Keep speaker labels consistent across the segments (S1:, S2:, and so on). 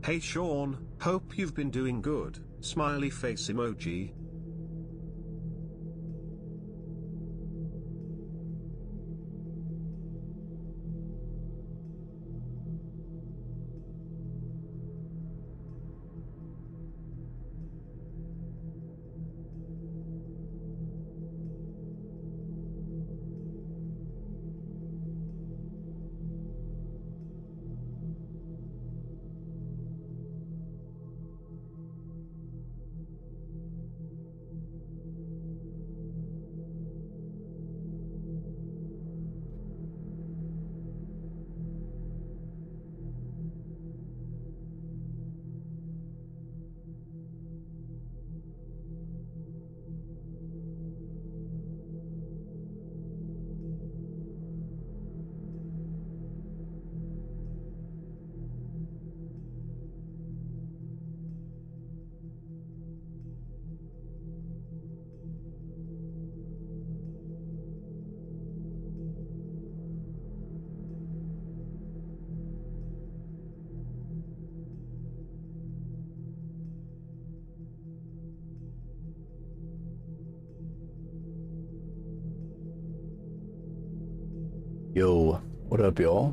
S1: Hey Sean, hope you've been doing good. Smiley face emoji.
S2: Yo, what up, y'all?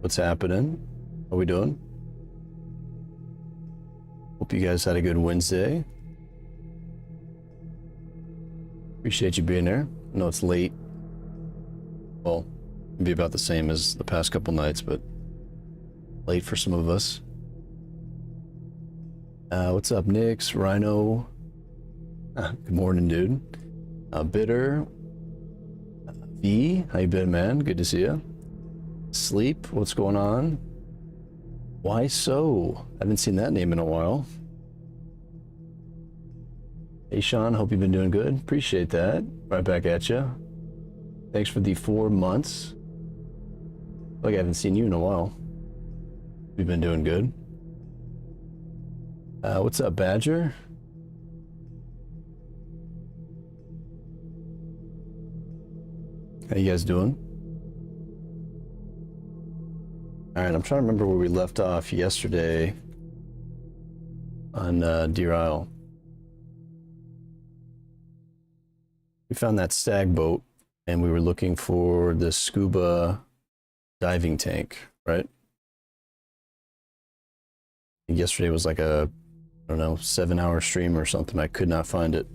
S2: What's happening? How we doing? Hope you guys had a good Wednesday. Appreciate you being there. I know it's late. Well, it'd be about the same as the past couple nights, but late for some of us. What's up, Nix? Rhino? Good morning, dude. Bitter. V, how you been, man? Good to see you. Sleep, what's going on? Why so? I haven't seen that name in a while. Hey, Sean, hope you've been doing good. Appreciate that. Right back at you. Thanks for the 4 months. Like I haven't seen you in a while. We've been doing good. What's up, Badger? How you guys doing? All right, I'm trying to remember where we left off yesterday on Deer Isle. We found that stag boat and we were looking for the scuba diving tank, right? Yesterday was like a, I don't know, 7-hour stream or something. I could not find it.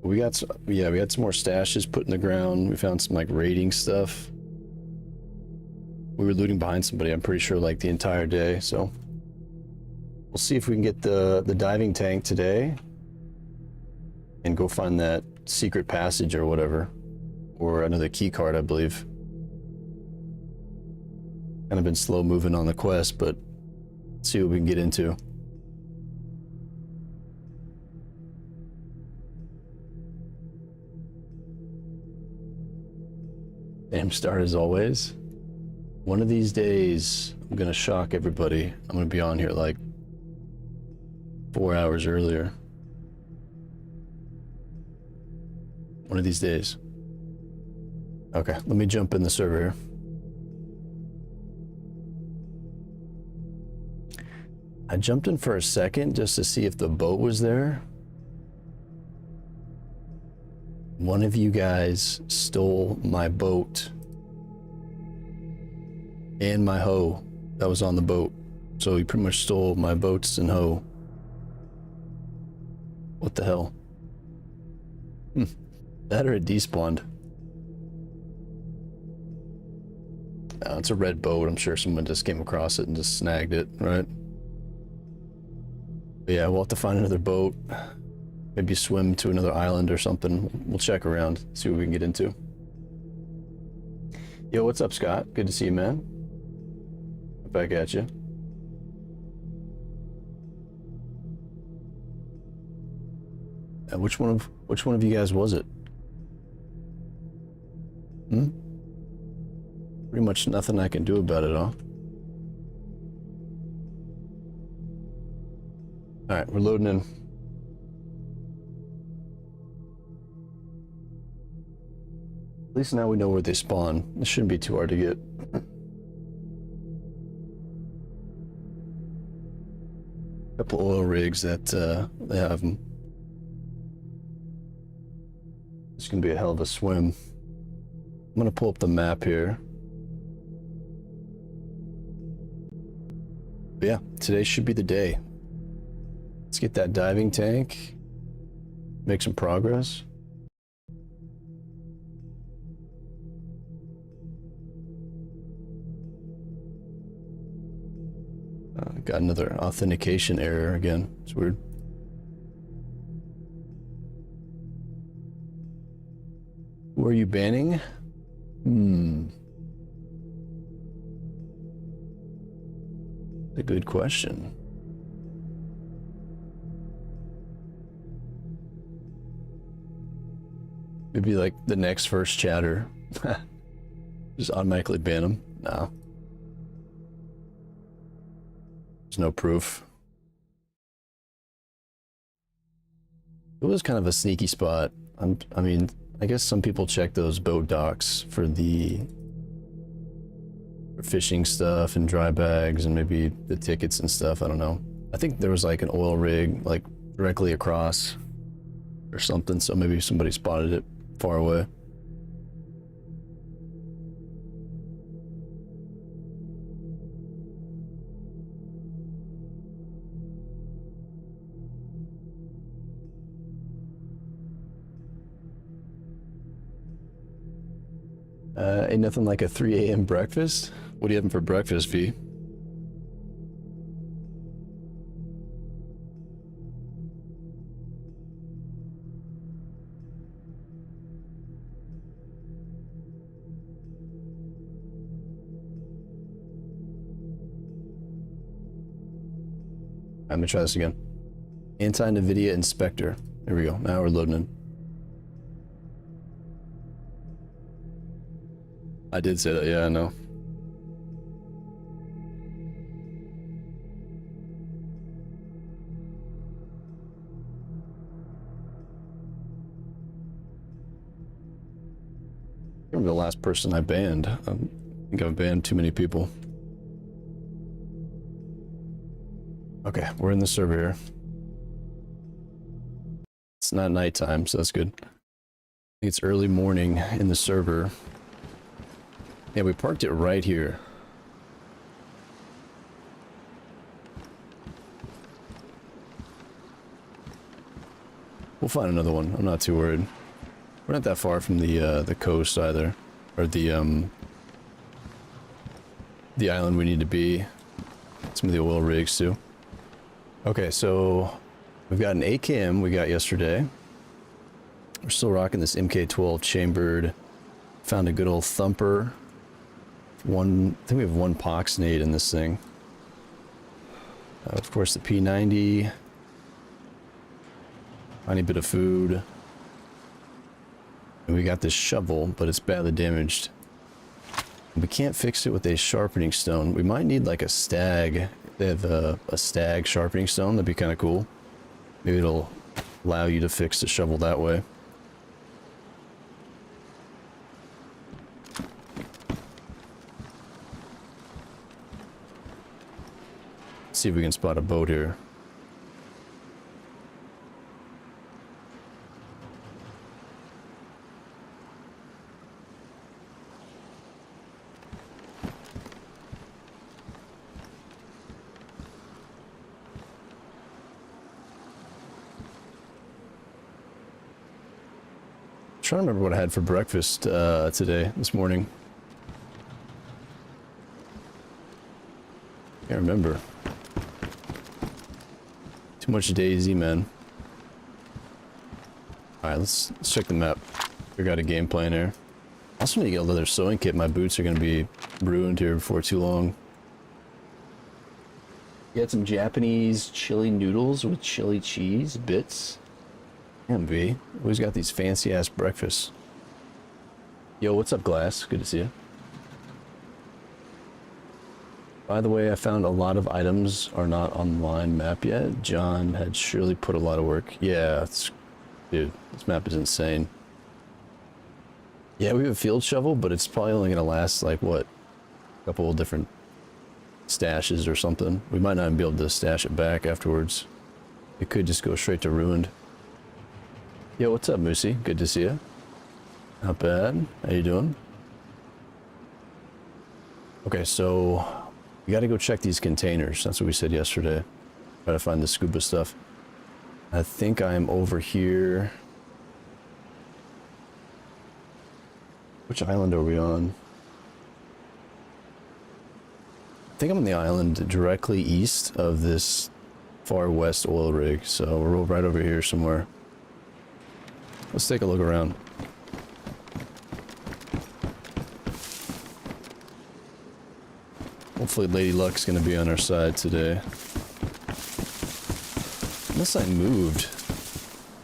S2: We got some, yeah, we had some more stashes put in the ground. We found some like raiding stuff. We were looting behind somebody, I'm pretty sure, like the entire day. So we'll see if we can get the diving tank today and go find that secret passage or whatever, or another key card, I believe. Kind of been slow moving on the quest, but let's see what we can get into. Damn start as always. One of these days, I'm gonna shock everybody. I'm gonna be on here like 4 hours earlier. One of these days. Okay, let me jump in the server here. I jumped in for a second just to see if the boat was there. One of you guys stole my boat and my hoe that was on the boat. So he pretty much stole my boats and hoe. What the hell? That or it despawned. It's a red boat. I'm sure someone just came across it and just snagged it, right? But yeah, we'll have to find another boat. Maybe swim to another island or something. We'll check around, see what we can get into. Yo, what's up, Scott? Good to see you, man. Back at you. Which one of you guys was it? Pretty much nothing I can do about it, huh? All right, we're loading in. At least now we know where they spawn. This shouldn't be too hard to get. couple oil rigs that they have them. It's gonna be a hell of a swim. I'm gonna pull up the map here. But yeah, today should be the day. Let's get that diving tank, make some progress. Got another authentication error again. It's weird. Who are you banning? A good question. Maybe like the next first chatter. Just automatically ban them? No. There's no proof. It was kind of a sneaky spot. I mean, I guess some people check those boat docks for fishing stuff and dry bags and maybe the tickets and stuff. I don't know. I think there was like an oil rig like directly across or something, so maybe somebody spotted it far away. Ain't nothing like a 3 a.m. breakfast. What are you having for breakfast, V? I'm gonna try this again. Anti-NVIDIA inspector. There we go. Now we're loading in. I did say that, yeah, I know. I remember the last person I banned. I think I've banned too many people. Okay, we're in the server here. It's not nighttime, so that's good. I think it's early morning in the server. Yeah, we parked it right here. We'll find another one. I'm not too worried. We're not that far from the coast either, or the island we need to be. Some of the oil rigs too. Okay, so we've got an AKM we got yesterday. We're still rocking this MK12 chambered. Found a good old thumper. I think we have one pox nade in this thing. Of course, the P90. Tiny bit of food. And we got this shovel, but it's badly damaged. We can't fix it with a sharpening stone. We might need like a stag. They have a stag sharpening stone. That'd be kind of cool. Maybe it'll allow you to fix the shovel that way. See if we can spot a boat here. I'm trying to remember what I had for breakfast this morning. Can't remember. Too much DayZ, man. Alright, let's check the map. We got a game plan here. I also need to get a leather sewing kit. My boots are going to be ruined here before too long. You had some Japanese chili noodles with chili cheese bits. Damn, V. Always got these fancy ass breakfasts. Yo, what's up, Glass? Good to see you. By the way, I found a lot of items are not on the line map yet. John had surely put a lot of work. Yeah, dude, this map is insane. Yeah, we have a field shovel, but it's probably only gonna last like what? A couple of different stashes or something. We might not be able to stash it back afterwards. It could just go straight to ruined. Yo, what's up, Moosey? Good to see you. Not bad. How you doing? Okay, so we got to go check these containers. That's what we said yesterday. Try to find the scuba stuff. I think I'm over here. Which island are we on? I think I'm on the island directly east of this far west oil rig, so we're right over here somewhere. Let's take a look around. Hopefully Lady Luck's gonna be on our side today. Unless I moved.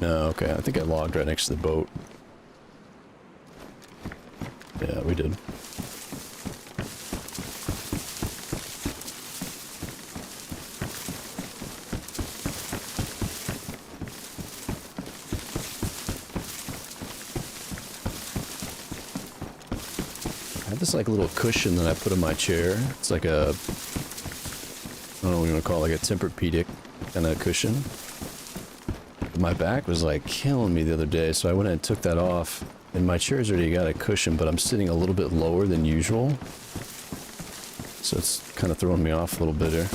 S2: No, okay, I think I logged right next to the boat. Yeah, we did. I have this like little cushion that I put in my chair. It's like a, I don't know what you want to call it, like a Tempur-Pedic kind of cushion. My back was like killing me the other day, so I went and took that off. And my chair's already got a cushion, but I'm sitting a little bit lower than usual. So it's kind of throwing me off a little bit here.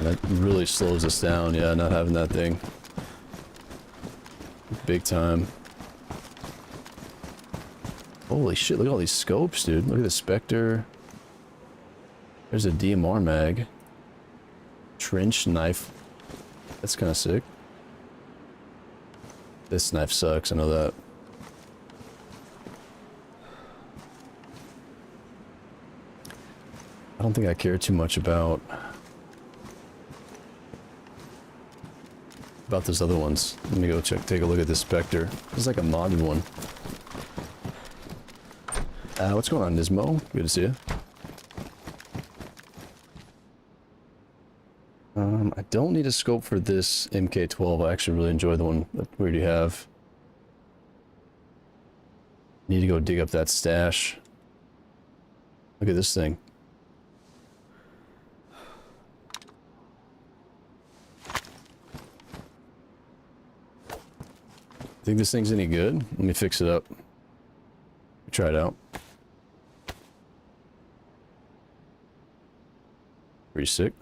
S2: That really slows us down, yeah, not having that thing. Big time. Holy shit, look at all these scopes, dude. Look at the Spectre. There's a DMR mag. Trench knife. That's kind of sick. This knife sucks, I know that. I don't think I care too much about those other ones. Let me go take a look at this Spectre. This is like a modded one. What's going on, Nismo? Good to see you. I don't need a scope for this MK12. I actually really enjoy the one that we already have. Need to go dig up that stash. Look at this thing. Think this thing's any good? Let me fix it up. Try it out. Pretty sick.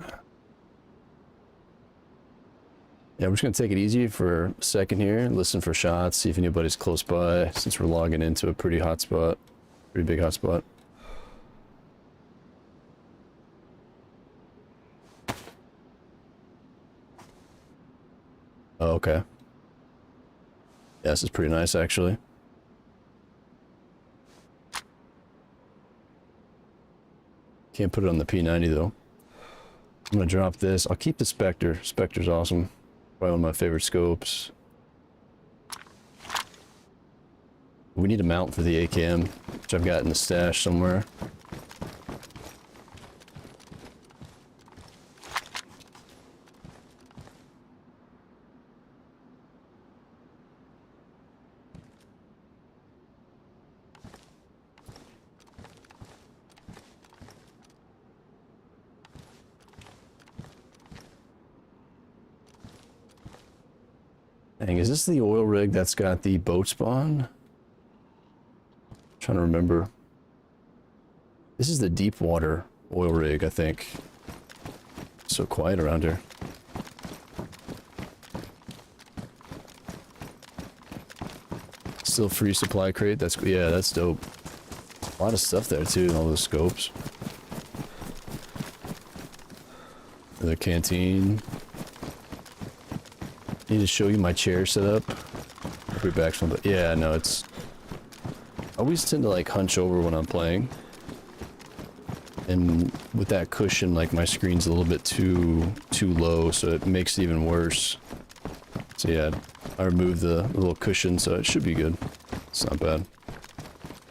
S2: Yeah, we're just gonna take it easy for a second here, listen for shots, see if anybody's close by, since we're logging into a pretty hot spot. Pretty big hot spot. Oh, okay. Yeah, this is pretty nice, actually. Can't put it on the P90, though. I'm gonna drop this. I'll keep the Spectre. Spectre's awesome. Probably one of my favorite scopes. We need a mount for the AKM, which I've got in the stash somewhere. Dang, is this the oil rig that's got the boat spawn? Trying to remember. This is the deep water oil rig, I think. So quiet around here. Still free supply crate. That's, yeah, that's dope. A lot of stuff there too, all those scopes. The canteen. Need to show you my chair setup. I'll be back from, but yeah, no, it's. I always tend to like hunch over when I'm playing, and with that cushion, like my screen's a little bit too low, so it makes it even worse. So yeah, I removed the little cushion, so it should be good. It's not bad.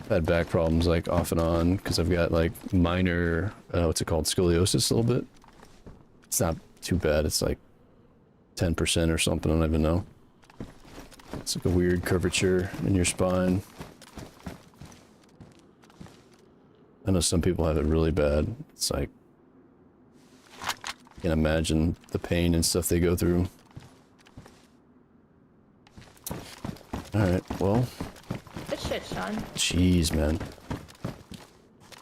S2: I've had back problems like off and on because I've got like minor, what's it called, scoliosis a little bit. It's not too bad. It's like 10% or something, I don't even know. It's like a weird curvature in your spine. I know some people have it really bad. It's like, I can't imagine the pain and stuff they go through. Alright, well.
S3: Good shit, Sean.
S2: Jeez, man.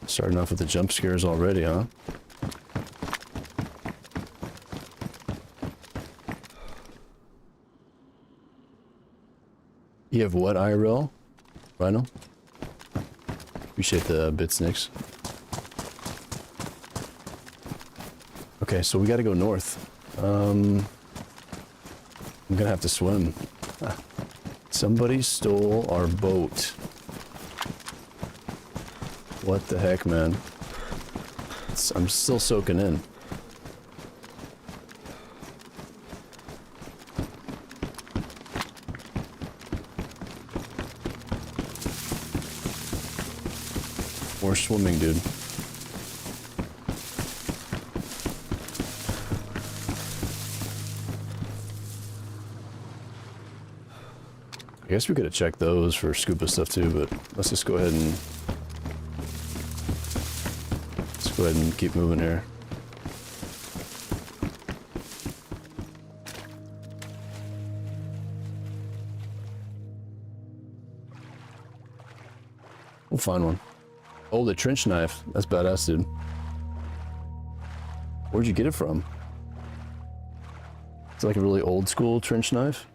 S2: Starting off with the jump scares already, huh? You have what, IRL? Rhino? Appreciate the bits, Nix. Okay, so we gotta go north. I'm gonna have to swim. Ah. Somebody stole our boat. What the heck, man? I'm still soaking in. More swimming, dude. I guess we could have checked those for scuba stuff too, but let's just go ahead and keep moving here. We'll find one. Oh, the trench knife. That's badass, dude. Where'd you get it from? It's like a really old school trench knife.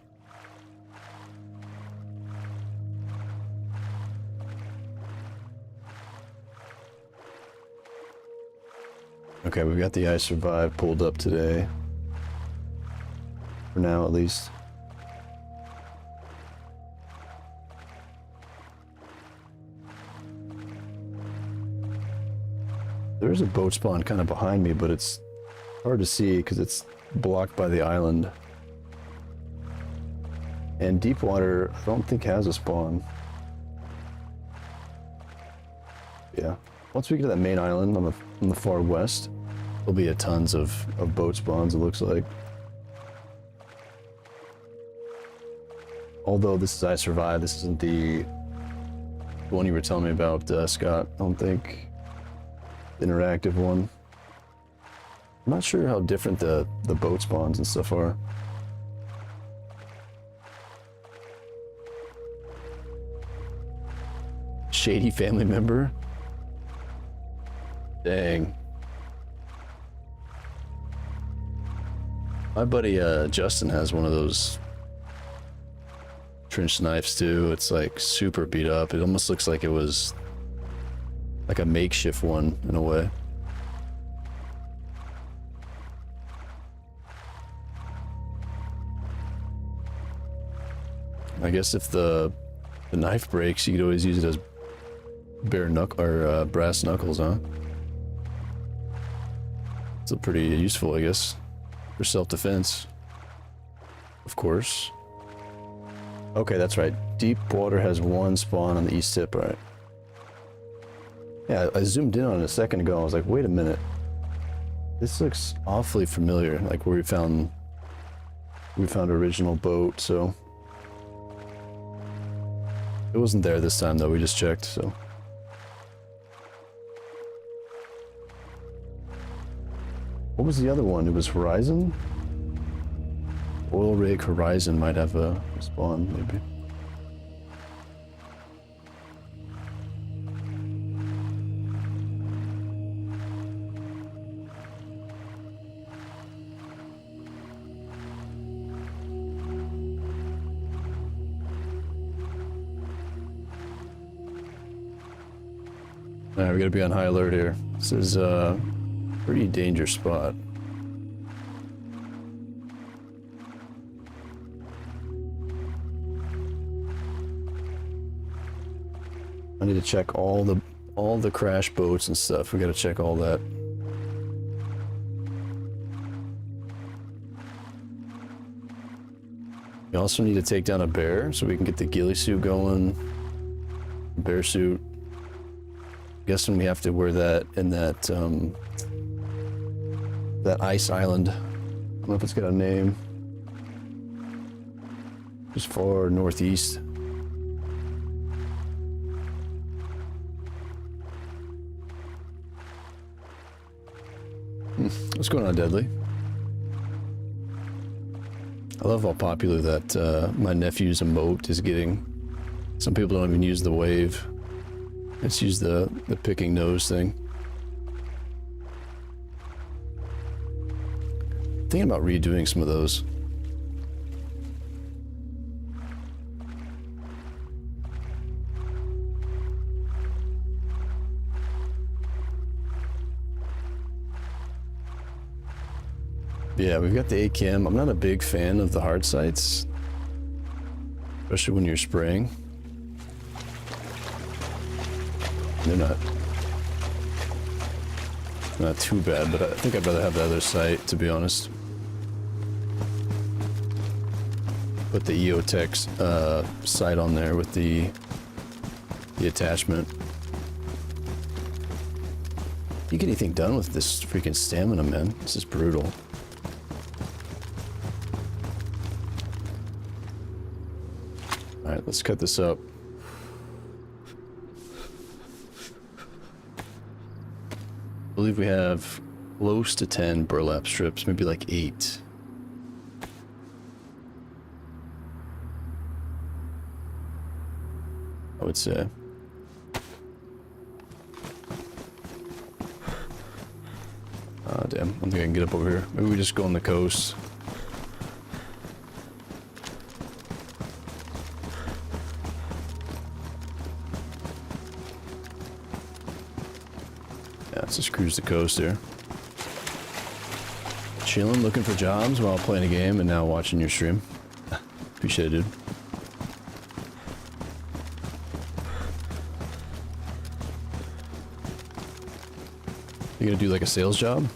S2: Okay, we've got the I Survived pulled up today. For now, at least. There's a boat spawn kind of behind me, but it's hard to see because it's blocked by the island. And Deepwater, I don't think has a spawn. Yeah. Once we get to that main island on the far west, there'll be a tons of boat spawns, it looks like. Although this is I Survived, this isn't the one you were telling me about, Scott. I don't think. The interactive one. I'm not sure how different the boat spawns and stuff are. Shady family member? Dang. My buddy Justin has one of those trench knives too. It's like super beat up. It almost looks like it was like a makeshift one in a way. I guess if the knife breaks, you could always use it as brass knuckles, huh? It's pretty useful, I guess, for self-defense. Of course. Okay, that's right. Deepwater has one spawn on the east tip, right? Yeah, I zoomed in on it a second ago. I was like, wait a minute. This looks awfully familiar, like where we found original boat, so. It wasn't there this time though, we just checked, so. What was the other one? It was Horizon? Oil rig Horizon might have a spawn, maybe. Alright, we gotta be on high alert here. This is a pretty dangerous spot. I need to check all the crash boats and stuff. We gotta check all that. We also need to take down a bear so we can get the ghillie suit going. Bear suit. Guessing we have to wear that in that ice island. I don't know if it's got a name. Just far northeast. What's going on, Deadly? I love how popular that my nephew's emote is getting. Some people don't even use the wave. Let's use the picking nose thing. Thinking about redoing some of those. Yeah, we've got the ACAM. I'm not a big fan of the hard sights, especially when you're spraying. They're not too bad, but I think I'd rather have the other sight, to be honest. Put the EOTech sight on there with the attachment. You get anything done with this freaking stamina, man? This is brutal. Alright, let's cut this up. I believe we have close to 10 burlap strips, maybe like 8. I would say. Ah, damn. I don't think I can get up over here. Maybe we just go on the coast. Yeah, let's just cruise the coast here. Chilling, looking for jobs while playing a game and now watching your stream. Appreciate it, dude. You gonna do like a sales job?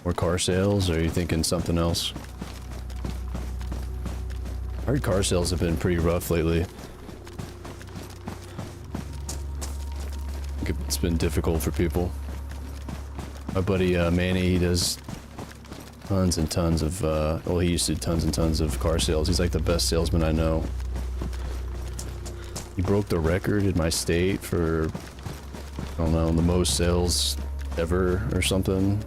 S2: Or car sales, or are you thinking something else? I heard car sales have been pretty rough lately. I think it's been difficult for people. My buddy Manny, he does tons and tons of, well, he used to do tons and tons of car sales. He's like the best salesman I know. He broke the record in my state for, I don't know, the most sales ever or something.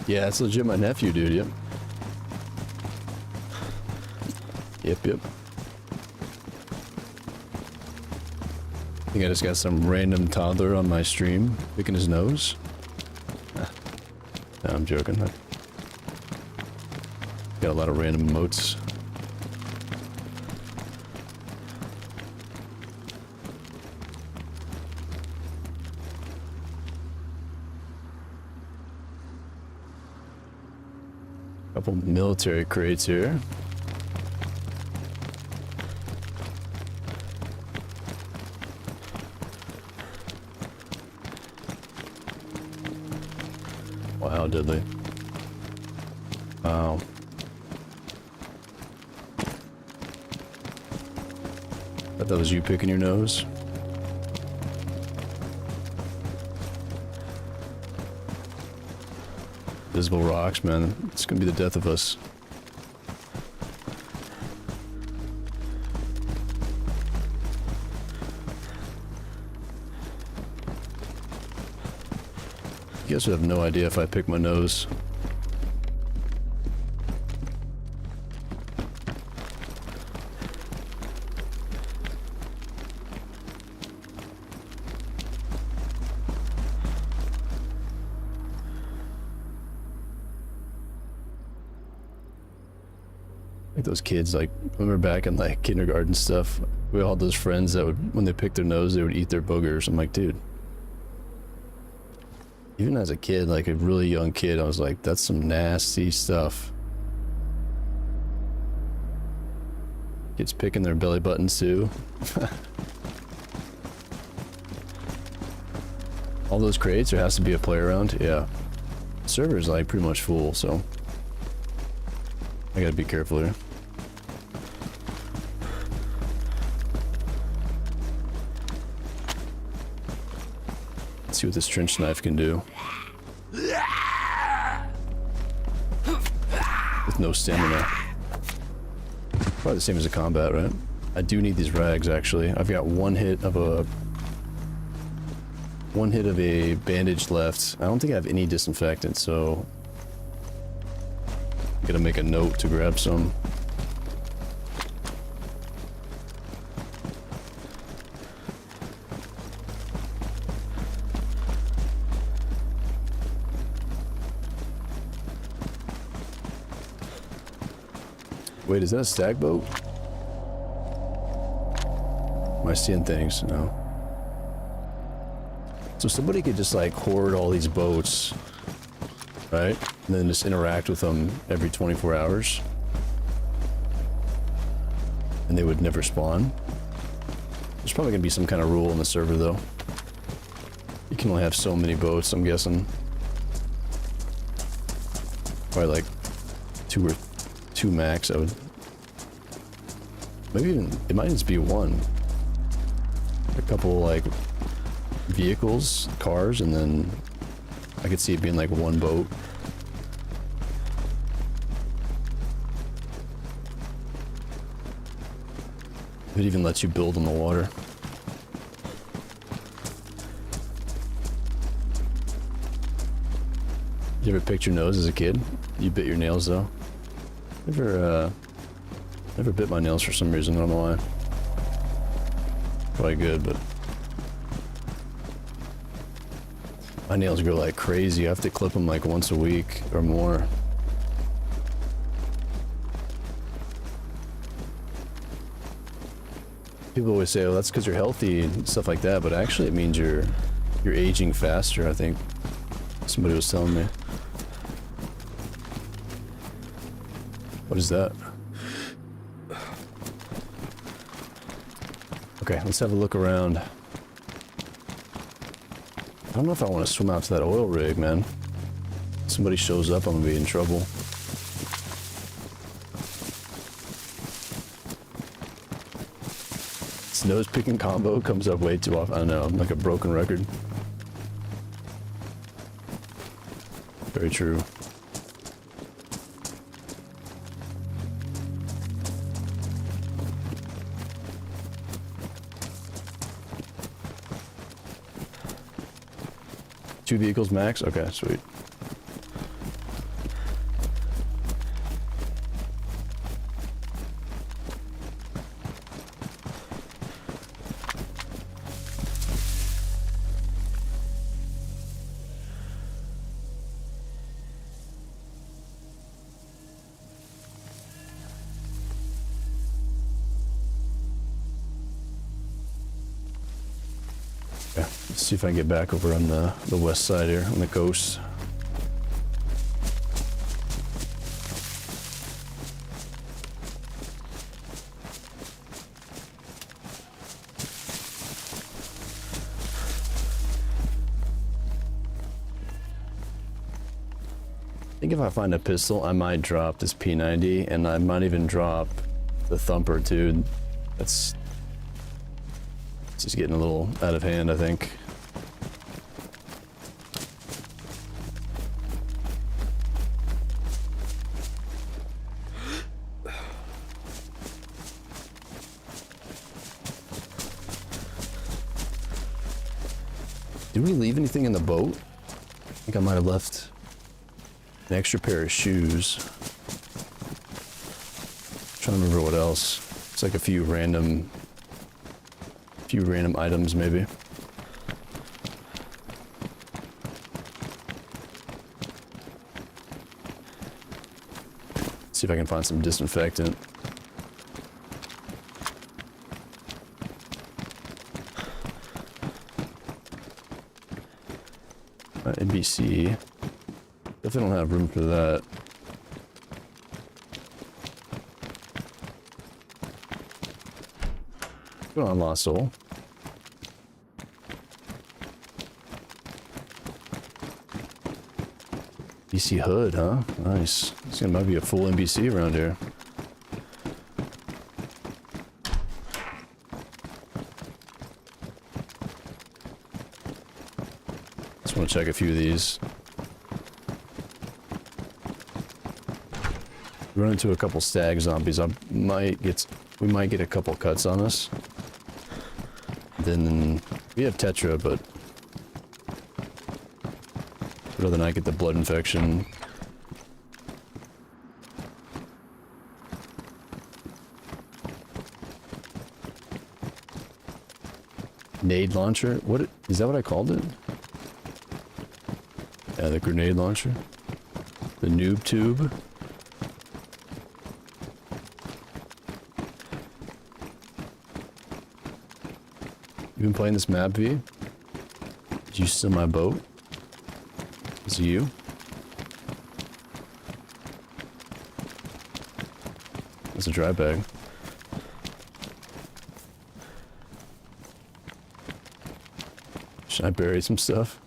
S2: Yeah, it's legit my nephew, dude, yep. Yep. I think I just got some random toddler on my stream picking his nose. No, I'm joking. I got a lot of random emotes. Couple military crates here. Wow, did they? Wow. I thought that was you picking your nose. Visible rocks, man. It's gonna be the death of us. You guys would have no idea if I pick my nose. Like those kids, like, remember back in like kindergarten stuff, we all had those friends that would, when they picked their nose, they would eat their boogers. I'm like, dude. Even as a kid, like a really young kid, I was like, that's some nasty stuff. Kids picking their belly buttons too. All those crates, there has to be a player around. Yeah. The server's like pretty much full, so. I gotta be careful here. Let's see what this trench knife can do. With no stamina. Probably the same as a combat, right? I do need these rags, actually. I've got one hit of a bandage left. I don't think I have any disinfectant, so I'm gonna make a note to grab some. Wait, is that a stag boat? Am I seeing things? No. So somebody could just like hoard all these boats, right? And then just interact with them every 24 hours. And they would never spawn. There's probably gonna be some kind of rule in the server though. You can only have so many boats, I'm guessing. Probably like two max, I would. Maybe even, it might just be one. A couple like vehicles, cars, and then I could see it being like one boat. It even lets you build on the water. You ever picked your nose as a kid? You bit your nails though? Never bit my nails for some reason, I don't know why. Probably good, but my nails grow like crazy. I have to clip them like once a week or more. People always say, oh, that's because you're healthy and stuff like that, but actually it means you're aging faster, I think. Somebody was telling me. What is that? Okay, let's have a look around. I don't know if I want to swim out to that oil rig, man. If somebody shows up, I'm gonna be in trouble. This nose picking combo comes up way too often. I know, I'm like a broken record. Very true. Two vehicles max? Okay, sweet. Let's see if I can get back over on the west side here, on the coast. I think if I find a pistol, I might drop this P90, and I might even drop the thumper too. It's just getting a little out of hand, I think. Did we leave anything in the boat? I think I might have left an extra pair of shoes. I'm trying to remember what else. It's like a few random items maybe. See if I can find some disinfectant. NBC. Definitely don't have room for that. Go on, Lost Soul. BC Hood, huh? Nice. This might be a full NBC around here. Just want to check a few of these. Run into a couple stag zombies. We might get a couple cuts on us. Then we have Tetra, but I'd rather not get the blood infection. Nade launcher? What is that? What I called it? Yeah, the grenade launcher. The noob tube. You been playing this map, V? Did you steal my boat? Is it you? That's a dry bag. Should I bury some stuff?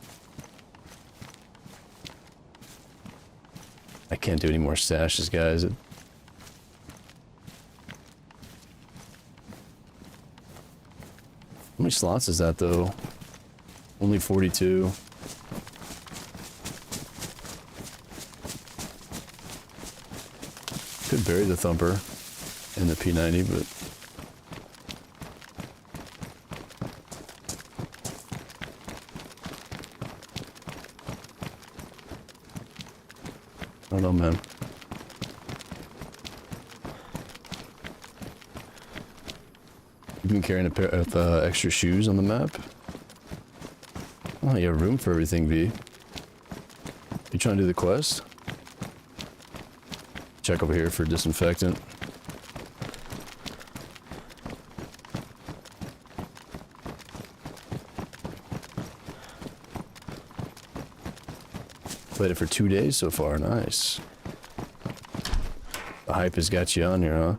S2: I can't do any more stashes, guys. How many slots is that, though? Only 42. Could bury the Thumper and the P90, but... I don't know, man. You've been carrying a pair of extra shoes on the map? Oh, you have room for everything, V. You trying to do the quest? Check over here for disinfectant. Played it for 2 days so far, nice. The hype has got you on here, huh?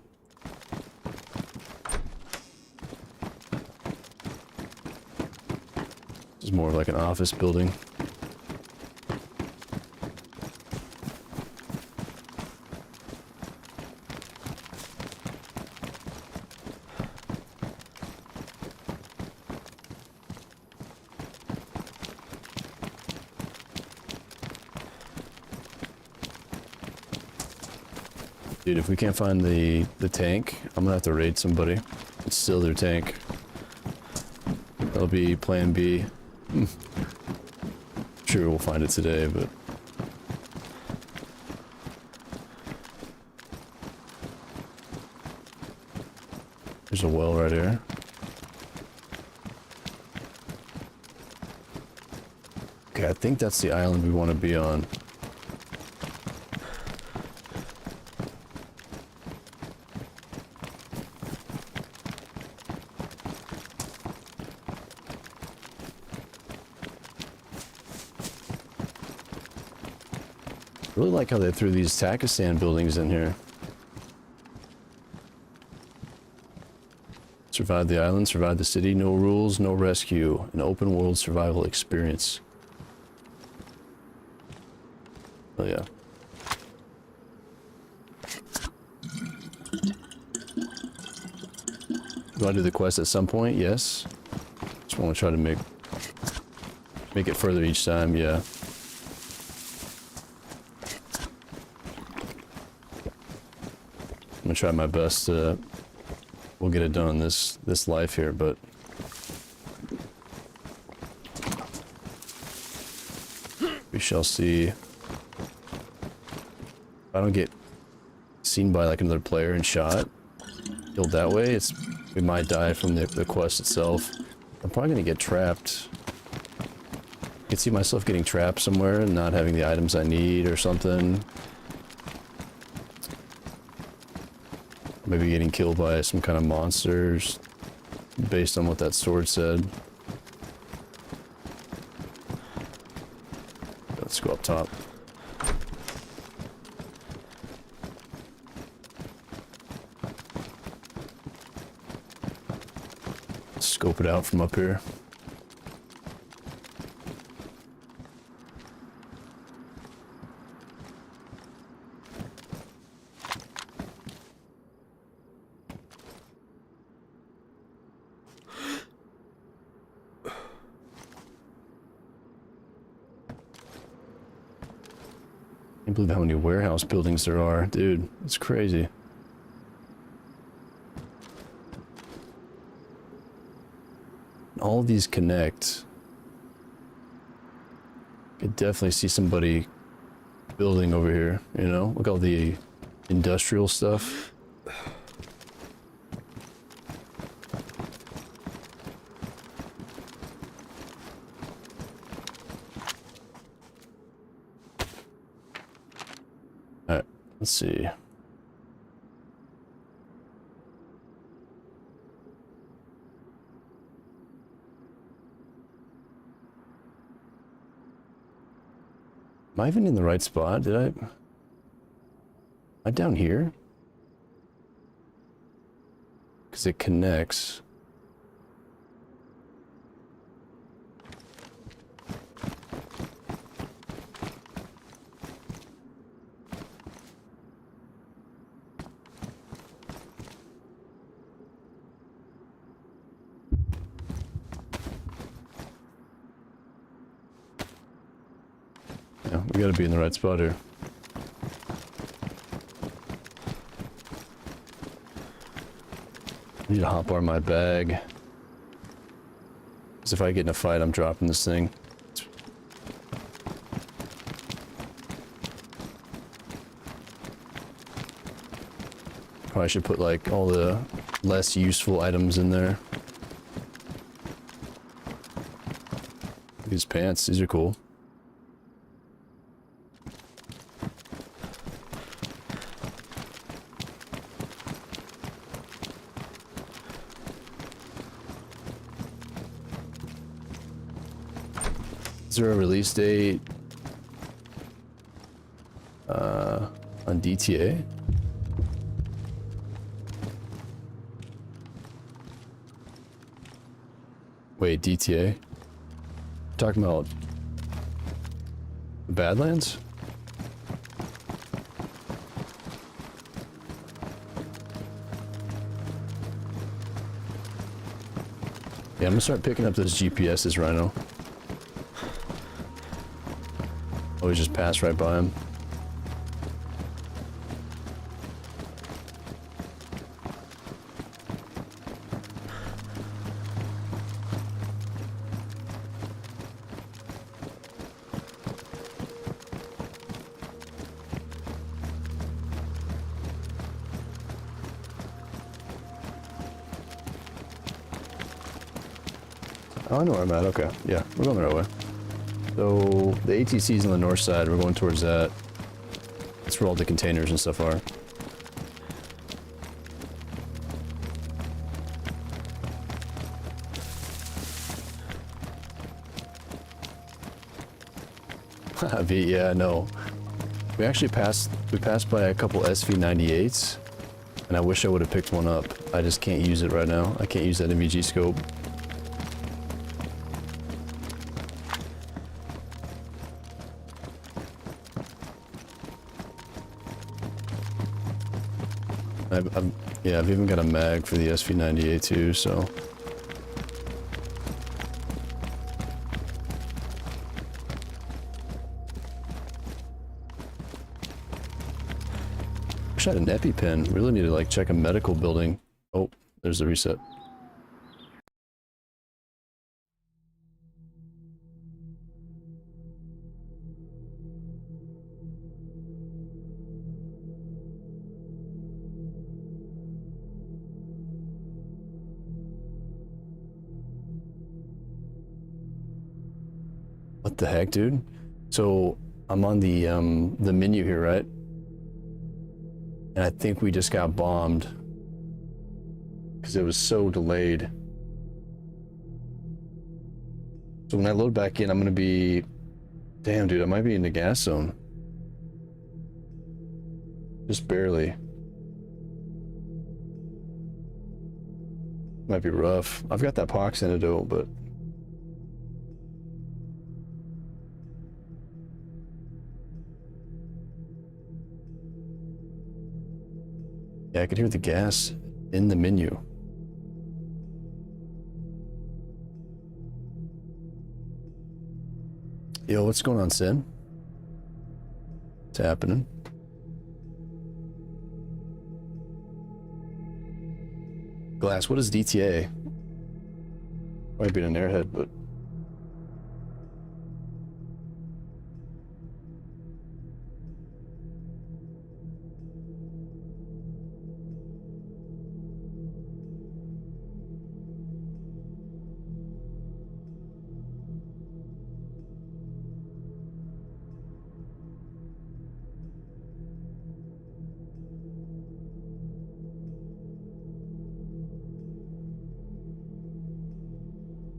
S2: This is more of like an office building. Dude, if we can't find the tank, I'm gonna have to raid somebody and steal their tank. That'll be plan B. Sure, we'll find it today, but... There's a well right here. Okay, I think that's the island we want to be on. I really like how they threw these Takistan buildings in here. Survive the island, survive the city, no rules, no rescue. An open world survival experience. Oh yeah. Do I do the quest at some point? Yes. Just want to try to make it further each time, yeah. I'm gonna try my best to... We'll get it done this life here, but... We shall see. If I don't get seen by like another player and shot, killed that way, we might die from the quest itself. I'm probably gonna get trapped. I could see myself getting trapped somewhere and not having the items I need or something. Maybe getting killed by some kind of monsters, based on what that sword said. Let's go up top. Scope it out from up here. Can't believe how many warehouse buildings there are, dude. It's crazy. All of these connect. Could definitely see somebody building over here, you know? Look at all the industrial stuff. Alright, let's see. Am I even in the right spot? Am I down here? Because it connects. Yeah, we gotta be in the right spot here. I need to hotbar my bag. Because if I get in a fight, I'm dropping this thing. Probably should put like all the less useful items in there. These pants, these are cool. Is there a release date on DTA? Wait, DTA? Talking about the Badlands? Yeah, I'm gonna start picking up those GPSs, Rhino. Always just pass right by him. Oh, I know where I'm at. Okay. Yeah, we're going the right way. So, the ATC's on the north side. We're going towards that. That's where all the containers and stuff are. Yeah, no. We actually passed by a couple SV98s, and I wish I would have picked one up. I just can't use it right now. I can't use that MVG scope. Yeah, I've even got a mag for the SV98 too, so. Wish I had an EpiPen. Really need to like check a medical building. Oh, there's the reset. What the heck, dude? So I'm on the menu here, right? And I think we just got bombed because it was so delayed. So when I load back in, I'm gonna be, damn, dude, I might be in the gas zone. Just barely. Might be rough. I've got that pox antidote, but. Yeah, I could hear the gas in the menu. Yo, what's going on, Sin? It's happening. Glass, what is DTA? Might be an airhead, but...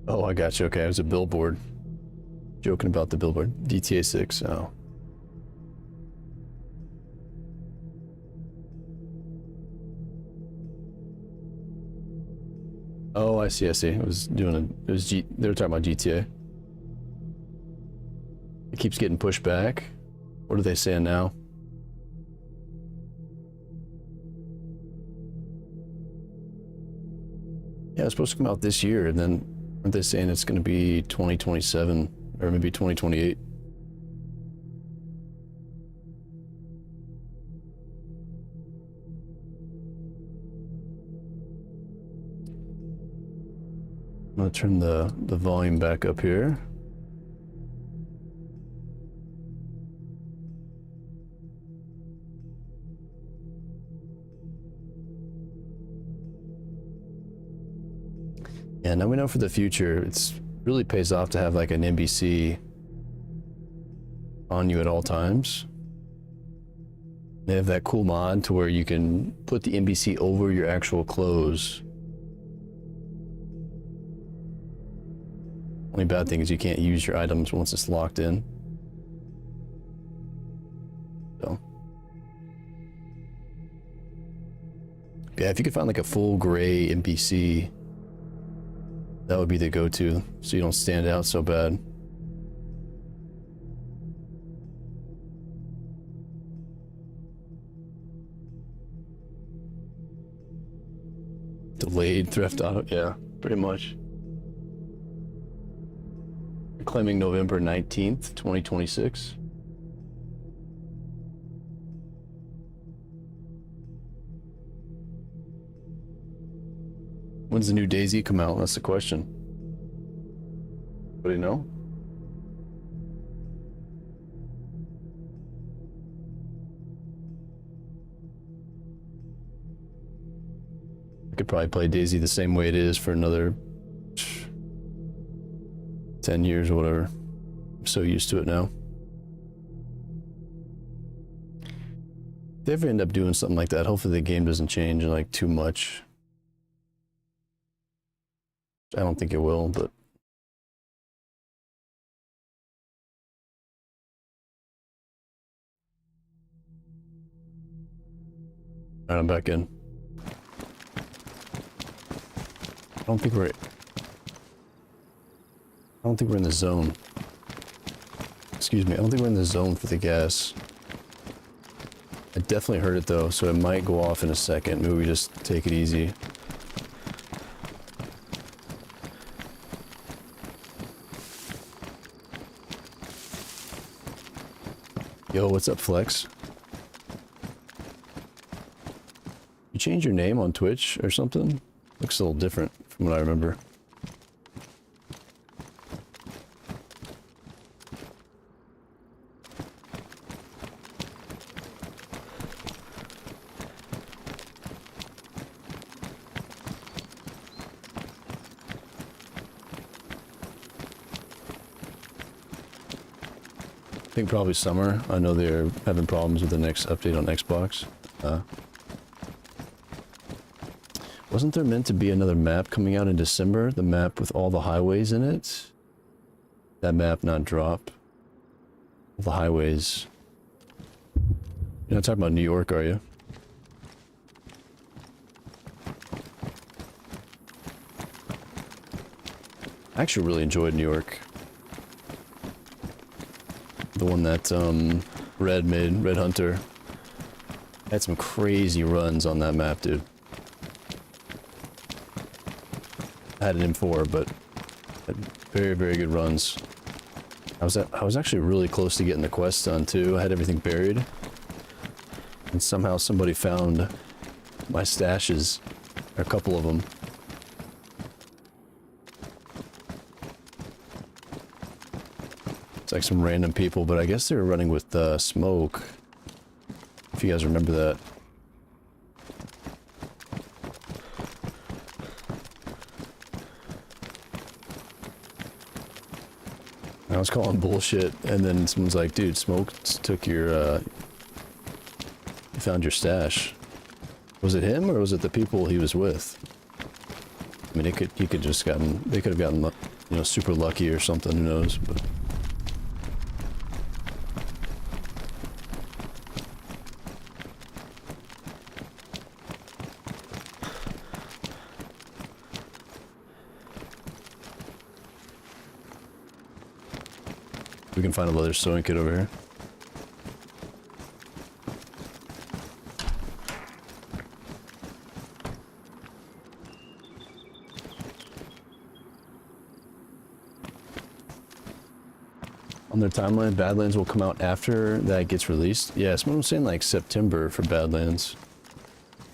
S2: Oh, I got you. Okay, it was a billboard. Joking about the billboard. DTA 6. Oh. Oh, I see. I see. It was doing a. It was G. They were talking about GTA. It keeps getting pushed back. What are they saying now? Yeah, it's supposed to come out this year, and then aren't they saying it's going to be 2027 or maybe 2028? I'm going to turn the volume back up here. Yeah, now we know for the future, it's really pays off to have like an NBC on you at all times. They have that cool mod to where you can put the NBC over your actual clothes. Only bad thing is you can't use your items once it's locked in. So. Yeah, if you could find like a full gray NBC, that would be the go-to, so you don't stand out so bad. Delayed thrift auto, yeah, pretty much. Claiming November 19th, 2026. When's the new DayZ come out? That's the question. Anybody know? I could probably play DayZ the same way it is for another 10 years or whatever. I'm so used to it now. If they ever end up doing something like that, hopefully the game doesn't change like too much. I don't think it will, but all right, I'm back in. I don't think we're in the zone. Excuse me, I don't think we're in the zone for the gas. I definitely heard it though, so it might go off in a second. Maybe we just take it easy. Yo, what's up, Flex? You changed your name on Twitch or something? Looks a little different from what I remember. I think probably summer. I know they're having problems with the next update on Xbox. Wasn't there meant to be another map coming out in December? The map with all the highways in it? That map not drop? All the highways. You're not talking about New York, are you? I actually really enjoyed New York. The one that Red made, Red Hunter. Had some crazy runs on that map, dude. I had an M4, but had very, very good runs. I was actually really close to getting the quest done too. I had everything buried. And somehow somebody found my stashes. A couple of them. It's like some random people, but I guess they were running with smoke. If you guys remember that. I was calling bullshit, and then someone's like, dude, smoke took your, you found your stash. Was it him, or was it the people he was with? I mean, he could just gotten, they could have gotten, you know, super lucky or something, who knows, but... We can find a leather sewing kit over here. On their timeline, Badlands will come out after that gets released. Yeah, someone was saying like September for Badlands.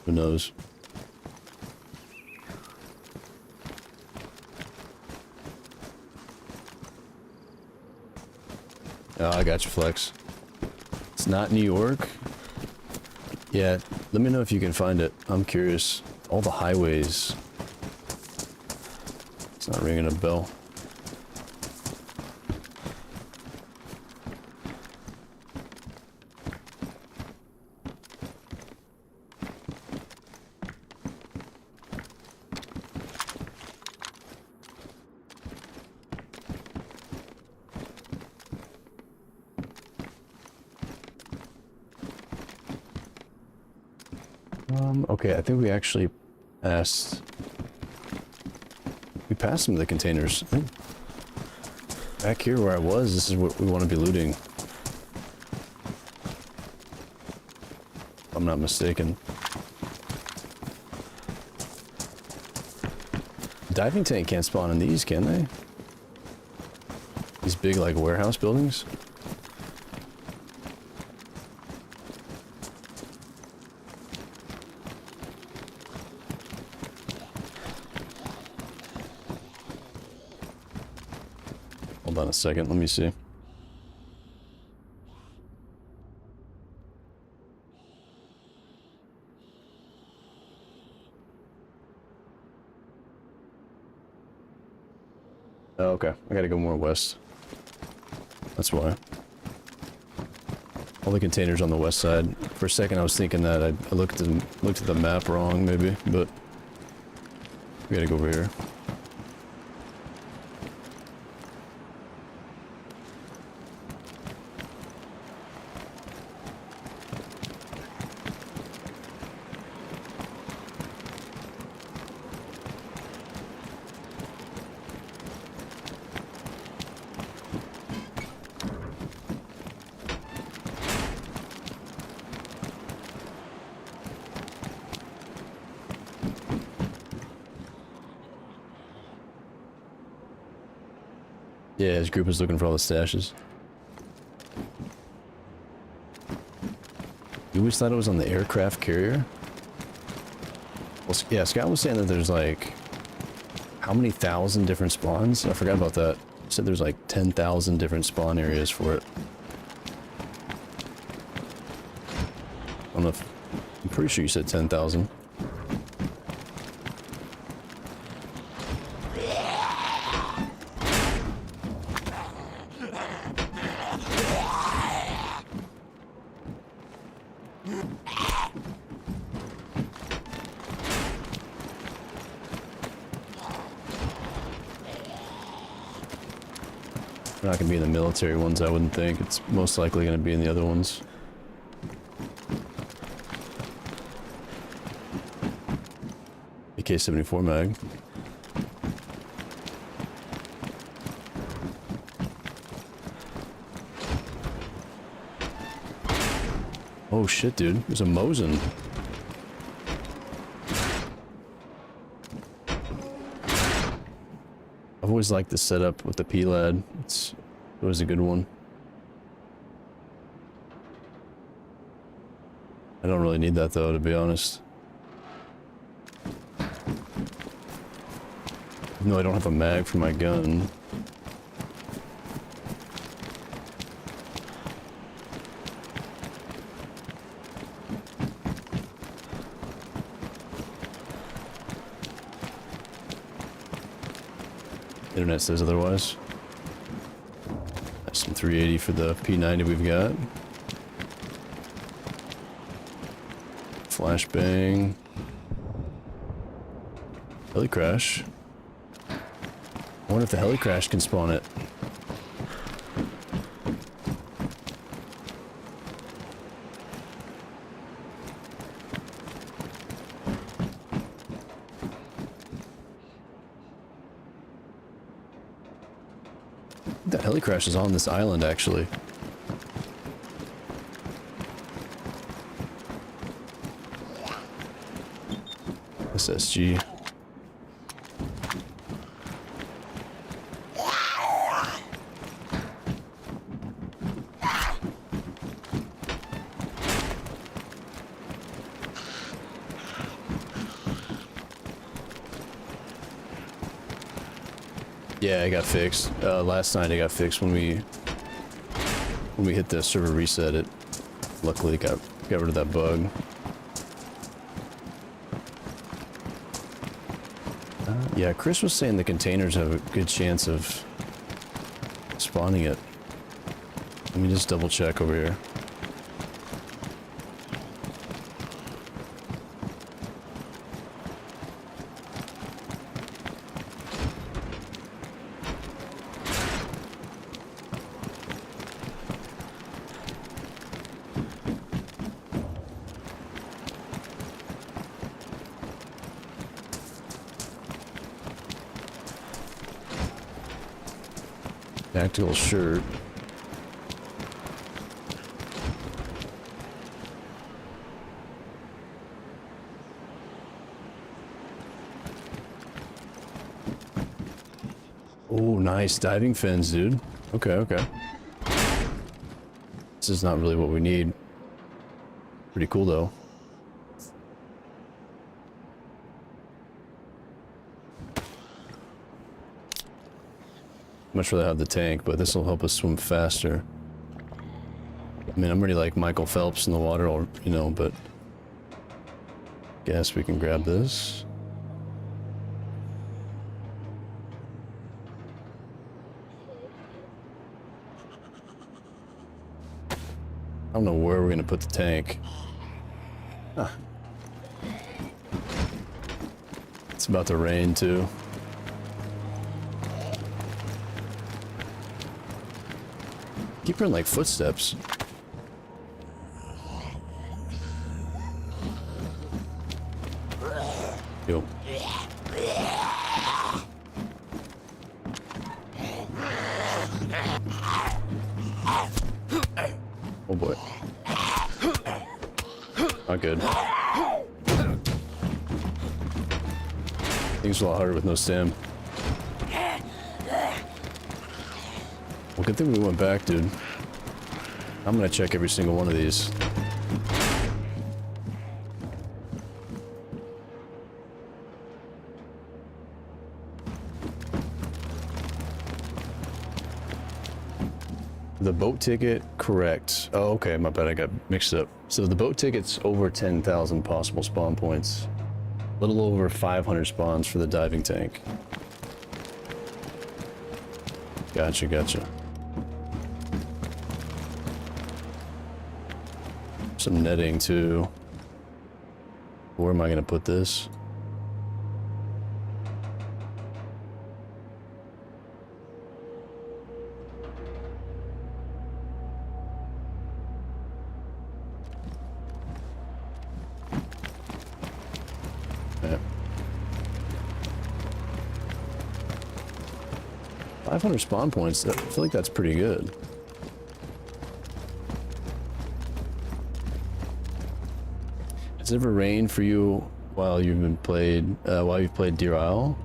S2: Who knows? Oh, I got you, Flex. It's not New York? Yeah, let me know if you can find it. I'm curious. All the highways. It's not ringing a bell. Okay, I think we actually passed... We passed some of the containers. I think back here where I was, this is what we want to be looting. If I'm not mistaken. Diving tank can't spawn in these, can they? These big, like, warehouse buildings? Hold on a second, let me see. Oh, okay, I gotta go more west. That's why. All the containers on the west side. For a second I was thinking that I looked at the map wrong maybe, but we gotta go over here. Yeah, his group is looking for all the stashes. You always thought it was on the aircraft carrier? Well, yeah, Scott was saying that there's like... How many thousand different spawns? I forgot about that. He said there's like 10,000 different spawn areas for it. I don't know if... I'm pretty sure you said 10,000. They're not going to be in the military ones, I wouldn't think. It's most likely going to be in the other ones. AK-74 mag. Oh shit, dude. There's a Mosin. I've always liked the setup with the P-Lad. It It was a good one. I don't really need that though, to be honest. No, I don't have a mag for my gun. Internet says otherwise. That's some 380 for the P90 we've got. Flashbang. Heli crash. I wonder if the heli crash can spawn it. That heli crash is on this island, actually. SSG. Yeah, it got fixed. Last night it got fixed when we hit the server reset. It luckily got rid of that bug. Yeah, Chris was saying the containers have a good chance of spawning it. Let me just double check over here. Tactical shirt. Oh, nice diving fins, dude. Okay, okay. This is not really what we need. Pretty cool, though. Much rather have the tank, but this will help us swim faster. I mean, I'm already like Michael Phelps in the water, or you know, but guess we can grab this. I don't know where we're gonna put the tank. Huh. It's about to rain too. Keep hearing like footsteps. Yo. Oh boy. Not good. Things are a lot harder with no stem. Well, good thing we went back, dude. I'm gonna check every single one of these. The boat ticket, correct. Oh, okay, my bad, I got mixed up. So the boat ticket's over 10,000 possible spawn points. A little over 500 spawns for the diving tank. Gotcha, gotcha. Some netting too. Where am I gonna put this? Yeah. 500 spawn points, I feel like that's pretty good. Has it ever rained for you while you've played Deer Isle?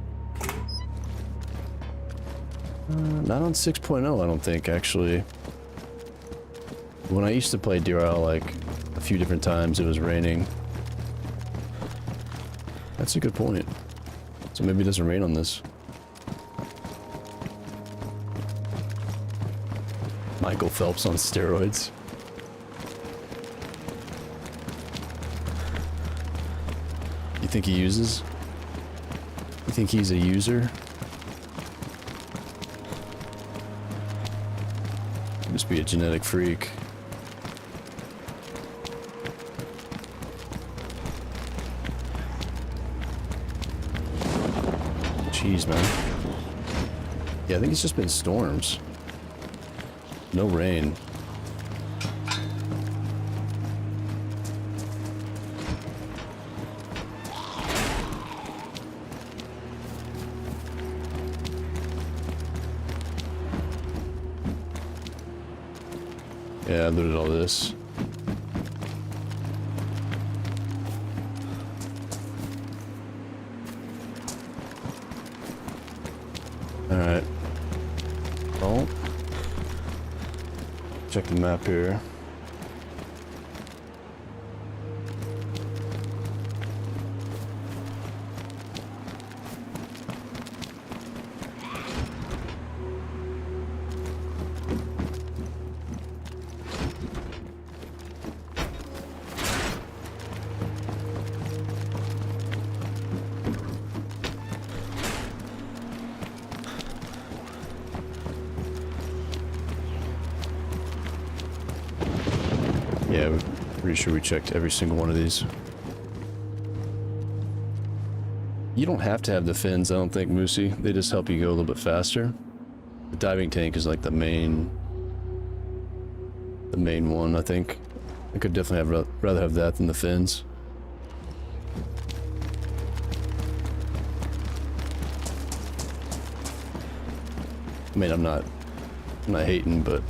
S2: Not on 6.0, I don't think, actually. When I used to play DRL, like, a few different times, it was raining. That's a good point. So maybe it doesn't rain on this. Michael Phelps on steroids. You think he uses? You think he's a user? He must be a genetic freak. Jeez, man. Yeah, I think it's just been storms. No rain. Yeah, I looted all this. Alright. Well, check the map here. Yeah, we're pretty sure we checked every single one of these. You don't have to have the fins, I don't think, Moosey. They just help you go a little bit faster. The diving tank is like the main one, I think. I could definitely rather have that than the fins. I mean, I'm not hating, but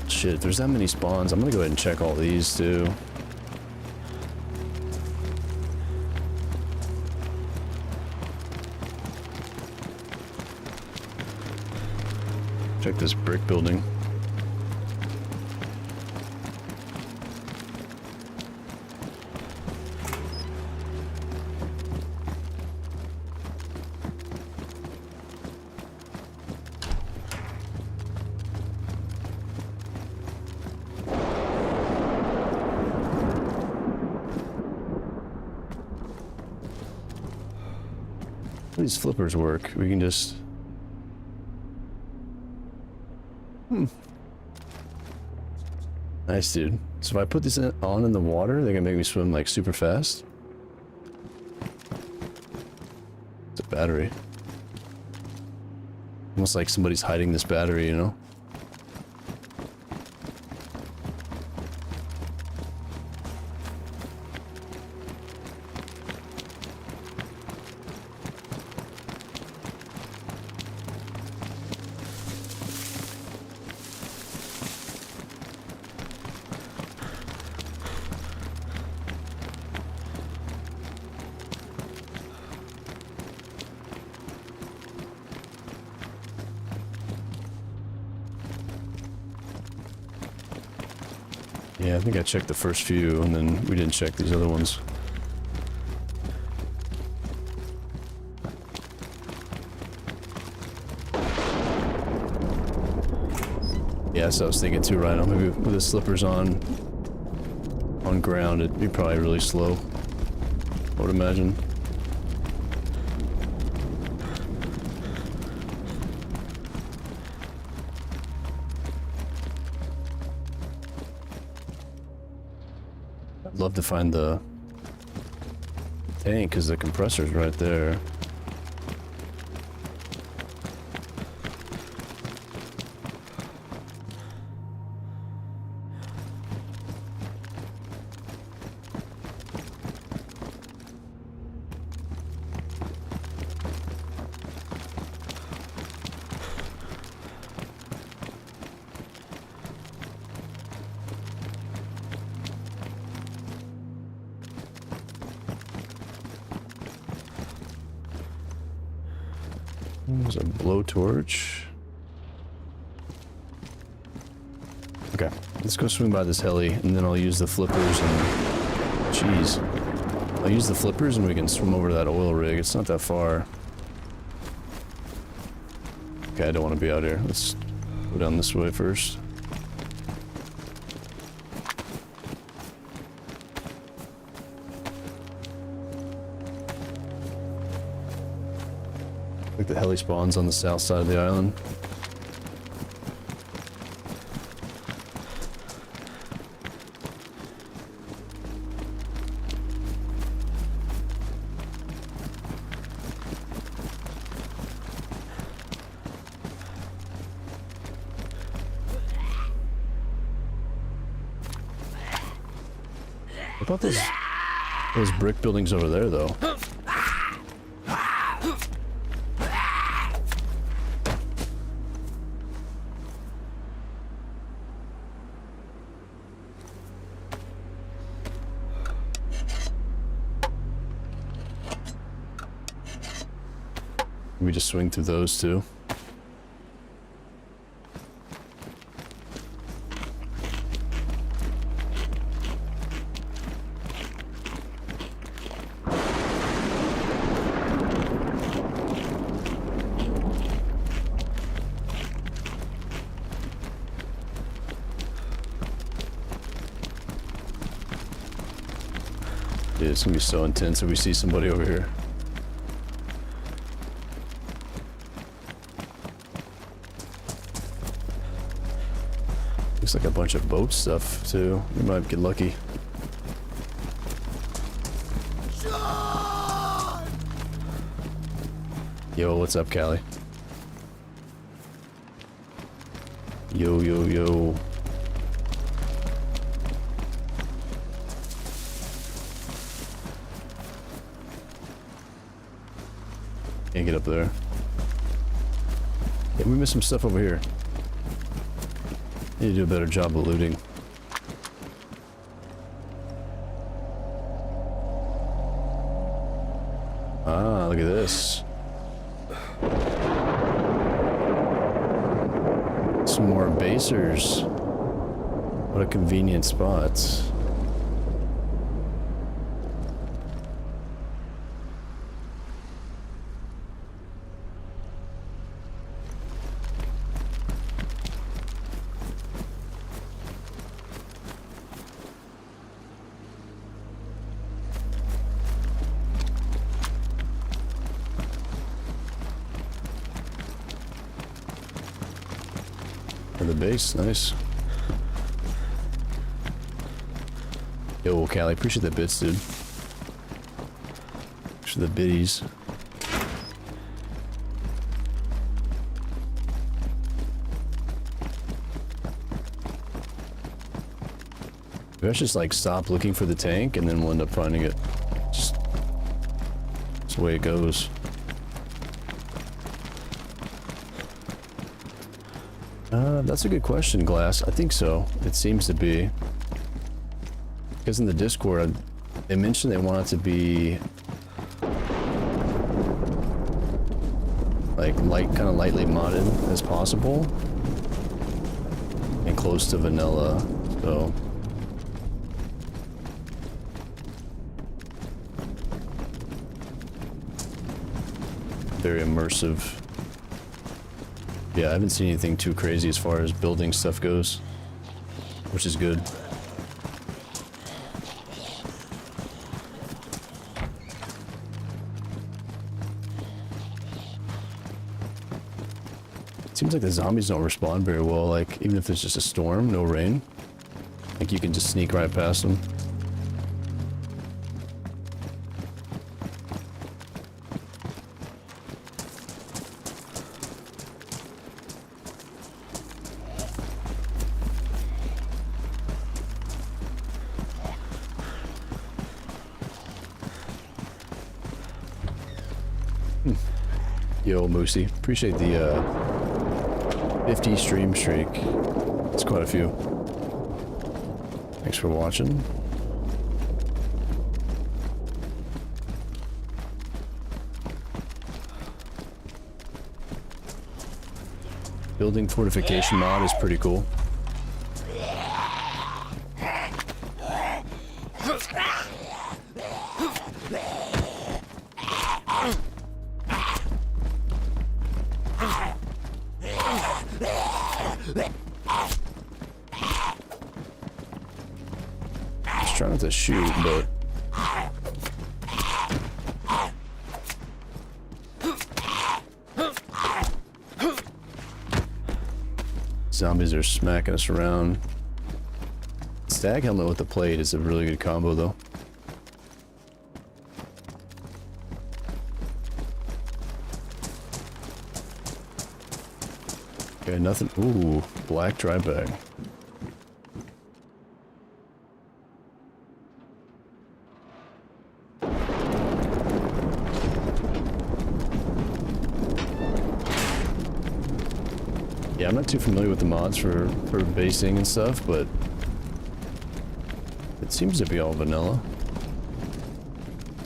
S2: shit, if there's that many spawns, I'm gonna go ahead and check all these too. Check this brick building. These flippers work. We can just... Nice, dude. So if I put this on in the water, they're gonna make me swim like super fast. It's a battery. Almost like somebody's hiding this battery, you know? Yeah, I think I checked the first few, and then we didn't check these other ones. Yeah, so I was thinking too, Rhino. Maybe with the slippers on ground, it'd be probably really slow, I would imagine. I'd love to find the tank because the compressor's right there. There's a blowtorch. Okay, let's go swing by this heli, and then I'll use the flippers and... Jeez. I'll use the flippers and we can swim over to that oil rig. It's not that far. Okay, I don't want to be out here. Let's go down this way first. Like the heli spawns on the south side of the island. I thought those brick buildings over there, though. We just swing through those too. Dude, it's gonna be so intense if we see somebody over here. Looks like a bunch of boat stuff too. We might get lucky. Yo, what's up, Callie? Yo, yo, yo. Can't get up there. Yeah, we missed some stuff over here. Need to do a better job of looting. Ah, look at this. Some more basers. What a convenient spot. The base, nice. Yo, Callie, appreciate the bits, dude. Appreciate the biddies. Maybe I should just like stop looking for the tank and then we'll end up finding it. Just that's the way it goes. That's a good question, Glass. I think so. It seems to be. Because in the Discord, they mentioned they want it to be like kind of lightly modded as possible, and close to vanilla. So very immersive. Yeah, I haven't seen anything too crazy as far as building stuff goes, which is good. It seems like the zombies don't respond very well, like even if there's just a storm, no rain, like you can just sneak right past them. Yo, Moosey, appreciate the 50 stream streak. It's quite a few. Thanks for watching. Building fortification mod is pretty cool. Just trying not to shoot, but zombies are smacking us around. Stag helmet with the plate is a really good combo, though. Okay, nothing. Ooh, black dry bag. Yeah, I'm not too familiar with the mods for basing and stuff, but it seems to be all vanilla.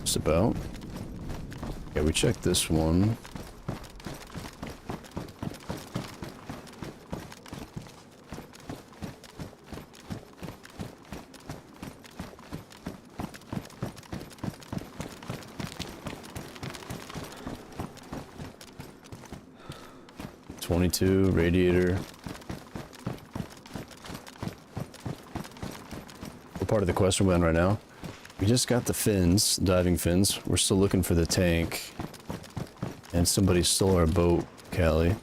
S2: Just about. Yeah, we checked this one. .22 radiator. What part of the quest are we on right now? We just got the fins, diving fins. We're still looking for the tank. And somebody stole our boat, Callie.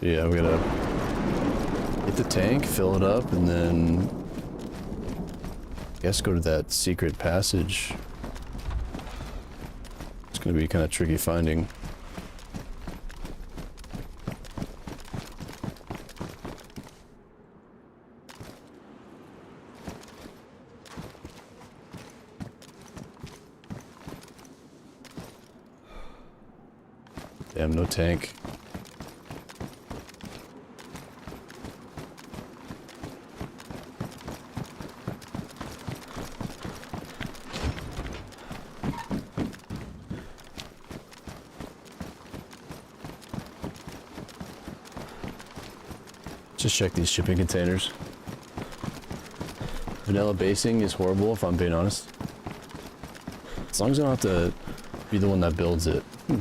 S2: Yeah, we gotta hit the tank, fill it up, and then I guess go to that secret passage. It's gonna be kind of tricky finding. Damn, no tank. Just check these shipping containers. Vanilla basing is horrible, if I'm being honest. As long as I don't have to be the one that builds it. We're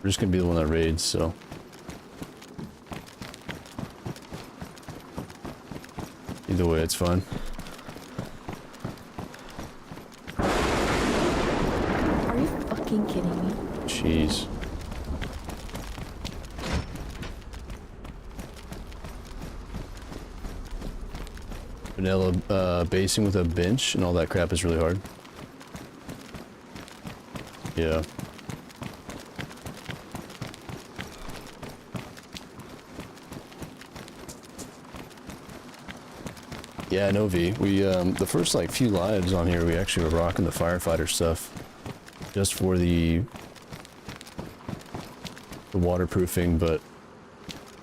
S2: just gonna be the one that raids, so. Either way, it's fine.
S3: Are you fucking kidding me?
S2: Jeez. Vanilla basing with a bench and all that crap is really hard. Yeah. Yeah, I know, V. We, the first, like, few lives on here, we actually were rocking the firefighter stuff. Just for the waterproofing, but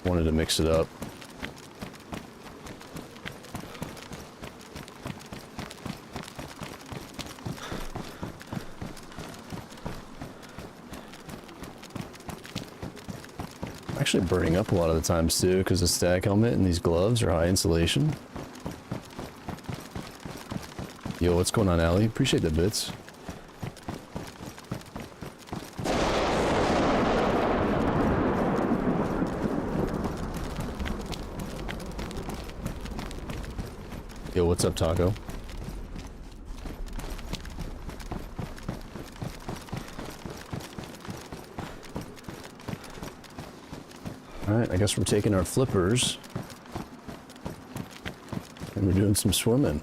S2: wanted to mix it up. Actually burning up a lot of the times too, because the stag helmet and these gloves are high insulation. Yo, what's going on, Allie? Appreciate the bits. Yo, what's up, Taco? Alright, I guess we're taking our flippers and we're doing some swimming.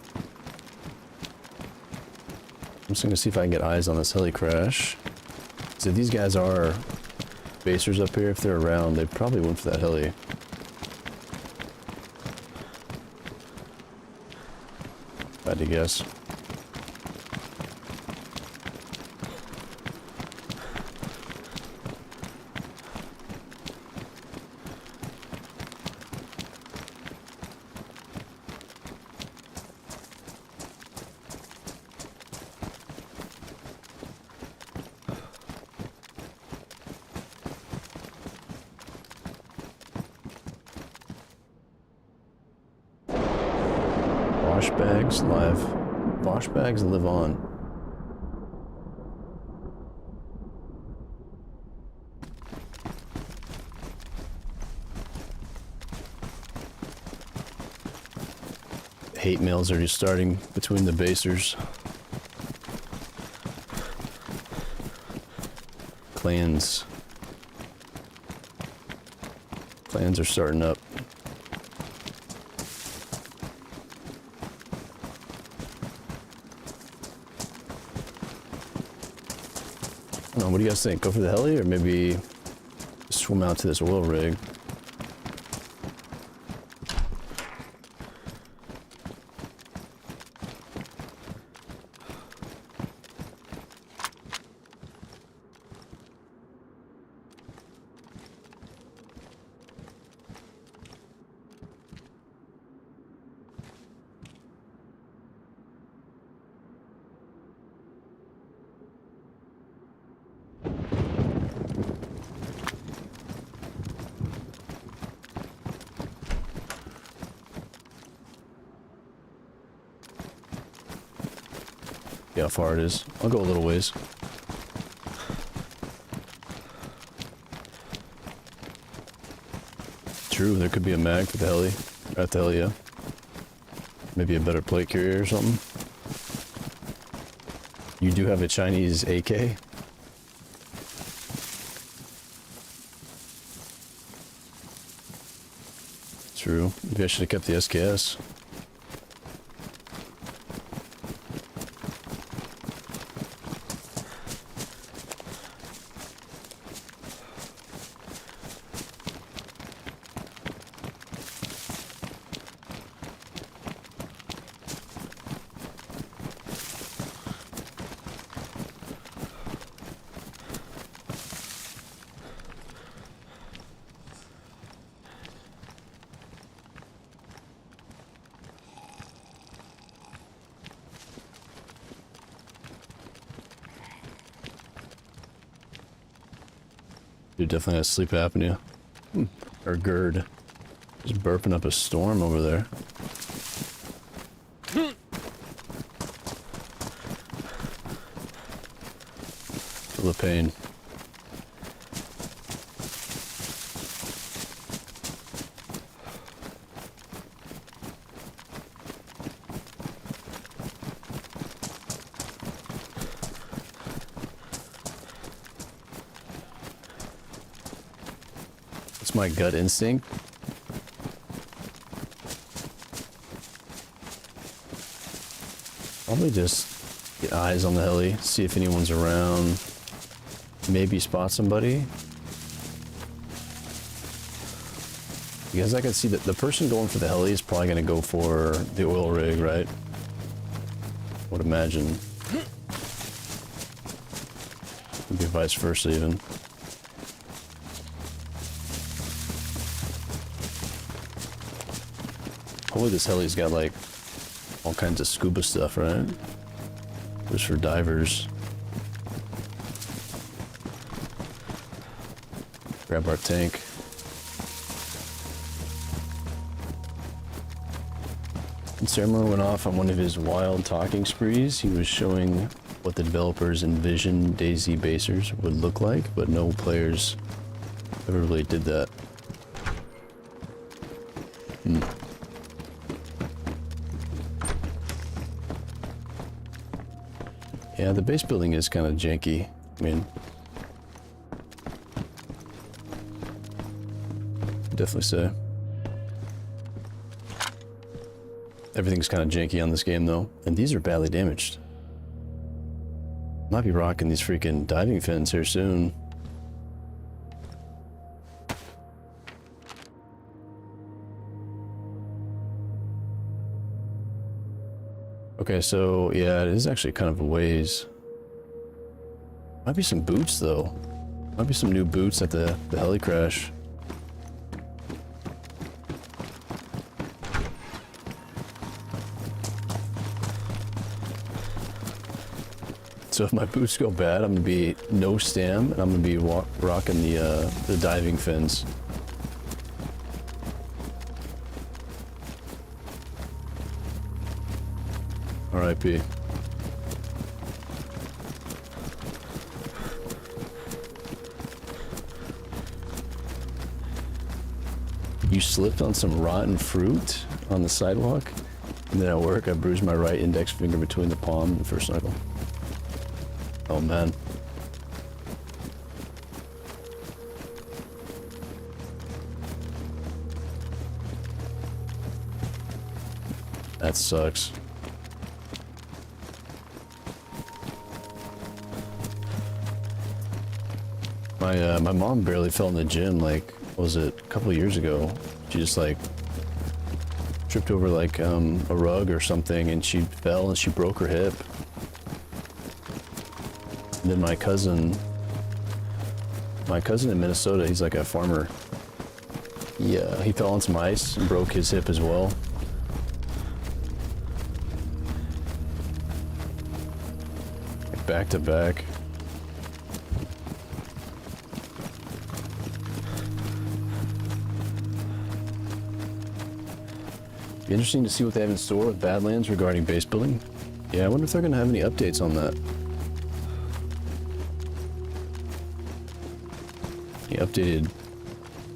S2: I'm just gonna see if I can get eyes on this heli crash. So these guys are basers up here. If they're around, they probably went for that heli. If I had to guess. Wash bags live. Wash bags live on. Hate mails are just starting between the basers. Clans are starting up. What do you guys think? Go for the heli or maybe swim out to this oil rig? Yeah, how far it is. I'll go a little ways. True, there could be a mag for the heli. At the heli, yeah. Maybe a better plate carrier or something. You do have a Chinese AK? True. Maybe I should have kept the SKS. Dude definitely has sleep apnea. Or GERD. Just burping up a storm over there. Feel the pain. It's my gut instinct. Probably just get eyes on the heli, see if anyone's around, maybe spot somebody. Because I can see that the person going for the heli is probably going to go for the oil rig, right? Would imagine. Maybe vice versa even. Hopefully this heli's got like all kinds of scuba stuff, right? Just for divers. Grab our tank. When Ceremony went off on one of his wild talking sprees, he was showing what the developers envisioned DayZ basers would look like, but no players ever really did that. Yeah, the base building is kind of janky. I mean, definitely say. Everything's kind of janky on this game though, and these are badly damaged. Might be rocking these freaking diving fins here soon. Okay, so yeah, it is actually kind of a ways. Might be some boots though. Might be some new boots at the heli crash. So if my boots go bad, I'm gonna be no stam, and I'm gonna be rocking the diving fins. R.I.P. You slipped on some rotten fruit on the sidewalk? And then at work, I bruised my right index finger between the palm and the first knuckle. Oh, man. That sucks. My mom barely fell in the gym, like, what was it, a couple of years ago? She just, like, tripped over, like, a rug or something, and she fell and she broke her hip. And then my cousin in Minnesota, he's like a farmer. He fell on some ice and broke his hip as well. Back to back. Be interesting to see what they have in store with Badlands regarding base building. Yeah, I wonder if they're going to have any updates on that. Any updated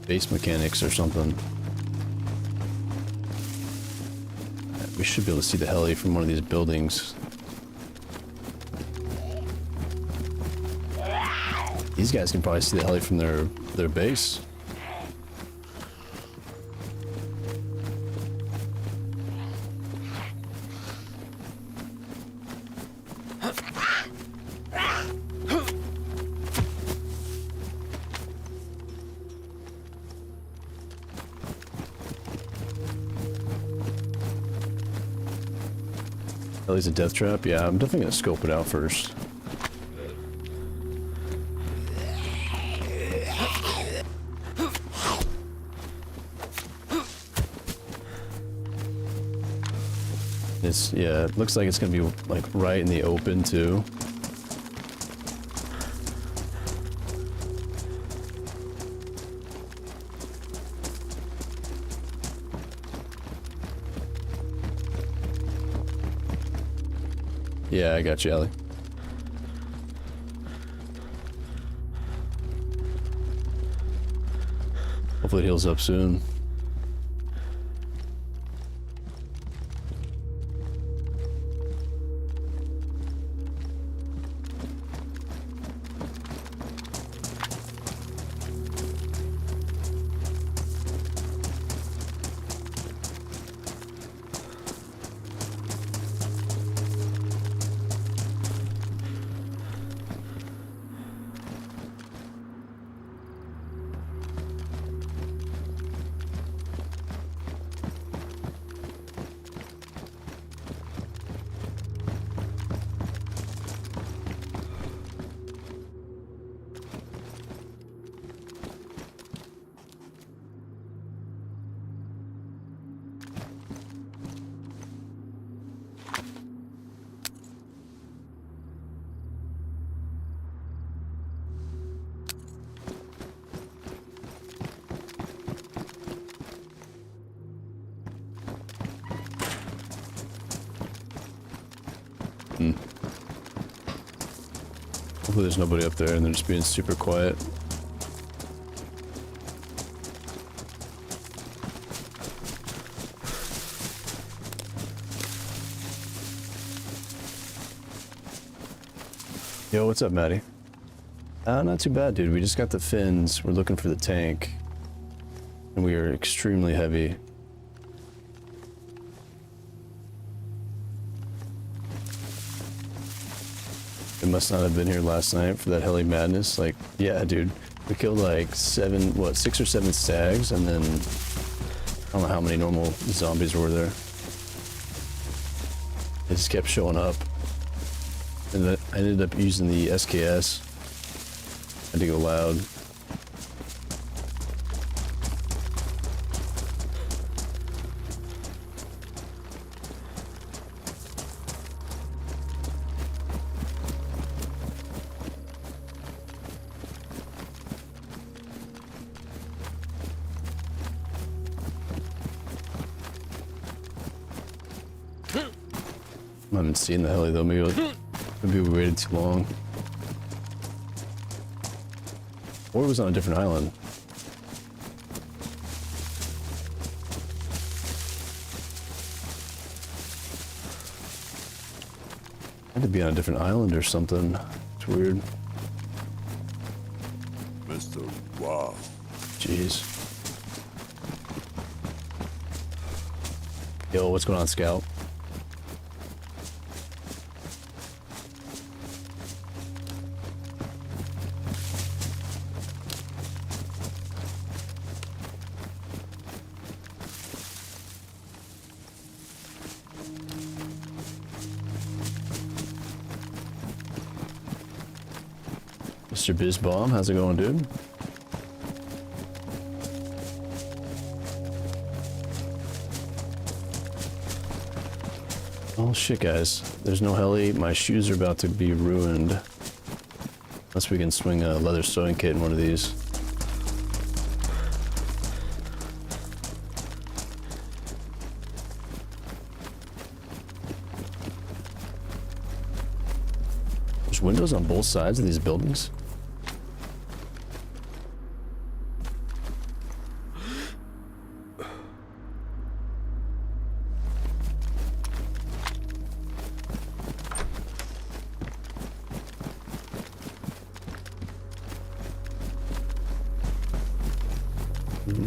S2: base mechanics or something. We should be able to see the heli from one of these buildings. These guys can probably see the heli from their base. Heli's a death trap? Yeah, I'm definitely gonna scope it out first. Yeah, it looks like it's gonna be like right in the open too. Yeah, I got you, Ellie. Hopefully it heals up soon. Hopefully there's nobody up there and they're just being super quiet. Yo, what's up, Maddie? Not too bad, dude. We just got the fins. We're looking for the tank. And we are extremely heavy. It must not have been here last night for that heli madness. Like, yeah, dude. We killed like 6 or 7 stags, and then I don't know how many normal zombies were there. They just kept showing up. And I ended up using the SKS. Had to go loud. I haven't seen the heli though. Maybe we waited too long. Or it was on a different island. Had to be on a different island or something. It's weird.
S4: Mr. Wow.
S2: Jeez. Yo, what's going on, Scout? Mr. Bizbomb, how's it going, dude? Oh shit, guys. There's no heli. My shoes are about to be ruined. Unless we can swing a leather sewing kit in one of these. There's windows on both sides of these buildings.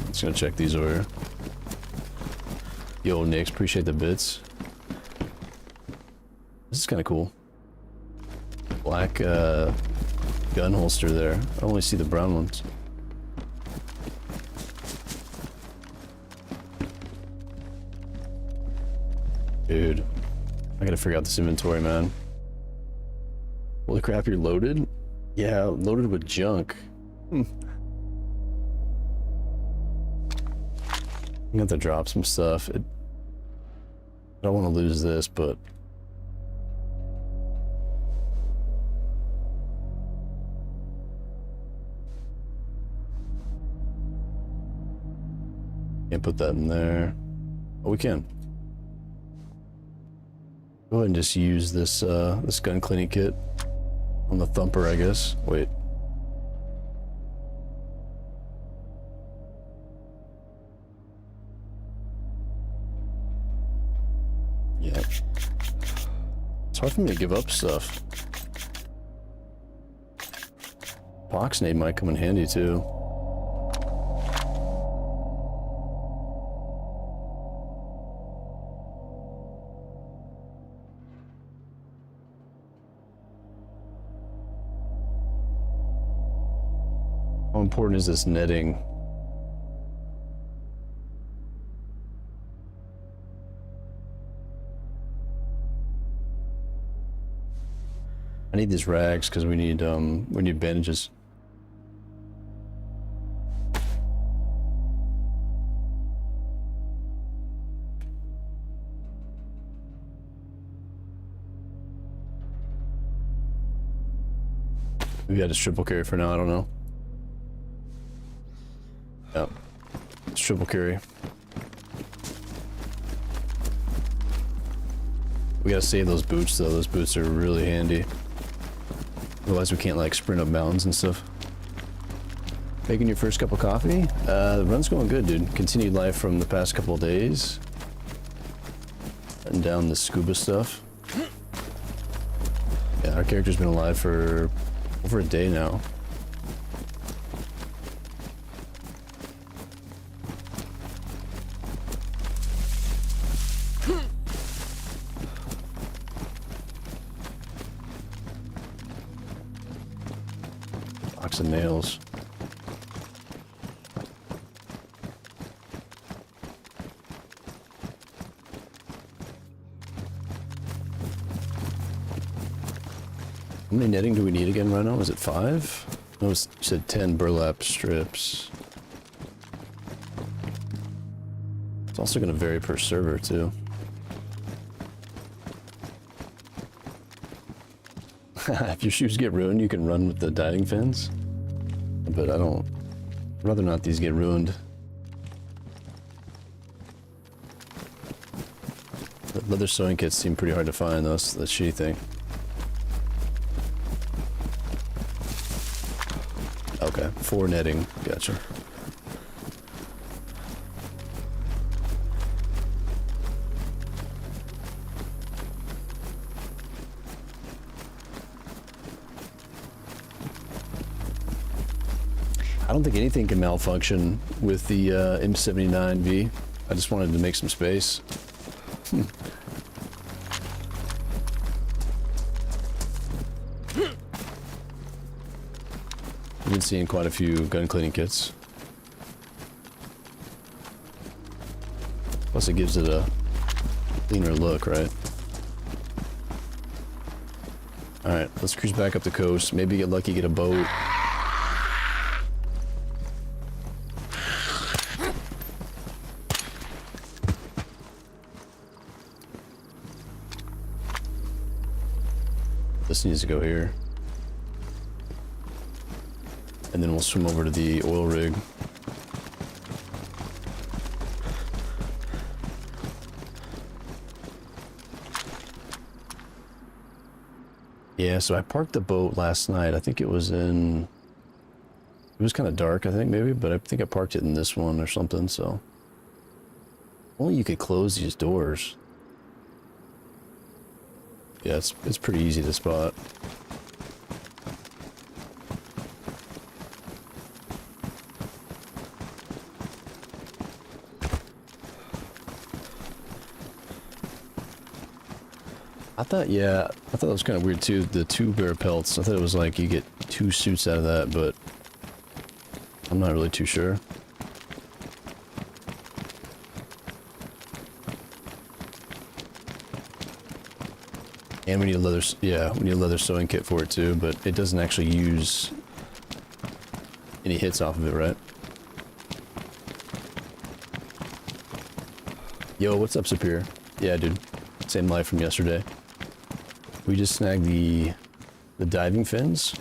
S2: Just gonna check these over here. Yo, Nix, appreciate the bits. This is kind of cool. Black gun holster there. I only see the brown ones. Dude, I gotta figure out this inventory, man. Holy crap, you're loaded? Yeah, loaded with junk. I'm gonna have to drop some stuff. I don't want to lose this, but can't put that in there. Oh, we can. Go ahead and just use this this gun cleaning kit on the thumper, I guess. Wait. Yeah. It's hard for me to give up stuff. Boxnade might come in handy too. How important is this netting? I need these rags because we need bandages. Maybe I just triple carry for now, I don't know. Yep. It's triple carry. We gotta save those boots though, those boots are really handy. Otherwise we can't like sprint up mountains and stuff. Making your first cup of coffee? The run's going good, dude. Continued life from the past couple of days. And down the scuba stuff. Yeah, our character's been alive for over a day now. Box of nails. How many netting do we need again, Rhino? Is it 5? No, you said 10 burlap strips. It's also going to vary per server, too. If your shoes get ruined, you can run with the diving fins. But I don't... I'd rather not these get ruined. leather sewing kits seem pretty hard to find, though. That's the shitty thing. Okay, 4 netting. Gotcha. I don't think anything can malfunction with the M79V. I just wanted to make some space. I've been seeing quite a few gun cleaning kits. Plus it gives it a cleaner look, right? Alright, let's cruise back up the coast. Maybe get lucky, get a boat. This needs to go here. And then we'll swim over to the oil rig. Yeah, so I parked the boat last night. I think it was in... It was kind of dark, I think, maybe, but I think I parked it in this one or something, so... Only you could close these doors. Yeah, it's pretty easy to spot. I thought it was kind of weird too, the 2 bear pelts. I thought it was like you get 2 suits out of that, but I'm not really too sure. And we need a leather, yeah, we need a leather sewing kit for it too, but it doesn't actually use any hits off of it, right? Yo, what's up, Superior? Yeah, dude. Same life from yesterday. We just snagged the diving fins.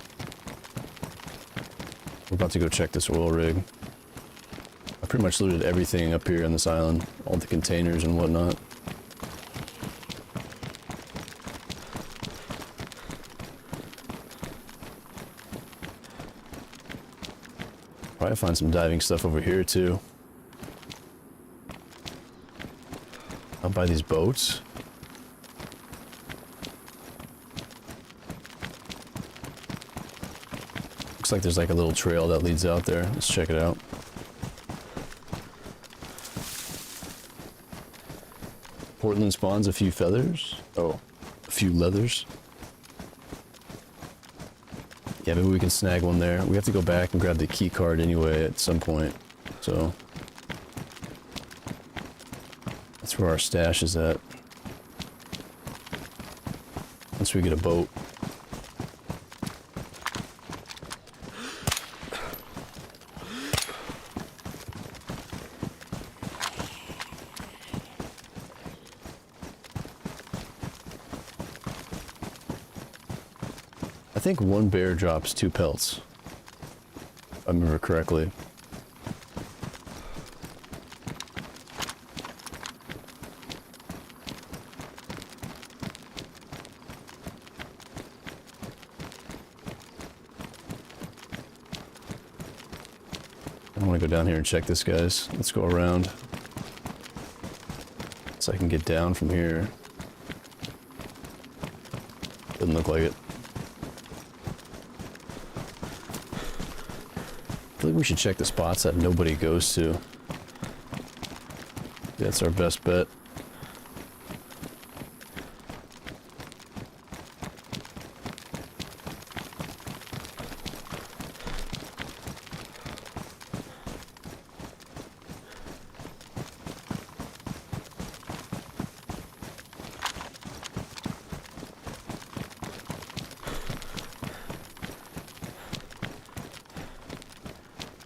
S2: We're about to go check this oil rig. I pretty much looted everything up here on this island. All the containers and whatnot. Probably find some diving stuff over here too. I'll buy these boats. Looks like there's like a little trail that leads out there. Let's check it out. Portland spawns a few feathers. Oh, a few leathers. Yeah, maybe we can snag one there. We have to go back and grab the key card anyway at some point. So that's where our stash is at. Once we get a boat. I think 1 bear drops 2 pelts, if I remember correctly. I want to go down here and check this, guys. Let's go around so I can get down from here. Doesn't look like it. I think we should check the spots that nobody goes to. That's our best bet.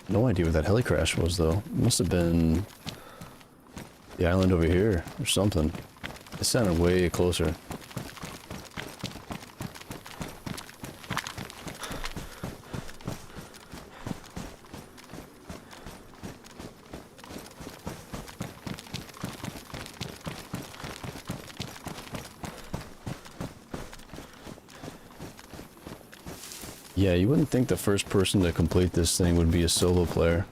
S2: No idea where that heli crash was, though. It must have been the island over here or something. It sounded way closer. Yeah, you wouldn't think the first person to complete this thing would be a solo player.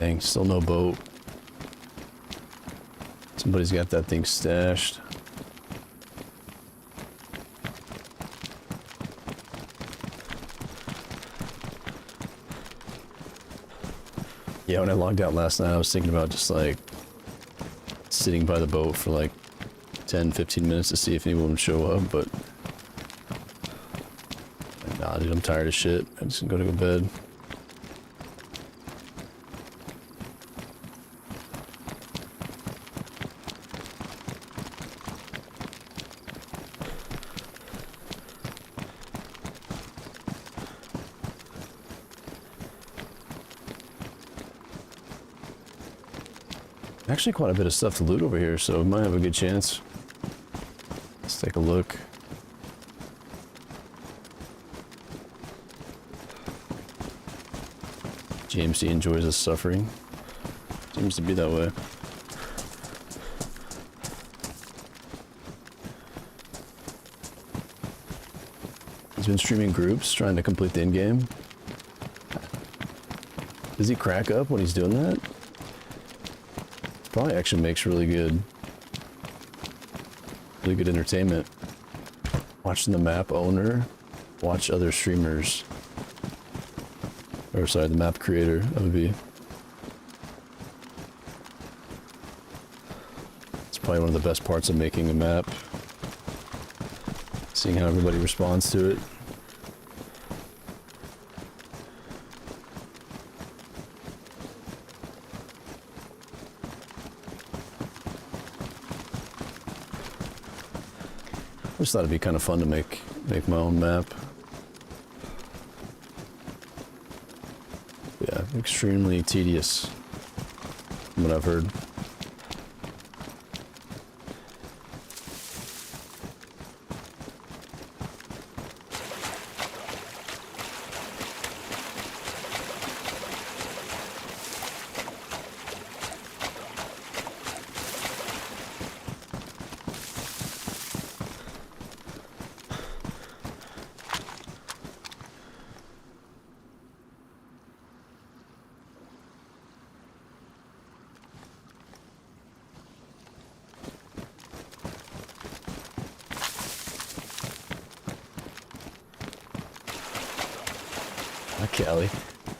S2: Dang, still no boat. Somebody's got that thing stashed. Yeah, when I logged out last night, I was thinking about just like sitting by the boat for like 10-15 minutes to see if anyone would show up, but nah, dude, I'm tired of shit. I'm just gonna go to bed. Actually quite a bit of stuff to loot over here, so we might have a good chance. Let's take a look. GMC enjoys his suffering. Seems to be that way. He's been streaming groups, trying to complete the end game. Does he crack up when he's doing that? Probably actually makes really good entertainment. Watching the map owner watch other streamers, or sorry, the map creator of the. It's probably one of the best parts of making a map. Seeing how everybody responds to it. I just thought it'd be kind of fun to make my own map. Yeah, extremely tedious, from what I've heard. Callie.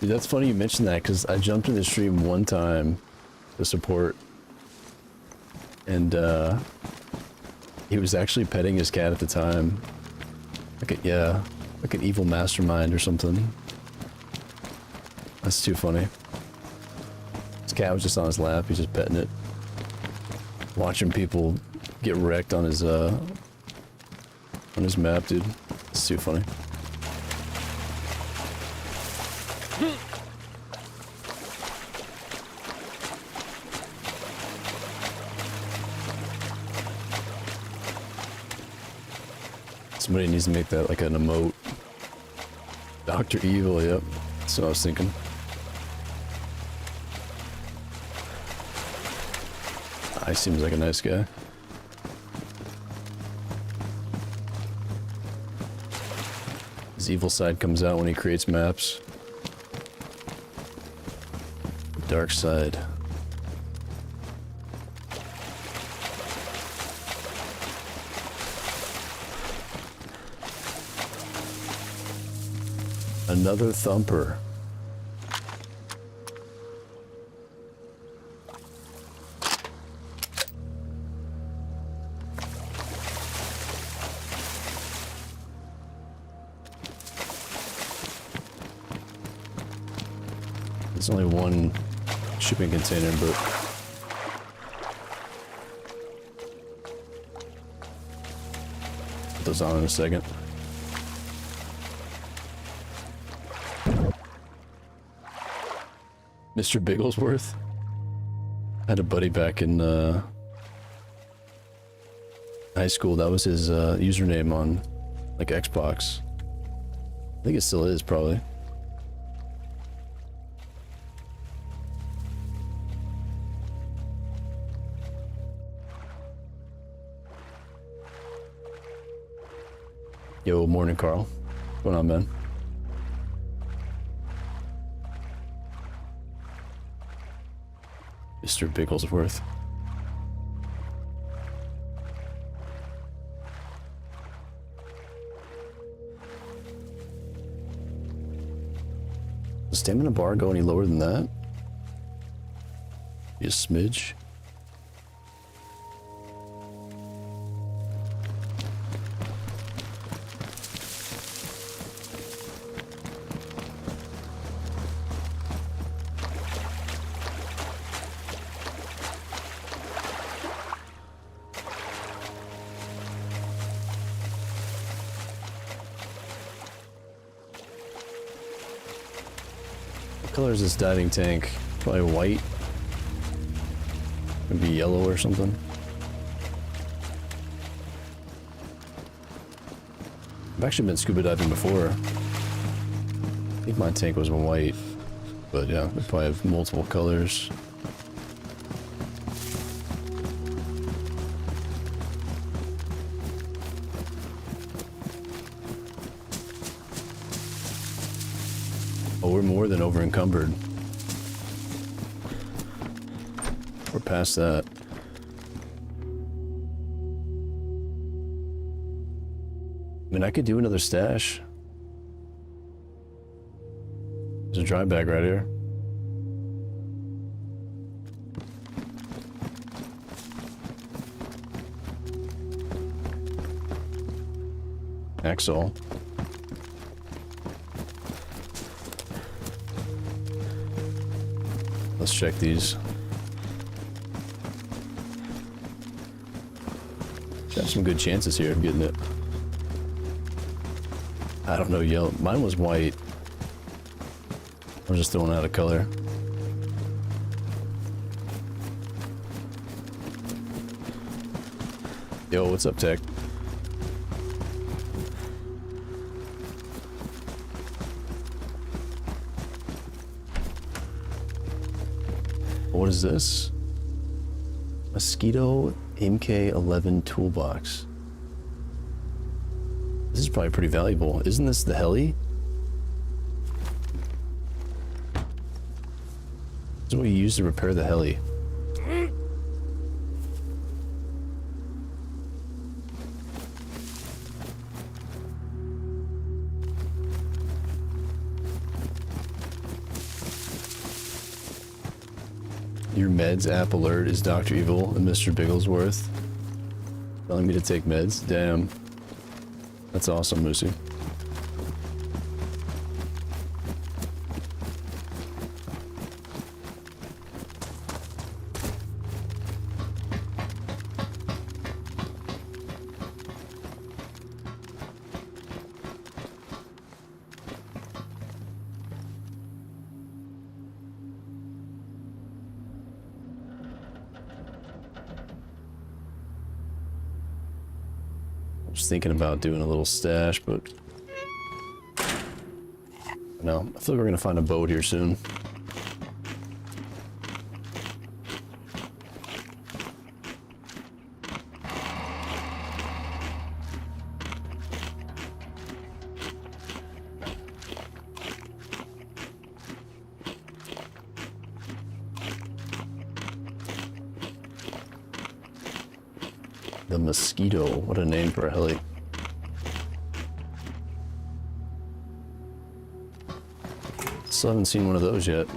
S2: Dude, that's funny you mentioned that, because I jumped in the stream one time to support, and he was actually petting his cat at the time. Yeah, like an evil mastermind or something. That's too funny. His cat was just on his lap, he's just petting it. Watching people get wrecked on his map, dude. It's too funny. Somebody needs to make that like an emote. Dr. Evil, yep. That's what I was thinking. He seems like a nice guy. His evil side comes out when he creates maps. Dark side. Another thumper. There's only one shipping container, but put those on in a second. Mr. Bigglesworth. I had a buddy back in high school. That was his username on like Xbox. I think it still is, probably. Yo, morning, Carl. What's going on, man? Mr. Bigglesworth. Does stamina bar go any lower than that? Be a smidge. What color is this diving tank? Probably white. Could be yellow or something. I've actually been scuba diving before. I think my tank was white, but yeah, they probably have multiple colors. Oh, we're more than over encumbered. We're past that. I mean, I could do another stash. There's a dry bag right here. Axle. Let's check these. Got some good chances here of getting it. I don't know, yellow. Mine was white. I'm just throwing out a color. Yo, what's up, Tech? What is this? Mosquito MK11 toolbox. This is probably pretty valuable. Isn't this the heli? This is what you use to repair the heli. Your meds app alert is Dr. Evil and Mr. Bigglesworth telling me to take meds. Damn. That's awesome, Moosey. Just thinking about doing a little stash, but no, I feel like we're gonna find a boat here soon. The Mosquito, what a name for a heli. Still haven't seen one of those yet.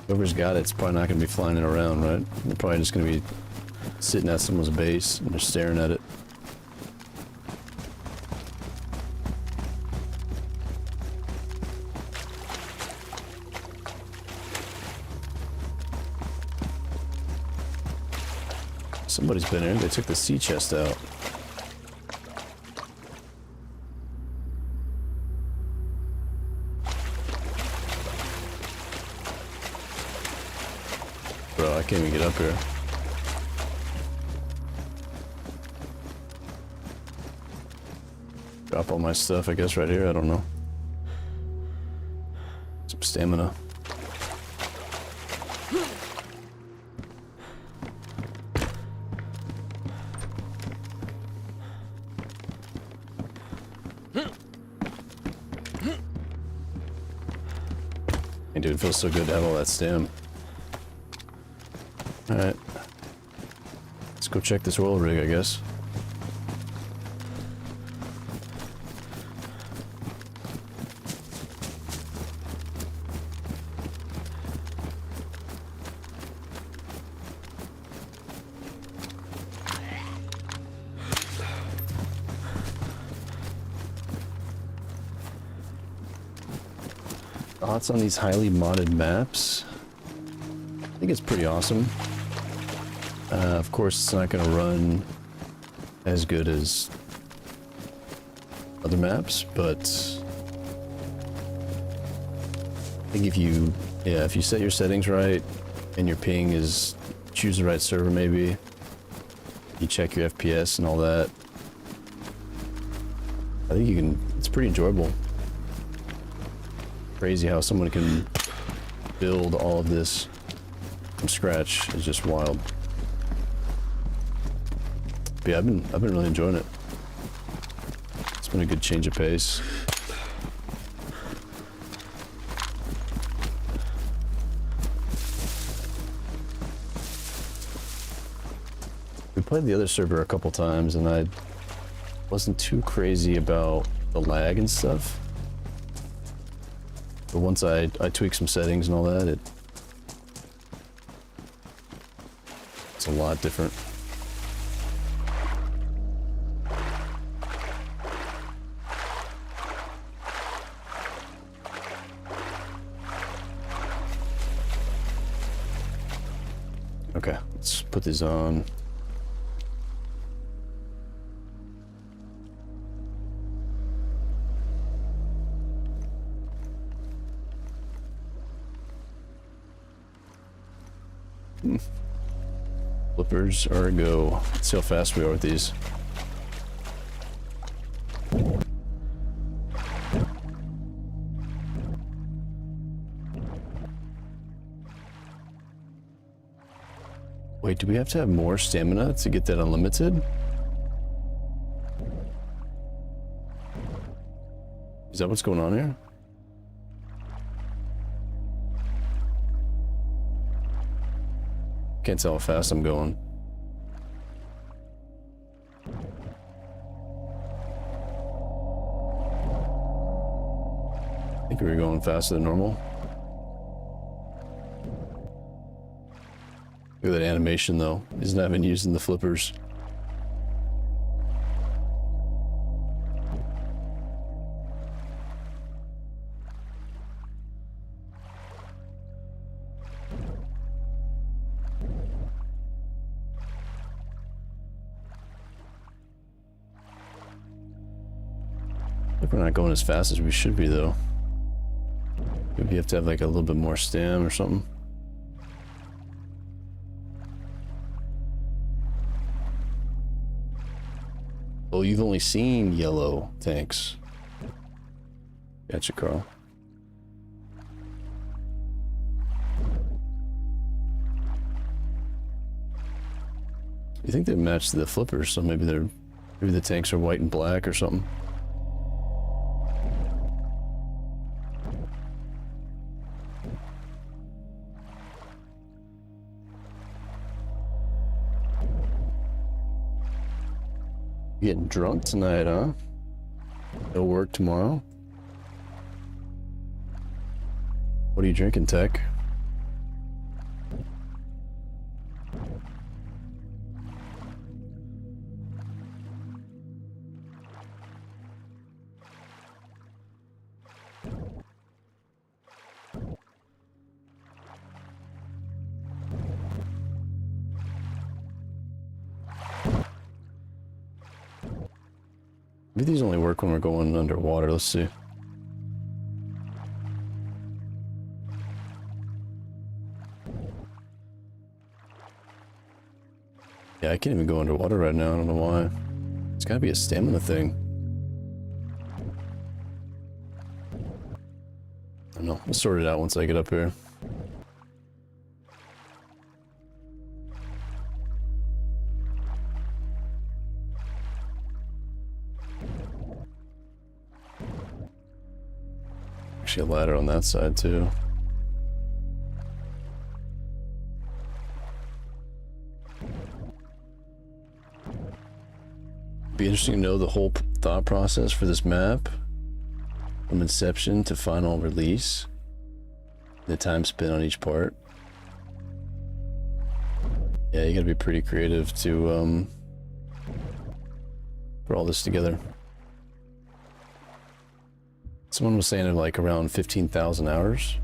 S2: Whoever's got it's probably not going to be flying it around, right? They're probably just going to be sitting at someone's base and they're staring at it. Somebody's been in. They took the sea chest out. can't even get up here. Drop all my stuff, I guess, right here. I don't know. Some stamina. Hey, dude, it feels so good to have all that stam. Alright. Let's go check this oil rig, I guess. Thoughts on these highly modded maps? I think it's pretty awesome. Of course, it's not going to run as good as other maps, but I think if you set your settings right and your ping is, choose the right server maybe, you check your FPS and all that, I think you can, it's pretty enjoyable. Crazy how someone can build all of this from scratch is just wild. But yeah, I've been really enjoying it. It's been a good change of pace. We played the other server a couple times and I wasn't too crazy about the lag and stuff. But once I tweak some settings and all that, it's a lot different. Okay, let's put these on. Flippers are a go. Let's see how fast we are with these. Wait, do we have to have more stamina to get that unlimited? Is that what's going on here? Can't tell how fast I'm going. I think we were going faster than normal. Look at that animation though. He's not even using the flippers. Look, we're not going as fast as we should be though. Maybe you have to have like a little bit more stam or something. Oh, you've only seen yellow tanks. Gotcha, Carl. You think they match the flippers, so maybe the tanks are white and black or something. You getting drunk tonight, huh? No work tomorrow? What are you drinking, Tech? Maybe these only work when we're going underwater. Let's see. Yeah, I can't even go underwater right now. I don't know why. It's gotta be a stamina thing. I don't know. We'll sort it out once I get up here. Actually, a ladder on that side too. Be interesting to know the whole thought process for this map, from inception to final release, the time spent on each part. Yeah, you gotta be pretty creative to put all this together. Someone was saying like around 15,000 hours.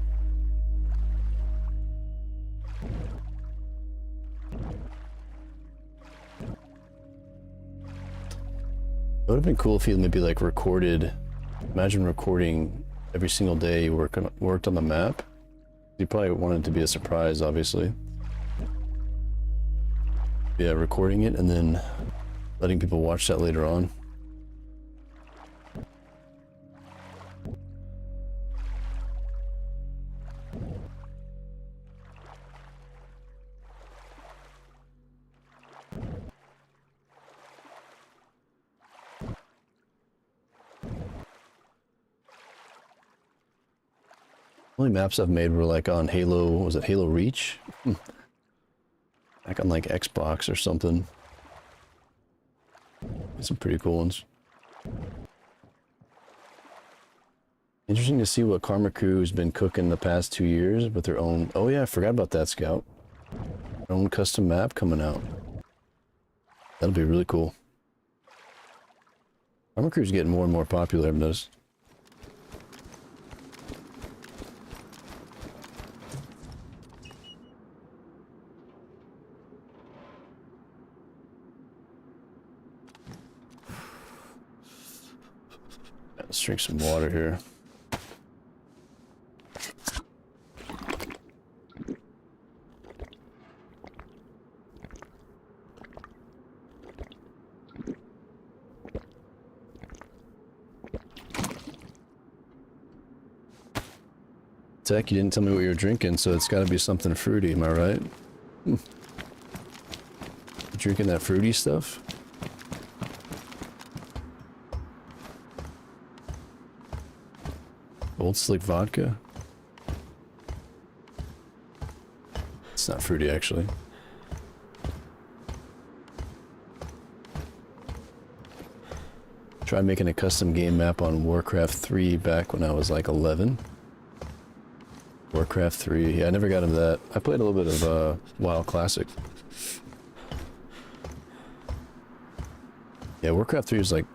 S2: It would have been cool if you maybe like recorded, imagine recording every single day you worked on the map. You probably wanted it to be a surprise, obviously. Yeah, recording it and then letting people watch that later on. Only maps I've made were like on Halo, was it Halo Reach? Back on like Xbox or something. Some pretty cool ones. Interesting to see what Karma Crew has been cooking the past 2 years with their own... Oh yeah, I forgot about that, Scout. Their own custom map coming out. That'll be really cool. Karma Crew's getting more and more popular, I've noticed. Let's drink some water here. Tech, you didn't tell me what you were drinking, so it's gotta be something fruity, am I right? You drinking that fruity stuff? Old Slick vodka? It's not fruity, actually. Tried making a custom game map on Warcraft 3 back when I was like 11. Warcraft 3, yeah, I never got into that. I played a little bit of WoW Classic. Yeah, Warcraft 3 is like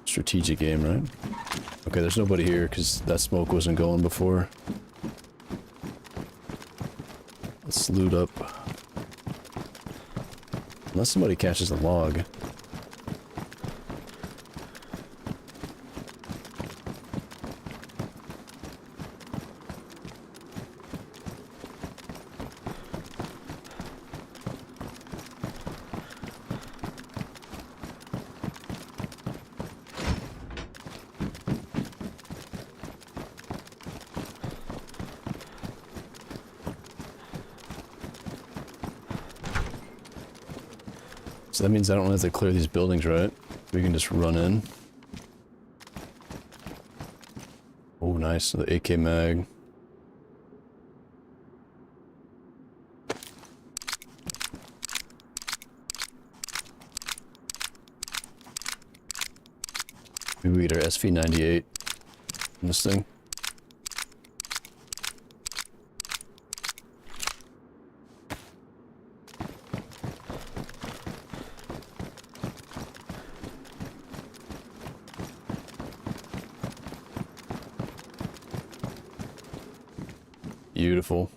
S2: strategic game, right? Okay, there's nobody here because that smoke wasn't going before. Let's loot up. Unless somebody catches a log. So that means I don't have to clear these buildings, right? We can just run in. Oh, nice. The AK mag. Maybe we get our SV98 in this thing. Beautiful.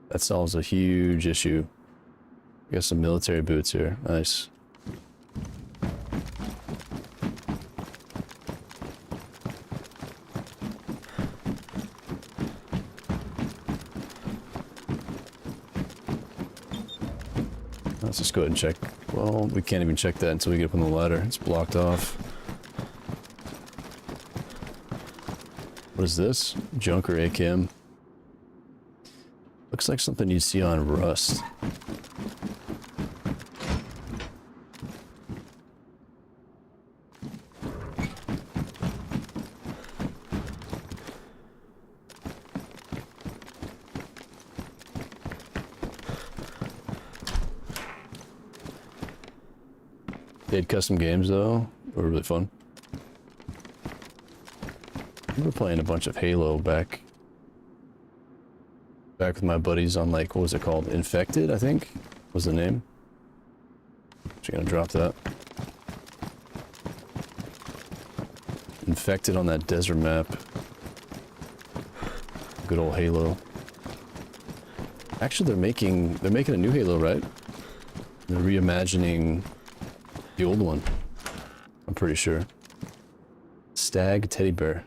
S2: That solves a huge issue. We got some military boots here. Nice. That's just go ahead and check. Well, we can't even check that until we get up on the ladder. It's blocked off. What is this? Junker AKM. Looks like something you'd see on Rust. They had custom games though. They were really fun. We were playing a bunch of Halo back with my buddies on, like, what was it called? Infected, I think was the name. Just gonna drop that. Infected on that desert map. Good old Halo. Actually, they're making a new Halo, right? They're reimagining the old one. I'm pretty sure. Stag teddy bear.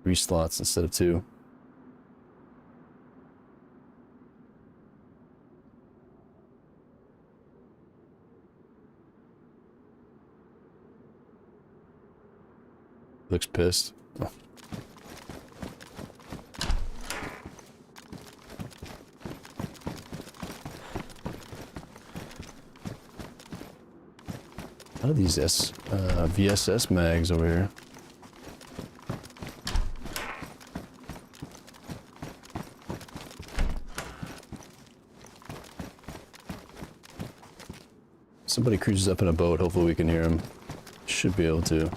S2: 3 slots instead of 2. Looks pissed. Oh. How are these VSS mags over here? Somebody cruises up in a boat. Hopefully we can hear him. Should be able to.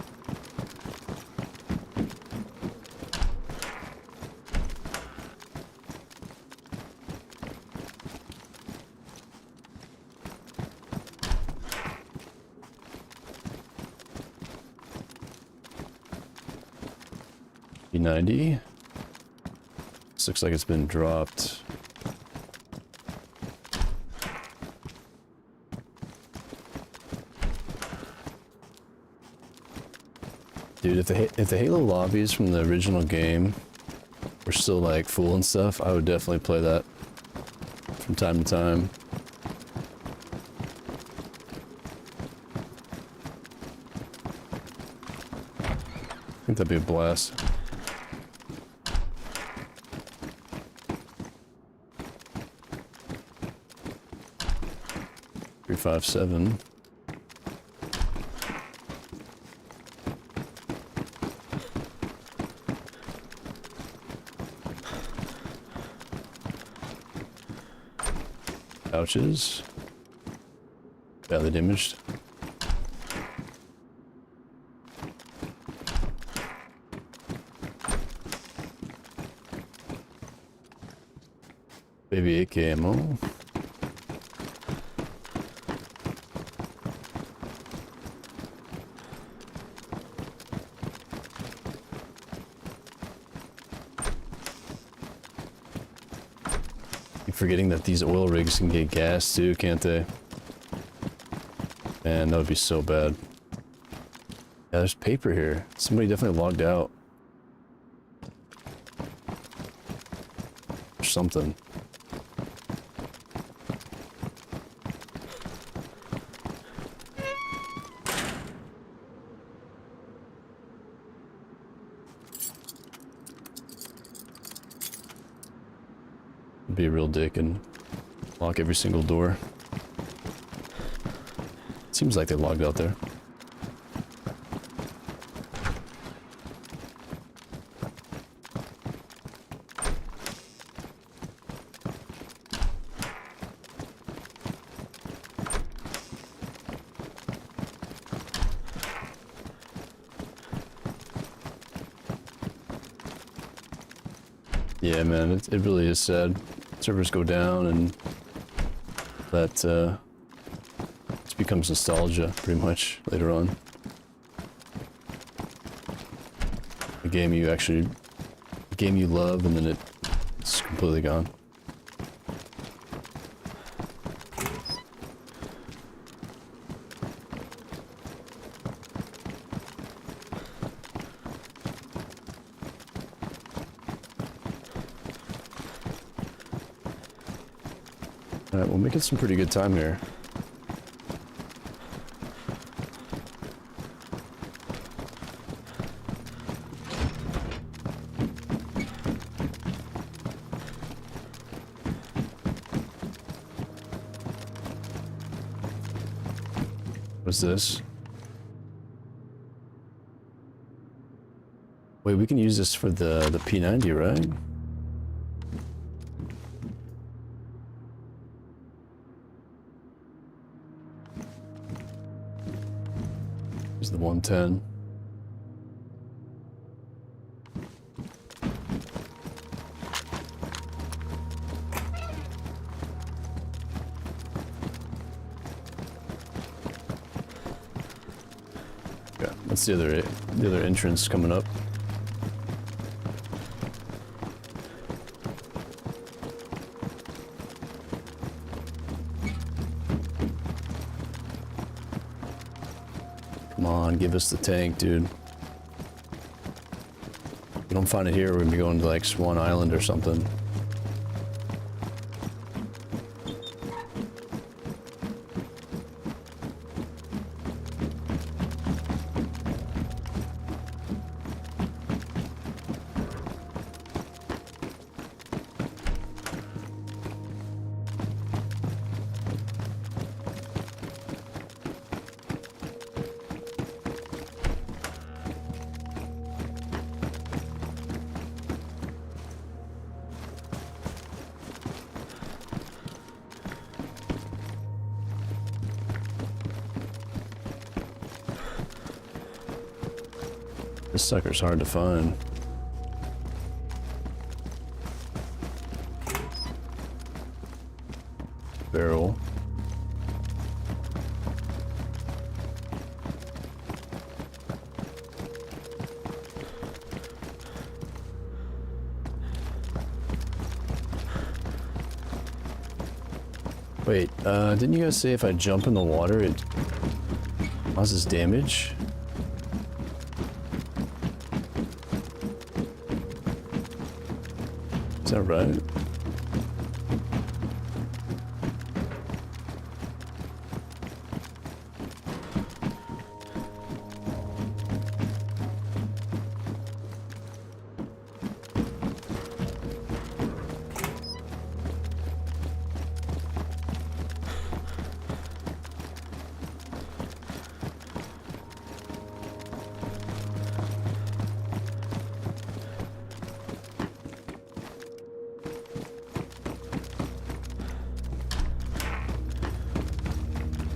S2: P90. This looks like it's been dropped. Dude, if the Halo lobbies from the original game were still like full and stuff, I would definitely play that from time to time. I think that'd be a blast. Three, 5, 7. Pouches. Badly damaged. Baby AK ammo. Forgetting that these oil rigs can get gas too, can't they? Man, that would be so bad. Yeah, there's paper here. Somebody definitely logged out. Or something. Be a real dick and lock every single door. Seems like they logged out there. Yeah, man, it really is sad. Servers go down and that it becomes nostalgia pretty much later on. The game you love, and then it's completely gone. Alright, we're making some pretty good time here. What's this? Wait, we can use this for the P90, right? Here's the 110. Yeah, that's the other entrance coming up. Come on, give us the tank, dude. If we don't find it here, we're gonna be going to like Swan Island or something. This sucker's hard to find. Barrel. Wait, didn't you guys say if I jump in the water it causes damage? Is that right?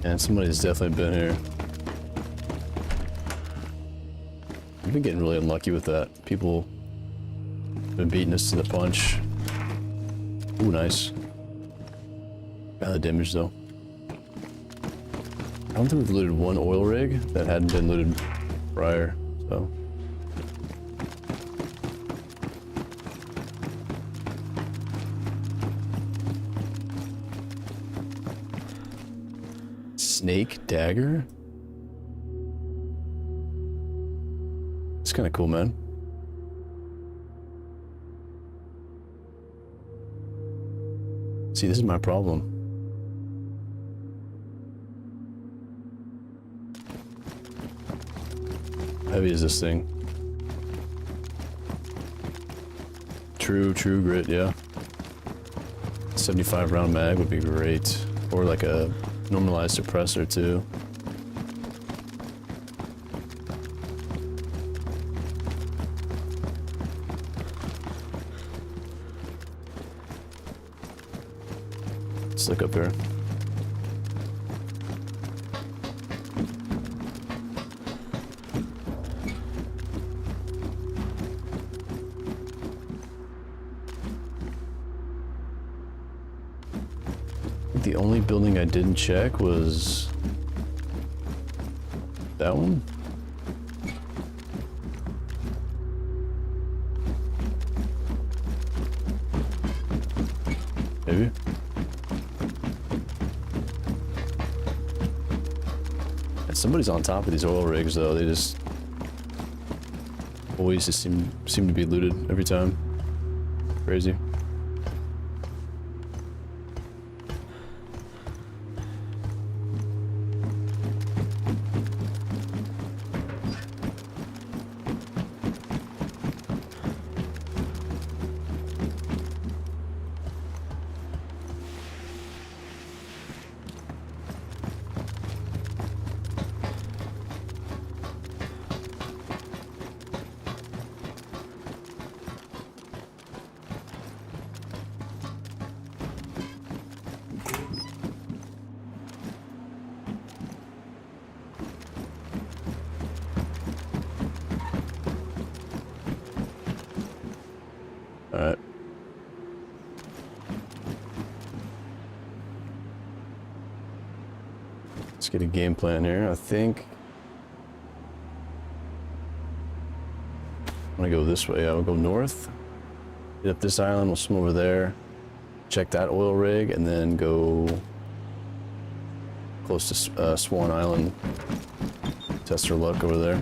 S2: And somebody's definitely been here. I've been getting really unlucky with that. People have been beating us to the punch. Ooh, nice. Got the damage though. I don't think we've looted one oil rig that hadn't been looted prior, so. Snake dagger? It's kind of cool, man. See, this is my problem. How heavy is this thing? True grit, yeah. 75 round mag would be great. Or like a normalized suppressor too. Let's look up here. The only building I didn't check was that one. Maybe. And somebody's on top of these oil rigs though. They just always just seem to be looted every time. Crazy. Let's get a game plan here. I think I'm gonna go this way. I will go north. Hit up this island. We'll swim over there. Check that oil rig, and then go close to Swan Island. Test our luck over there.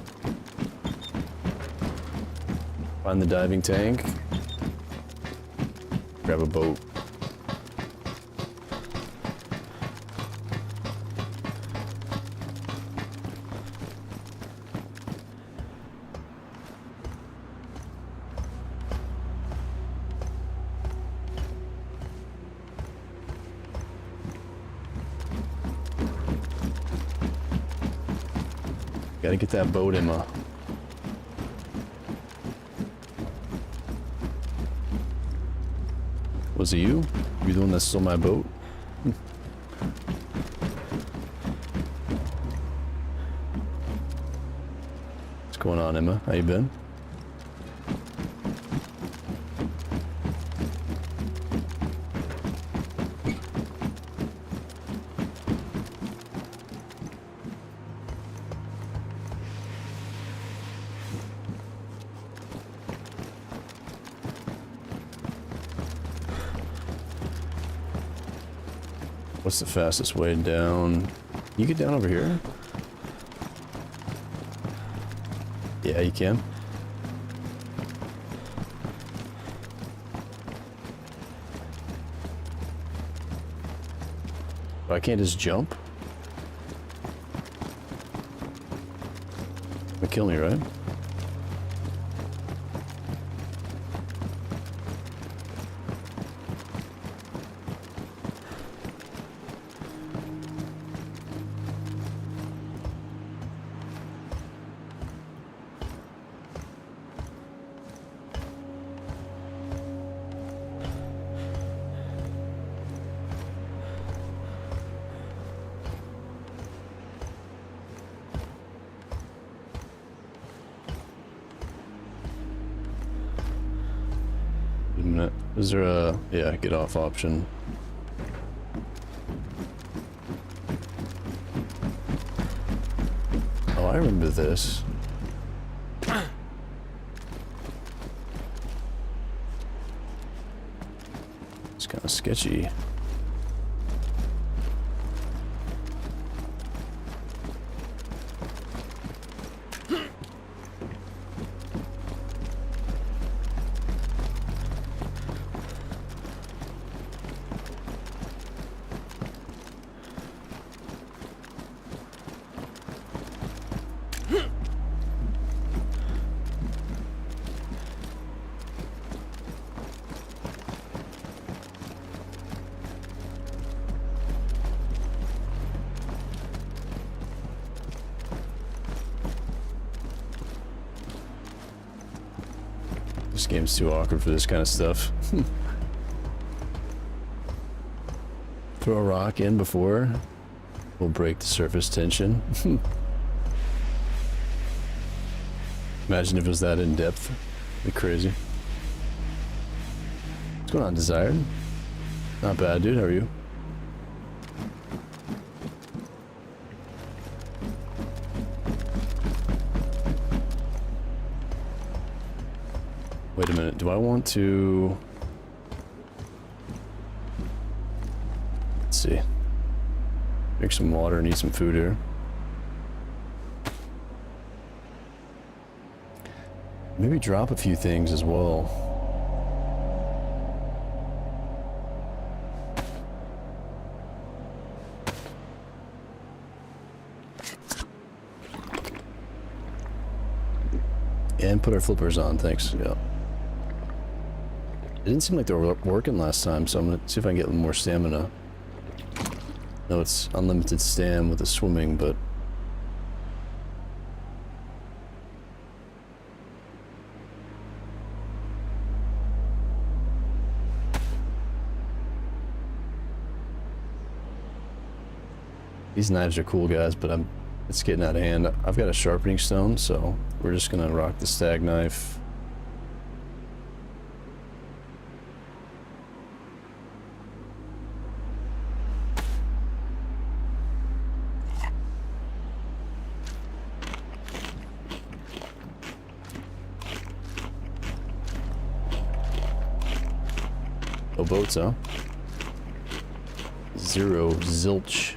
S2: Find the diving tank. Grab a boat. Gotta get that boat, Emma. Was it you? You the one that stole my boat? What's going on, Emma? How you been? What's the fastest way down? You get down over here? Yeah, you can. I can't just jump? It'll kill me, right? Is there a, yeah, get off option? Oh, I remember this. It's kind of sketchy. This game's too awkward for this kind of stuff. Throw a rock in before we'll break the surface tension. Imagine if it was that in depth. It'd be crazy. What's going on, Desired? Not bad, dude. How are you? Wait a minute, do I want to... Let's see. Drink some water and eat some food here. Maybe drop a few things as well. And put our flippers on, thanks. Yeah. It didn't seem like they were working last time, so I'm gonna see if I can get more stamina. No, it's unlimited stam with the swimming, but... These knives are cool, guys, but it's getting out of hand. I've got a sharpening stone, so we're just gonna rock the stag knife. boats, huh? Zero zilch.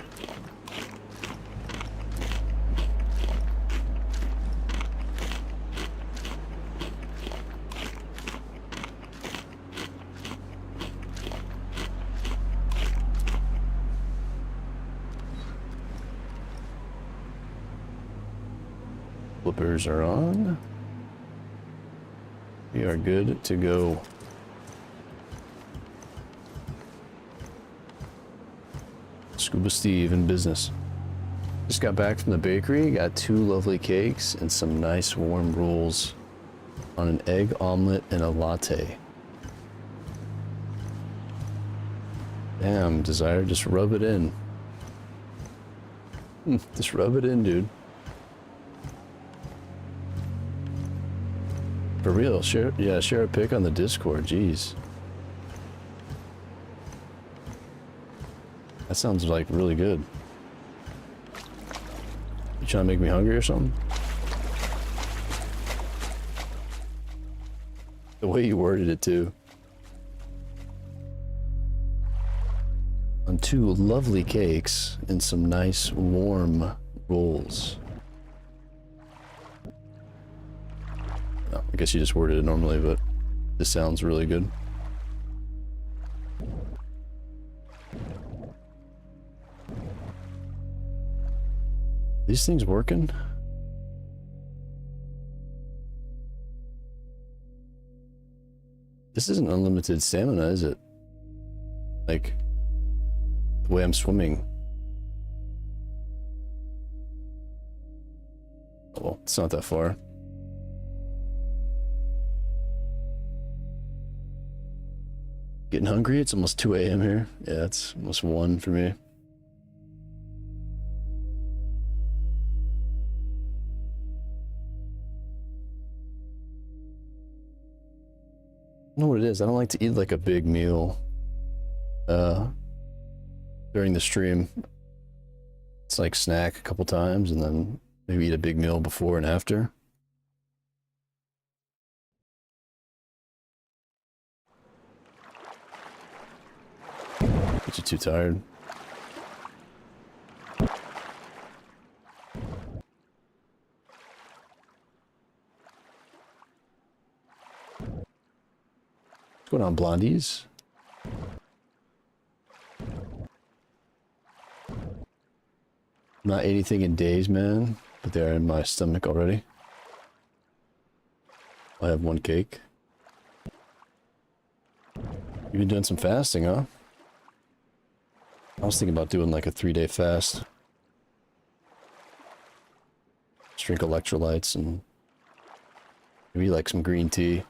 S2: Flippers are on. We are good to go. Scuba Steve in business. Just got back from the bakery, got 2 lovely cakes and some nice warm rolls on an egg omelet and a latte. Damn, Desire, just rub it in. Just rub it in, dude. For real, share a pic on the Discord, jeez. That sounds like really good. You trying to make me hungry or something? The way you worded it too. On 2 lovely cakes and some nice warm rolls. Oh, I guess you just worded it normally, but this sounds really good. These things working? This isn't unlimited stamina, is it? Like, the way I'm swimming. Oh, well, it's not that far. Getting hungry? It's almost 2 a.m. here. Yeah, it's almost 1 for me. I don't know what it is. I don't like to eat like a big meal during the stream. It's like snack a couple times and then maybe eat a big meal before and after. Get you too tired. What's going on, blondies? Not anything in days, man, but they're in my stomach already. I have 1 cake. You've been doing some fasting, huh? I was thinking about doing like a 3-day fast. Just drink electrolytes and maybe like some green tea.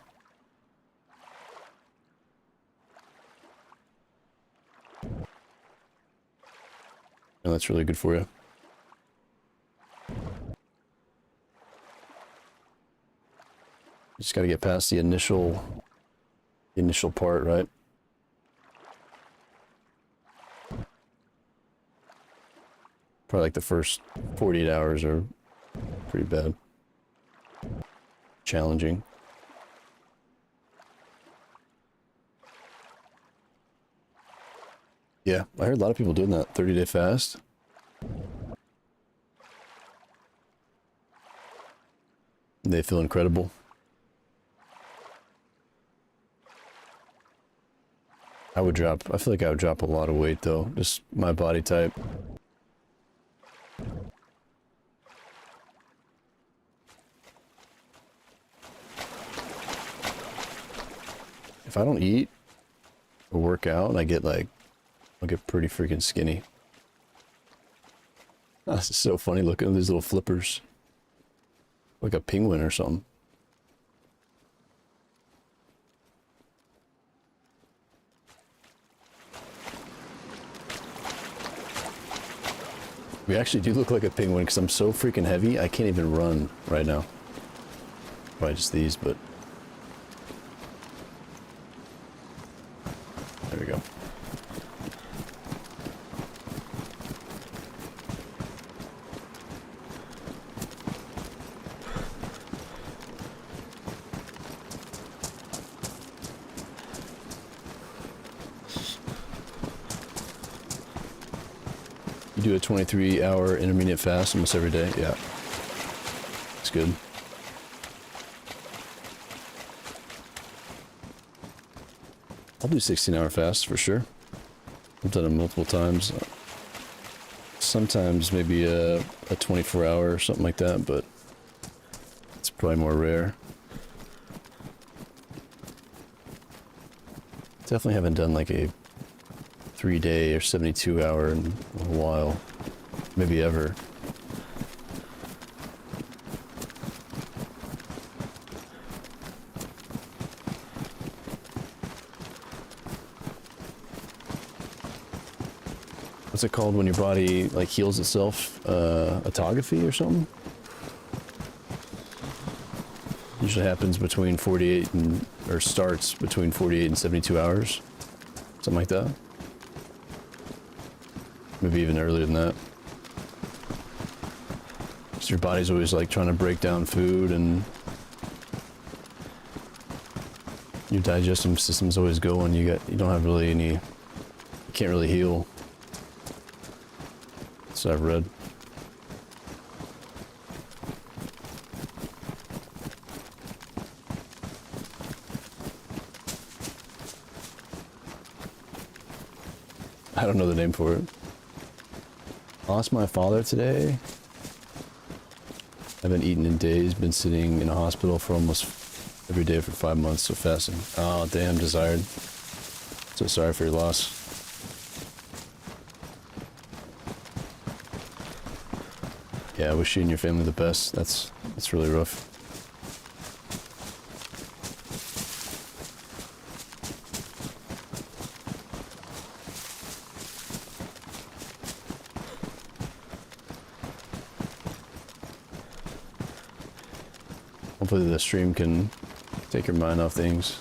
S2: And that's really good for you. Just got to get past the initial part, right? Probably like the first 48 hours are pretty bad. Challenging. Yeah, I heard a lot of people doing that 30-day fast. They feel incredible. I feel like I would drop a lot of weight though, just my body type. If I don't eat or work out, I'll get pretty freaking skinny. Oh, this is so funny looking at these little flippers. Like a penguin or something. We actually do look like a penguin because I'm so freaking heavy, I can't even run right now. Probably just these, but... There we go. You do a 23-hour intermittent fast almost every day? Yeah. It's good. I'll do 16-hour fasts for sure. I've done it multiple times. Sometimes maybe a 24-hour or something like that, but it's probably more rare. Definitely haven't done like a 3-day or 72-hour in a while. Maybe ever. What's it called when your body like heals itself? Autophagy or something? Usually happens between 48 and, or starts between 48 and 72 hours. Something like that. Maybe even earlier than that. So your body's always like trying to break down food, and your digestive system's always going. You don't have really any, you can't really heal. So I've read. I don't know the name for it. Lost my father today. Haven't eaten in days. Been sitting in a hospital for almost every day for 5 months, so fasting. Oh, damn, Desired. So sorry for your loss. Yeah, I wish you and your family the best. That's really rough. Hopefully the stream can take your mind off things.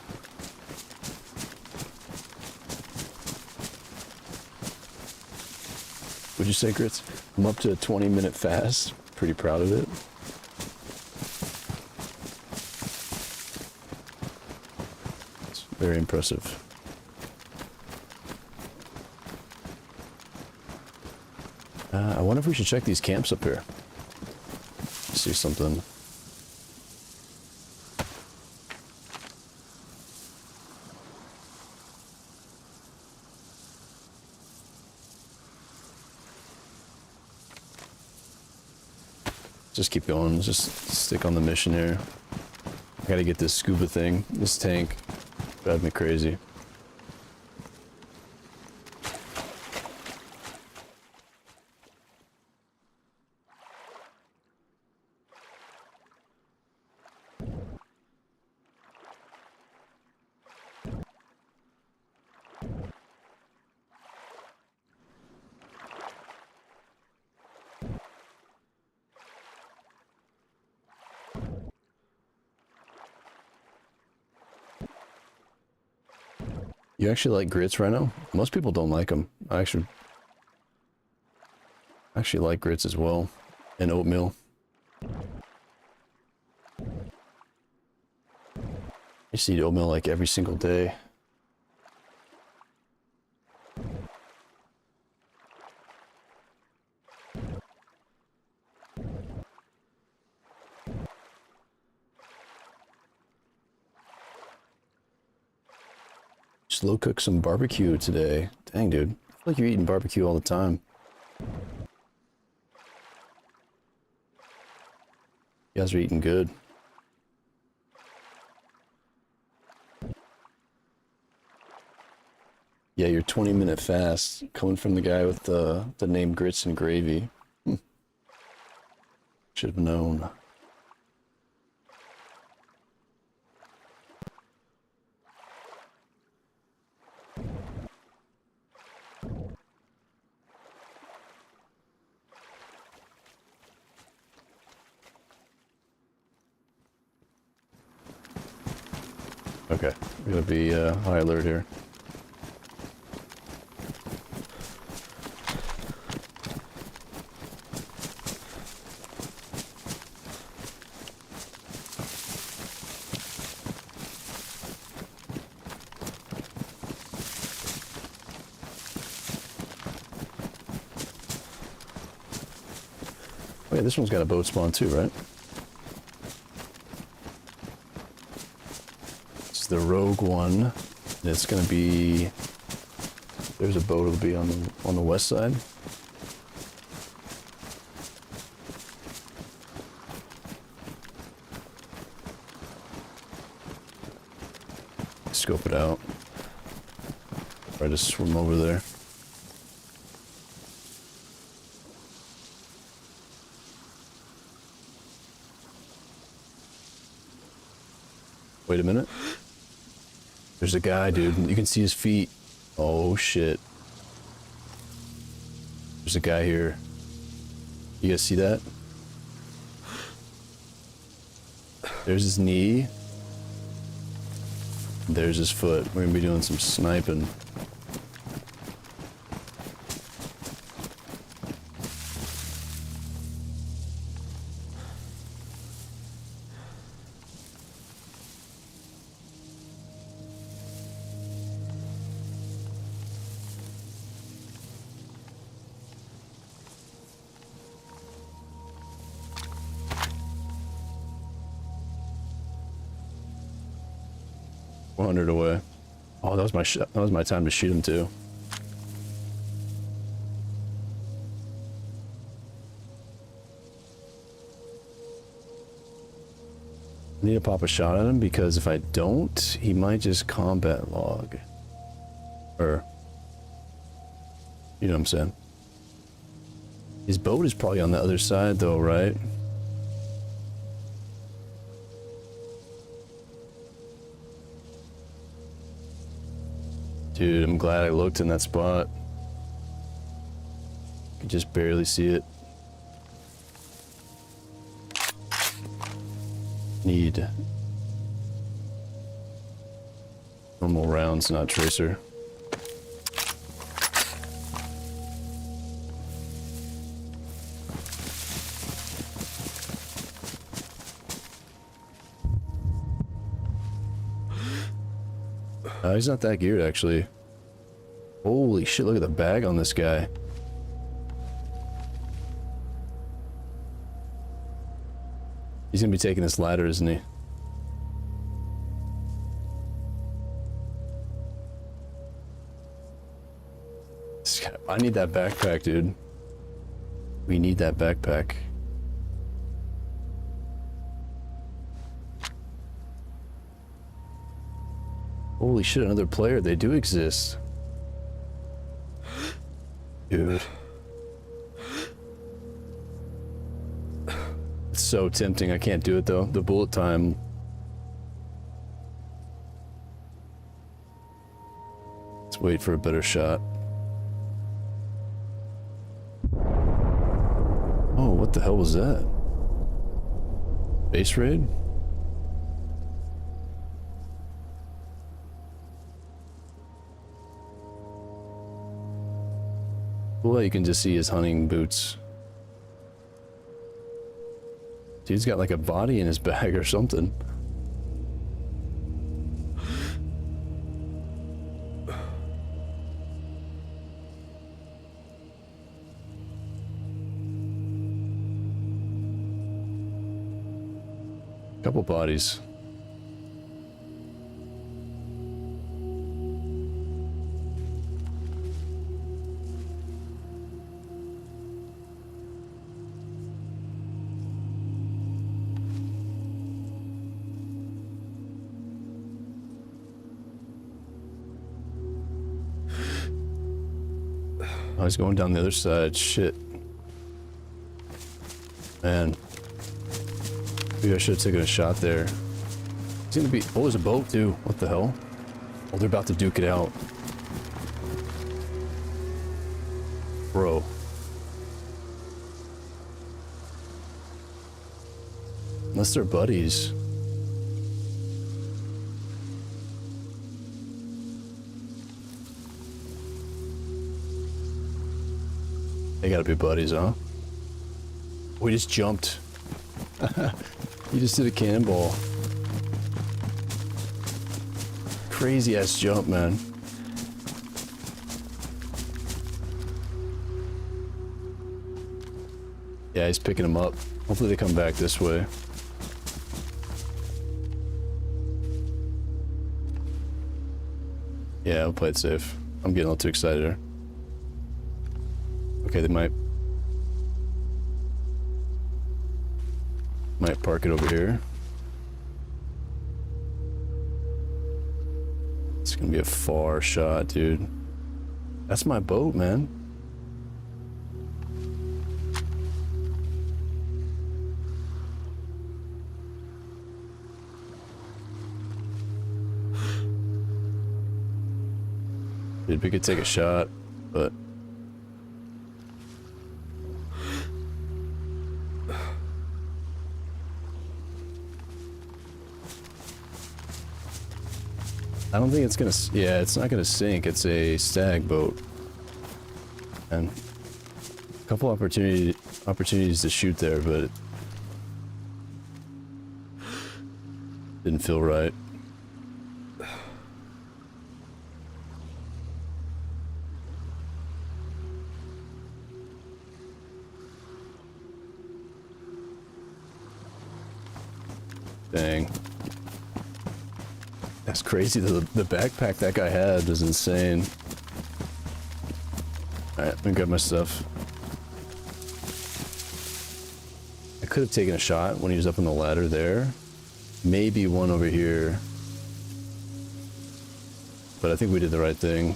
S2: Would you say, Grits? I'm up to a 20-minute fast. Pretty proud of it. It's very impressive. I wonder if we should check these camps up here. See something. Just keep going, just stick on the mission here. I gotta get this scuba thing, this tank, drives me crazy. You actually like grits, Rhino? Most people don't like them. I actually like grits as well, and oatmeal. I used to eat oatmeal like every single day. Slow cook some barbecue today. Dang, dude. I feel like you're eating barbecue all the time. You guys are eating good. Yeah, your 20-minute fast coming from the guy with the name Grits and Gravy. Should have known. Okay, we gotta be high alert here. Wait, this one's got a boat spawn too, right? This is the rogue one. It's gonna be... There's a boat, it'll be on the west side. Scope it out. Try to swim over there. Wait a minute. There's a guy, dude. You can see his feet. Oh shit. There's a guy here. You guys see that? There's his knee. There's his foot. We're gonna be doing some sniping. Away. Oh, that was my shot. That was my time to shoot him too. I need to pop a shot at him because if I don't, he might just combat log. Or, you know what I'm saying? His boat is probably on the other side though, right? Dude, I'm glad I looked in that spot. Could just barely see it. Need normal rounds, not tracer. He's not that geared, actually. Holy shit, look at the bag on this guy. He's gonna be taking this ladder, isn't he? I need that backpack, dude. We need that backpack. Holy shit, another player. They do exist. Dude. It's so tempting. I can't do it though. The bullet time. Let's wait for a better shot. Oh, what the hell was that? Base raid? Well, you can just see his hunting boots. Dude's got like a body in his bag or something. Couple bodies. Oh, he's going down the other side. Shit. Man. Maybe I should have taken a shot there. He's gonna be... Oh, there's a boat too. What the hell? Oh, they're about to duke it out. Bro. Unless they're buddies. They gotta be buddies, huh? We just jumped. You just did a cannonball. Crazy ass jump, man. Yeah, he's picking them up. Hopefully they come back this way. Yeah, I'll play it safe. I'm getting a little too excited here. Okay, they might park it over here. It's gonna be a far shot, dude. That's my boat, man. Dude, we could take a shot, but I don't think it's gonna, yeah, it's not gonna sink. It's a stag boat. And a couple opportunities to shoot there, but it didn't feel right. Dang. That's crazy. The backpack that guy had was insane. Alright, let me grab my stuff. I could have taken a shot when he was up on the ladder there. Maybe one over here. But I think we did the right thing.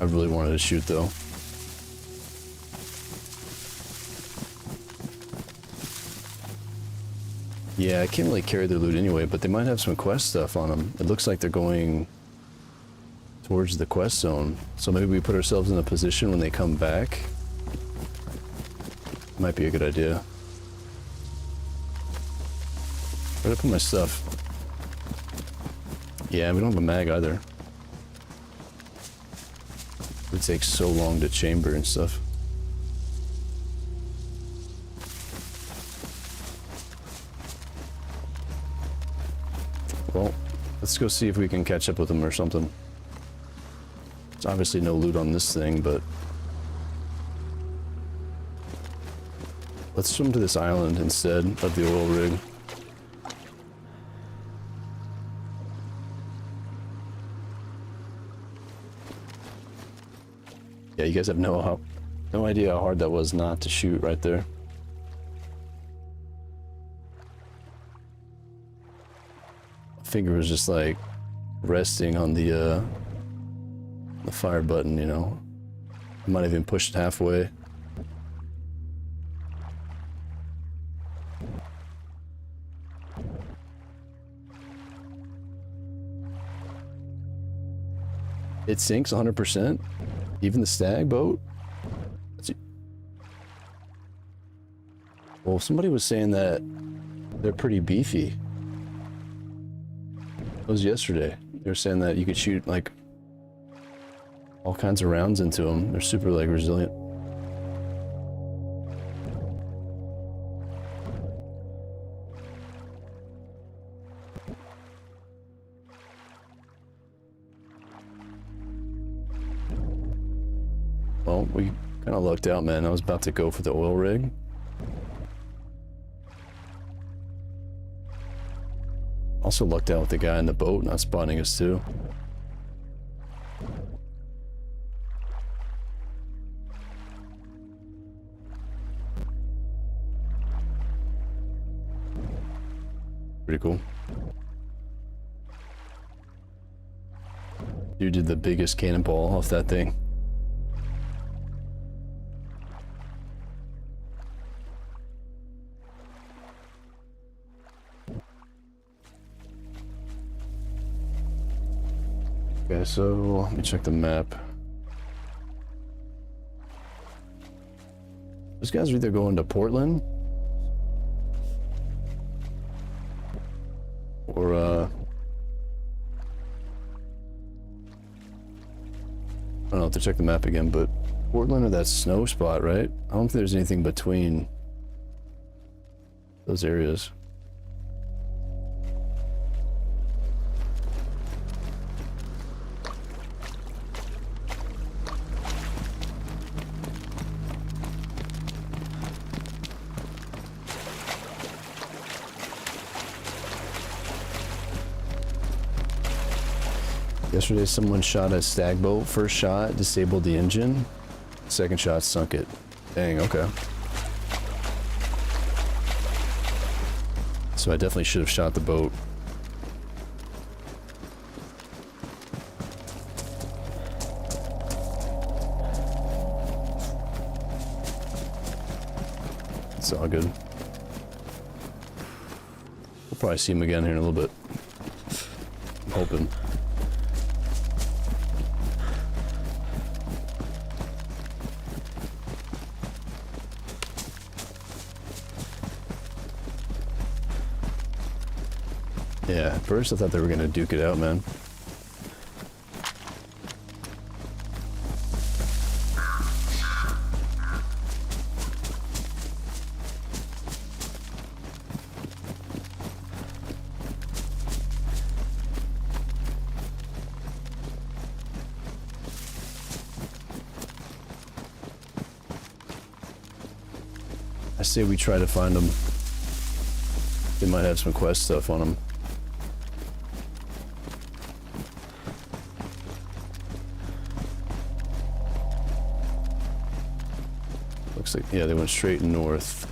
S2: I really wanted to shoot though. Yeah, I can't really carry their loot anyway, but they might have some quest stuff on them. It looks like they're going towards the quest zone. So maybe we put ourselves in a position when they come back. Might be a good idea. Where'd I put my stuff? Yeah, we don't have a mag either. It takes so long to chamber and stuff. Well, let's go see if we can catch up with them or something. There's obviously no loot on this thing, but let's swim to this island instead of the oil rig. Yeah, you guys have no idea how hard that was not to shoot right there. Finger was just like resting on the fire button, you know. I might have even pushed halfway. It sinks 100%. Even the stag boat. Well, somebody was saying that they're pretty beefy. It was yesterday. They were saying that you could shoot like all kinds of rounds into them. They're super like resilient. Well, we kind of lucked out, man. I was about to go for the oil rig. Also lucked out with the guy in the boat not spotting us too. Pretty cool. You did the biggest cannonball off that thing. Okay, so let me check the map. Those guys are either going to Portland or I don't know, have to check the map again, but Portland or that snow spot, right? I don't think there's anything between those areas. Yesterday someone shot a stag boat. First shot disabled the engine. Second shot sunk it. Dang, okay. So I definitely should have shot the boat. It's all good. We'll probably see him again here in a little bit. I'm hoping. Yeah, at first I thought they were gonna duke it out, man. I say we try to find them. They might have some quest stuff on them. Looks like, yeah, they went straight north.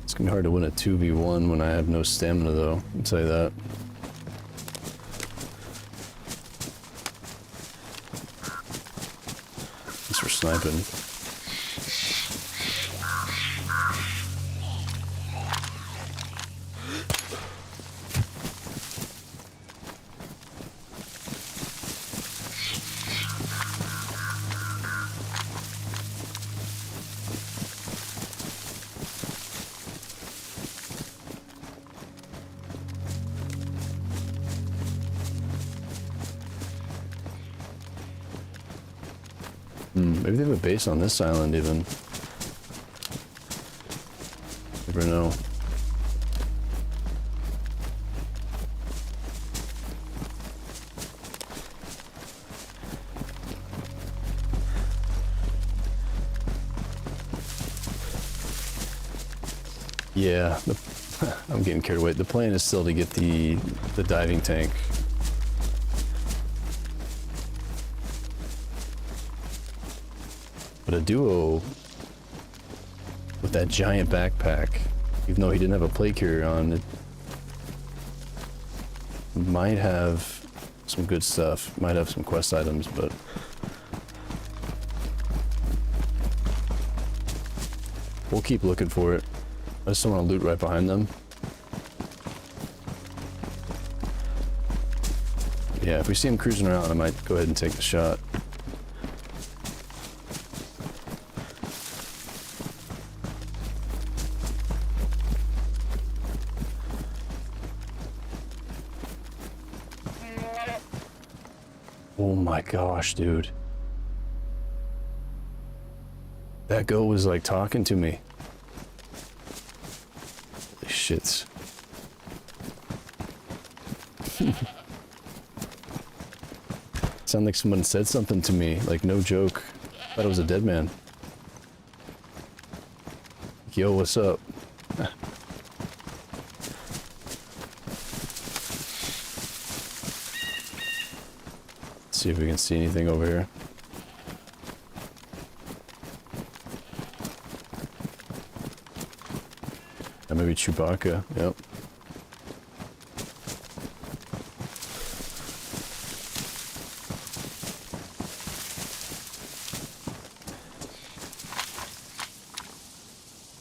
S2: It's gonna be hard to win a 2v1 when I have no stamina, though. I'll tell you that. Thanks for sniping. Maybe they have a base on this island, even. Never know. Yeah, I'm getting carried away. The plan is still to get the diving tank. But a duo with that giant backpack, even though he didn't have a plate carrier on, it might have some good stuff. Might have some quest items, but we'll keep looking for it. I just don't want to loot right behind them. Yeah, if we see him cruising around, I might go ahead and take the shot. Oh my gosh, dude. That goat was like talking to me. Holy shits. Sounded like someone said something to me, like no joke. Thought it was a dead man. Yo, what's up? See if we can see anything over here. Maybe Chewbacca, yep.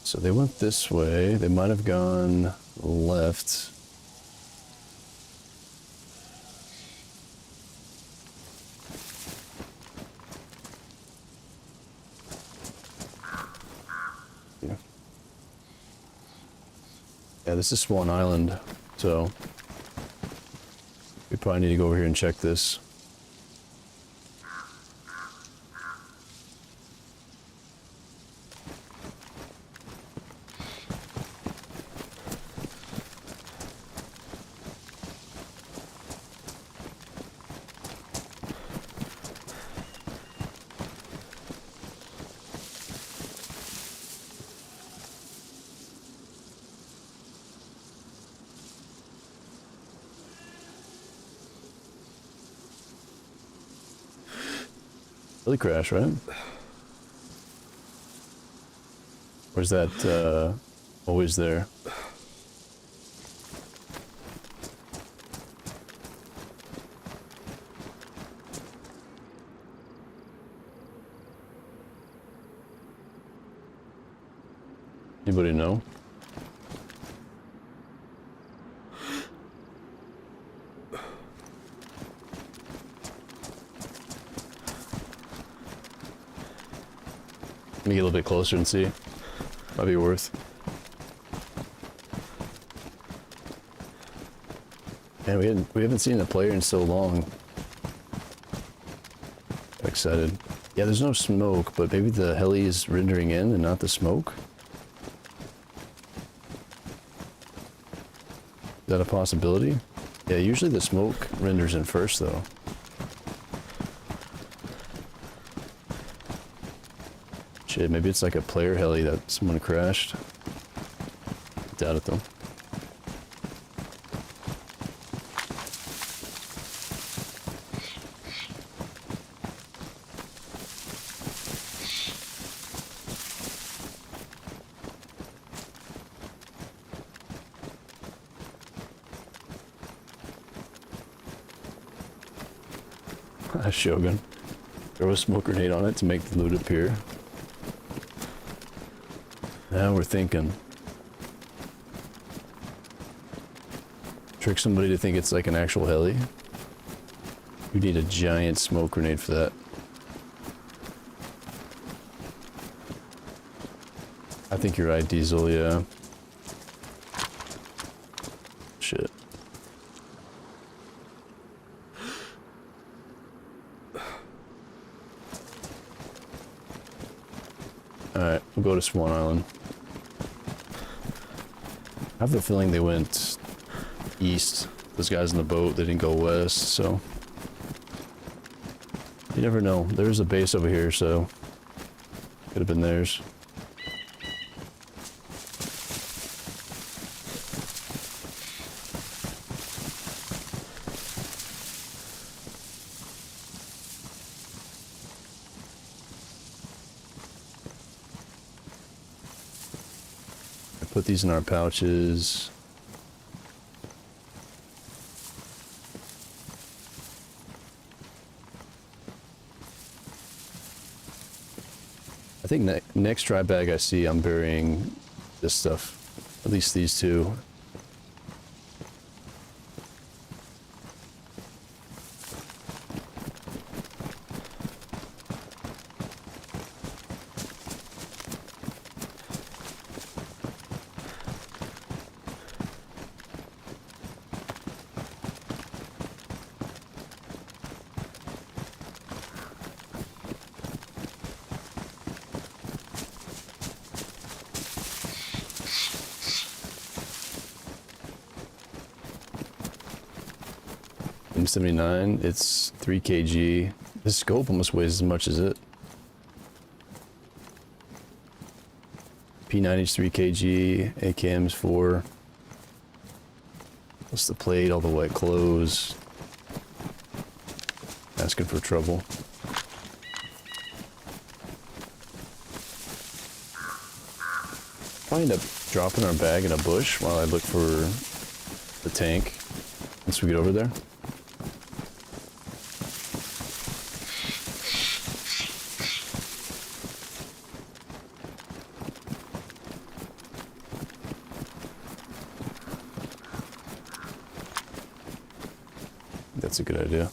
S2: So they went this way. They might have gone left. Yeah, this is Swan Island, so we probably need to go over here and check this. Really crash, right? Or is that always there? Anybody know? Let me get a little bit closer and see. Might be worth. Man, we haven't seen a player in so long. I'm excited. Yeah, there's no smoke, but maybe the heli is rendering in and not the smoke? Is that a possibility? Yeah, usually the smoke renders in first, though. Shit, maybe it's like a player heli that someone crashed. Doubt it, though. A Shogun. Throw a smoke grenade on it to make the loot appear. Now we're thinking. Trick somebody to think it's like an actual heli. You need a giant smoke grenade for that. I think you're right, Diesel, yeah. Shit. Alright, we'll go to Swan Island. I have the feeling they went east. Those guys in the boat, they didn't go west, so... You never know. There's a base over here, so... Could have been theirs. Put these in our pouches. I think next dry bag I see, I'm burying this stuff. At least these two. M79, it's 3 kg. This scope almost weighs as much as it. P90's 3 kg, AKM's 4. What's the plate, all the wet clothes. Asking for trouble. Probably end up dropping our bag in a bush while I look for the tank once we get over there. That's a good idea.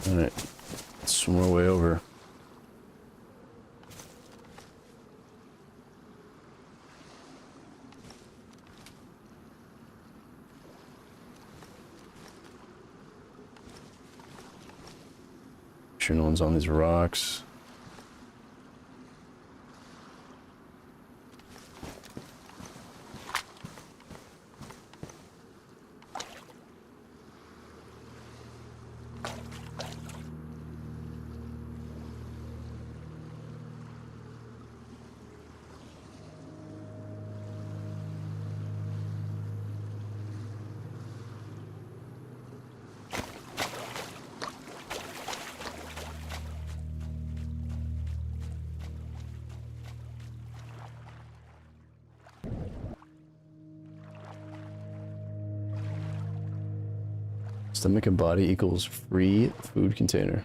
S2: Alright, let's swim our way over. Make sure no one's on these rocks. Stomach and body equals free food container.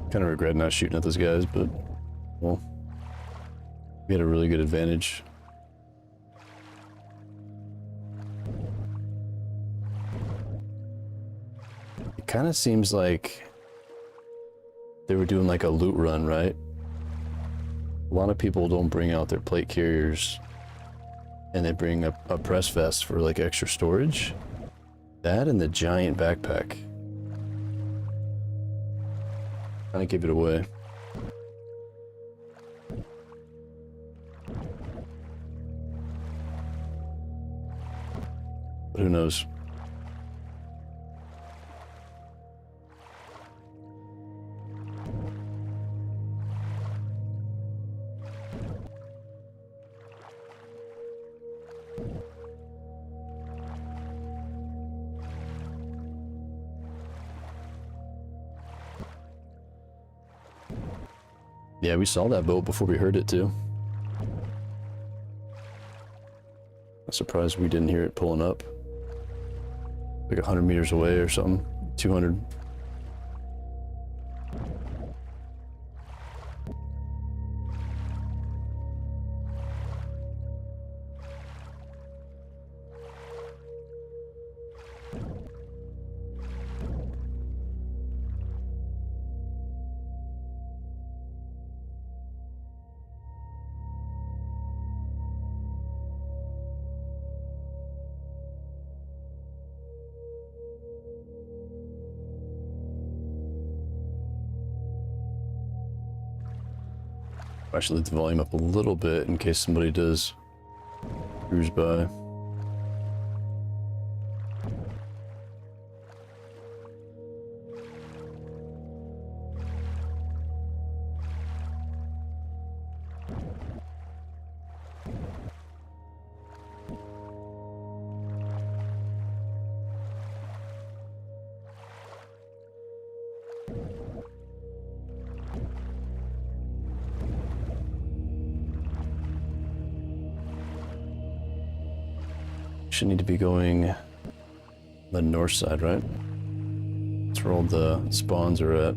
S2: Kind of regret not shooting at those guys, but well, we had a really good advantage. It kind of seems like they were doing like a loot run, right? A lot of people don't bring out their plate carriers and they bring a press vest for like extra storage. That and the giant backpack. Kind of give it away. But who knows? Yeah, we saw that boat before we heard it too. I'm surprised we didn't hear it pulling up. Like 100 meters away or something. 200. Actually, lift the volume up a little bit in case somebody does cruise by. Should need to be going the north side, right? That's where all the spawns are at.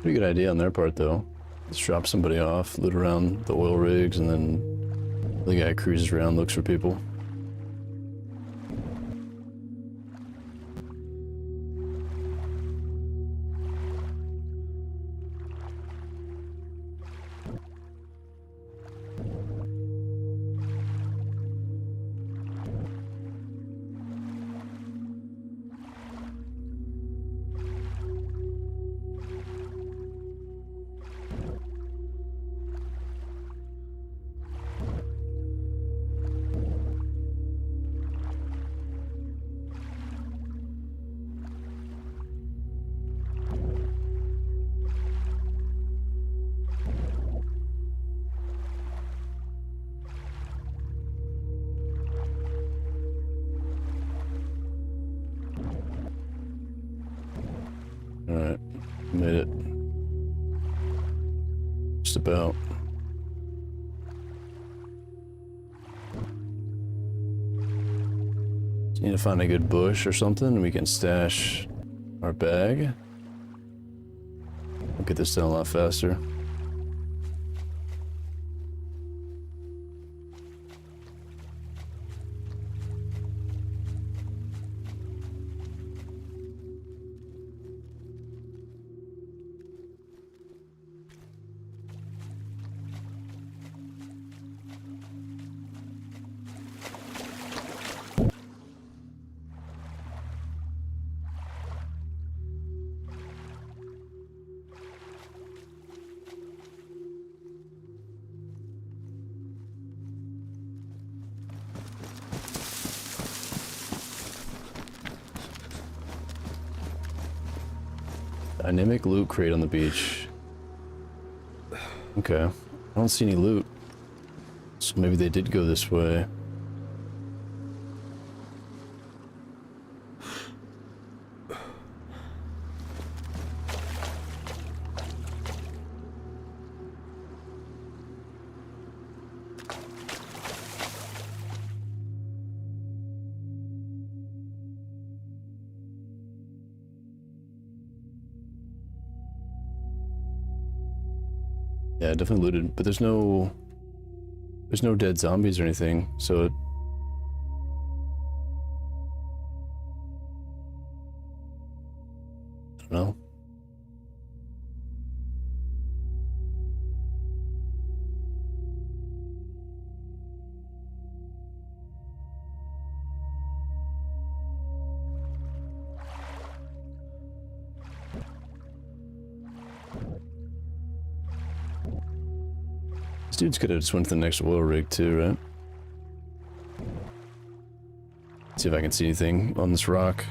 S2: Pretty good idea on their part, though. Let's drop somebody off, loot around the oil rigs, and then the guy cruises around, looks for people. Alright, made it. just about. Just need to find a good bush or something and we can stash our bag. We'll get this done a lot faster. Dynamic loot crate on the beach. Okay. I don't see any loot. So maybe they did go this way. Yeah, definitely looted, but there's no dead zombies or anything, so it, I don't know. This dude's could have just went to the next oil rig too, right? See if I can see anything on this rock.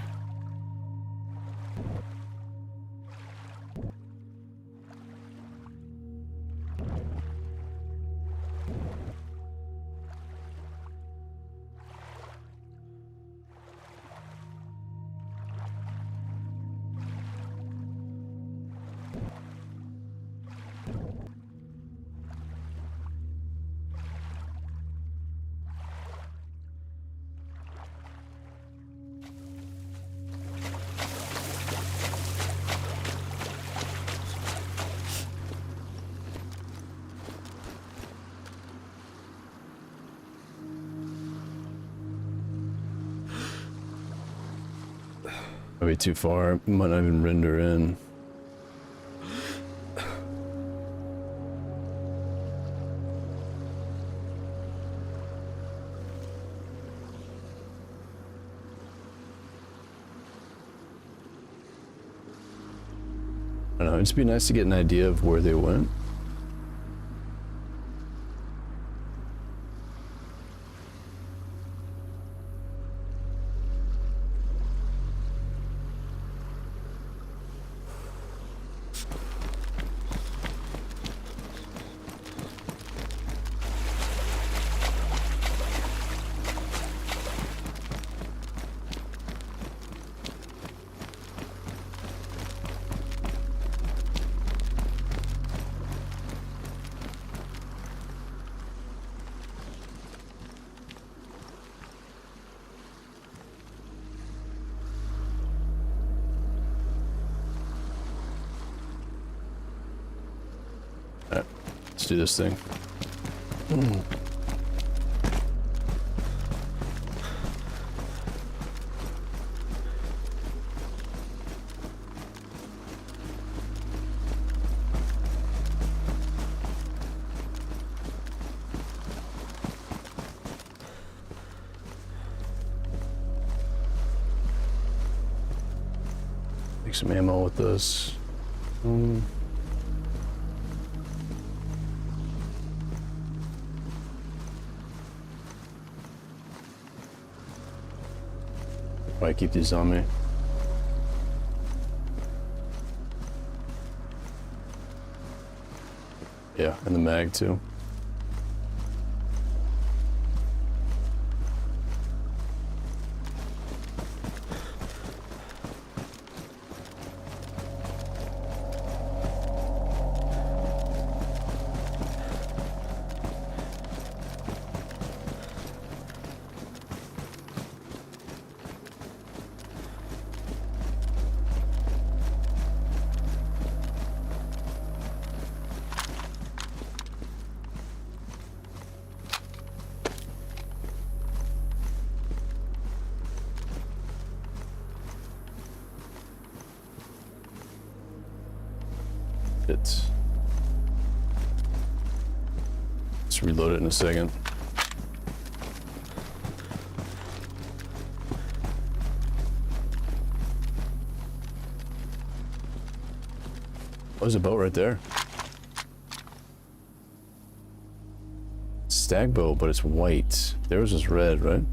S2: Way too far, might not even render in. I don't know, it'd just be nice to get an idea of where they went. Alright, let's do this thing. Make some ammo with this. Why keep these on me? Yeah, and the mag too. Let's reload it in a second. Oh, there's a boat right there. Stag boat, but it's white. Theirs is red, right?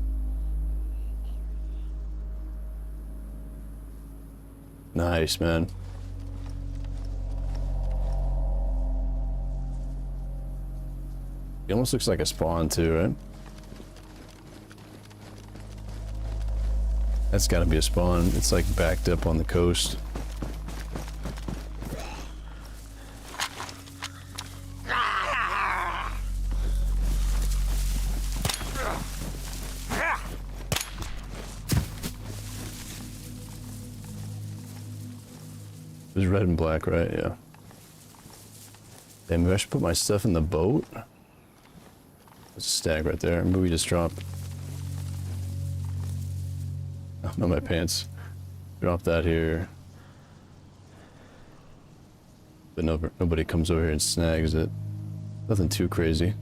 S2: Nice, man. It almost looks like a spawn too, right? That's gotta be a spawn. It's like backed up on the coast. It was red and black, right? Yeah. Damn, maybe I should put my stuff in the boat. There's a stag right there. Maybe we just drop. Oh, not my pants. Drop that here. But nobody comes over here and snags it. Nothing too crazy.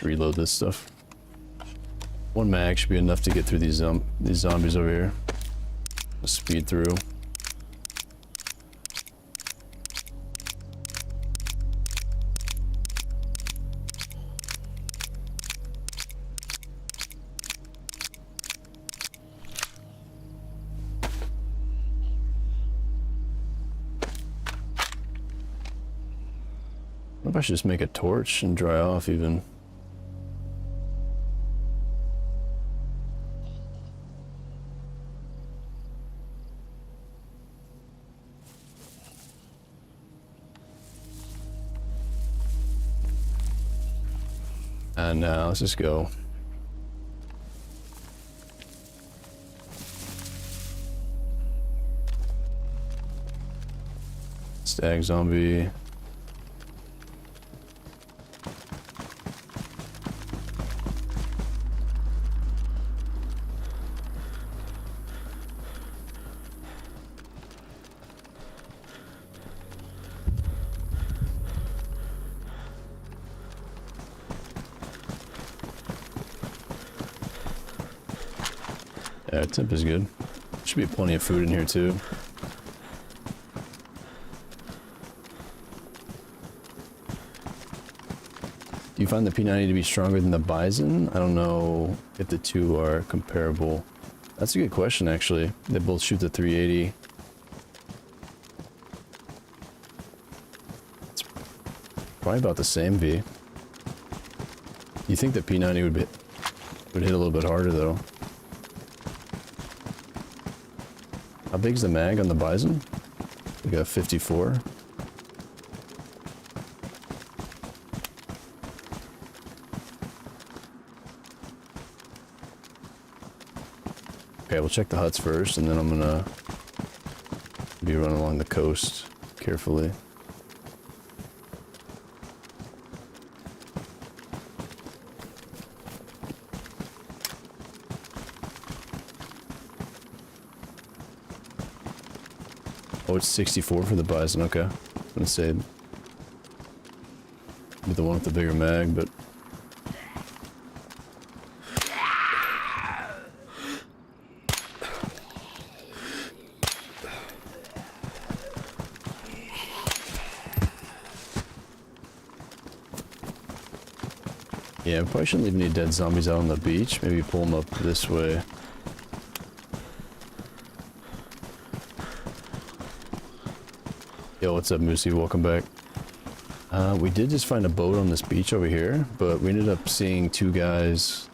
S2: Reload this stuff. One mag should be enough to get through these zombies over here. Let's speed through. What if I should just make a torch and dry off even? And now let's just go. Stag zombie. Yeah, temp is good. Should be plenty of food in here too. Do you find the P90 to be stronger than the Bison? I don't know if the two are comparable. That's a good question actually. They both shoot the 380. It's probably about the same V. You think the P90 would hit a little bit harder though? How big's the mag on the Bison? We got 54. Okay, we'll check the huts first, and then I'm gonna be running along the coast carefully. Oh, it's 64 for the Bison, okay. I'm gonna say be the one with the bigger mag, but yeah, we probably shouldn't leave any dead zombies out on the beach. Maybe pull them up this way. Yo, what's up, Moosey? Welcome back. We did just find a boat on this beach over here, but we ended up seeing two guys.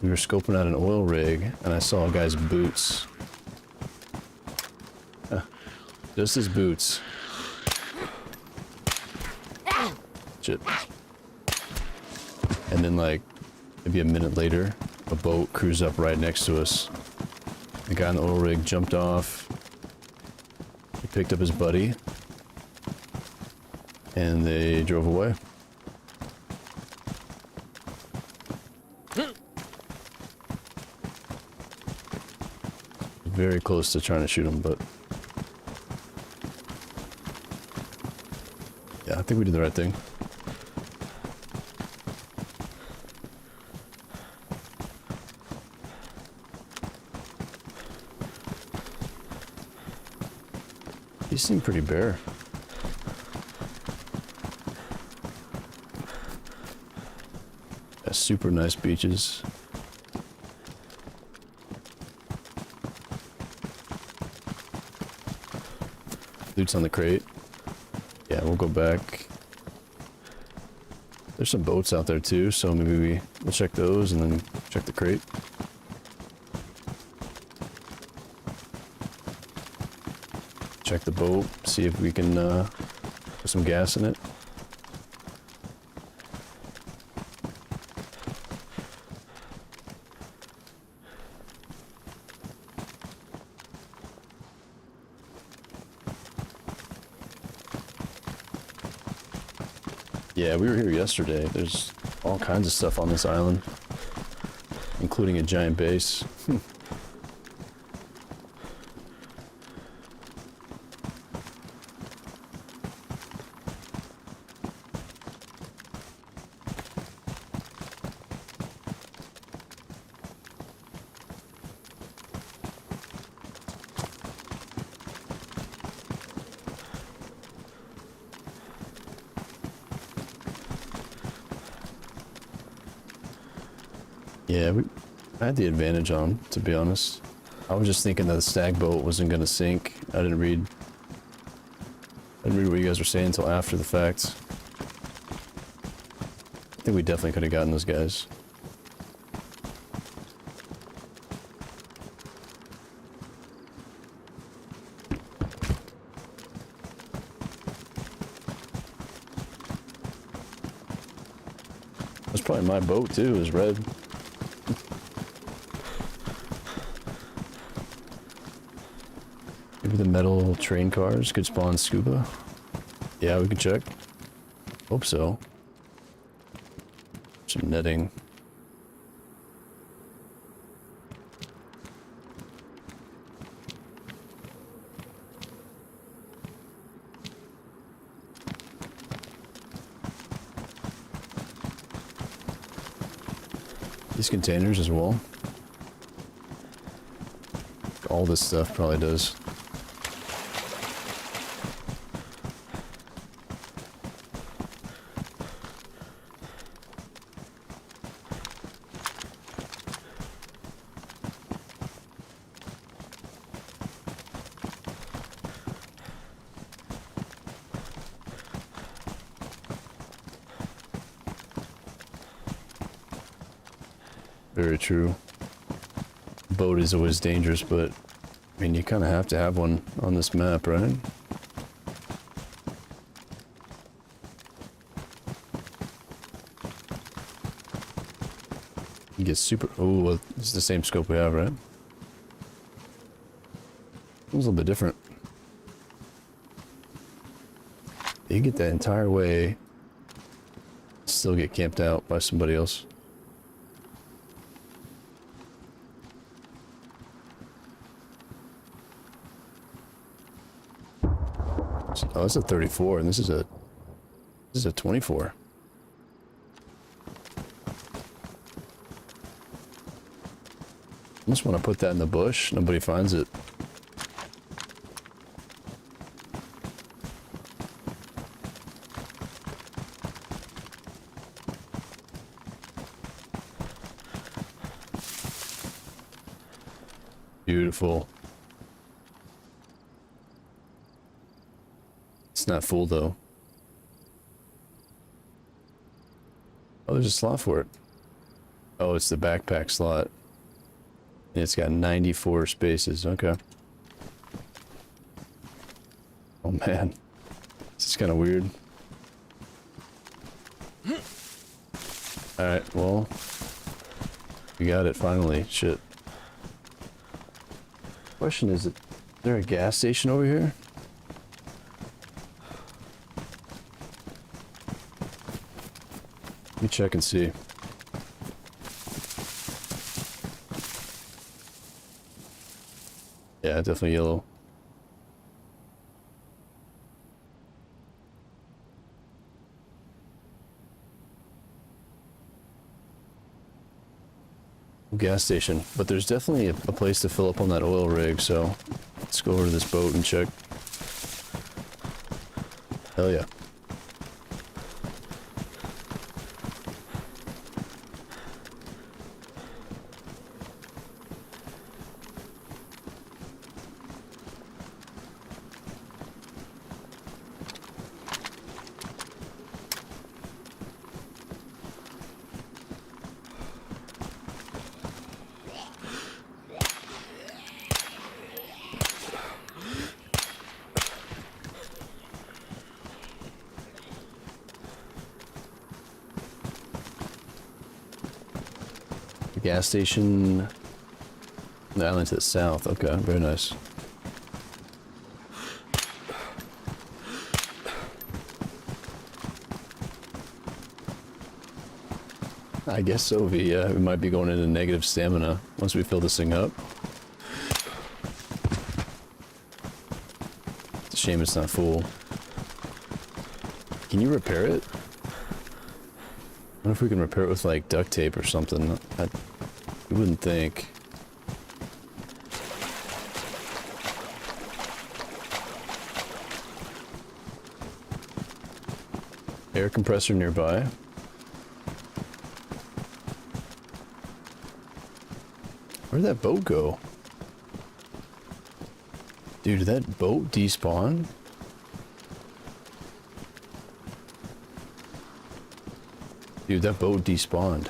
S2: We were scoping out an oil rig, and I saw a guy's boots. Just his boots. Shit. And then, like, maybe a minute later, a boat cruised up right next to us. The guy in the oil rig jumped off, picked up his buddy, and they drove away. Very close to trying to shoot him, but yeah, I think we did the right thing. He seemed pretty bare. Yeah, super nice beaches. Loot's on the crate. Yeah, we'll go back. There's some boats out there too, so maybe we'll check those and then check the crate. Check the boat, see if we can put some gas in it. Yeah, we were here yesterday. There's all kinds of stuff on this island, including a giant base. Yeah, I had the advantage on, to be honest. I was just thinking that the stag boat wasn't gonna sink. I didn't read what you guys were saying until after the fact. I think we definitely could have gotten those guys. That's probably my boat too, is red. Maybe the metal train cars could spawn scuba. Yeah, we can check. Hope so. Some netting. These containers as well. All this stuff probably does. Very true. Boat is always dangerous, but I mean, you kind of have to have one on this map, right? You get super. Oh, well, it's the same scope we have, right? It's a little bit different. You get that entire way, still get camped out by somebody else. Oh, that's a 34, and this is a 24. I just want to put that in the bush. Nobody finds it. Beautiful. It's not full though. Oh, there's a slot for it. Oh, it's the backpack slot. It's got 94 spaces. Okay. Oh man, this is kind of weird. All right, well, we got it finally. Shit. Question is there a gas station over here? check and see. Yeah, definitely yellow. Gas station, but there's definitely a place to fill up on that oil rig, so let's go over to this boat and check. Hell yeah. Gas station, the island to the south. Okay, very nice. I guess so, V. Yeah, we might be going into negative stamina once we fill this thing up. It's a shame it's not full. Can you repair it? I wonder if we can repair it with like duct tape or something. I wouldn't think. Air compressor nearby. Where'd that boat go? Dude, did that boat despawn? Dude, that boat despawned.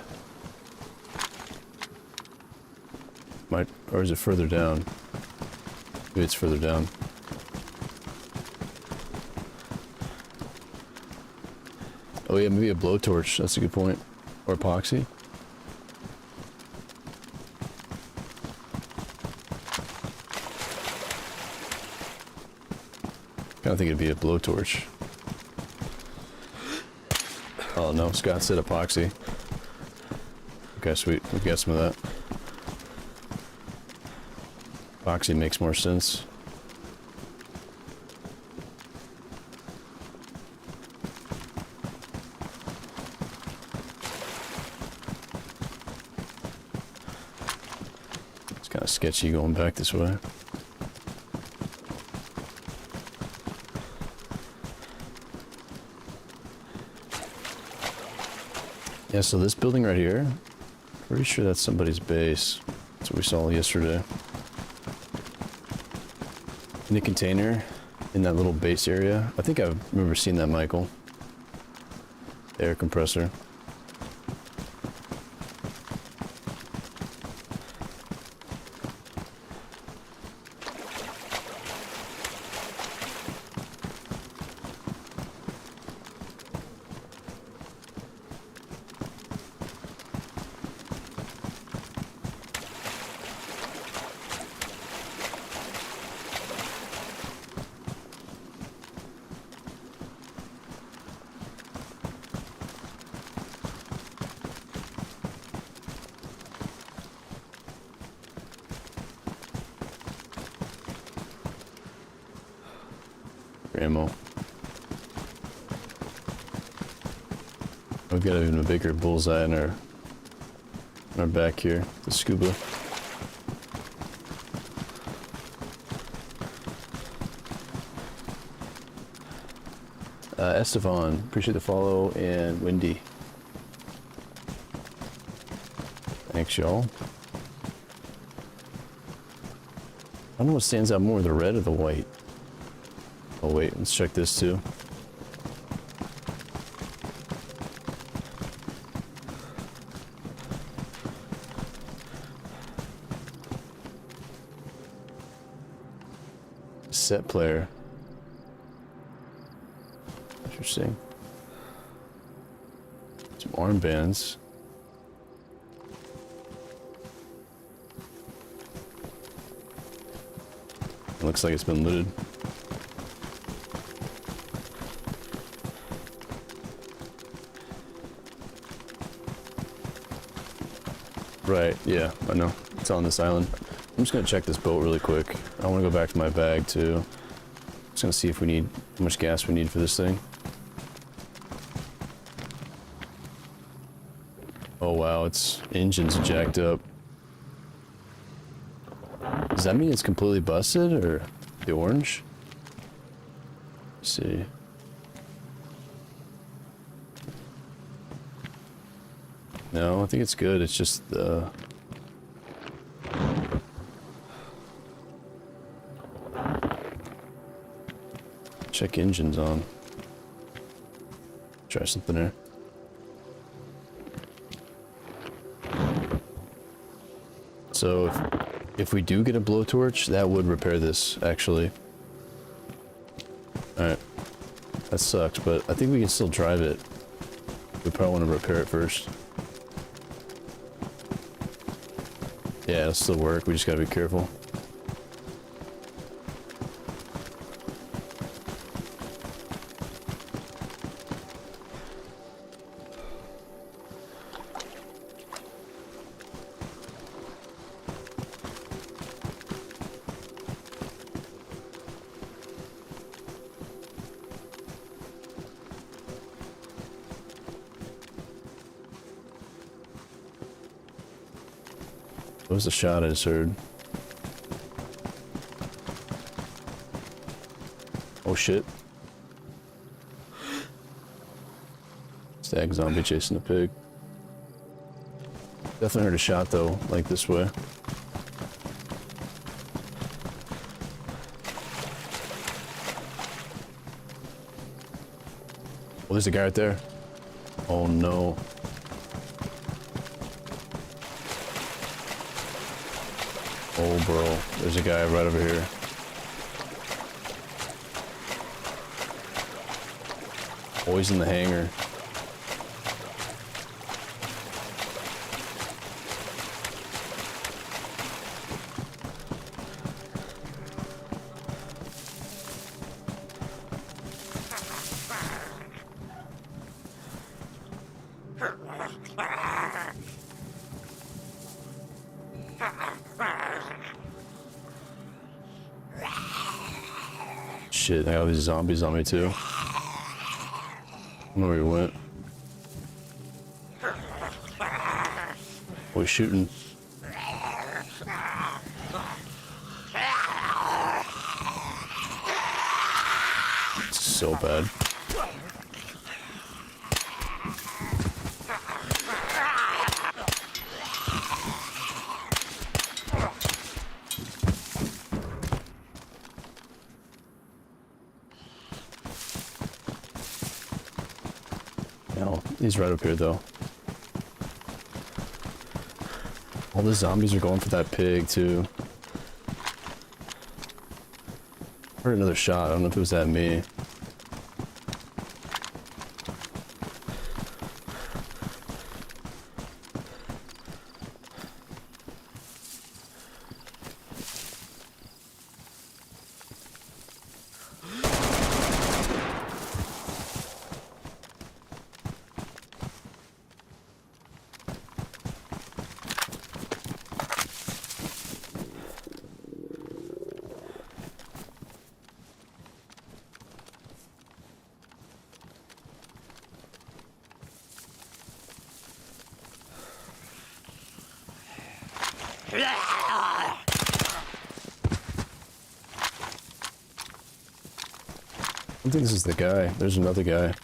S2: Might, or is it further down? Maybe it's further down. Oh yeah, maybe a blowtorch. That's a good point. Or epoxy. I don't think it'd be a blowtorch. Oh no, Scott said epoxy. Okay, sweet. We've got some of that. Epoxy makes more sense. It's kind of sketchy going back this way. Yeah, so this building right here, pretty sure that's somebody's base. That's what we saw yesterday. In the container, in that little base area. I think I remember seeing that, Michael. Air compressor. Ammo. We've got even a bigger bullseye in our back here, the scuba. Estevan, appreciate the follow, and Wendy. Thanks, y'all. I don't know what stands out more, the red or the white. Oh wait, let's check this too. Set player. Interesting. Some armbands. It looks like it's been looted. Right, yeah, I know. It's on this island. I'm just gonna check this boat really quick. I wanna go back to my bag too. Just gonna see if we need, how much gas we need for this thing. Oh wow, its engine's jacked up. Does that mean it's completely busted, or the orange? Let's see. No, I think it's good. It's just the... Check engines on. Try something there. So if we do get a blowtorch, that would repair this, actually. Alright. That sucks, but I think we can still drive it. We probably want to repair it first. Yeah, it'll still work. We just gotta be careful. What was the shot I just heard? Oh shit. Stag zombie chasing a pig. Definitely heard a shot though, like this way. Oh, there's a guy right there. Oh no. Oh, bro, there's a guy right over here. Oh, he's in the hangar. Shit, I got all these zombies on me too. I don't know where he went. Oh, he's shooting. It's so bad. No, he's right up here though. All the zombies are going for that pig too. I heard another shot. I don't know if it was at me. I think this is the guy. There's another guy.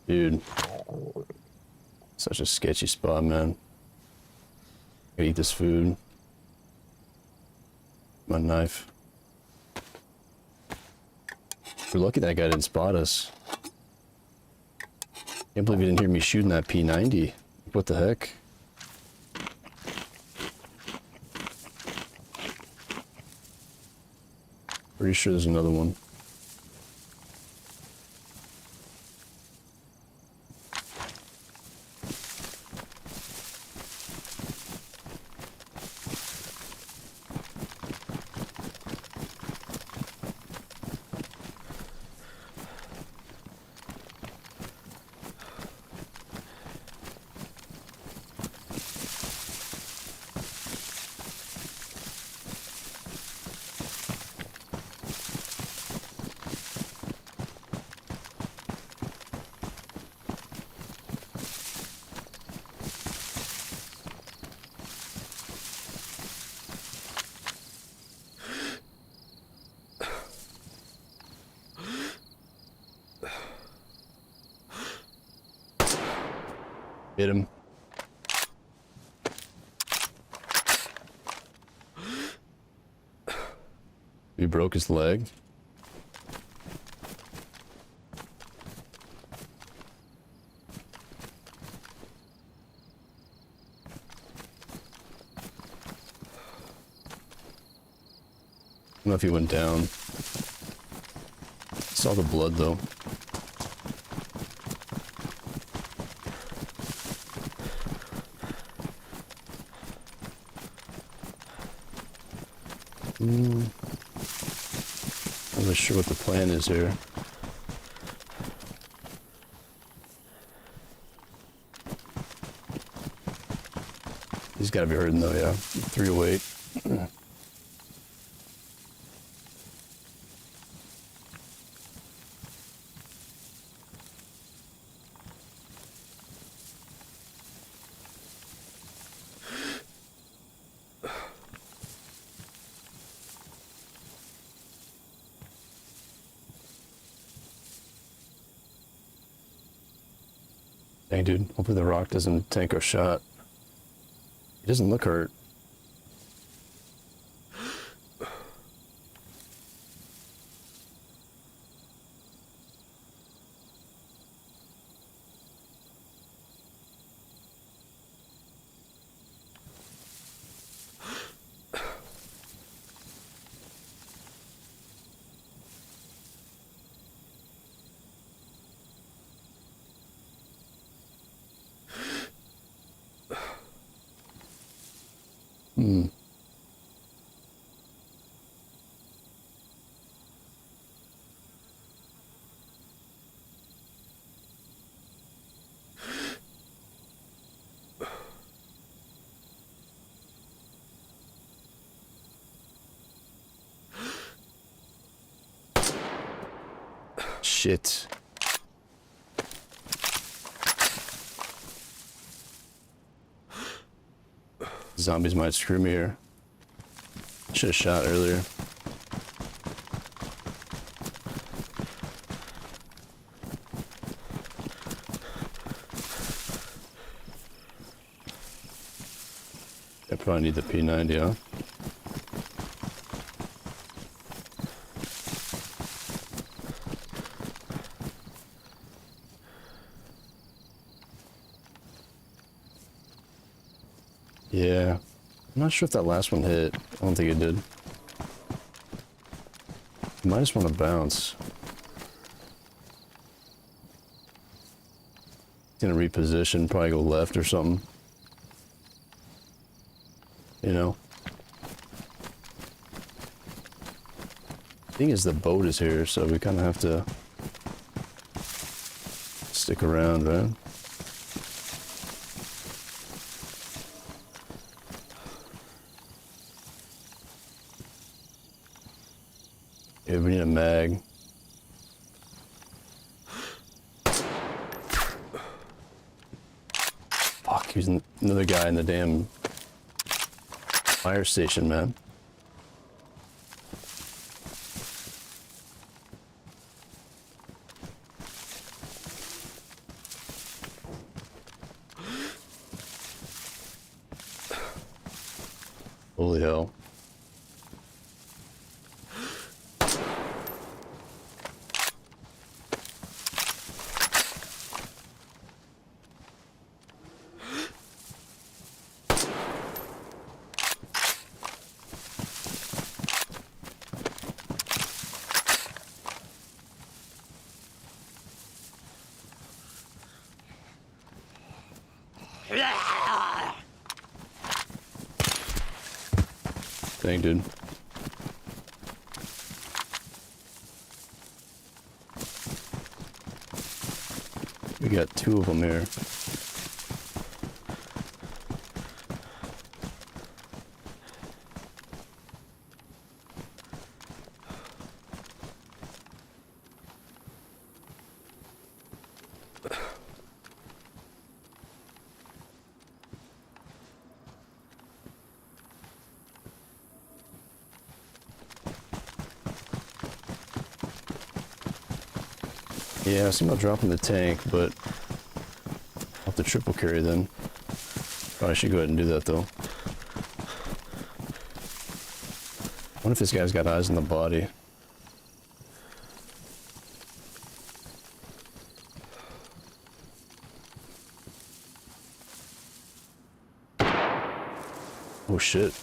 S2: Dude. Such a sketchy spot, man. Gotta eat this food. My knife. We're lucky that guy didn't spot us. Can't believe he didn't hear me shooting that P90. What the heck? Pretty sure there's another one. Hit him. He broke his leg. I don't know if he went down. Saw the blood though. I'm not sure what the plan is here. He's gotta be hurting though, yeah. 308. Dang, dude. Hopefully the rock doesn't tank our shot. He doesn't look hurt. Hmm. Shit. Zombies might screw me here. Should have shot earlier. I probably need the P90, huh? Yeah. I'm not sure if that last one hit. I don't think it did. Might just want to bounce. Gonna reposition, probably go left or something. You know? Thing is, the boat is here, so we kind of have to stick around, right? Yeah, we need a mag. Fuck, he's another guy in the damn fire station, man. Holy hell. Dang, dude. We got two of them here. Yeah, I see about dropping the tank, but I'll off the triple carry then. Probably should go ahead and do that though. I wonder if this guy's got eyes on the body. Oh shit.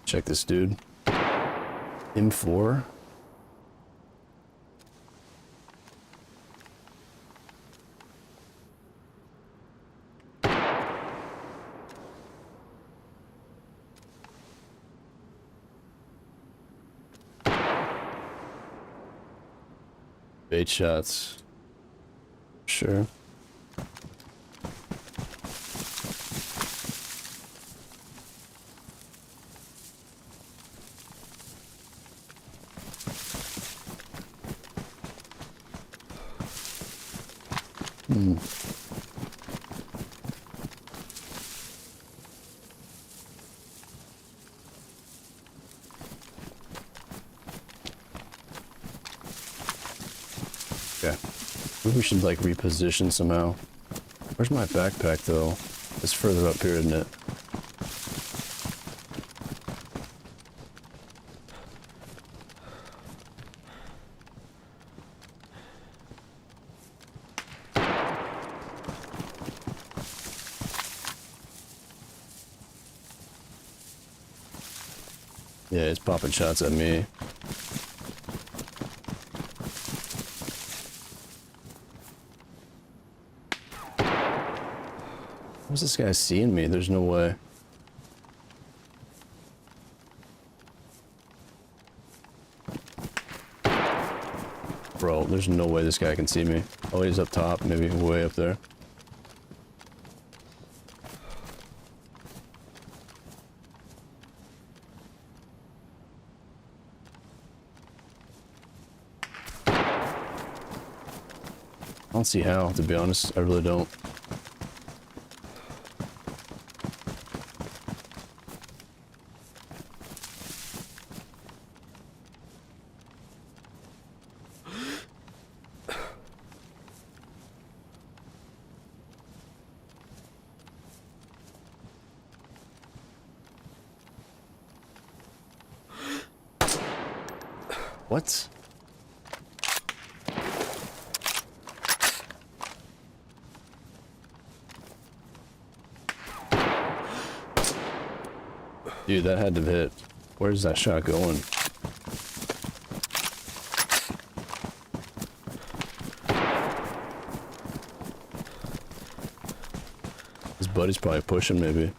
S2: Check this dude. M4. Bait shots. Sure. Okay. Maybe we should like reposition somehow. Where's my backpack though? It's further up here, isn't it? Yeah, it's popping shots at me. How's this guy seeing me? There's no way. Bro, there's no way this guy can see me. Oh, he's up top, maybe way up there. I don't see how, to be honest. I really don't. What? Dude, that had to hit. Where's that shot going? His buddy's probably pushing, maybe.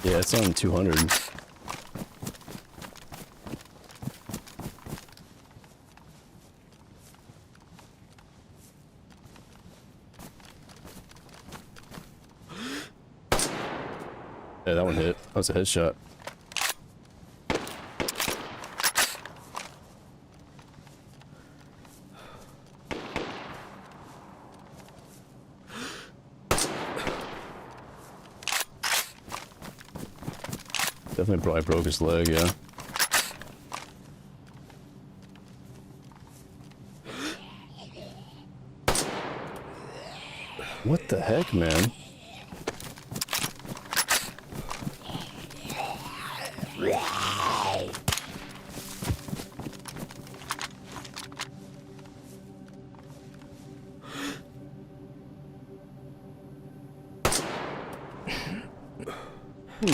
S2: Yeah, it's on 200. Yeah, that one hit. That was a headshot. Definitely probably broke his leg, yeah. What the heck, man? I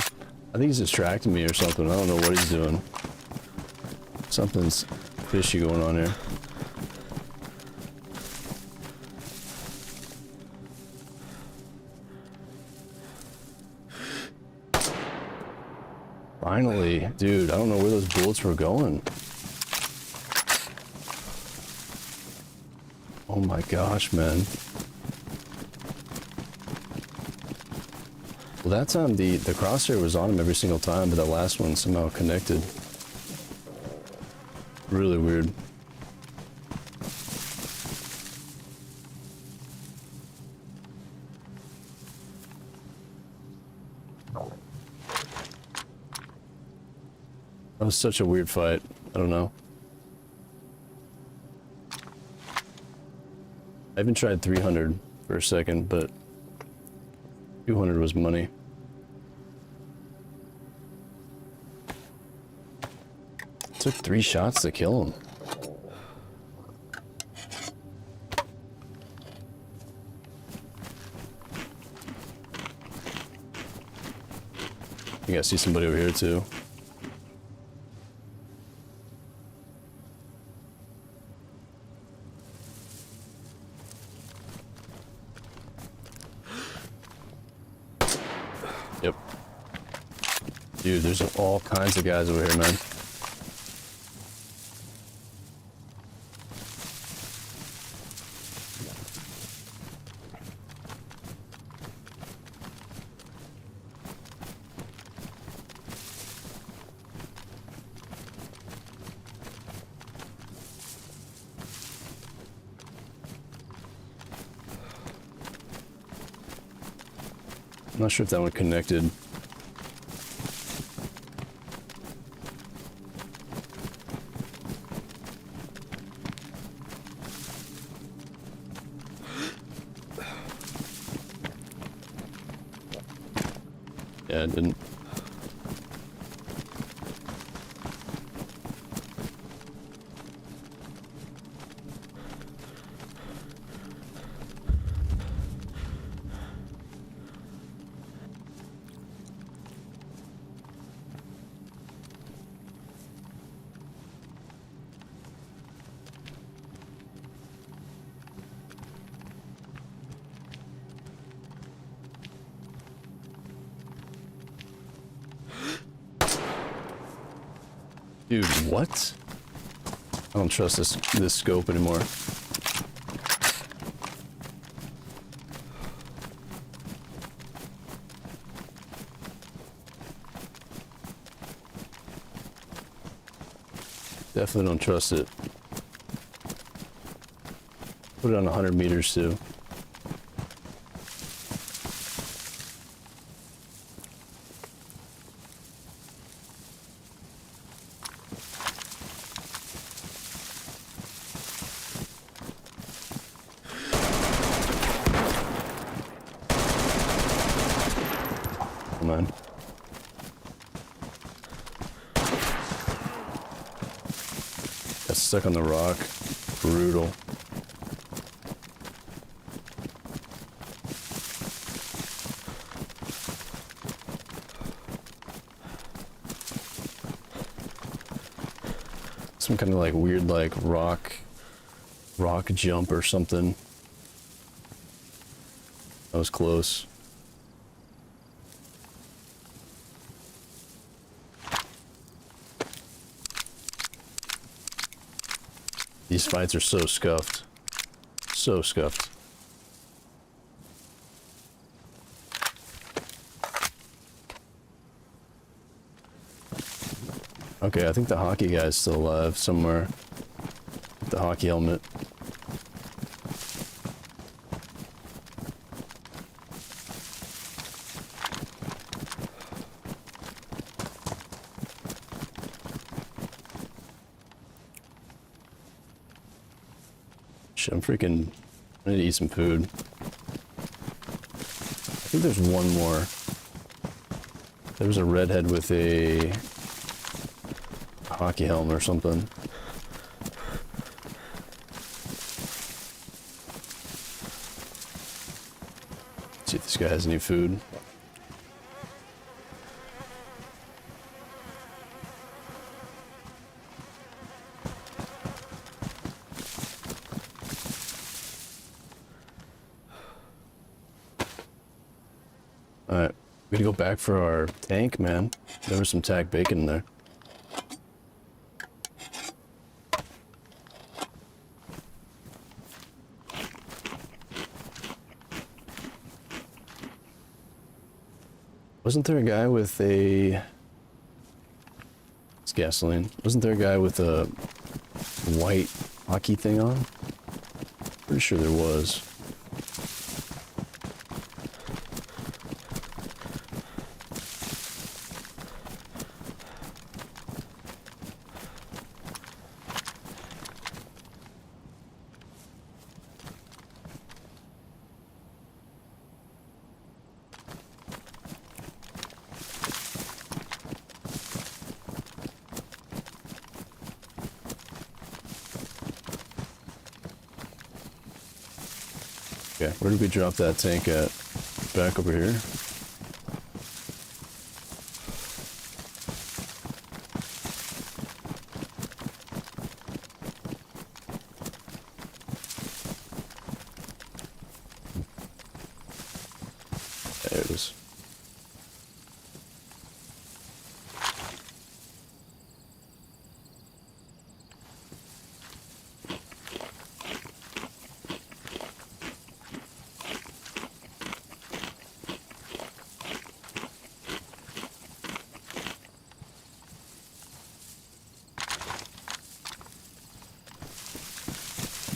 S2: think he's distracting me or something. I don't know what he's doing. Something's fishy going on here. Finally, dude, I don't know where those bullets were going. Oh my gosh, man. Well, that time the crosshair was on him every single time, but the last one somehow connected. Really weird. That was such a weird fight. I don't know. I even tried 300 for a second, but 200 was money. It took 3 shots to kill him. You gotta see somebody over here too. Yep. Dude, there's all kinds of guys over here, man. I'm not sure if that one connected. Yeah, it didn't. Dude, what? I don't trust this scope anymore. Definitely don't trust it. Put it on 100 meters too. Man. Got stuck on the rock. Brutal. Some kind of like weird like rock jump or something. That was close. These fights are so scuffed. So scuffed. Okay, I think the hockey guy's still alive somewhere. The hockey helmet. I need to eat some food. I think there's one more. There was a redhead with a hockey helmet or something. Let's see if this guy has any food. Alright, we gotta go back for our tank, man. There was some tack bacon in there. Wasn't there a guy with a... It's gasoline. Wasn't there a guy with a white hockey thing on? Pretty sure there was. Okay, where did we drop that tank at? Back over here? There it is.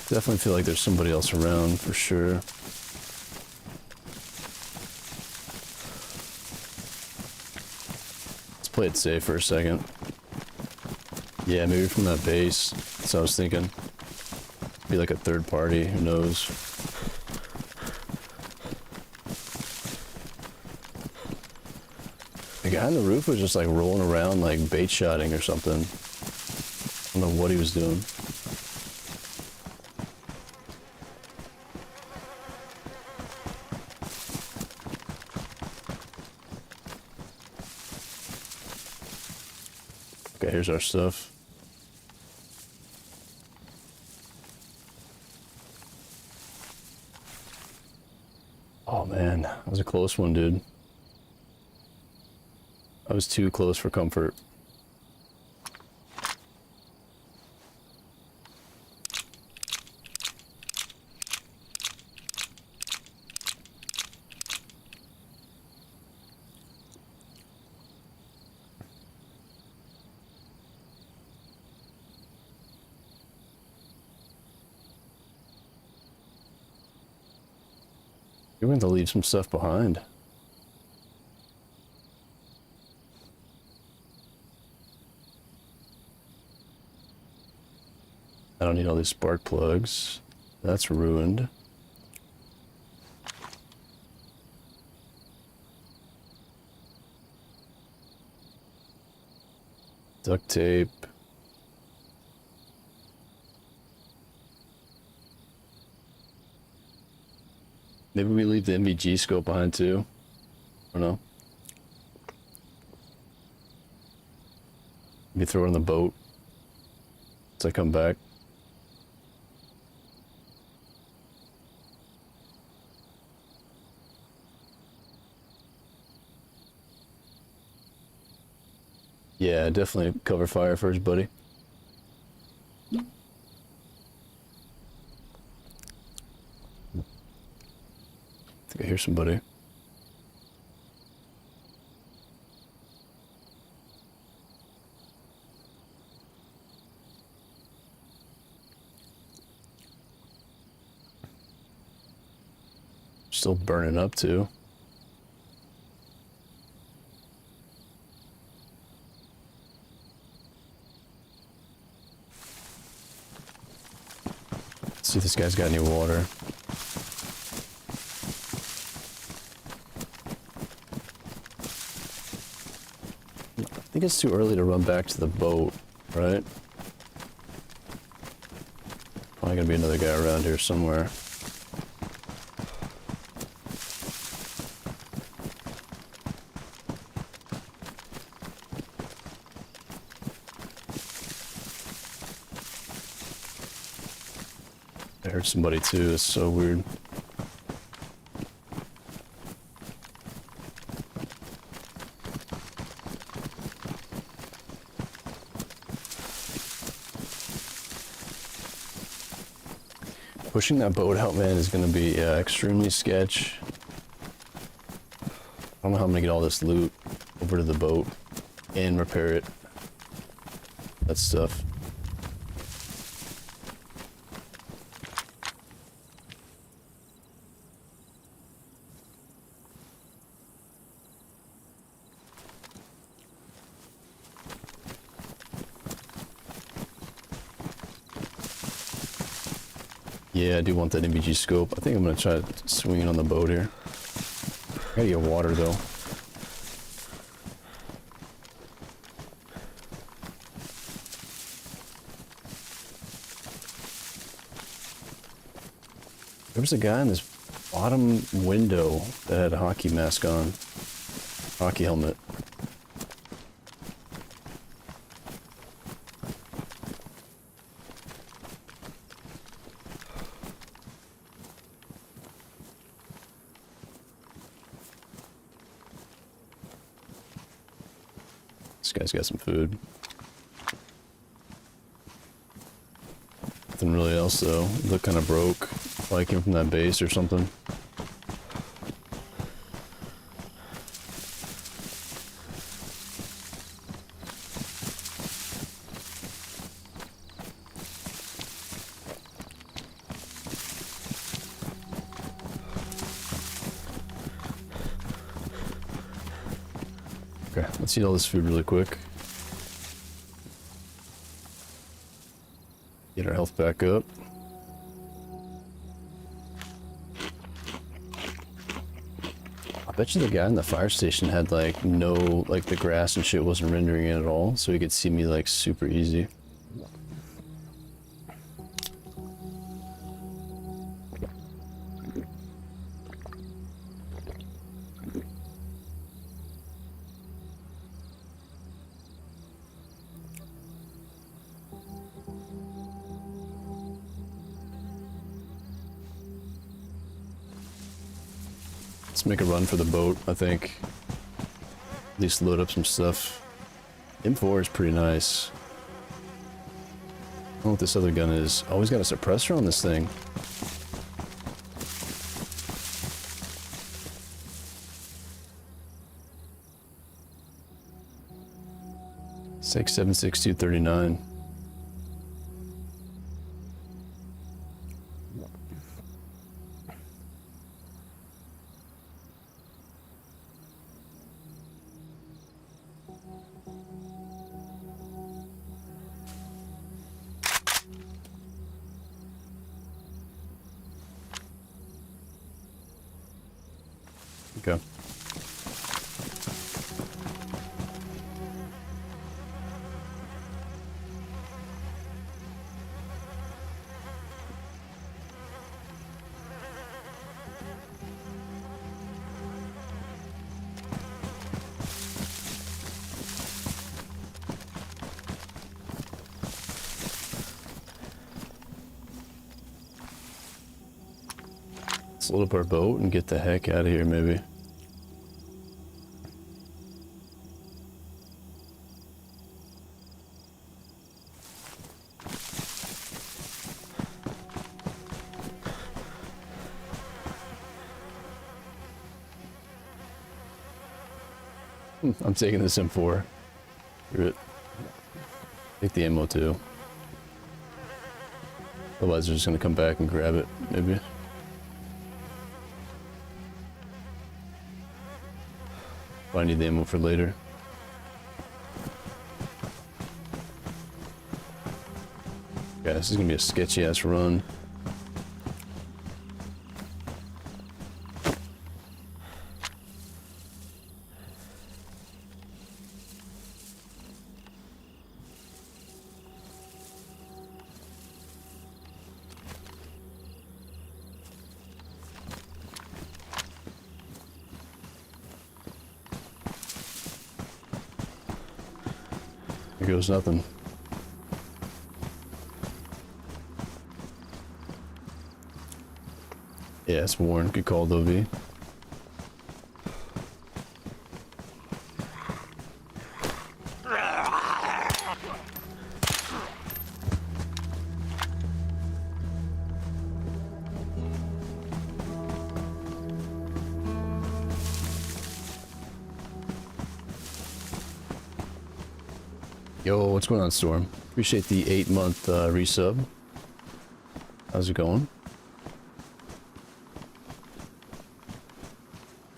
S2: Definitely feel like there's somebody else around for sure. Let's play it safe for a second. Yeah, maybe from that base. That's what I was thinking. Be like a third party, who knows? The guy on the roof was just like rolling around like bait shotting or something. I don't know what he was doing. Okay, here's our stuff. Oh man, that was a close one, dude. I was too close for comfort. You're going to leave some stuff behind. I don't need all these spark plugs. That's ruined. Duct tape. Maybe we leave the MVG scope behind too. I don't know. Maybe throw it on the boat once I come back. Yeah, definitely cover fire first, buddy. I think I hear somebody. Still burning up too. Let's see if this guy's got any water. I think it's too early to run back to the boat, right? Probably gonna be another guy around here somewhere. I heard somebody too, it's so weird. Pushing that boat out, man, is gonna be extremely sketch. I don't know how I'm gonna get all this loot over to the boat and repair it. That stuff. Yeah, I do want that NVG scope. I think I'm gonna try swinging on the boat here. I gotta get water though. There was a guy in this bottom window that had a hockey mask on. Hockey helmet. This guy's got some food. Nothing really else though. He looked kind of broke. Probably came from that base or something. Okay, let's eat all this food really quick. Get our health back up. I bet you the guy in the fire station had like no, like the grass and shit wasn't rendering it at all, so he could see me like super easy. Let's make a run for the boat, I think. At least load up some stuff. M4 is pretty nice. I don't know what this other gun is. Oh, he's got a suppressor on this thing. Six 7.6239. Okay. Let's load up our boat and get the heck out of here, maybe. I'm taking this M4. Screw it. Take the ammo too. Otherwise they're just gonna come back and grab it, maybe. I need the ammo for later. Yeah, this is gonna be a sketchy ass run. Here goes nothing. Yeah, it's Warren. Good call, though, V. Yo, what's going on, Storm? Appreciate the 8-month resub. How's it going?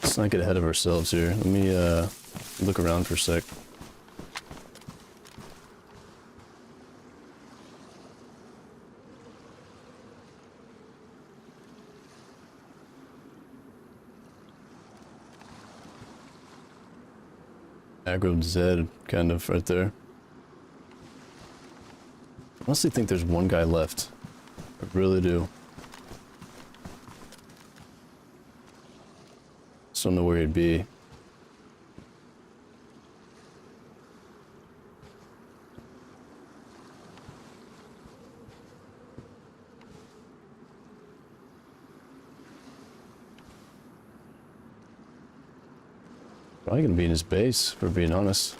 S2: Let's not get ahead of ourselves here. Let me look around for a sec. Aggro Z, kind of, right there. I honestly think there's one guy left. I really do. Just don't know where he'd be. Probably gonna be in his base, for being honest.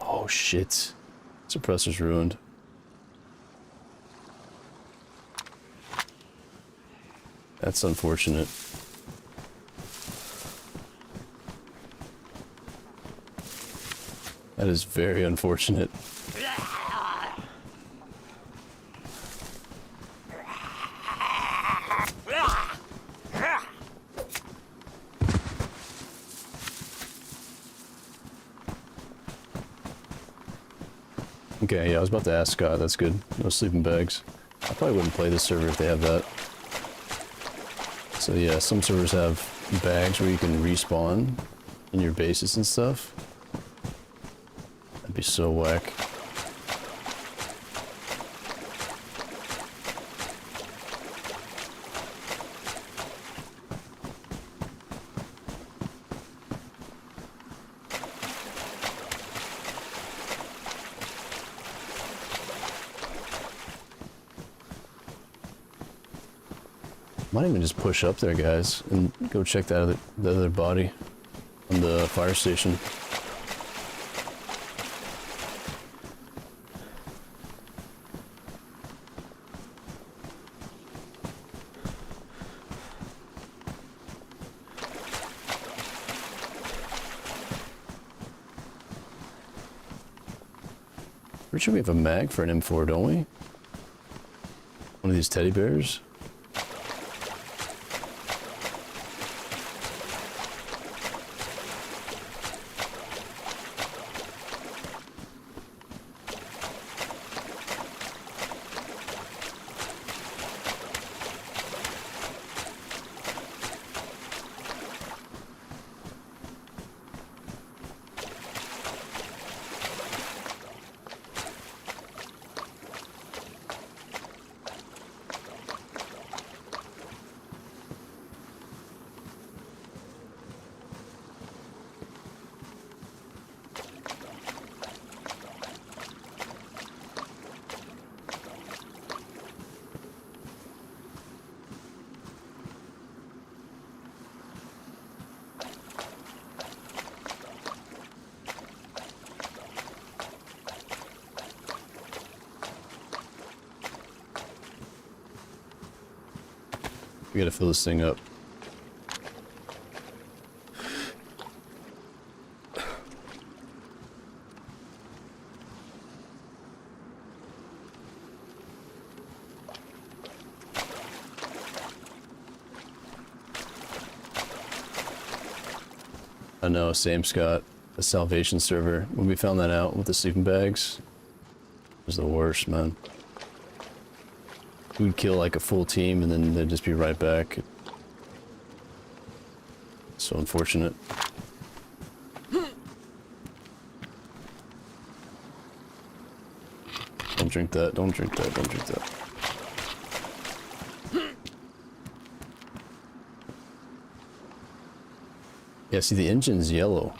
S2: Oh shit. Suppressor's ruined. That's unfortunate. That is very unfortunate. Okay, yeah, I was about to ask Scott. That's good. No sleeping bags. I probably wouldn't play this server if they have that. So yeah, some servers have bags where you can respawn in your bases and stuff. That'd be so whack. Might even just push up there, guys, and go check that the other body on the fire station. Pretty sure we have a mag for an M4, don't we? One of these teddy bears. We gotta fill this thing up. I know, same Scott. The Salvation server. When we found that out with the sleeping bags, it was the worst, man. We'd kill like a full team and then they'd just be right back. So unfortunate. Don't drink that, don't drink that, don't drink that. Yeah, see the engine's yellow.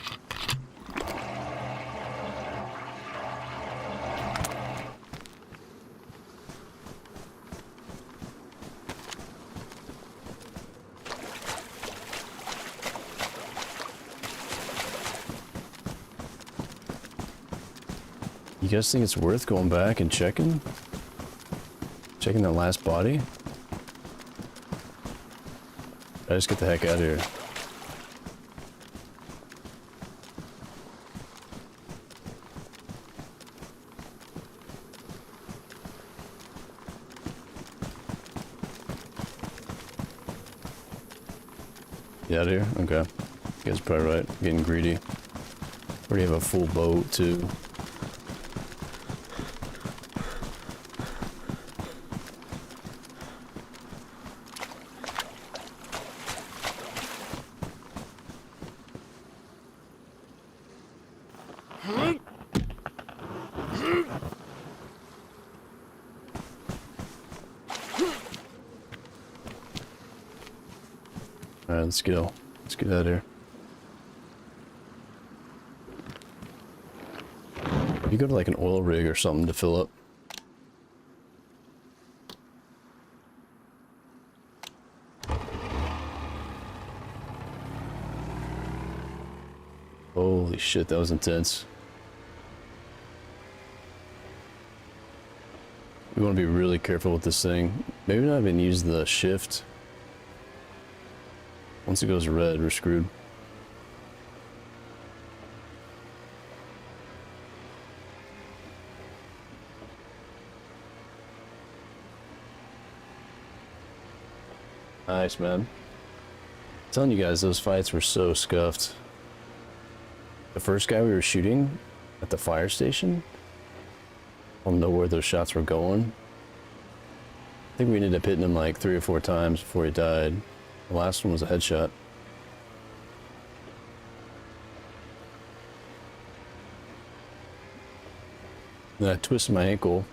S2: You guys think it's worth going back and checking? Checking that last body? I just get the heck out of here. You out of here? Okay. You guys are probably right. Getting greedy. Already have a full boat, too. Alright, let's go. Let's get out of here. You go to like an oil rig or something to fill up. Holy shit, that was intense. We want to be really careful with this thing. Maybe not even use the shift. Once it goes red, we're screwed. Nice, man. I'm telling you guys, those fights were so scuffed. The first guy we were shooting at the fire station, I don't know where those shots were going. I think we ended up hitting him like 3 or 4 times before he died. The last one was a headshot. Then I twisted my ankle.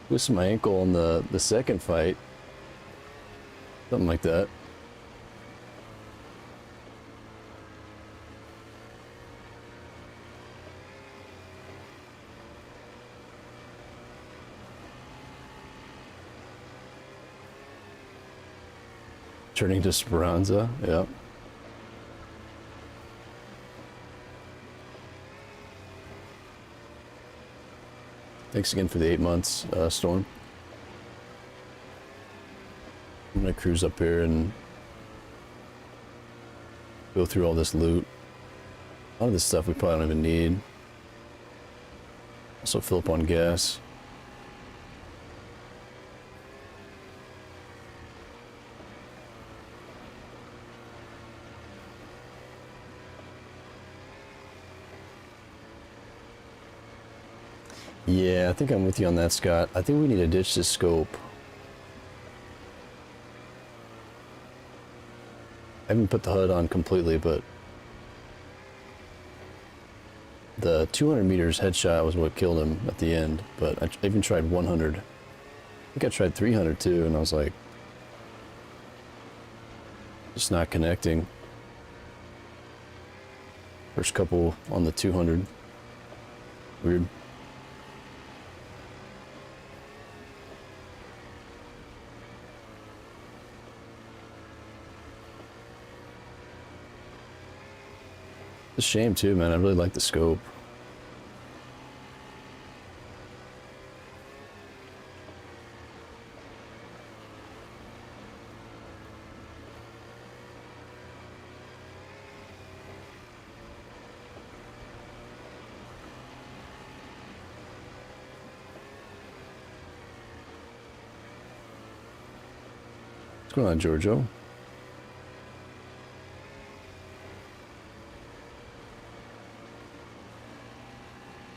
S2: Twisted my ankle on the second fight. Something like that. Turning to Speranza, yeah. Thanks again for the 8 months, Storm. I'm gonna cruise up here and go through all this loot. A lot of this stuff we probably don't even need. Also fill up on gas. Yeah, I think I'm with you on that, Scott. I think we need to ditch this scope. I haven't put the HUD on completely, but the 200 meters headshot was what killed him at the end, but I even tried 100. I think I tried 300 too, and I was like, just not connecting. First couple on the 200. Weird. It's a shame too, man. I really like the scope. What's going on, Giorgio?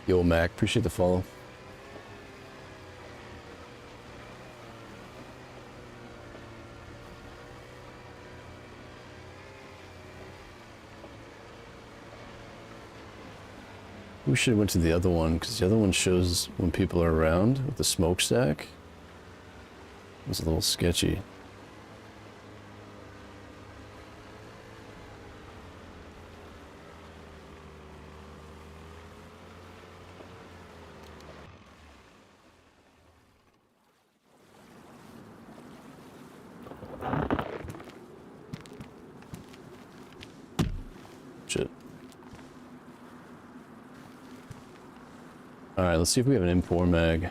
S2: Yo, Mac, appreciate the follow. We should have went to the other one, because the other one shows when people are around with the smokestack. It's a little sketchy. Shit. Alright, let's see if we have an M4 mag.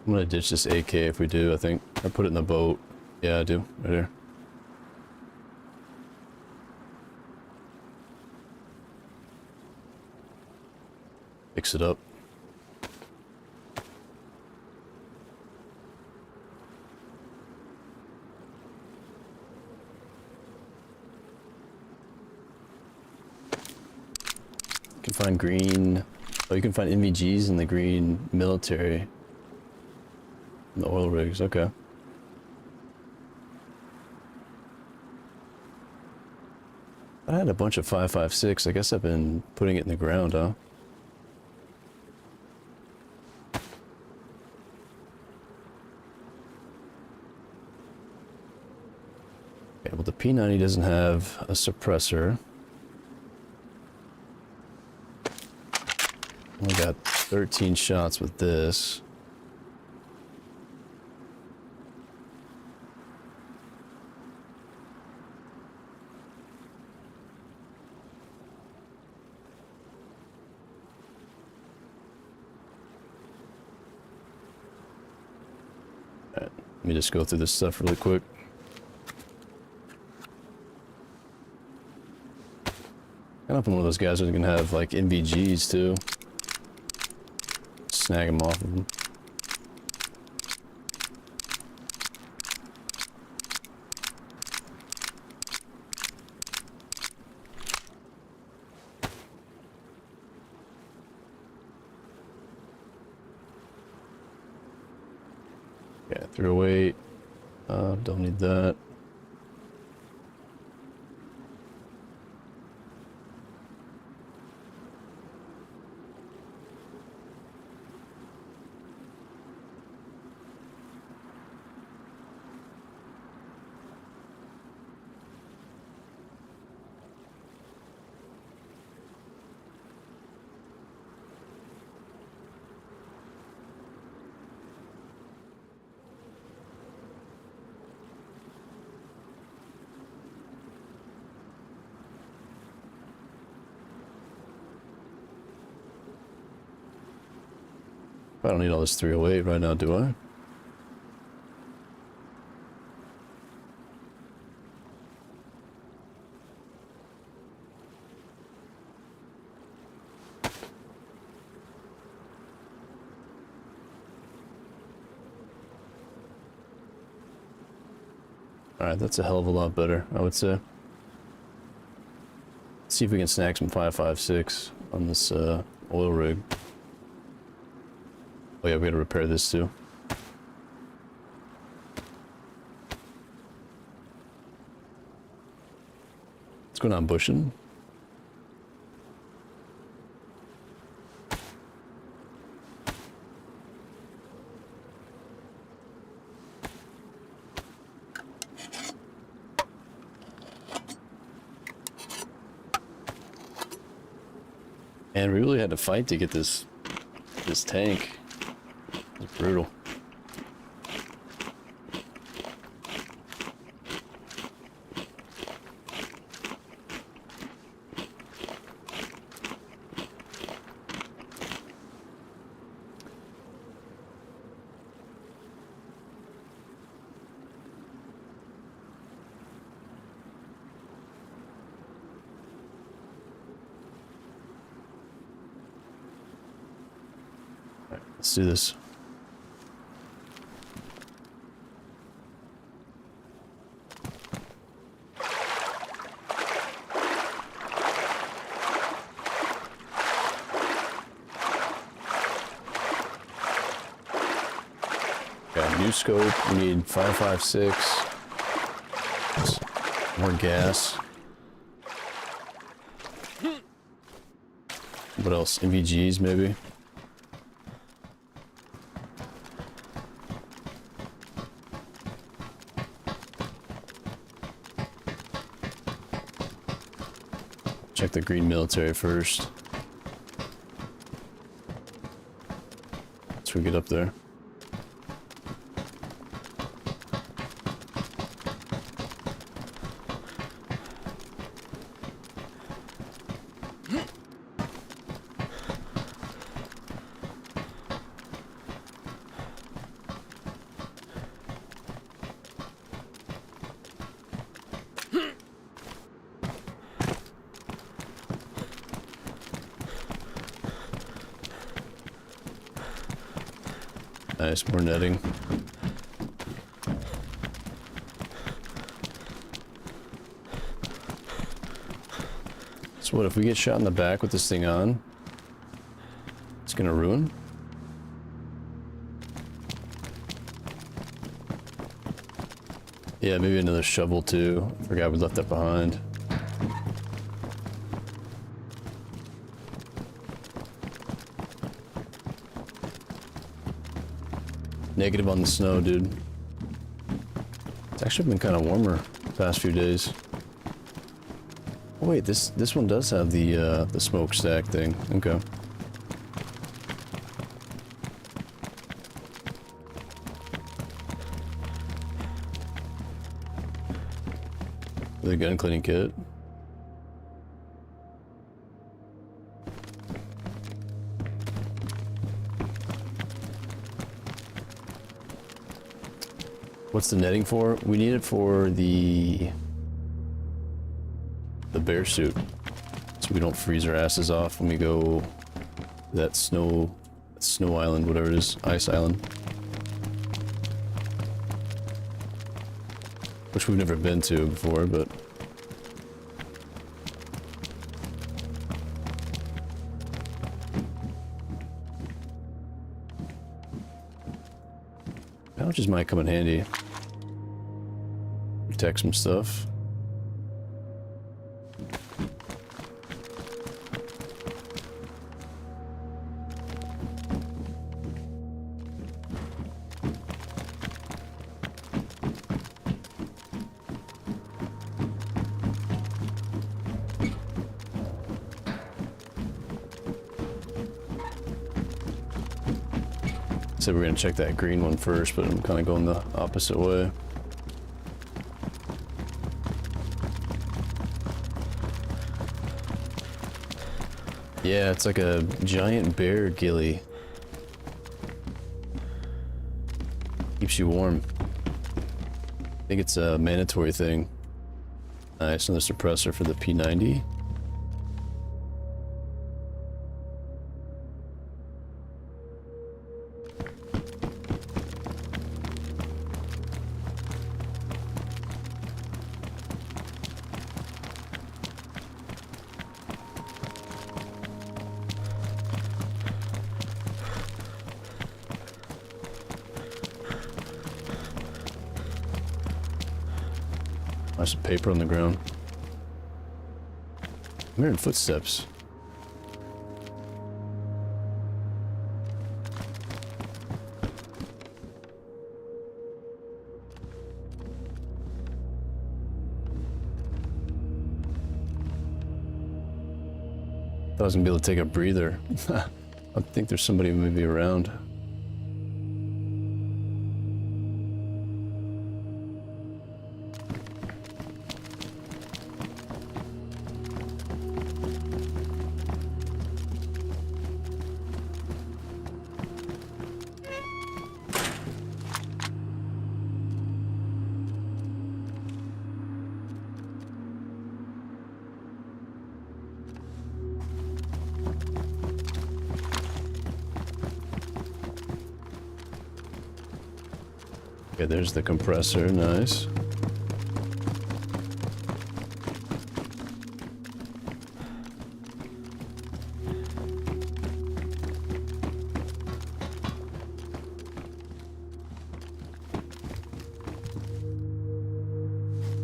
S2: I'm gonna ditch this AK if we do, I think. I put it in the boat. Yeah, I do. Right here. Fix it up. You can find green... Oh, you can find NVGs in the green military. In the oil rigs, okay. I had a bunch of 5.56. I guess I've been putting it in the ground, huh? Okay, well the P90 doesn't have a suppressor. Only got 13 shots with this. Alright, let me just go through this stuff really quick. I'm one of those guys who's gonna have like NVGs too. Snag them off of them. Yeah, 308. Don't need that. I don't need all this 308 right now, do I? Alright, that's a hell of a lot better, I would say. Let's see if we can snag some 5.56 on this oil rig. Oh yeah, we gotta repair this too. What's going on, bushing? And we really had to fight to get this tank. It's brutal. All right, let's do this. New scope, we need 5.56. More gas. What else? NVGs maybe? Check the green military first. Once we get up there. Nice, more netting. So what if we get shot in the back with this thing on? It's gonna ruin? Yeah, maybe another shovel too. I forgot we left that behind. Negative on the snow, dude. It's actually been kind of warmer the past few days. Oh wait, this one does have the smokestack thing. Okay. The gun cleaning kit. What's the netting for? We need it for the bear suit, so we don't freeze our asses off when we go to that snow island, whatever it is, ice island, which we've never been to before, but pouches might come in handy. Protect some stuff. Said we're gonna check that green one first, but I'm kind of going the opposite way. Yeah, it's like a giant bear ghillie. Keeps you warm. I think it's a mandatory thing. Nice, another suppressor for the P90. There's some paper on the ground. I'm hearing footsteps. Thought I was gonna be able to take a breather. I think there's somebody maybe around. Okay, there's the compressor, nice.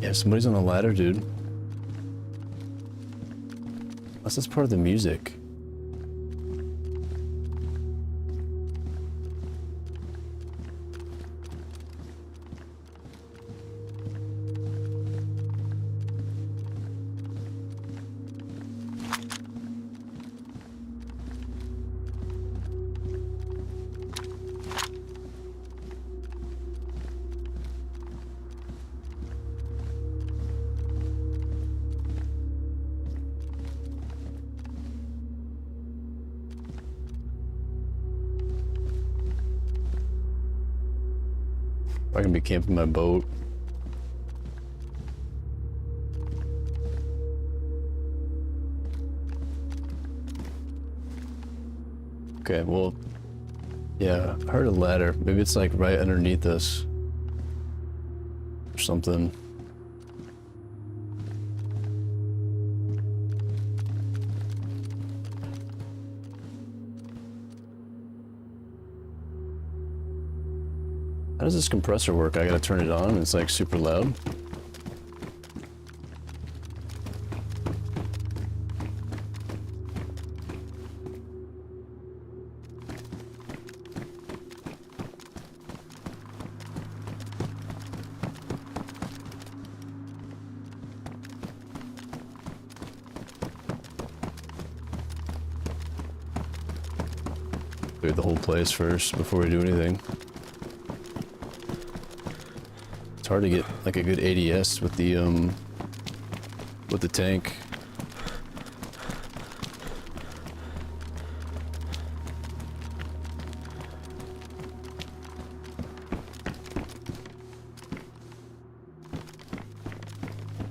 S2: Yeah, somebody's on a ladder, dude. Unless that's part of the music. I can be camping my boat. Okay, well, Yeah, I heard a ladder. Maybe it's like right underneath us. Or something. How does this compressor work? I gotta turn it on and it's like super loud. Clear the whole place first before we do anything. It's hard to get like a good ADS with the tank.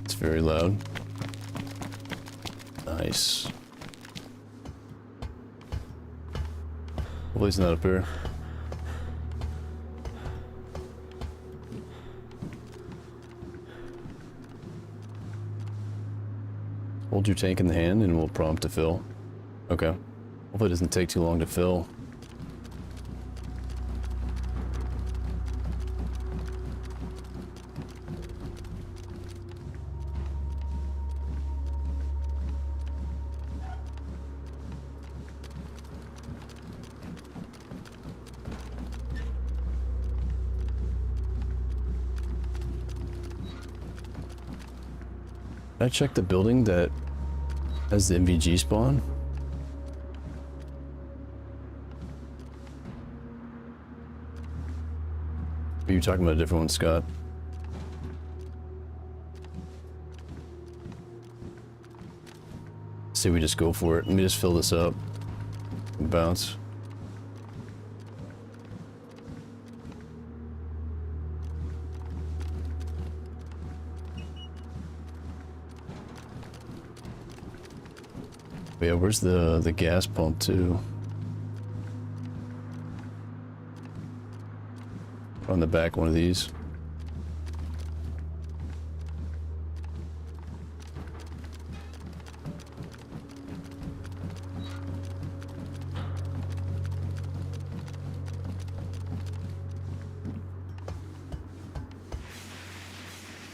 S2: It's very loud. Nice. Hopefully he's not up here. Hold your tank in the hand and we'll prompt to fill. Okay. Hopefully it doesn't take too long to fill. Can I check the building that has the MVG spawn? Are you talking about a different one, Scott? Say we just go for it. Let me just fill this up and bounce. Yeah, where's the gas pump too? On the back one of these.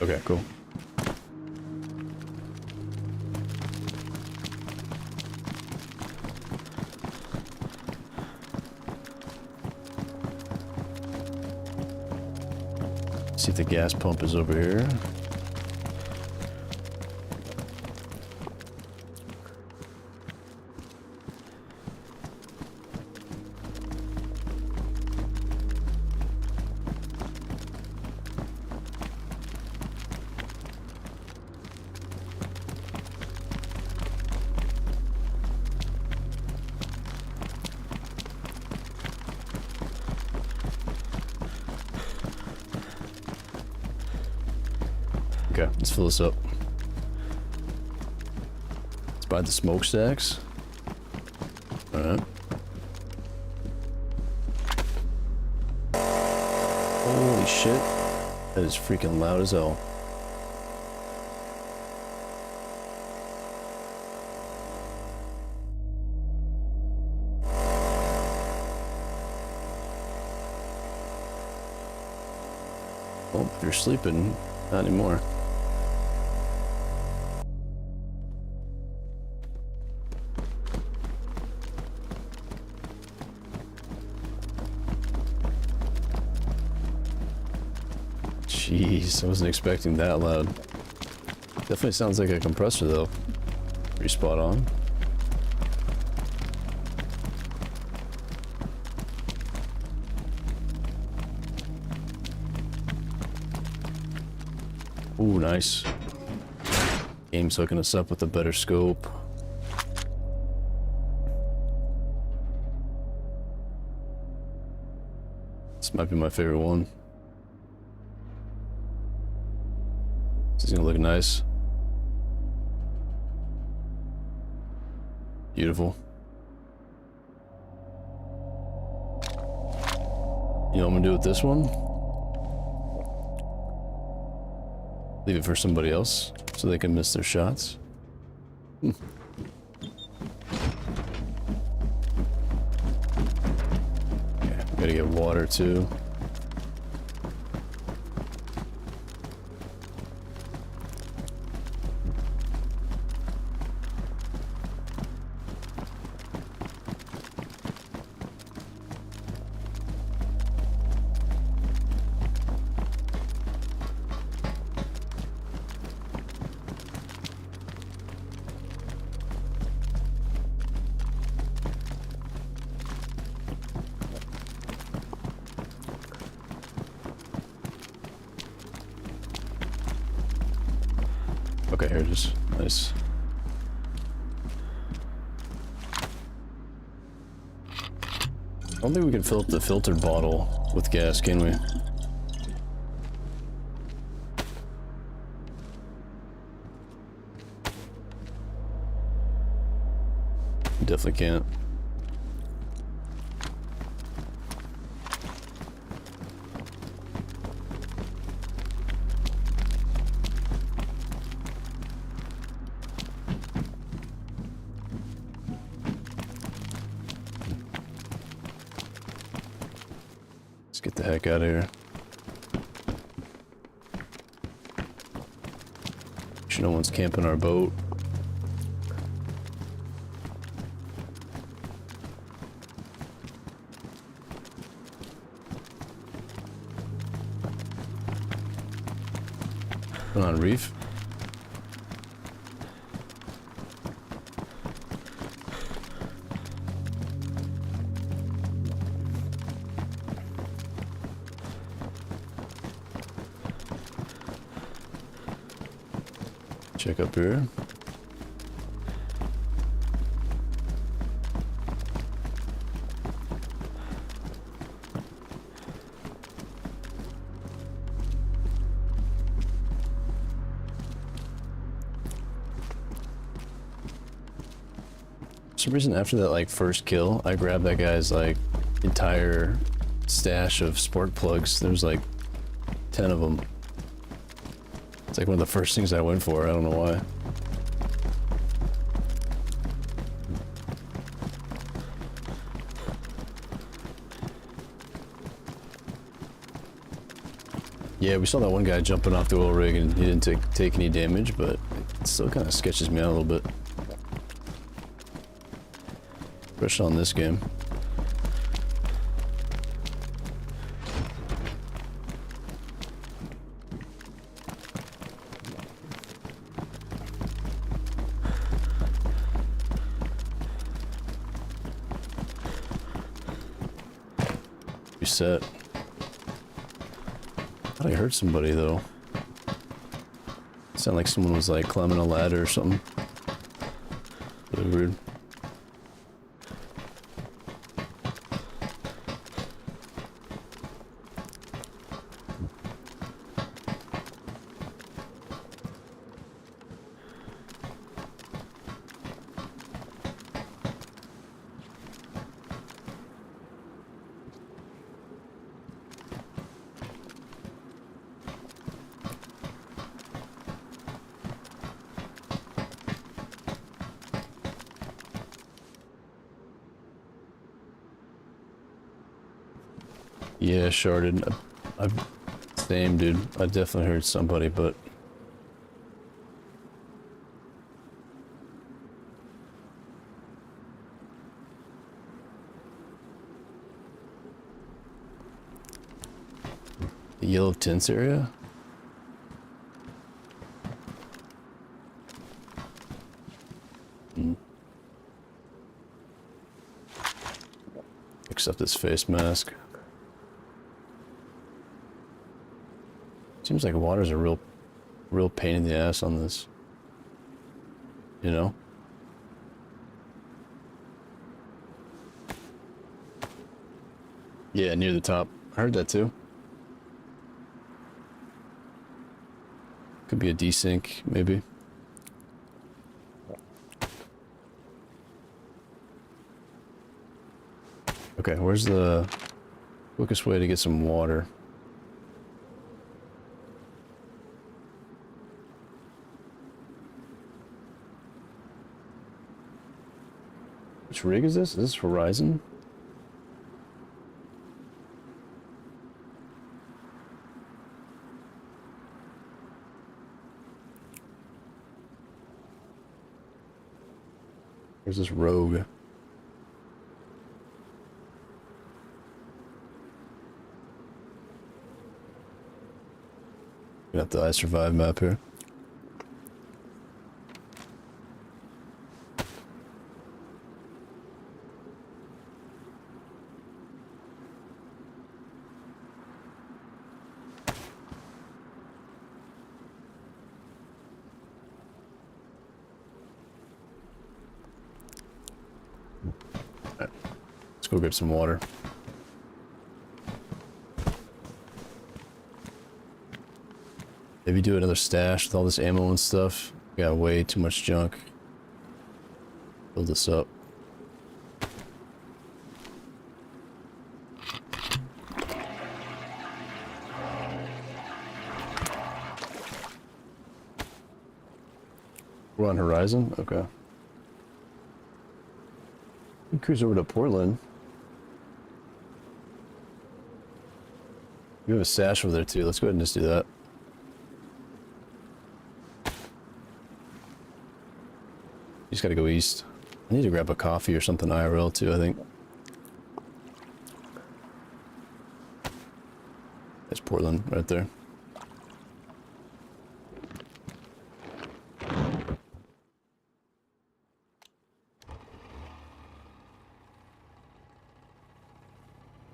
S2: Okay, cool. See if the gas pump is over here. Okay, let's fill this up. Let's buy the smokestacks. Alright. Holy shit. That is freaking loud as hell. Well, if you're sleeping, not anymore. Jeez, I wasn't expecting that loud. Definitely sounds like a compressor though. Pretty spot on. Ooh, nice. Game's hooking us up with a better scope. This might be my favorite one. This is gonna look nice. Beautiful. You know what I'm gonna do with this one? Leave it for somebody else so they can miss their shots. Yeah, gotta get water too. Okay, here it is. Nice. I don't think we can fill up the filtered bottle with gas, can we? Definitely can't. Get the heck out of here. Make sure no one's camping our boat. Come on, reef. Check up here. For some reason, after that like first kill, I grabbed that guy's like entire stash of spark plugs. There's like 10 of them. It's like one of the first things I went for. I don't know why. Yeah, we saw that one guy jumping off the oil rig and he didn't take any damage, but it still kind of sketches me out a little bit. Especially on this game. Reset. I thought I heard somebody though. It sounded like someone was like climbing a ladder or something. Really weird. Yeah, sharded. Same, dude. I definitely heard somebody, but the yellow tints area? Except this face mask. Seems like water's a real pain in the ass on this. You know? Yeah, near the top. I heard that too. Could be a desync, maybe. Okay, where's the Quickest way to get some water. Which rig is this? Is this Horizon? Where's this Rogue? Got the I Survive map here. Alright, let's go grab some water. Maybe do another stash with all this ammo and stuff. We got way too much junk. Build this up. We're on Horizon? Okay. We cruise over to Portland. We have a stash over there too. Let's go ahead and just do that. Just gotta go east. I need to grab a coffee or something IRL too, I think. There's Portland right there.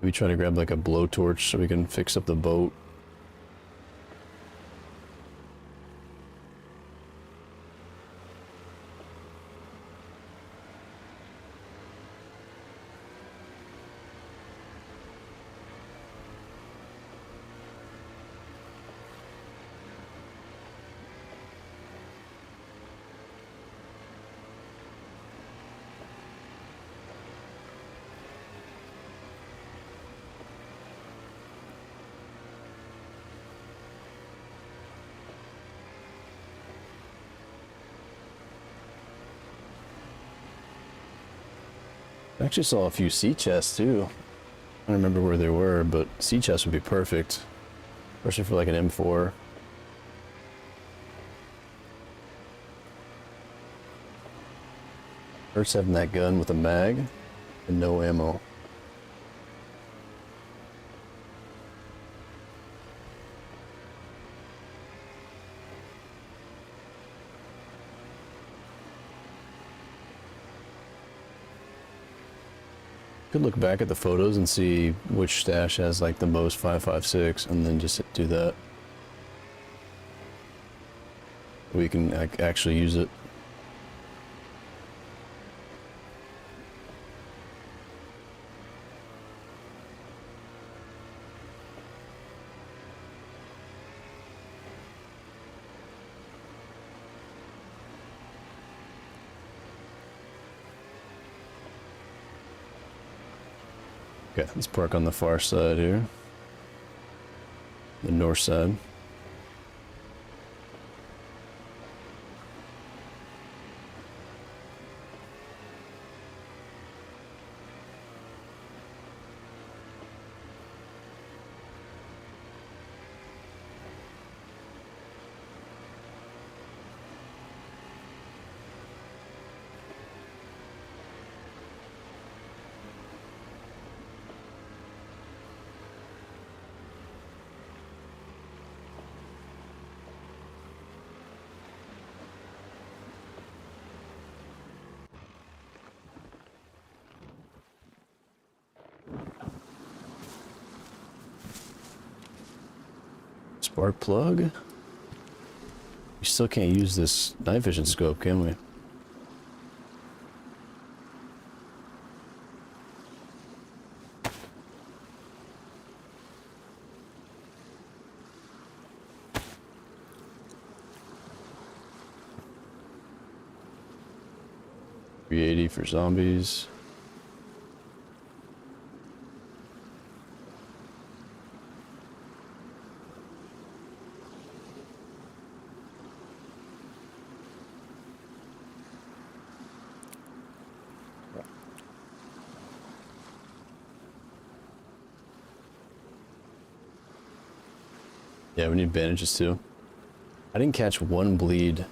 S2: Maybe try to grab like a blowtorch so we can fix up the boat. I actually saw a few sea chests too. I don't remember where they were, but sea chests would be perfect. Especially for like an M4. Hurts having that gun with a mag and no ammo. Could look back at the photos and see which stash has like the most 5.56 and then just do that. We can actually use it. Okay, let's park on the far side here. The north side. Spark plug? We still can't use this night vision scope, can we? $380 for zombies. Yeah, we need bandages too. I didn't catch one bleed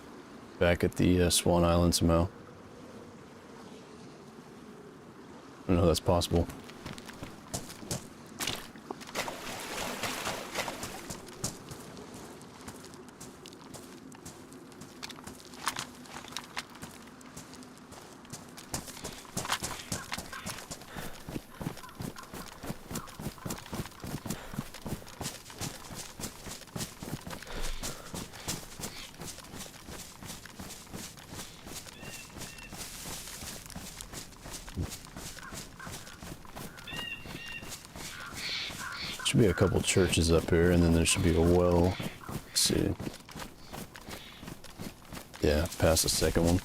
S2: back at the Swan Island somehow. I don't know how that's possible. Should be a couple churches up here, and then there should be a well. Let's see. Yeah, past the second one.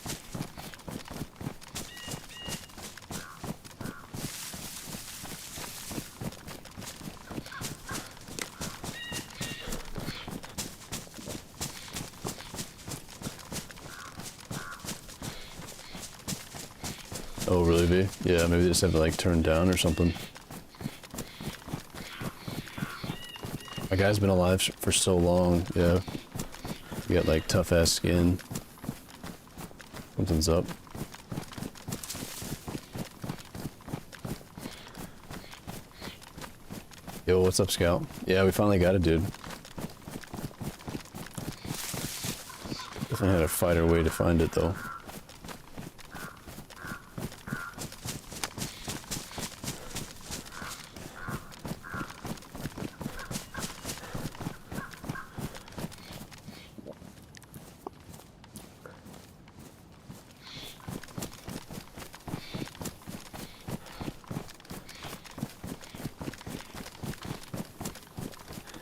S2: Oh, really, V? Yeah, maybe they just have to, like, turn down or something. My guy's been alive for so long, yeah. You got, like, tough-ass skin. Something's up. Yo, what's up, Scout? Yeah, we finally got it, dude. Definitely had to fight our way to find it, though.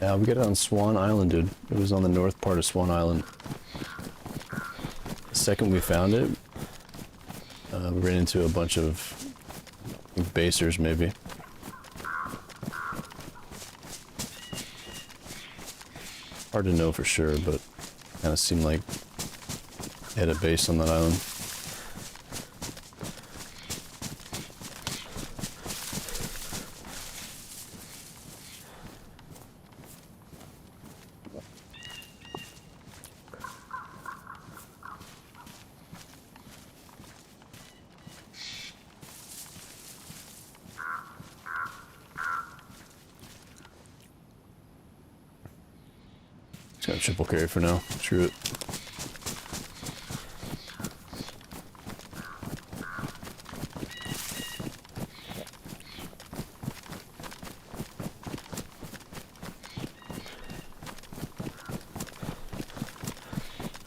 S2: Yeah, we got it on Swan Island, dude. It was on the north part of Swan Island. The second we found it, we ran into a bunch of basers, maybe. Hard to know for sure, but kind of seemed like they had a base on that island. Just got a triple carry for now. Screw it.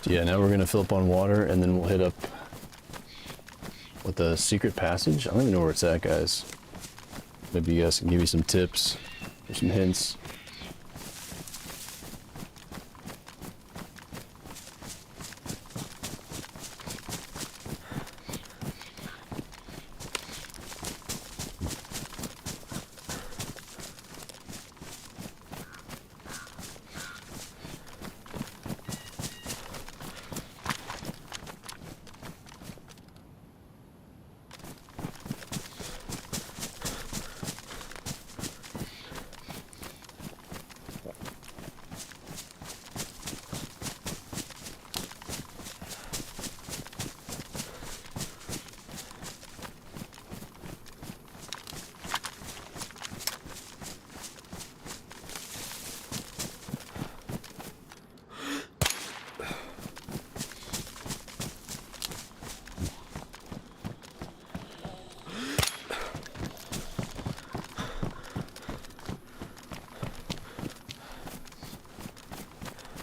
S2: Yeah, now we're gonna fill up on water and then we'll hit up with the secret passage. I don't even know where it's at, guys. Maybe you guys can give me some tips or some hints.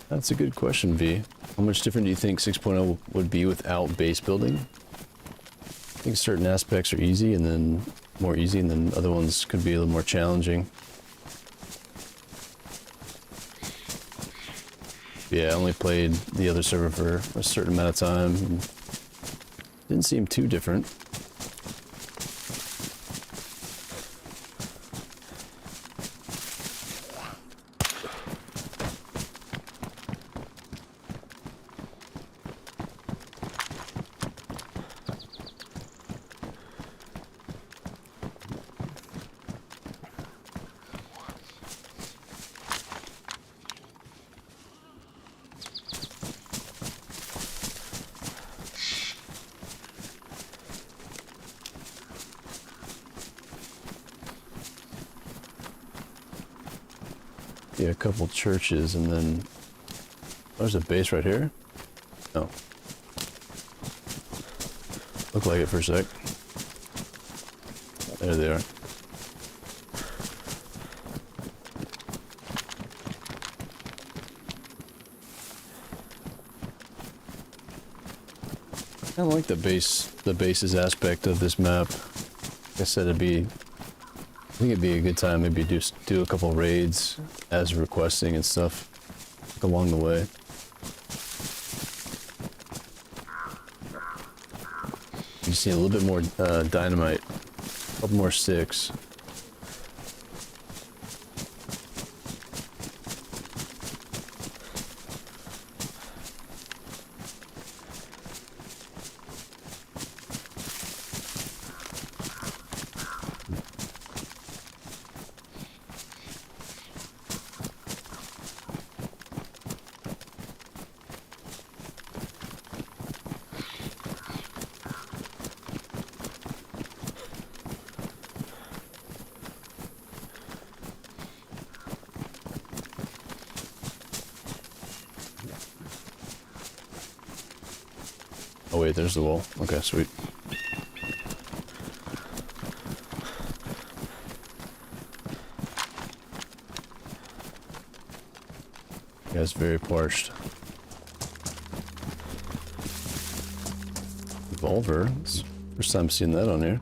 S2: That's a good question, V. How much different do you think 6.0 would be without base building? I think certain aspects are easy and then more easy, and then other ones could be a little more challenging. Yeah, I only played the other server for a certain amount of time. And didn't seem too different. Yeah, a couple churches, and then there's a base right here. No, looked like it for a sec. There they are. I like the bases aspect of this map. Like I said, I think it'd be a good time maybe do a couple raids as requesting and stuff along the way. You just need a little bit more dynamite, a couple more sticks. Oh wait, there's the wall. Okay, sweet. Yeah, it's very parched. Revolver. It's first time seeing that on here.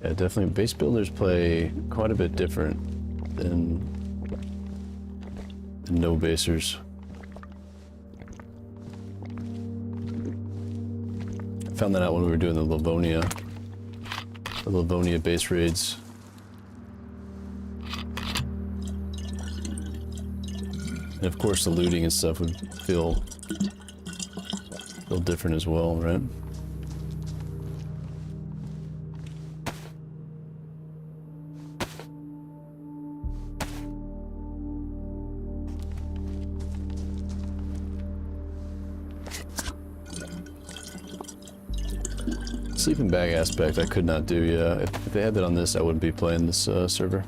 S2: Yeah, definitely. Base builders play quite a bit different than no basers. I found that out when we were doing the Livonia base raids. And of course, the looting and stuff would feel different as well, right? Sleeping bag aspect I could not do, yeah. If they had that on this, I wouldn't be playing this server.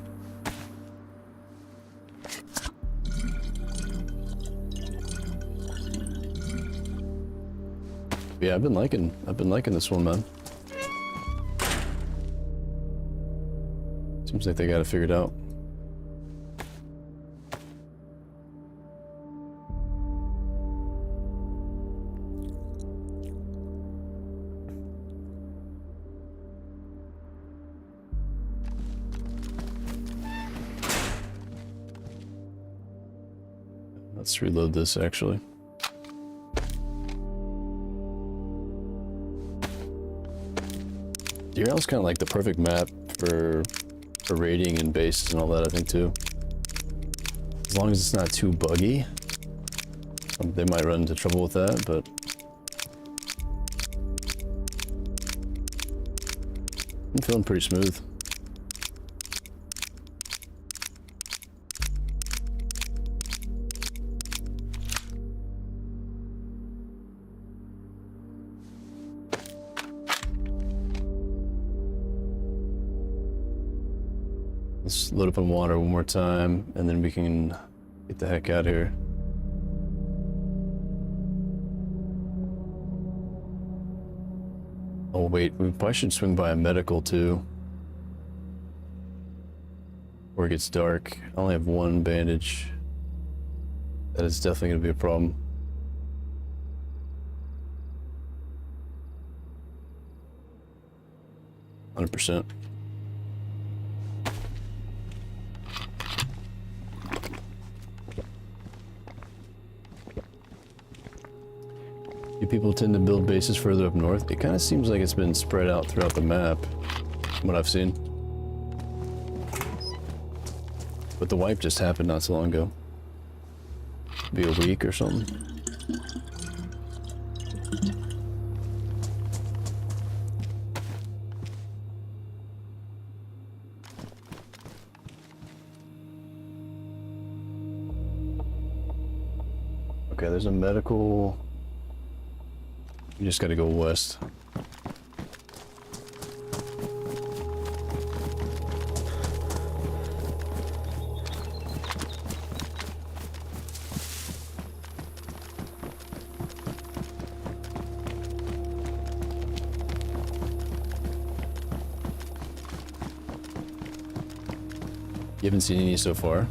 S2: Yeah, I've been liking this one, man. Seems like they got it figured out. Let's reload this, actually. Derail's kind of like the perfect map for raiding and bases and all that, I think, too. As long as it's not too buggy. They might run into trouble with that, but... I'm feeling pretty smooth. Let's load up on water one more time, and then we can get the heck out of here. Oh wait, we probably should swing by a medical too. Before it gets dark. I only have one bandage. That is definitely going to be a problem. %. Do people tend to build bases further up north? It kind of seems like it's been spread out throughout the map, from what I've seen. But the wipe just happened not so long ago. Be a week or something. Okay, there's a medical. You just gotta go west. You haven't seen any so far?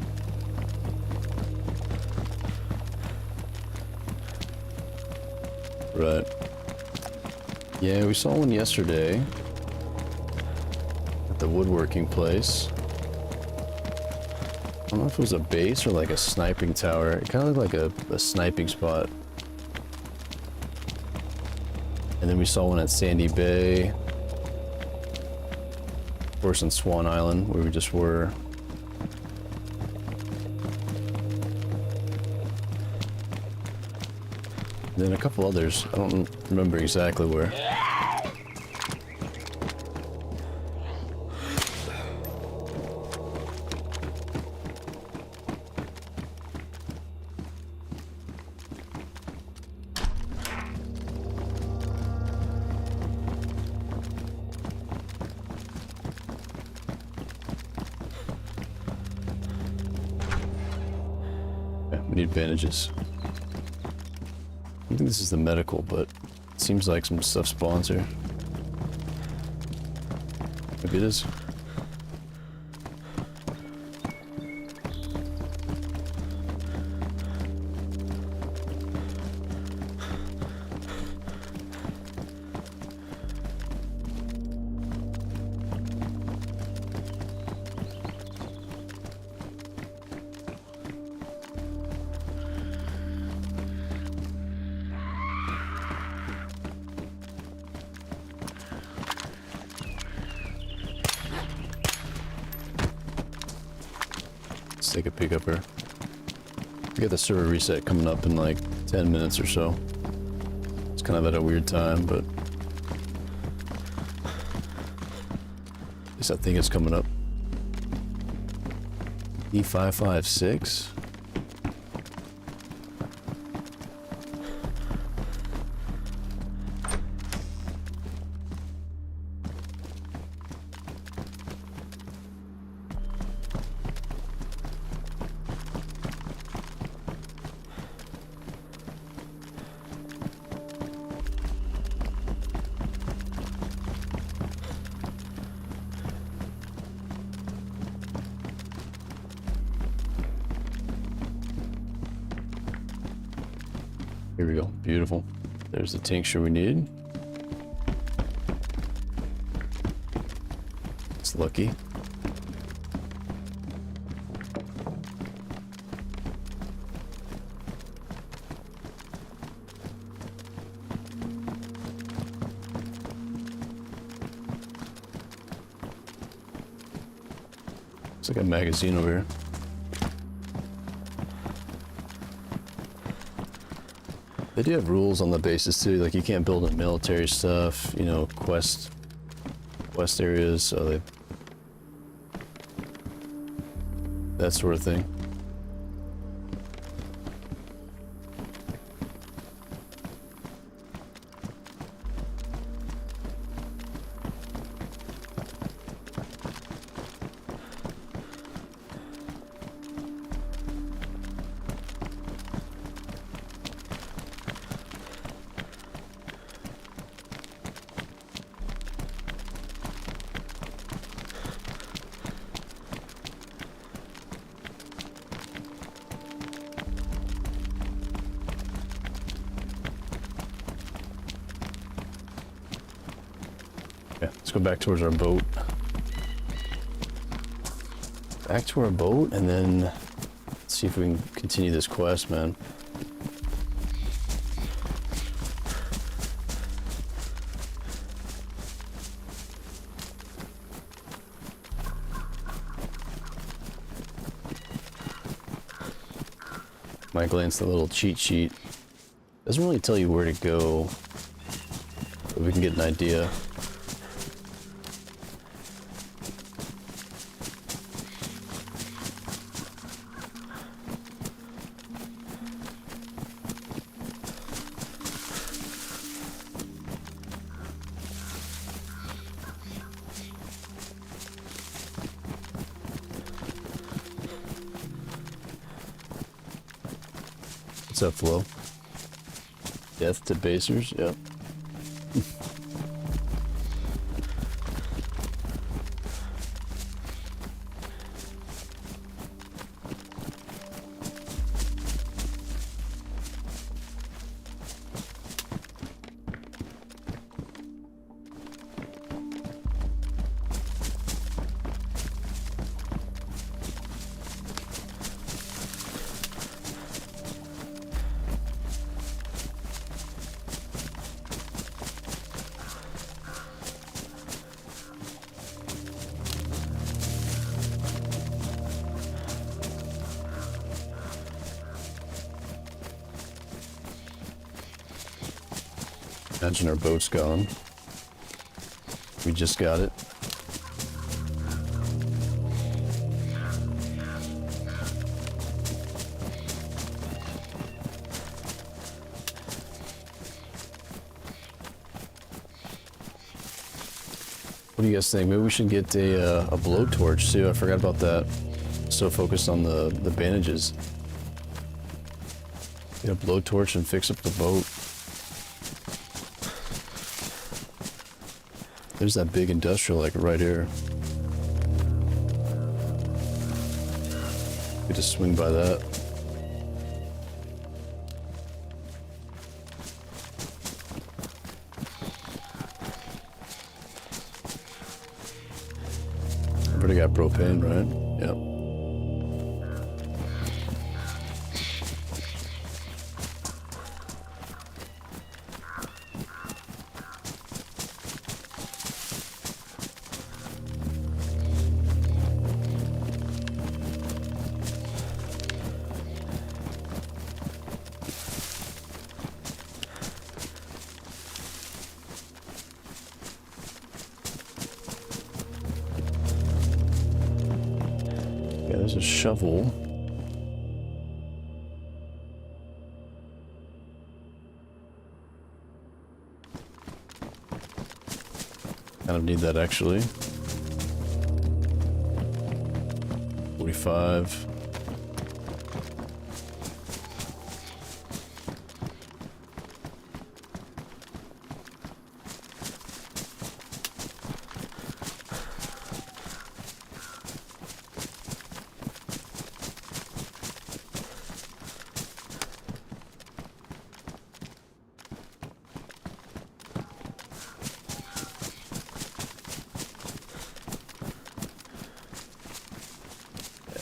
S2: Right. Yeah, we saw one yesterday at the woodworking place. I don't know if it was a base or like a sniping tower. It kind of looked like a sniping spot. And then we saw one at Sandy Bay. Of course, on Swan Island, where we just were. And then a couple others. I don't remember exactly where. Yeah, we need bandages. I think this is the medical, but it seems like some stuff spawns here. Maybe it is. Let's take a peek up here. We got the server reset coming up in like 10 minutes or so. It's kind of at a weird time, but at least I think it's coming up. E556. Here we go. Beautiful. There's the tincture we need. It's lucky. Looks like a magazine over here. They do have rules on the bases too, like you can't build in military stuff, you know, quest areas, so they, that sort of thing. Yeah, let's go back towards our boat. Back to our boat, and then let's see if we can continue this quest, man. Might glance the little cheat sheet. Doesn't really tell you where to go, but we can get an idea. What's up, Flo? Death to basers? Yep. Imagine our boat's gone. We just got it. What do you guys think? Maybe we should get a blowtorch too. I forgot about that. So focused on the bandages. Get a blowtorch and fix up the boat. There's that big industrial like right here. We just swing by that. I've already got propane, right? Yep. There's a shovel. Kind of need that actually. 45.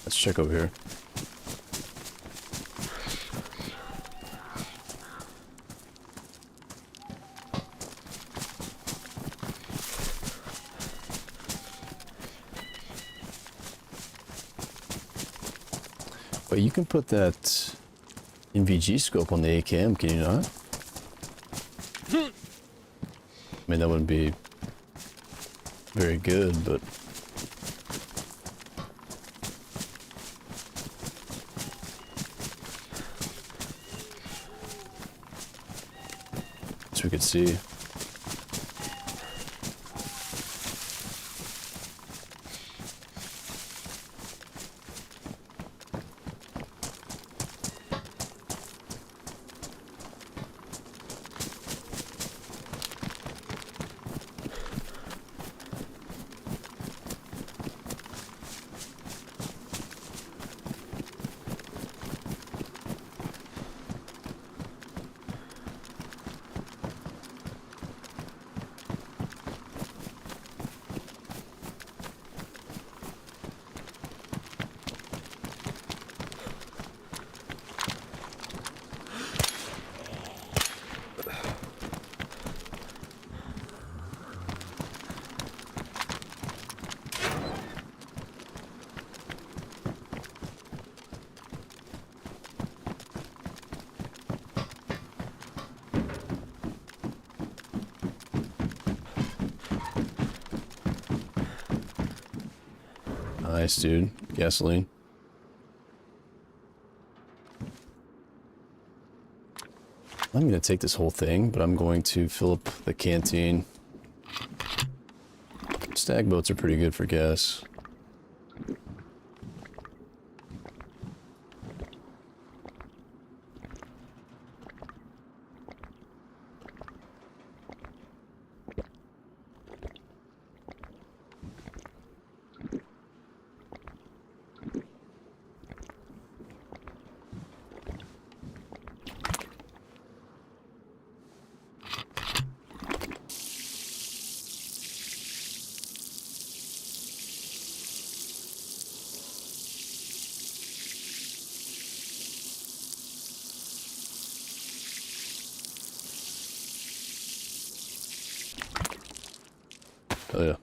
S2: Let's check over here. But you can put that NVG scope on the AKM, can you not? I mean, that wouldn't be very good, but... we could see. Nice, dude. Gasoline. I'm going to take this whole thing, but I'm going to fill up the canteen. Stag boats are pretty good for gas. Oh yeah.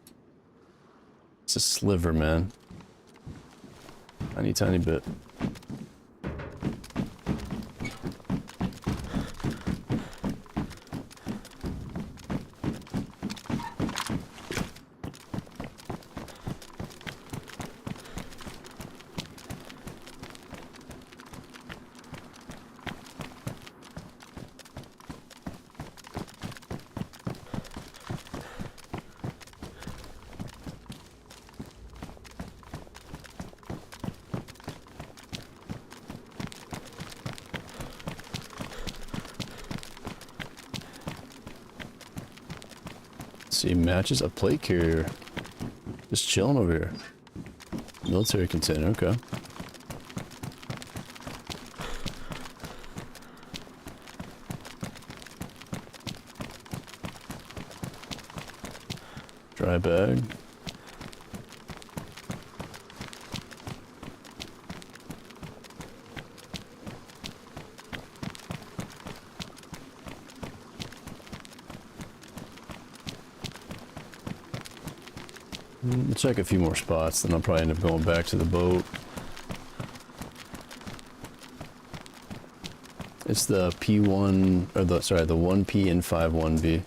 S2: It's a sliver, man. Tiny, tiny bit. See, matches a plate carrier. Just chilling over here. Military container, okay. Dry bag. We'll check a few more spots, then I'll probably end up going back to the boat. It's the P1, or the 1P and 51V.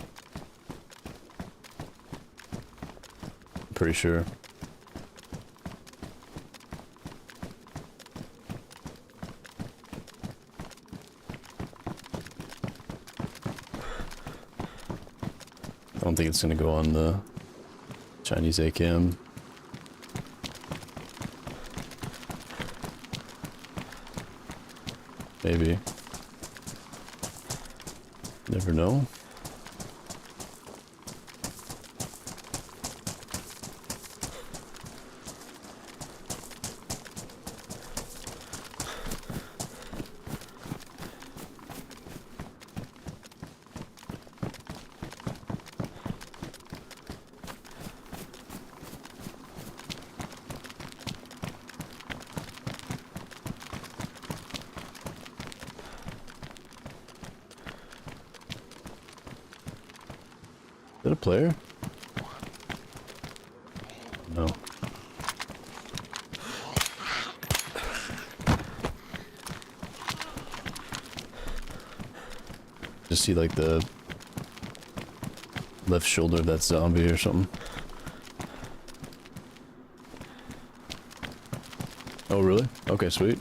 S2: Pretty sure. I don't think it's gonna go on the Chinese ACM. Maybe. Never know. Is that a player? No. Just see like the left shoulder of that zombie or something. Oh really? Okay, sweet.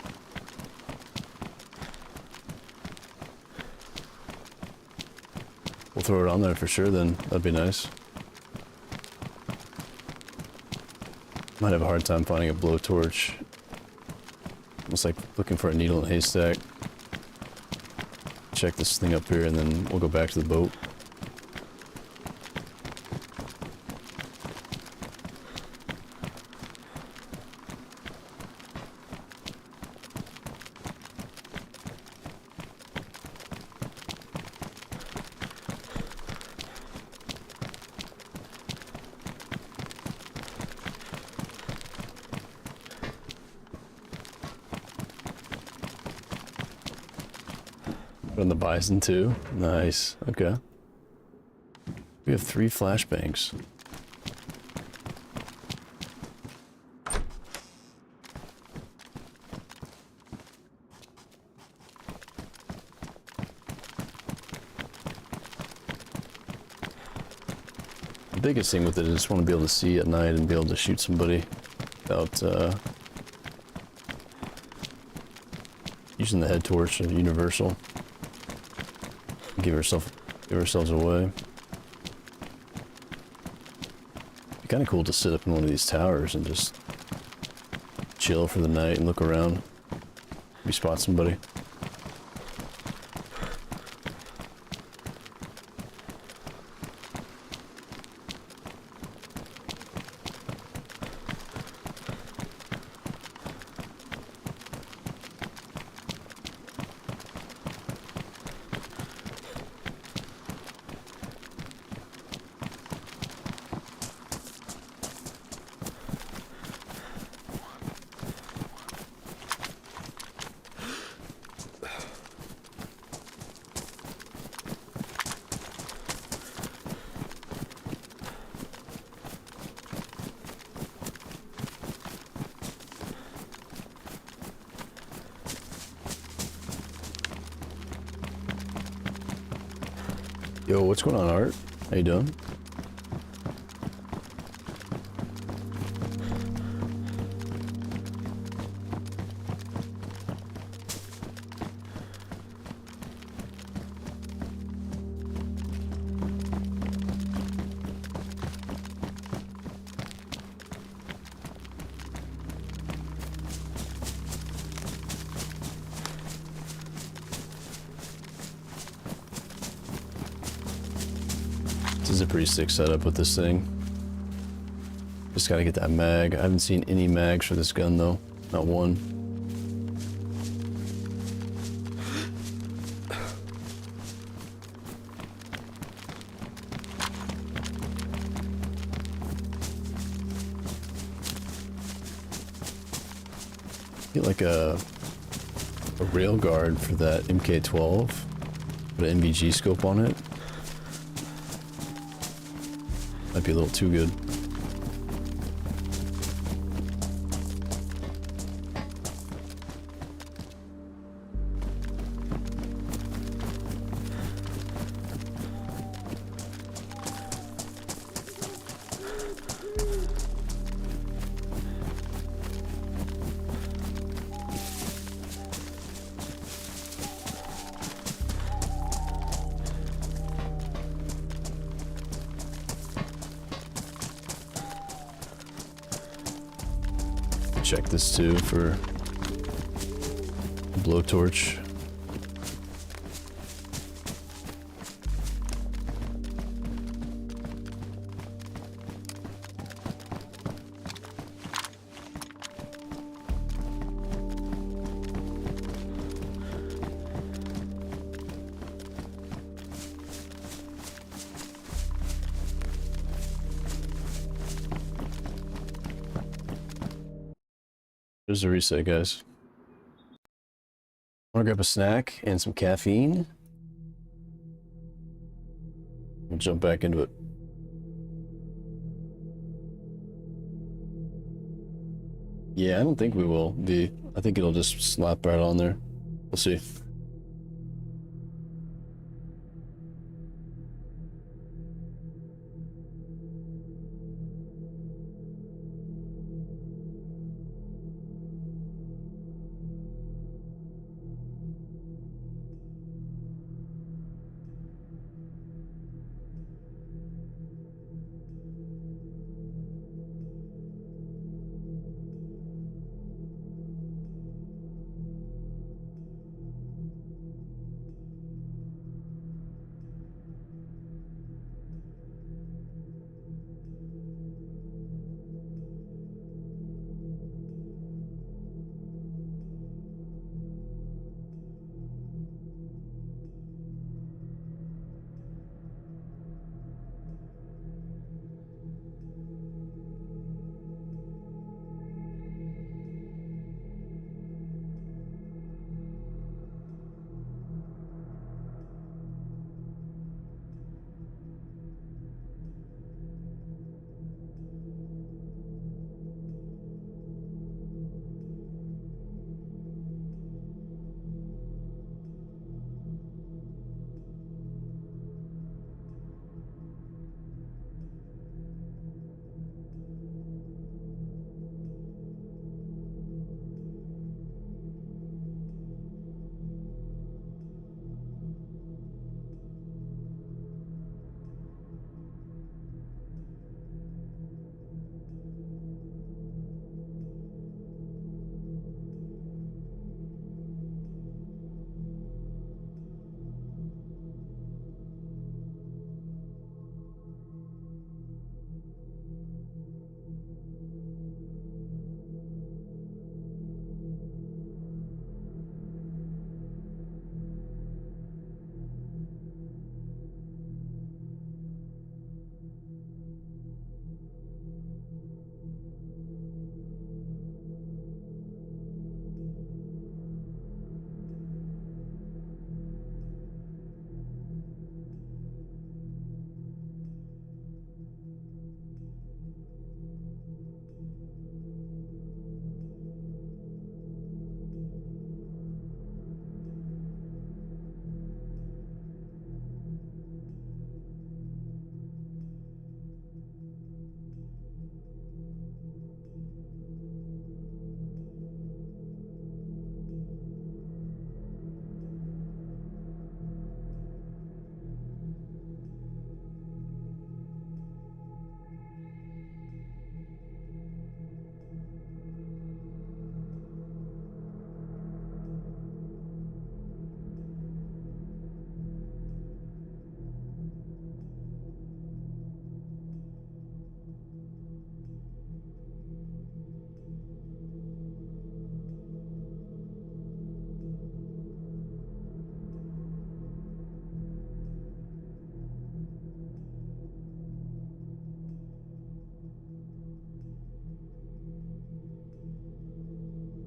S2: We'll throw it on there for sure then. That'd be nice. Might have a hard time finding a blowtorch. Almost like looking for a needle in a haystack. Check this thing up here and then we'll go back to the boat. On the bison too. Nice. Okay. We have 3 flashbangs. The biggest thing with it is just want to be able to see at night and be able to shoot somebody without using the head torch and universal. Give ourselves away. Be kind of cool to sit up in one of these towers and just chill for the night and look around. Maybe spot somebody. Yo, what's going on, Art? How you doing? This is a pretty sick setup with this thing. Just gotta get that mag. I haven't seen any mags for this gun though. Not one. Get like a rail guard for that MK12. Put an NVG scope on it. Might be a little too good. Check this too for blowtorch. There's a reset, guys. Wanna grab a snack and some caffeine? We'll jump back into it. Yeah, I don't think we will be. I think it'll just slap right on there. We'll see.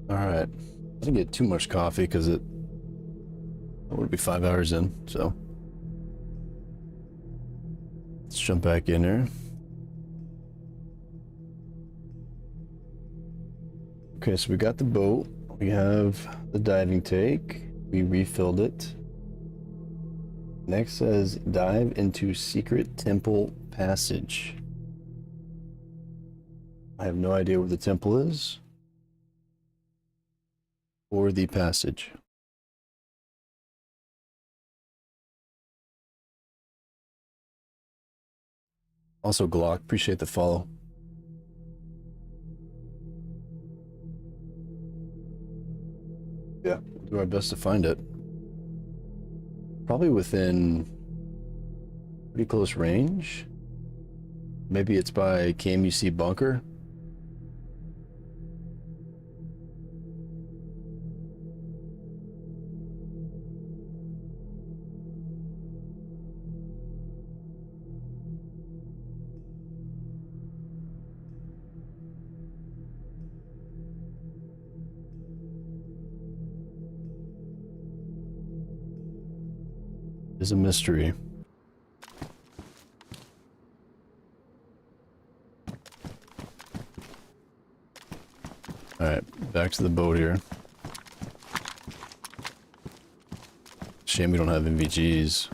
S2: Alright. I didn't get too much coffee because it would be 5 hours in, so. Let's jump back in here. Okay, so we got the boat. We have the diving tank. We refilled it. Next says dive into secret temple passage. I have no idea where the temple is or the passage. Also, Glock, appreciate the follow. Yeah, we'll do our best to find it. Probably within pretty close range. Maybe it's by KMUC bunker. Is a mystery. Alright, back to the boat here. Shame we don't have NVGs.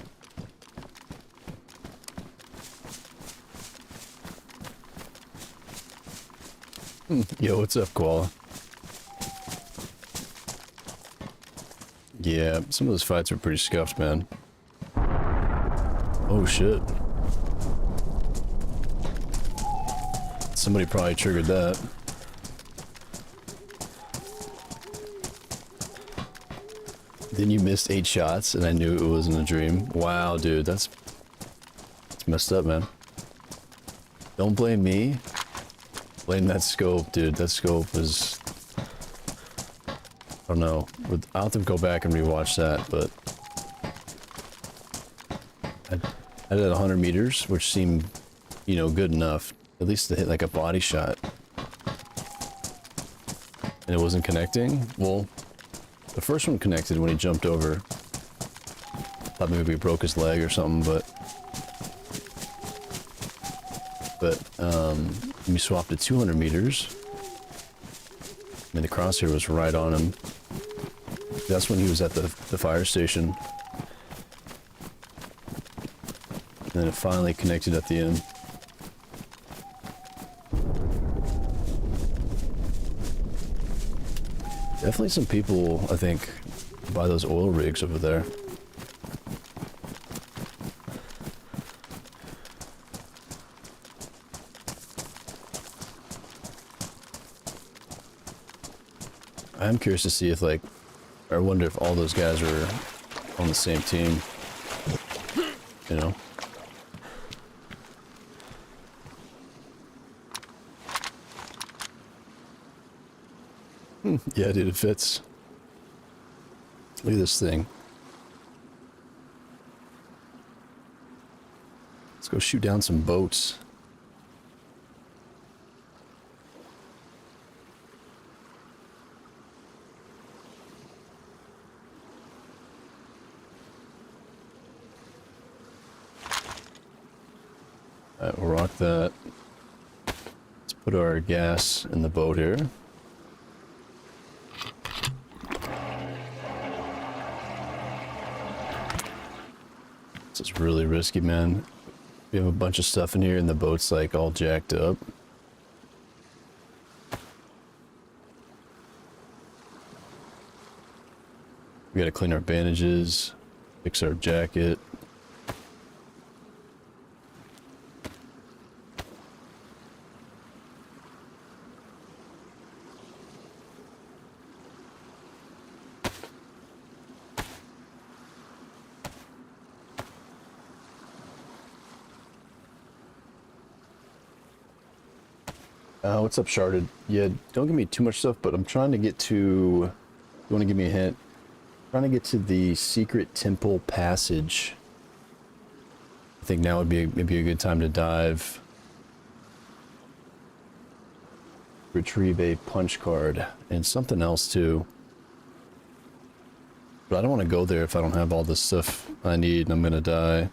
S2: Yo, what's up, Koala? Yeah, some of those fights are pretty scuffed, man. Oh shit. Somebody probably triggered that. Then you missed 8 shots and I knew it wasn't a dream. Wow, dude, that's messed up, man. Don't blame me. Blame that scope, dude. That scope was... I don't know. I'll have to go back and rewatch that, but... I did 100 meters, which seemed, you know, good enough. At least to hit like a body shot. And it wasn't connecting? Well, the first one connected when he jumped over. Thought maybe he broke his leg or something, but we swapped to 200 meters. I mean, the crosshair was right on him. That's when he was at the fire station. And then it finally connected at the end. Definitely some people, I think, buy those oil rigs over there. I'm curious to see if, like, I wonder if all those guys are on the same team. You know? Yeah, dude, it fits. Look at this thing. Let's go shoot down some boats. Alright, we'll rock that. Let's put our gas in the boat here. This is really risky, man. We have a bunch of stuff in here and the boat's like all jacked up. We gotta clean our bandages, fix our jacket. What's up, Sharded? Yeah, don't give me too much stuff, but I'm trying to get to... You want to give me a hint? I'm trying to get to the secret temple passage. I think now would be maybe a good time to dive. retrieve a punch card and something else too. But I don't want to go there if I don't have all the stuff I need and I'm gonna die.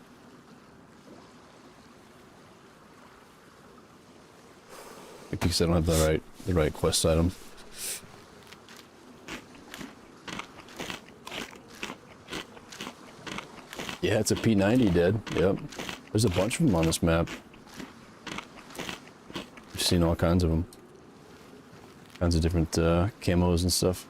S2: Because I don't have the right quest item. Yeah, it's a P90 dead. Yep. There's a bunch of them on this map. I've seen all kinds of them. Kinds of different camos and stuff.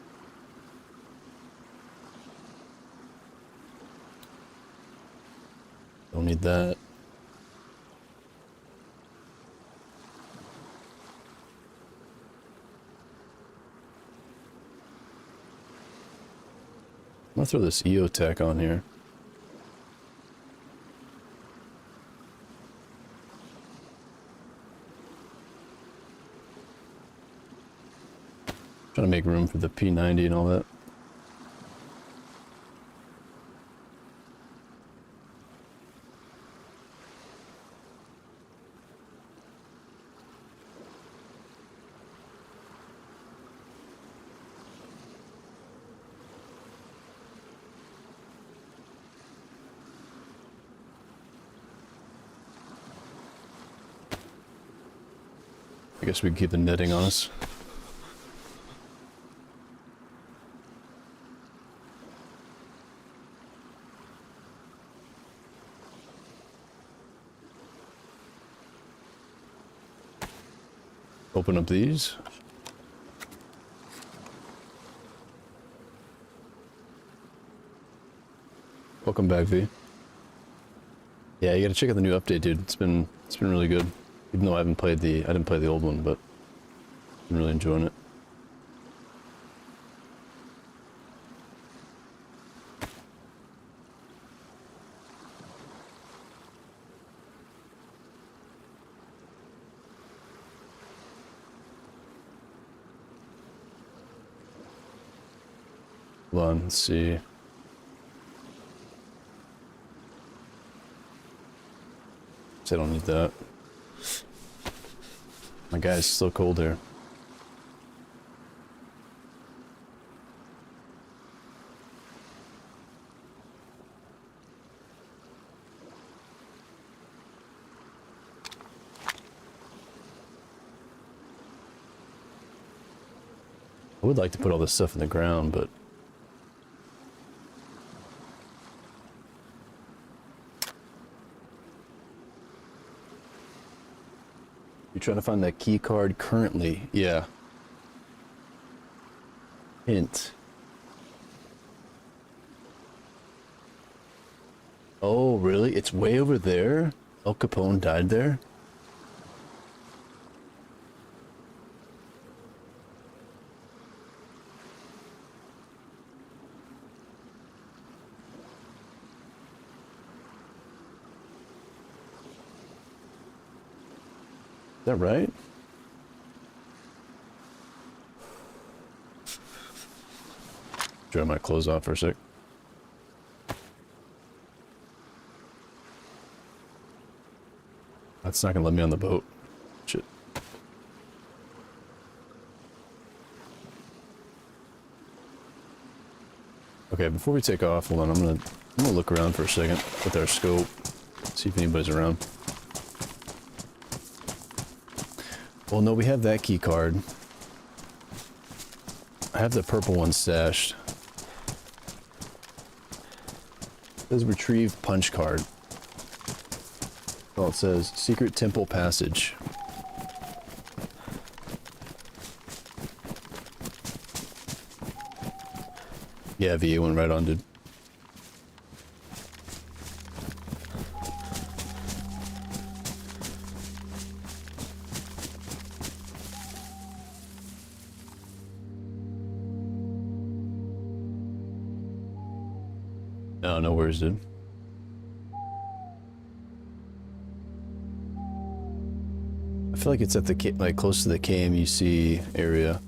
S2: Don't need that. I'm gonna throw this EOTech on here. Trying to make room for the P90 and all that. I guess we can keep the netting on us. Open up these. Welcome back, V. Yeah, you gotta check out the new update, dude. It's been really good. Even though I didn't play the old one, but I'm really enjoying it. Hold on, let's see. I don't need that. My guy's still cold here. I would like to put all this stuff in the ground, but you're trying to find that key card currently. Yeah. Hint. Oh, really? It's way over there? Al Capone died there? Is that right? Dry my clothes off for a sec. That's not gonna let me on the boat. Shit. Okay, before we take off, hold on, I'm gonna look around for a second with our scope, see if anybody's around. Well, no, we have that key card. I have the purple one stashed. It says retrieve punch card. Well, it says secret temple passage. Yeah, VA went right on, dude. No, no worries, dude. I feel like it's at the like close to the KMUC area.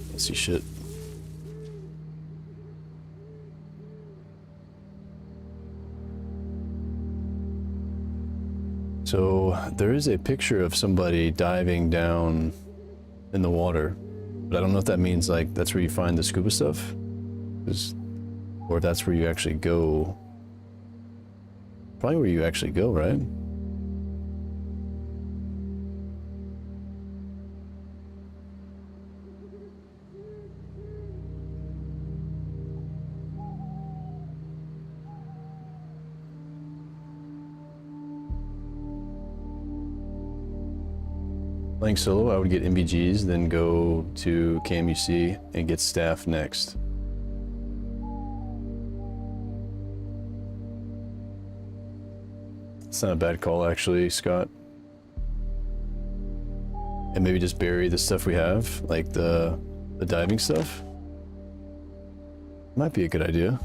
S2: Can't see shit. So there is a picture of somebody diving down in the water, but I don't know if that means like that's where you find the scuba stuff, or if that's where you actually go. Probably where you actually go, right? Playing solo, I would get MBGs, then go to KMUC and get staff next. It's not a bad call, actually, Scott. And maybe just bury the stuff we have, like the diving stuff. Might be a good idea.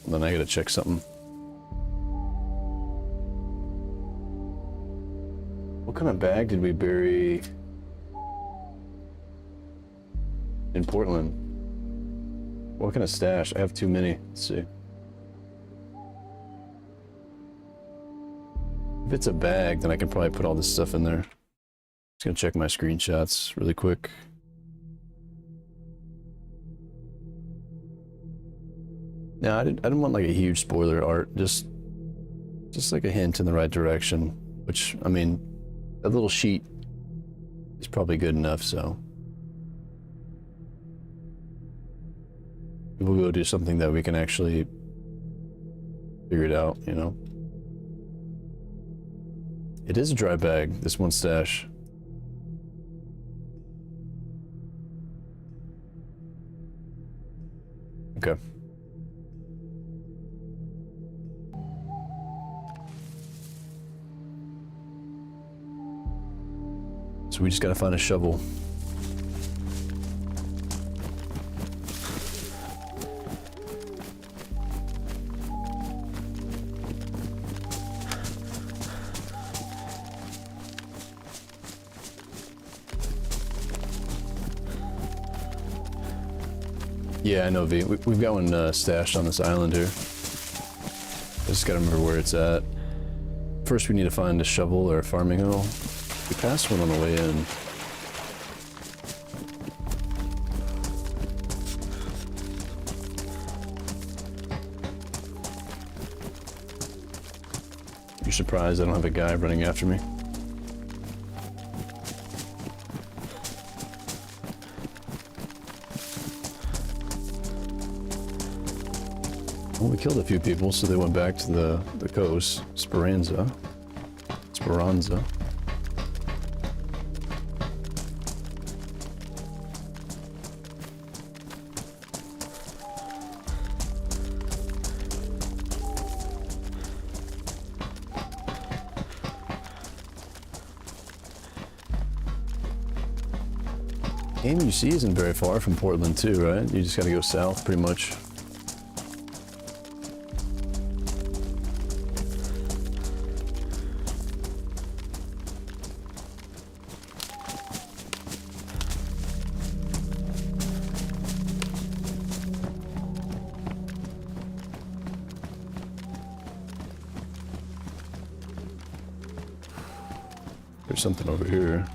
S2: Then I gotta check something. What kind of bag did we bury in Portland? What kind of stash? I have too many. Let's see. If it's a bag, then I can probably put all this stuff in there. Just gonna check my screenshots really quick. No, I didn't want like a huge spoiler art. Just like a hint in the right direction. Which, I mean, a little sheet is probably good enough, so. We'll go do something that we can actually figure it out, you know? It is a dry bag, this one stash. Okay. So we just gotta find a shovel. Yeah, I know, V. We've got one stashed on this island here. I just gotta remember where it's at. First, we need to find a shovel or a farming hoe. We passed one on the way in. You're surprised I don't have a guy running after me? Well, we killed a few people, so they went back to the coast. Speranza. KMUC isn't very far from Portland too, right? You just gotta go south pretty much. There's something over here.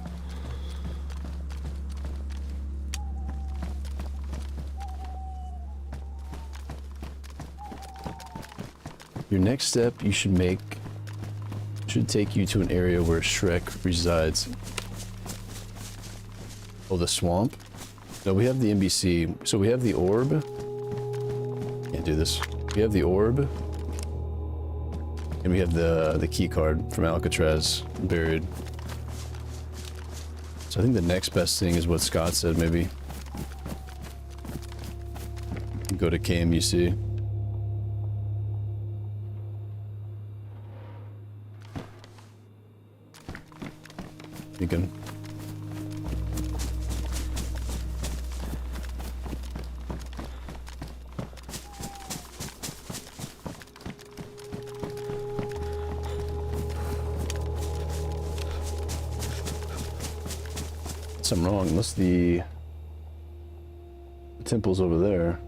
S2: Your next step you should make should take you to an area where Shrek resides. Oh, the swamp? No, we have the NBC. So we have the orb. Can't do this. We have the orb. And we have the key card from Alcatraz buried. So I think the next best thing is what Scott said, maybe. Go to KMUC. You can. Something wrong, unless the temple's over there.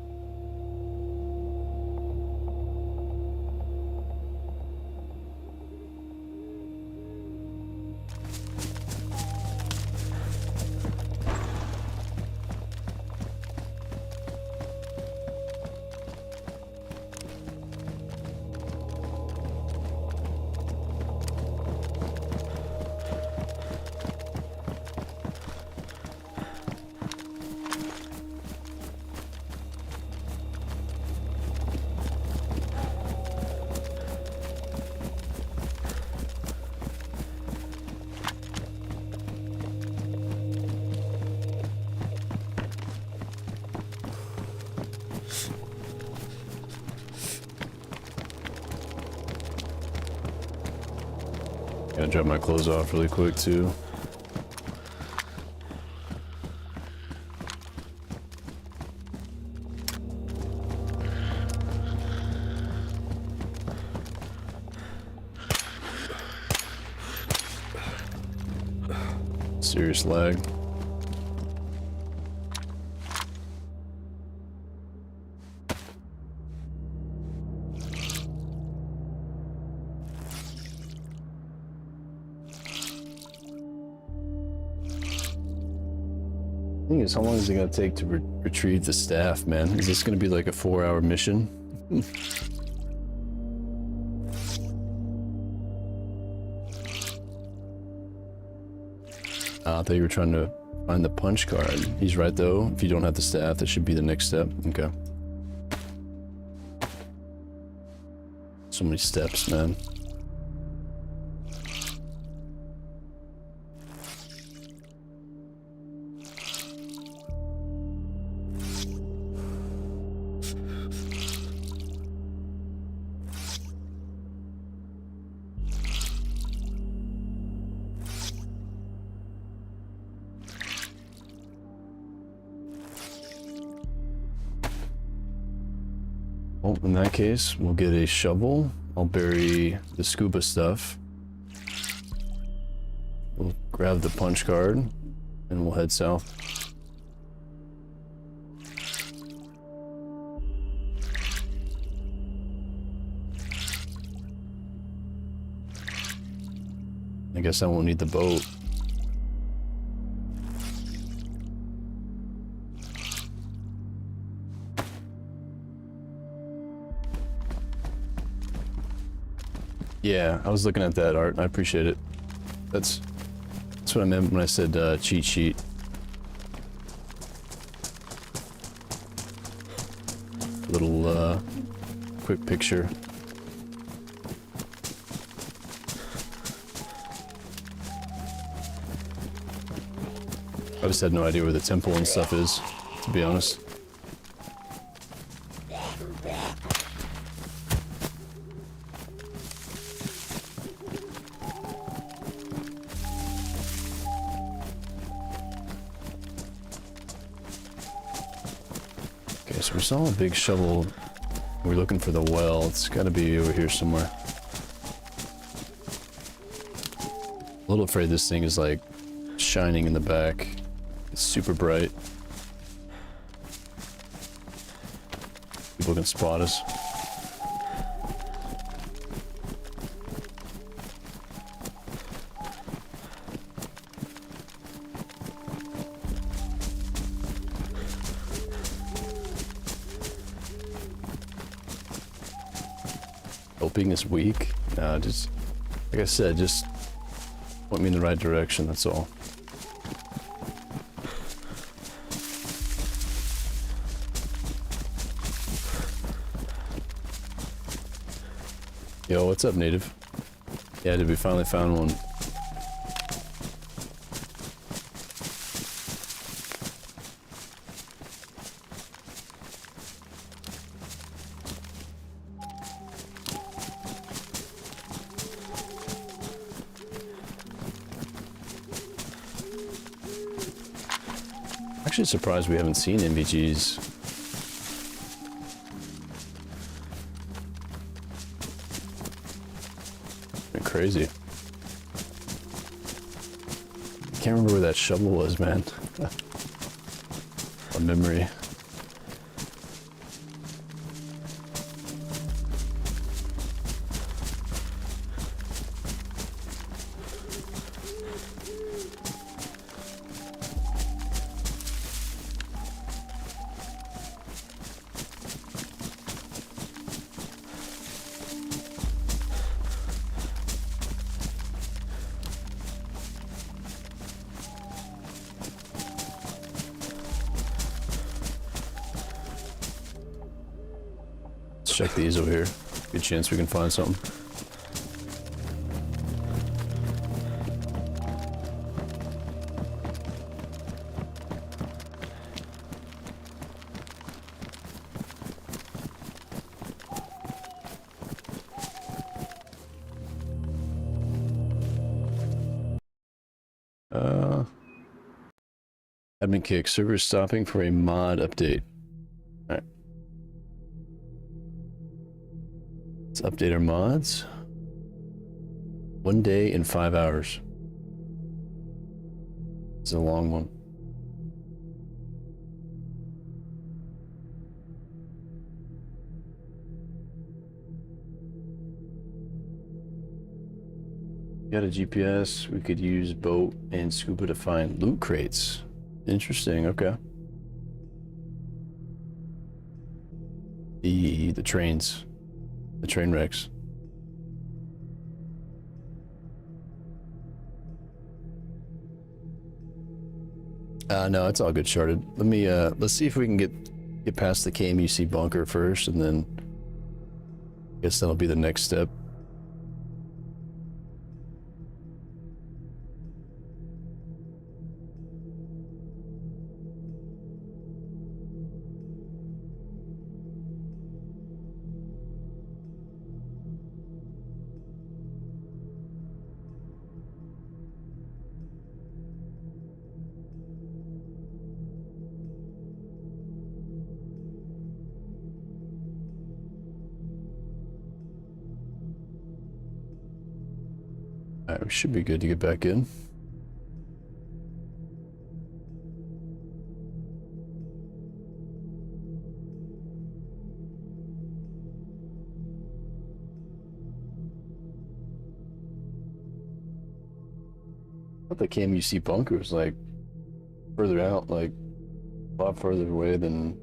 S2: Gotta drop my clothes off really quick too. Serious lag. Thing is, how long is it gonna take to retrieve the staff, man? Is this gonna be like a 4-hour mission? I thought you were trying to find the punch card. He's right though. If you don't have the staff, that should be the next step. Okay. So many steps, man. Well, in that case, we'll get a shovel. I'll bury the scuba stuff. We'll grab the punch card, and we'll head south. I guess I won't need the boat. Yeah, I was looking at that art. I appreciate it. That's what I meant when I said cheat sheet. Little quick picture. I just had no idea where the temple and stuff is, to be honest. So we saw a big shovel. We're looking for the well. It's got to be over here somewhere. A little afraid this thing is like shining in the back. It's super bright. People can spot us. Helping is weak. Just like I said, just point me in the right direction, that's all. Yo, what's up, native? Yeah, did we finally found one? Actually surprised we haven't seen NVGs. Been crazy. Can't remember where that shovel was, man. A memory. Check these over here. Good chance we can find something. Uh, admin kick. Server stopping for a mod update. Alright. Let's update our mods. 1 day and 5 hours. It's a long one. Got a GPS. We could use boat and scuba to find loot crates. Interesting. Okay. The trains, the train wrecks. No, it's all good, Sharded. Let me let's see if we can get past the KMUC bunker first, and then I guess that'll be the next step. Alright, we should be good to get back in. I thought the KMUC bunker was like further out, like a lot further away than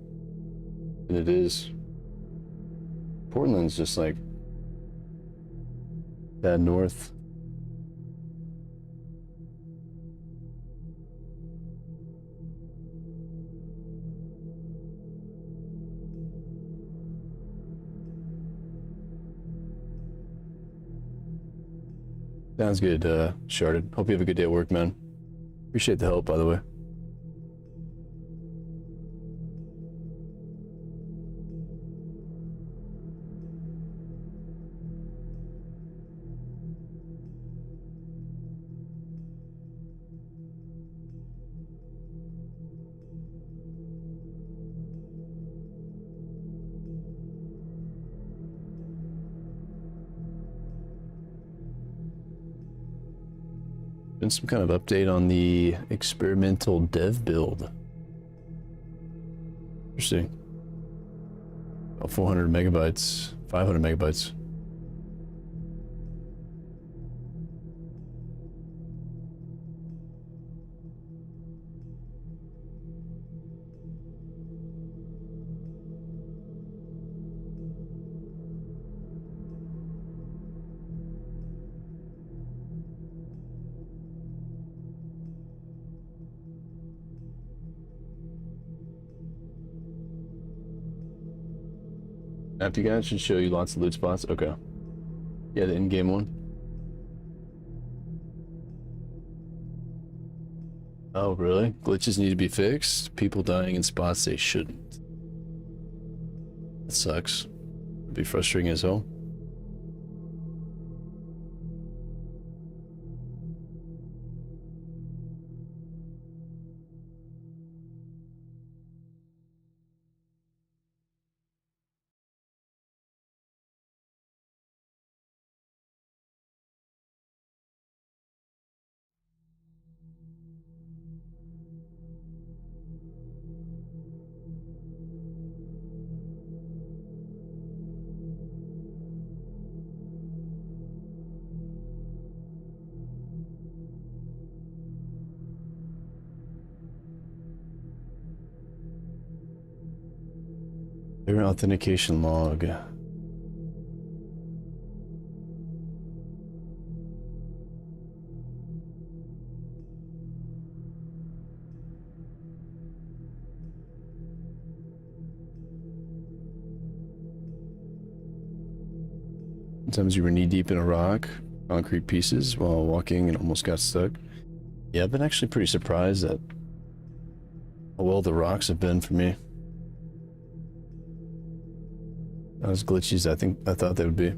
S2: it is. Portland's just like that north. Sounds good, Sharded. Hope you have a good day at work, man. Appreciate the help, by the way. Been some kind of update on the experimental dev build. Interesting. About 400 megabytes, 500 megabytes. After you guys should show you lots of loot spots. Okay. Yeah, the in-game one. Oh, really? Glitches need to be fixed? People dying in spots they shouldn't. That sucks. It'd be frustrating as hell. Their authentication log. Sometimes you were knee deep in a rock, concrete pieces while walking and almost got stuck. Yeah, I've been actually pretty surprised at how well the rocks have been for me. Not as glitchy as I thought they would be.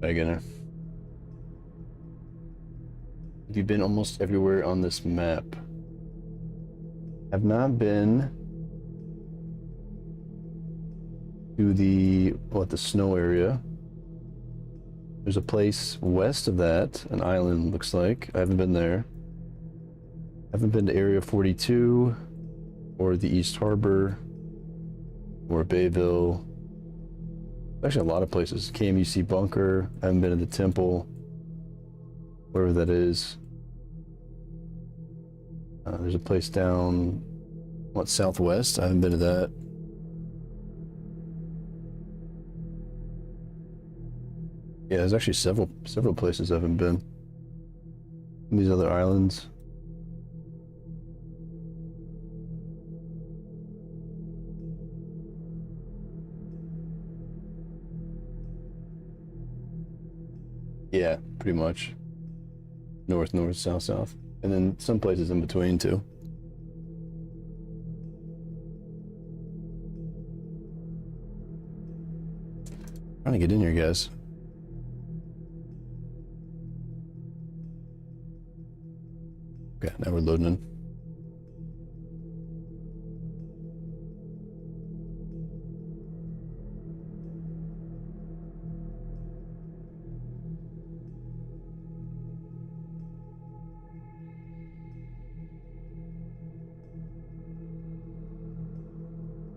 S2: Beginner. Have you been almost everywhere on this map? Have not been to the snow area. There's a place west of that, an island looks like. I haven't been there. Haven't been to Area 42 or the East Harbor or Bayville. Actually, a lot of places. KMUC Bunker. I haven't been to the temple, wherever that is. There's a place down, southwest? I haven't been to that. Yeah, there's actually several places I haven't been. These other islands. Yeah, pretty much. North, south, south. And then some places in between, too. Trying to get in here, guys. Okay, now we're loading in.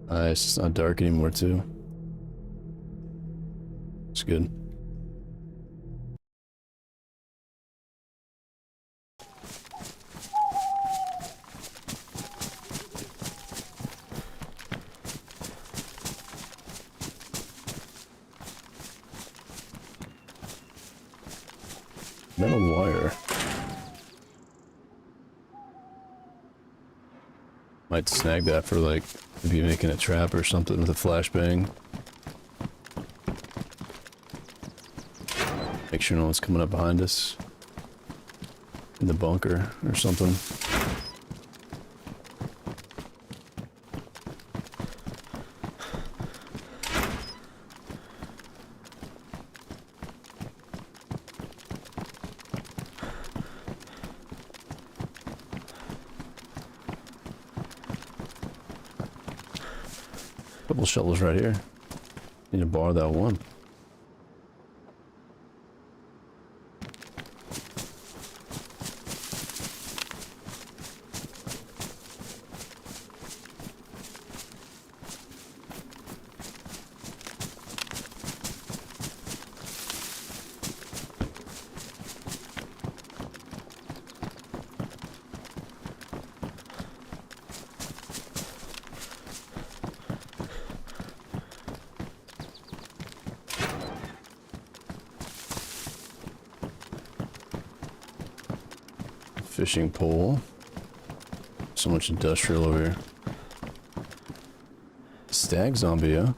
S2: Nice, it's not dark anymore too. It's good. Metal wire. Might snag that for like maybe making a trap or something with a flashbang. Make sure no one's coming up behind us in the bunker or something. Couple shovels right here. Need to borrow that one. Fishing pole. So much industrial over here. Stag zombie, huh?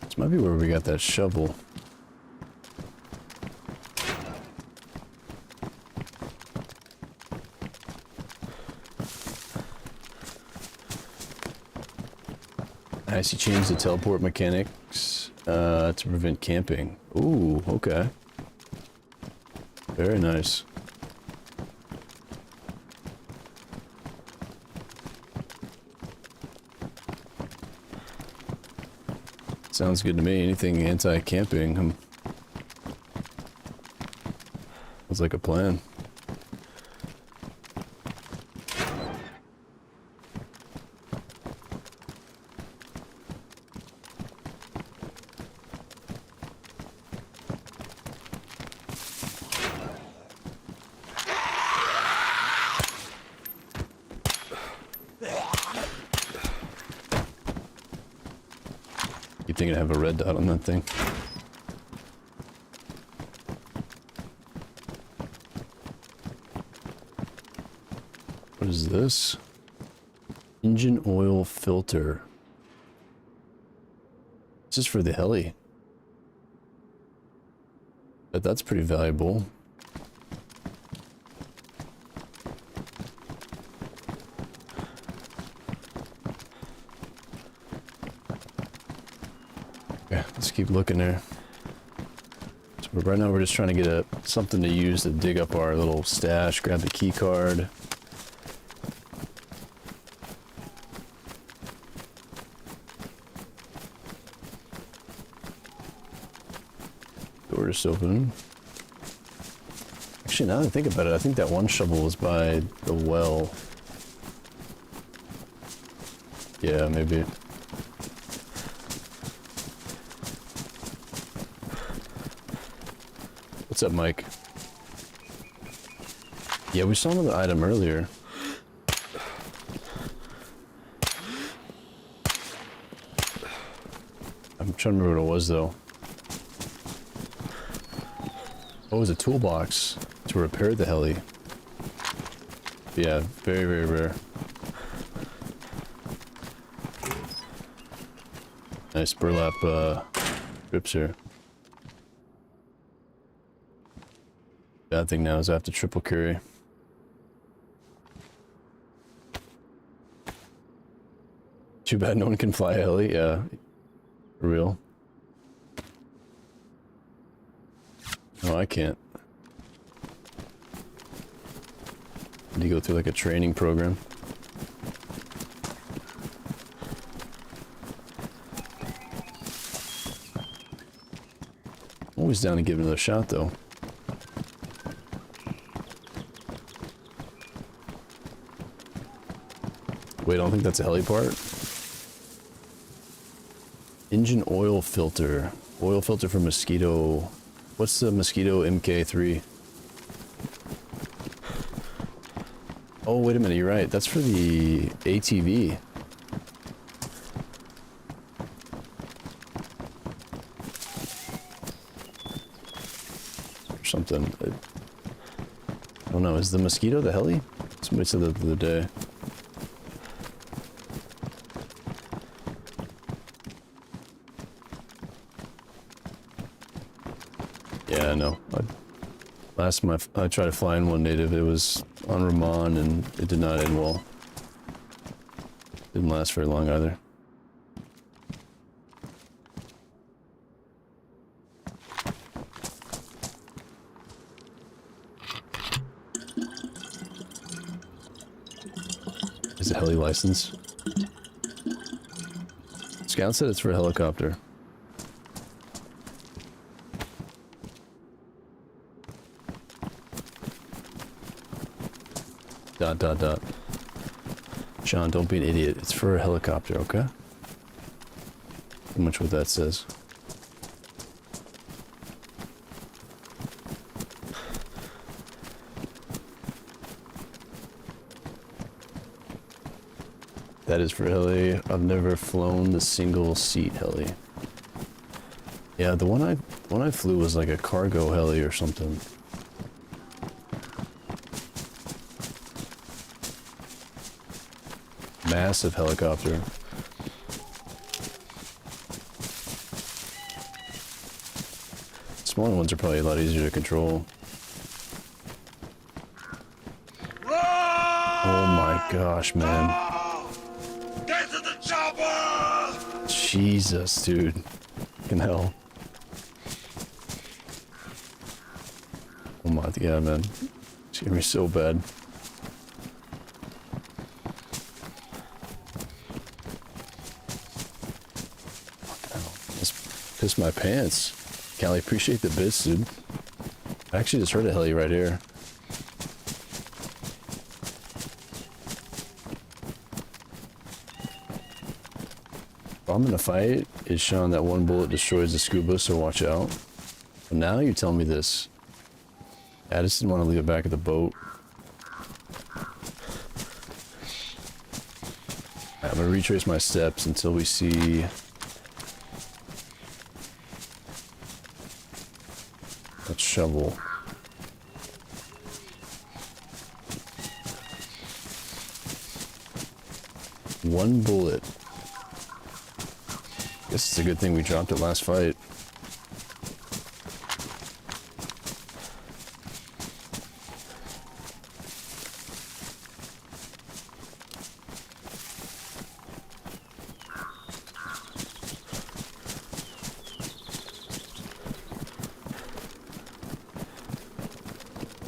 S2: This might be where we got that shovel. Nice, you changed the teleport mechanics to prevent camping. Ooh, okay. Very nice. Sounds good to me. Anything anti-camping sounds like a plan. You'd think it'd have a red dot on that thing. What is this? Engine oil filter. This is for the heli. But that's pretty valuable. let's keep looking there. So right now we're just trying to get something to use to dig up our little stash, grab the key card. Door just open. Actually, now that I think about it, I think that one shovel was by the well. Yeah, maybe. What's up, Mike? Yeah, we saw another item earlier. I'm trying to remember what it was, though. Oh, it was a toolbox to repair the heli. Yeah, very, very rare. Nice burlap strips here. Bad thing now is I have to triple carry. Too bad no one can fly a heli, yeah. For real. No, I can't. Need to go through like a training program. Always down to give it another shot though. Wait, I don't think that's a heli part. Engine oil filter. Oil filter for Mosquito. What's the Mosquito MK3? Oh, wait a minute, you're right. That's for the ATV. Or something. I don't know, is the Mosquito the heli? Somebody said that the other day. Yeah, I know. Last time I tried to fly in one native, it was on Ramon, and it did not end well. Didn't last very long either. Is it heli license? Scout said it's for a helicopter. Dot dot dot. Sean, don't be an idiot. It's for a helicopter, okay? Pretty much what that says. That is for heli. I've never flown the single seat heli. Yeah, the one I flew was like a cargo heli or something. Massive helicopter. Smaller ones are probably a lot easier to control. Oh my gosh, man.
S4: Get to the chopper!
S2: Jesus, dude. Fucking hell. Oh my god, man. It's gonna be so bad. Piss my pants. Callie, appreciate the bits, dude. I actually just heard a heli right here. If I'm in a fight, it's shown that one bullet destroys the scuba, so watch out. But now you're telling me this. I just didn't want to leave it back at the boat. I'm gonna retrace my steps until we see that shovel. One bullet. Guess it's a good thing we dropped it last fight.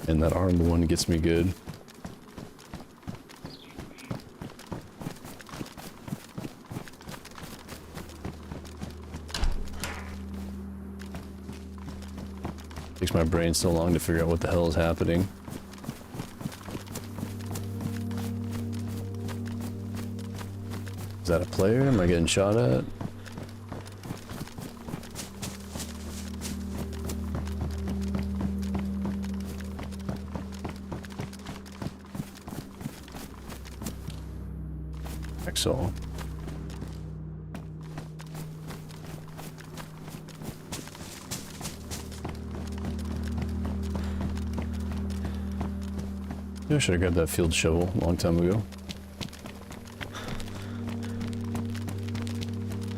S2: And that armed one gets me good. Takes my brain so long to figure out what the hell is happening. Is that a player? Am I getting shot at? Axel. Yeah, I should have grabbed that field shovel a long time ago.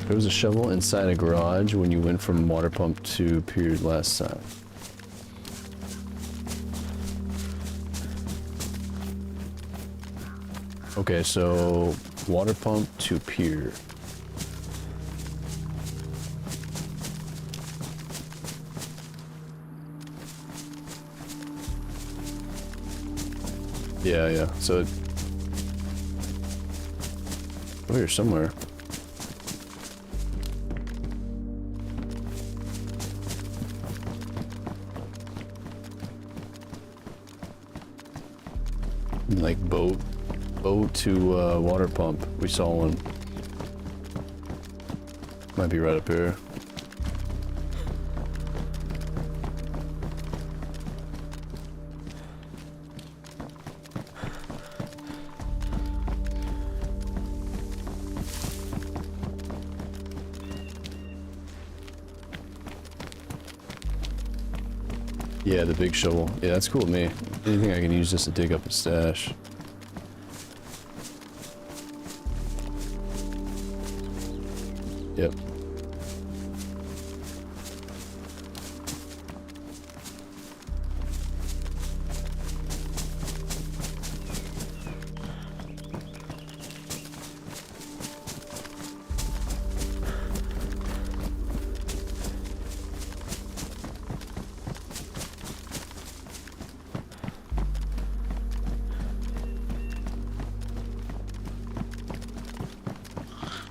S2: There was a shovel inside a garage when you went from water pump to pier last time. Okay, so water pump to pier. Yeah, so over here somewhere. Like boat to water pump. We saw one. Might be right up here. Yeah, the big shovel. Yeah, that's cool with me. Anything I can use just to dig up a stash. Yep.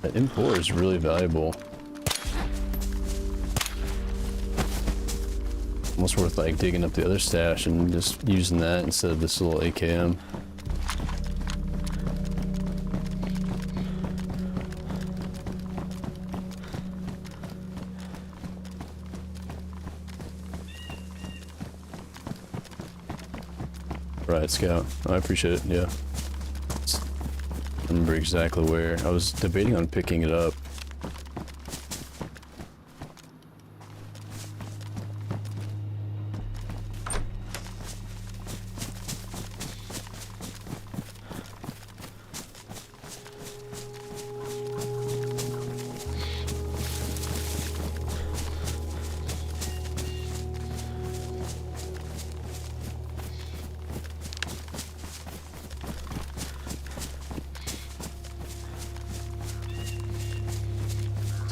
S2: That M4 is really valuable. Almost worth like digging up the other stash and just using that instead of this little AKM. Right, Scout. I appreciate it, yeah. I remember exactly where. I was debating on picking it up.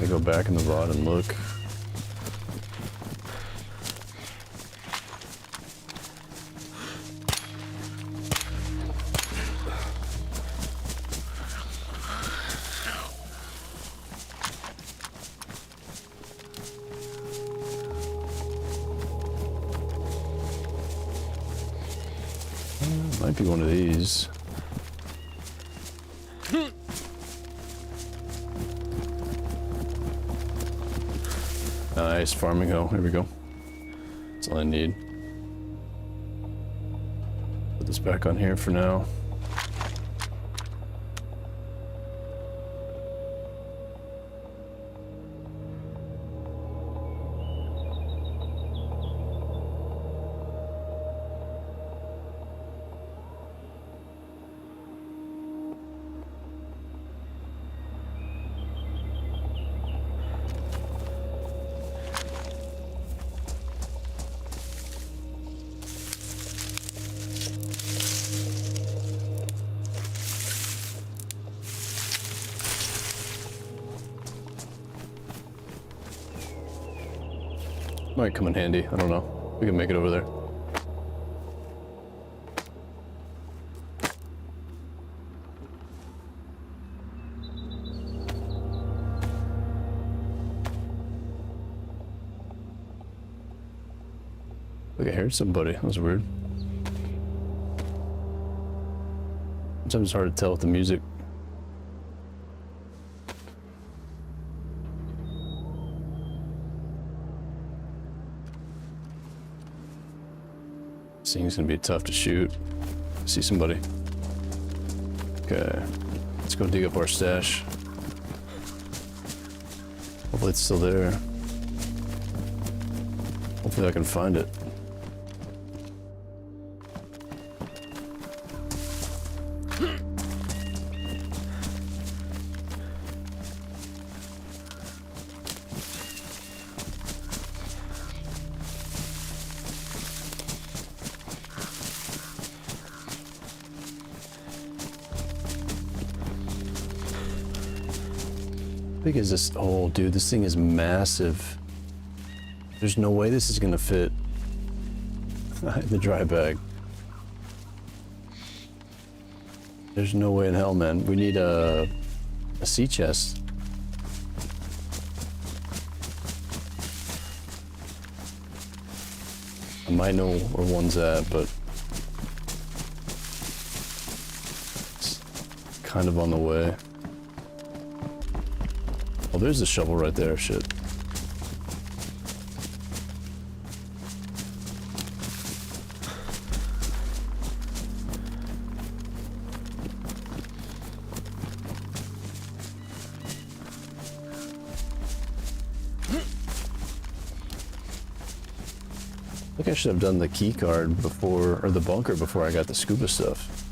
S2: I go back in the VOD and look. Might be one of these. Nice farming hoe. Here we go. That's all I need. Put this back on here for now. Might come in handy. I don't know. We can make it over there. Look, I heard somebody. That was weird. Sometimes it's hard to tell with the music. This thing's gonna be tough to shoot. I see somebody. Okay, let's go dig up our stash. Hopefully it's still there. Hopefully I can find it. How big is this? Oh, dude, this thing is massive. There's no way this is gonna fit in the dry bag. There's no way in hell, man. We need a sea chest. I might know where one's at, but it's kind of on the way. Oh, there's the shovel right there. Shit. I think I should have done the key card before, or the bunker before I got the scuba stuff.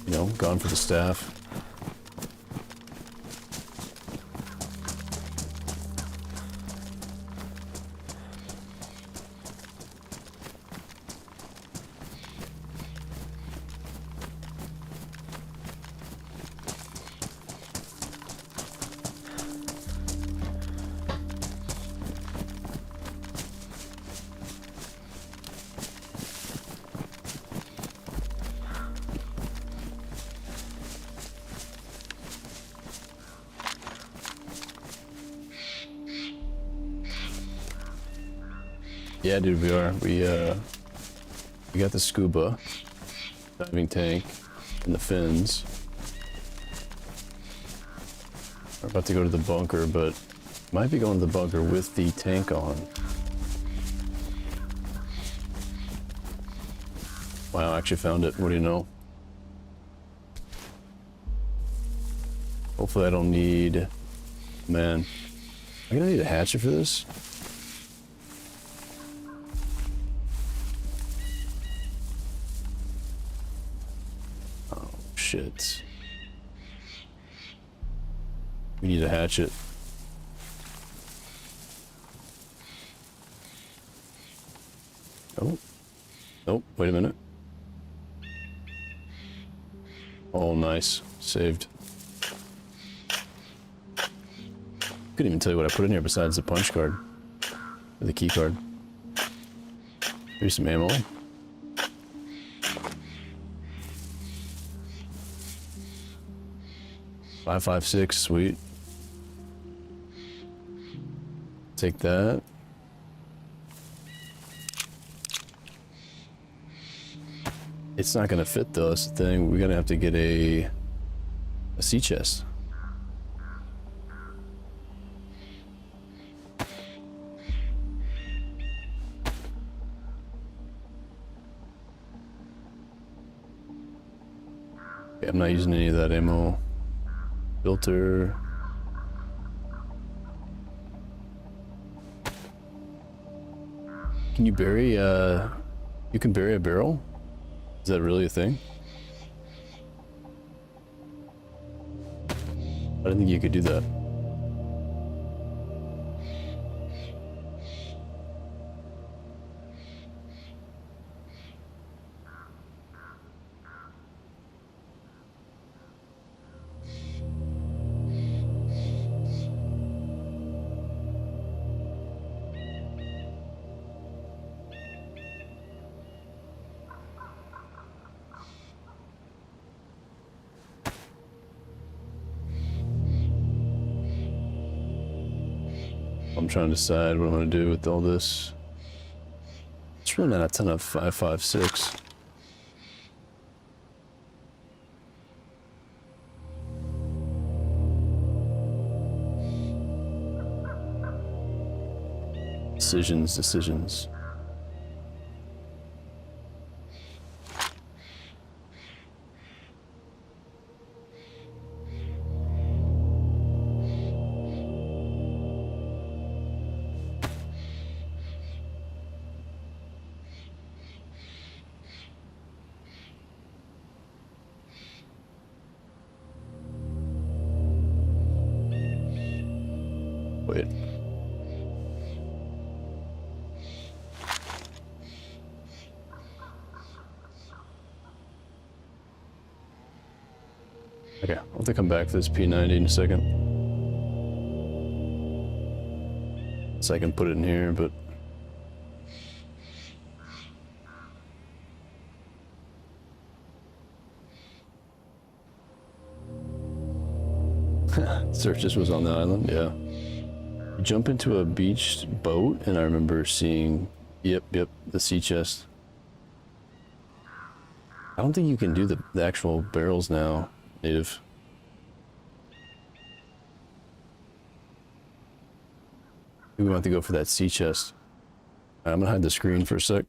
S2: You know, gone for the staff. Yeah, dude, we are. We got the scuba diving tank and the fins. We're about to go to the bunker, but might be going to the bunker with the tank on. Wow, I actually found it. What do you know? Hopefully I don't need... Man, am I gonna need a hatchet for this? Shit. We need a hatchet. Oh. Oh, wait a minute. Oh, nice. Saved. Couldn't even tell you what I put in here besides the punch card. Or the key card. Here's some ammo. 5.56, sweet. Take that. It's not gonna fit though, that's the thing. We're gonna have to get a sea chest. Okay, I'm not using any of that ammo. Filter. Can you bury, you can bury a barrel? Is that really a thing? I didn't think you could do that. I'm trying to decide what I'm going to do with all this. It's really not a ton of 5.56. Decisions. Wait. Okay, I'll have to come back to this P90 in a second. So I can put it in here, but... Searches was on the island, yeah. You jump into a beached boat, and I remember seeing... Yep, the sea chest. I don't think you can do the actual barrels now, native. We want to go for that sea chest. Right, I'm gonna hide the screen for a sec.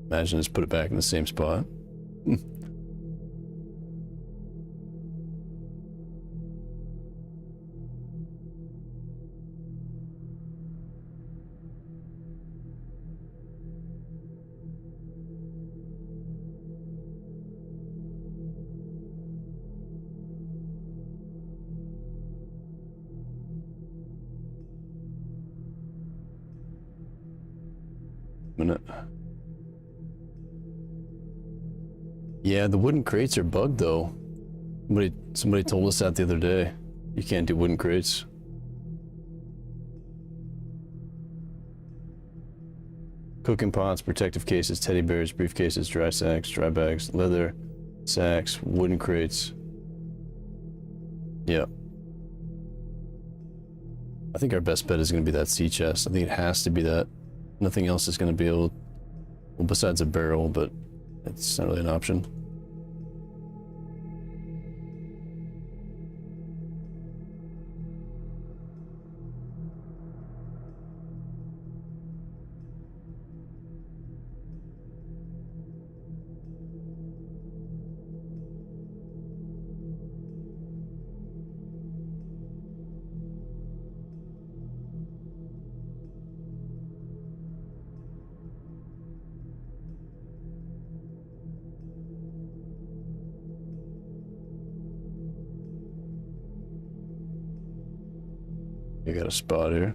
S2: Imagine just put it back in the same spot. Minute. Yeah, the wooden crates are bugged though. Somebody told us that the other day. You can't do wooden crates. Cooking pots, protective cases, teddy bears, briefcases, dry sacks, dry bags, leather sacks, wooden crates. Yeah. I think our best bet is going to be that sea chest. I think it has to be that. Nothing else is going to be able, well, besides a barrel, but it's not really an option. You got a spot here.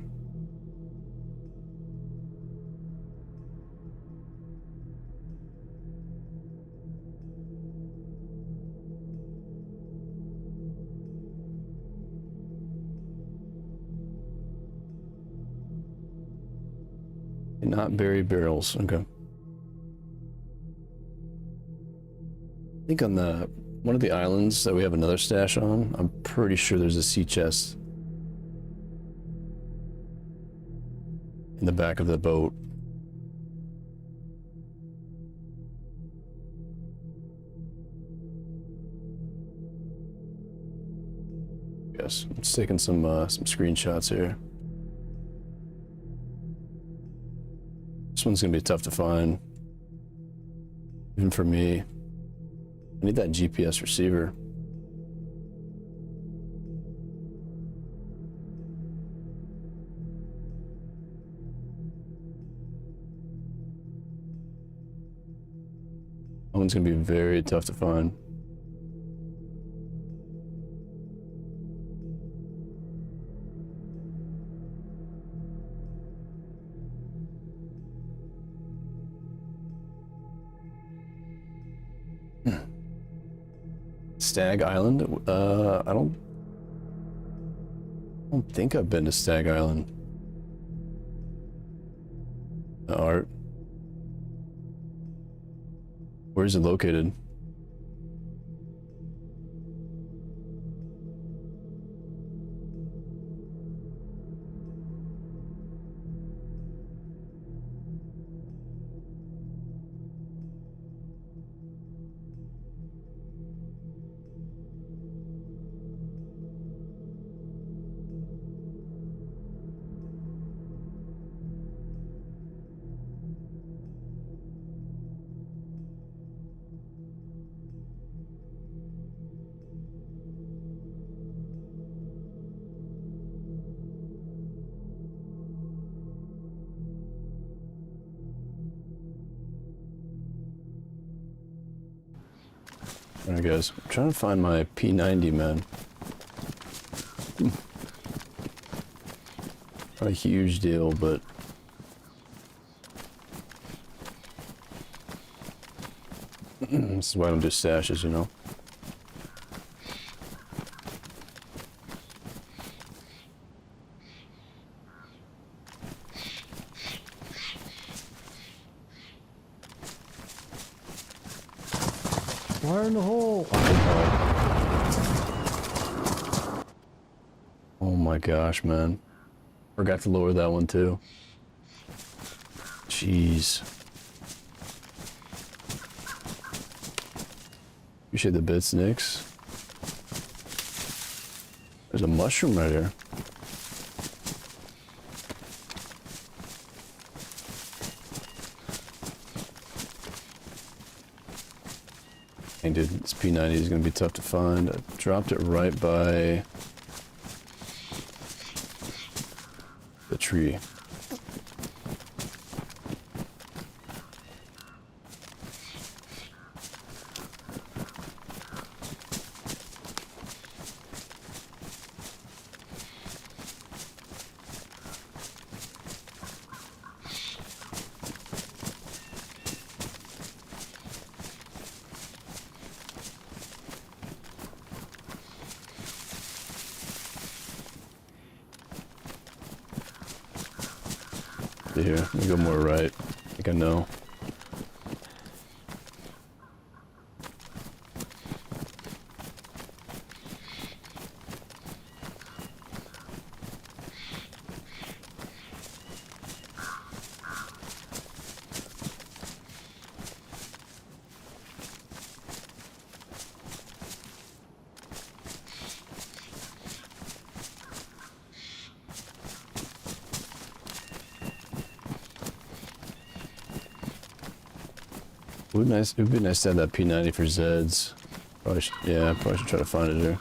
S2: And not bury barrels. Okay. I think on the one of the islands that we have another stash on, I'm pretty sure there's a sea chest in the back of the boat. Yes, I'm just taking some screenshots here. This one's gonna be tough to find, even for me. I need that GPS receiver. That one's gonna be very tough to find. Stag Island? I don't think I've been to Stag Island. Art. Where is it located? Alright guys, I'm trying to find my P90, man. Not a huge deal, but this is why I don't do stashes, you know?
S5: Fire in the hole!
S2: Oh my gosh, man. Forgot to lower that one too. Jeez. Appreciate the bits, Nix. There's a mushroom right here. Hey dude, this P90 is gonna be tough to find. I dropped it right by the tree. Here, let me go more right. I think I know. It would be nice to have that P90 for Zeds. Probably should, yeah, probably should try to find it here.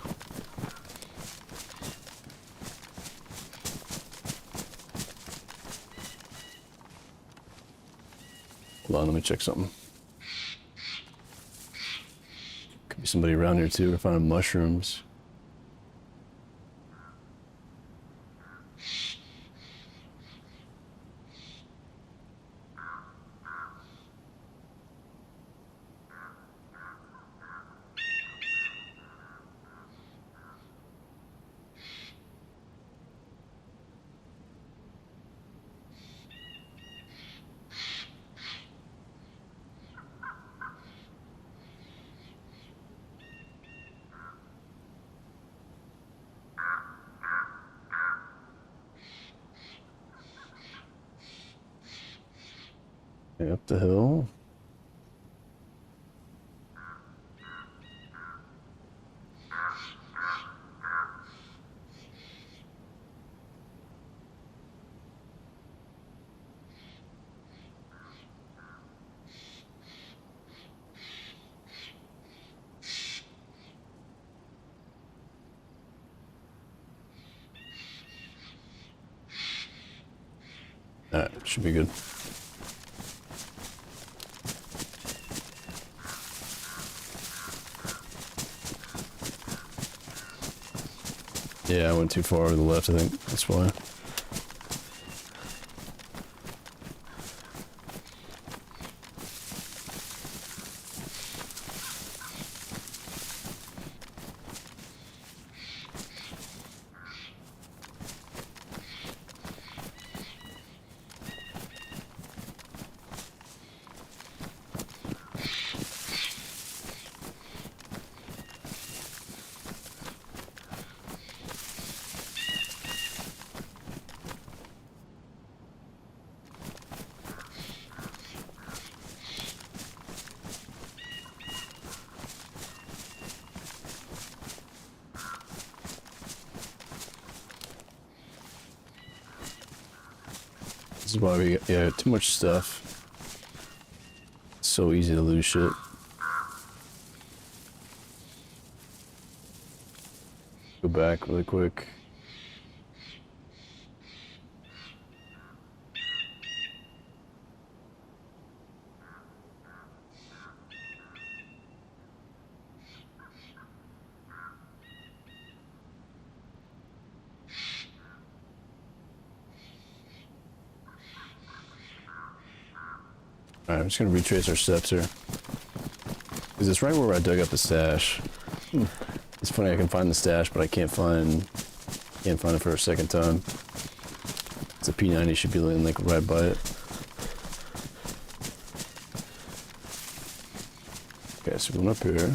S2: Hold on, let me check something. Could be somebody around here too. We're finding mushrooms. Okay, up the hill. Alright, should be good. Yeah, I went too far to the left, I think. That's why. This is why we got, yeah, too much stuff. It's so easy to lose shit. Go back really quick. Alright, I'm just gonna retrace our steps here. Because it's right where I dug up the stash. It's funny, I can find the stash, but I can't find it for a second time. It's a P90, should be like right by it. Okay, so going up here.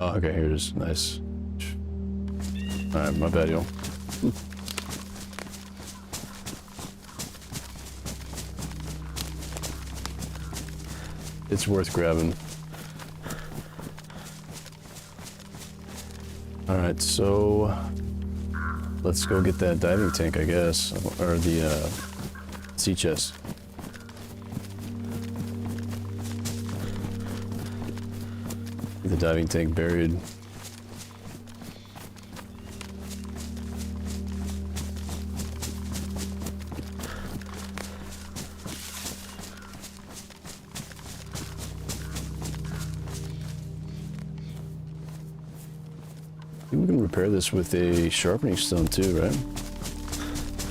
S2: Oh, okay, here it is. Nice. Alright, my bad, y'all. It's worth grabbing. Alright, so let's go get that diving tank, I guess. Or the sea chest. The diving tank buried. I think we can repair this with a sharpening stone too, right?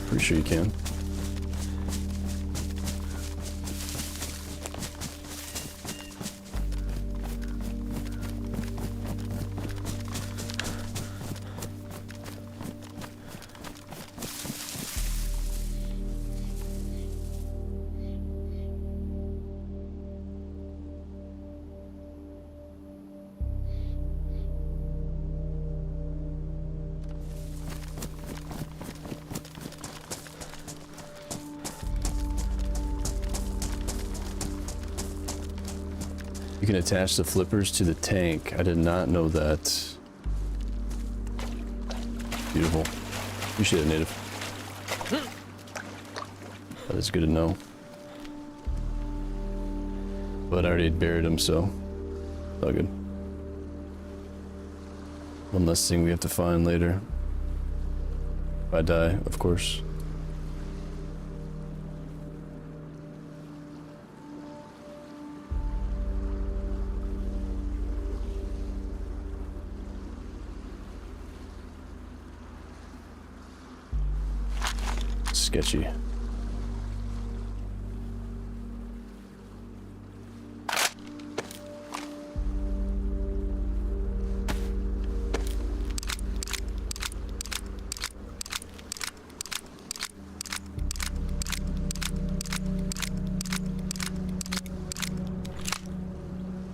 S2: Pretty sure you can. You can attach the flippers to the tank. I did not know that. Beautiful. Appreciate it, native. That is good to know. But I already buried him, so all good. One less thing we have to find later. If I die, of course. Sketchy.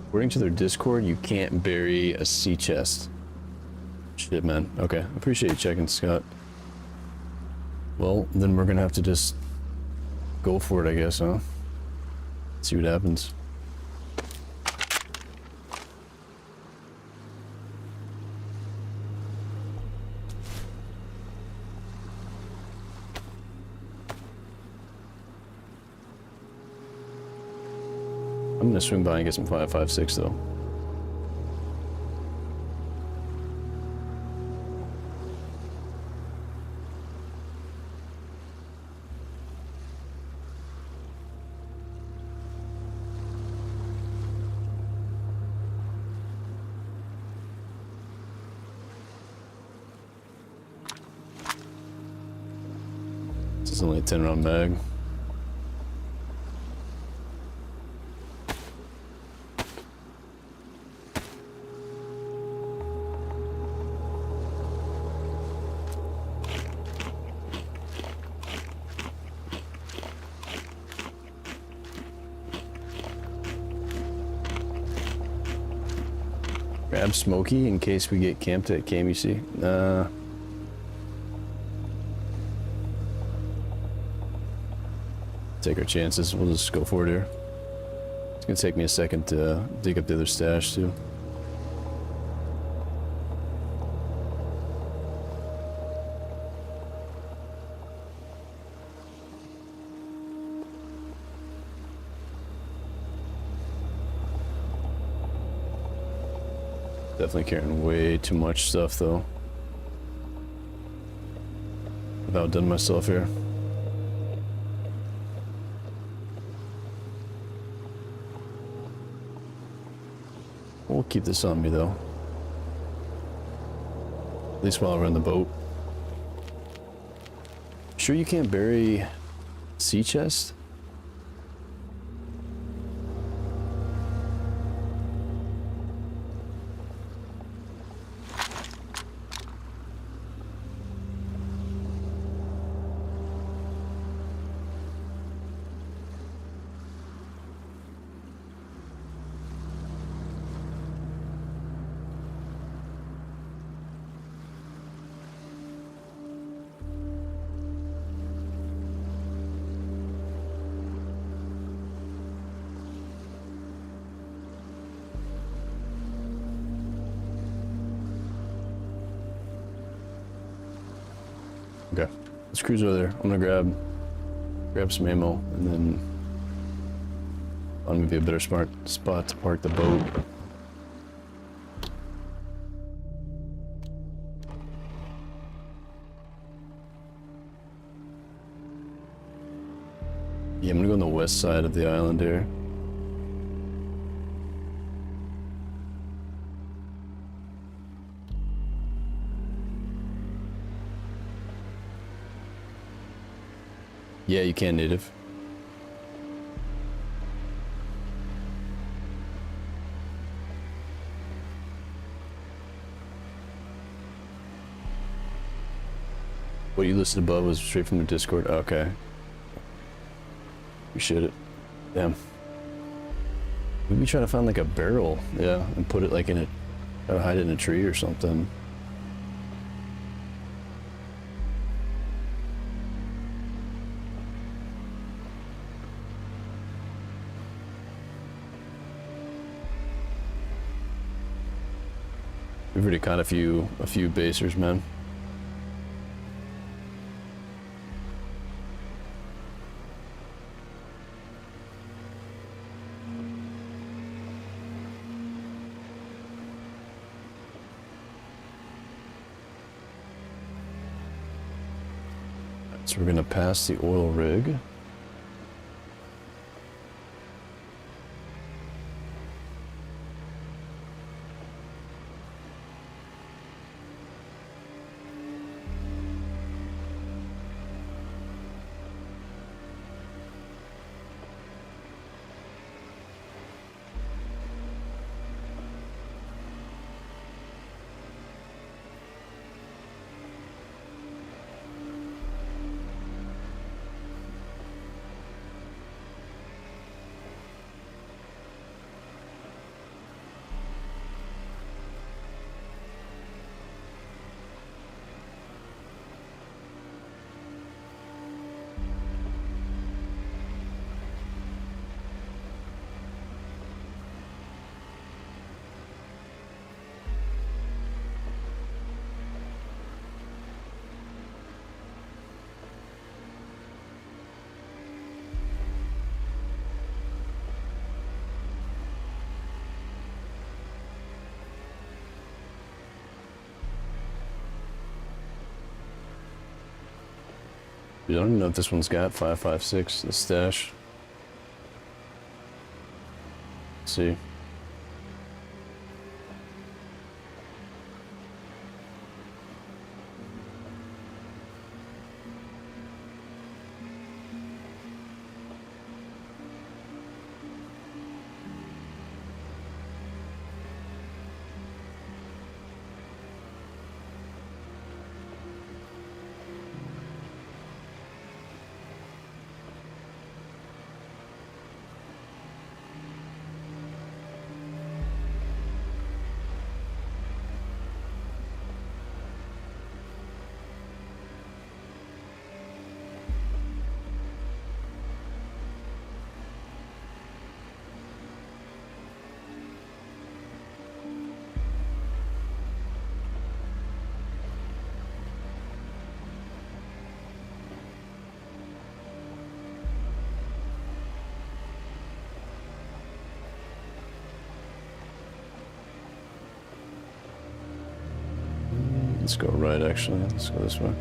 S2: According to their Discord, you can't bury a sea chest. Shit, man. Okay, appreciate you checking, Scott. Well, then we're gonna have to just go for it, I guess, huh? See what happens. I'm gonna swing by and get some 5.56 though. This is only a 10-round mag. Grab Smokey in case we get camped at KMUC. Nah. Take our chances. We'll just go for it here. It's gonna take me a second to dig up the other stash too. Definitely carrying way too much stuff though. outdone myself here. We'll keep this on me though. At least while we're in the boat. Sure you can't bury sea chest? Okay, let's cruise over there. I'm gonna grab some ammo, and then I'm gonna be a better smart spot to park the boat. Yeah, I'm gonna go on the west side of the island here. Yeah, you can, native. What you listed above was straight from the Discord. Okay. Appreciate it. Damn. Maybe try to find like a barrel, yeah, and put it like in a, try to hide it in a tree or something. We've already caught a few basers, man. So we're gonna pass the oil rig. I don't even know if this one's got 5.56, the stash. Let's see. Let's go right, actually. Let's go this way.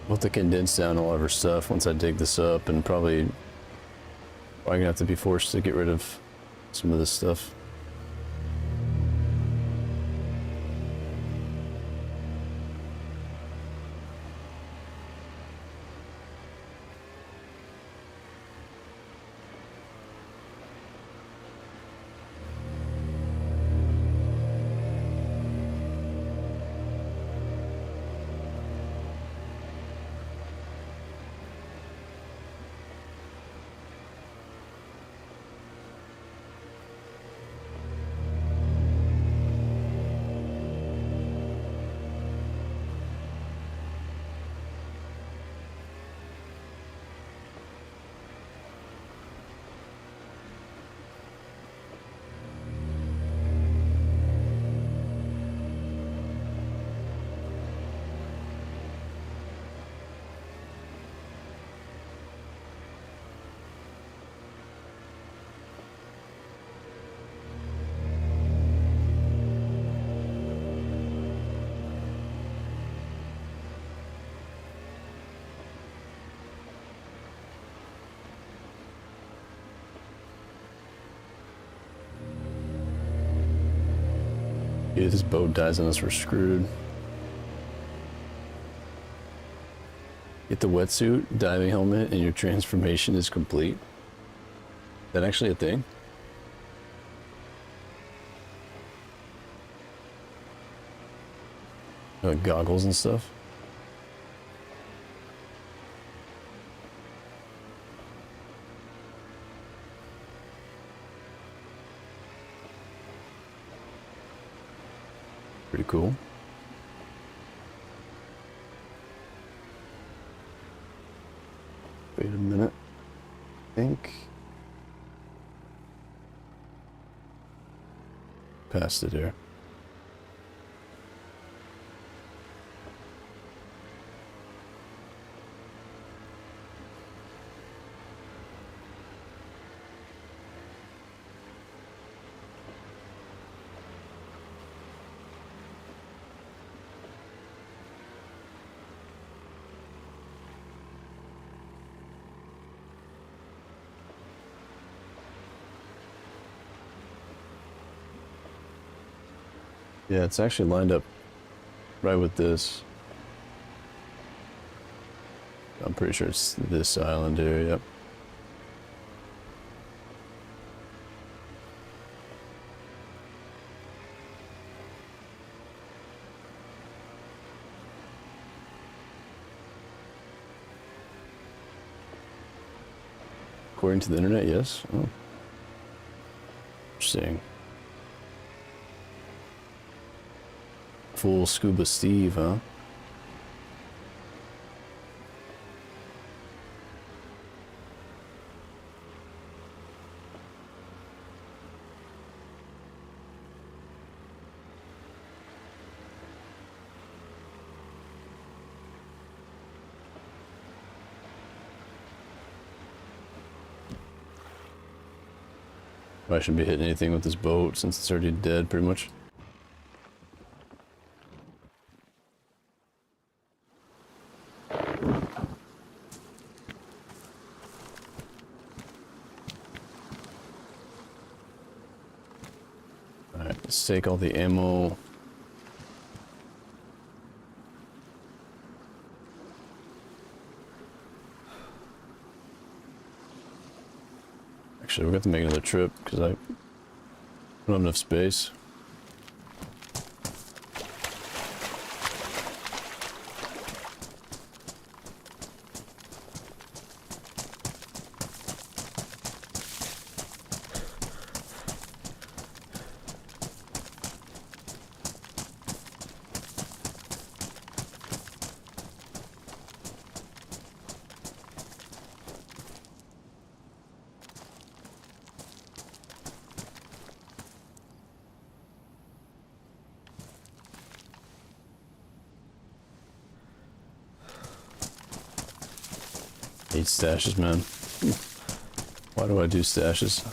S2: We'll have to condense down all of our stuff once I dig this up, and probably gonna have to be forced to get rid of some of this stuff. If this boat dies on us, we're screwed. Get the wetsuit, diving helmet, and your transformation is complete. Is that actually a thing? Like goggles and stuff? Pretty cool. Wait a minute. I think. Past it here. Yeah, it's actually lined up right with this. I'm pretty sure it's this island here, yep. According to the internet, yes. Oh. Interesting. Full scuba Steve, huh? I shouldn't be hitting anything with this boat since it's already dead, pretty much. Alright, let's take all the ammo. Actually, we're going to have to make another trip because I don't have enough space. Hate stashes, man. Why do I do stashes?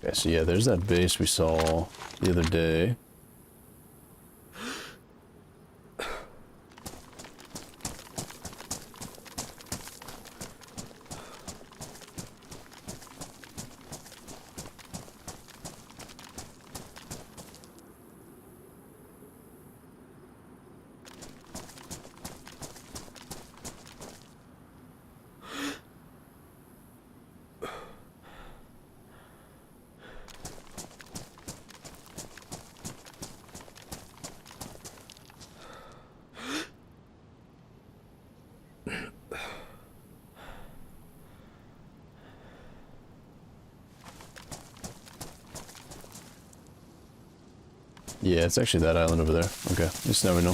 S2: Okay, so yeah, there's that base we saw the other day. Yeah, it's actually that island over there. Okay, just never know. I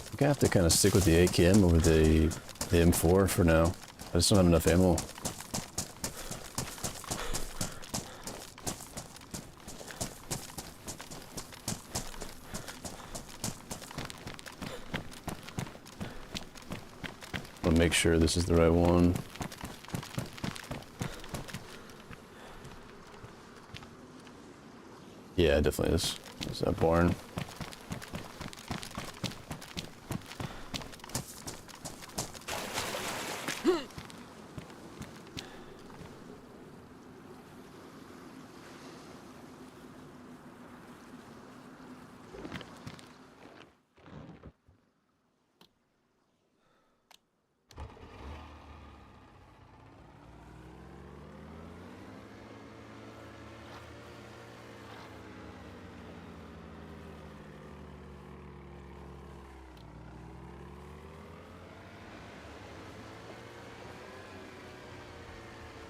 S2: think I have to kind of stick with the AKM over the M4 for now. I just don't have enough ammo. I'll make sure this is the right one. Yeah, it definitely is. It's that barn.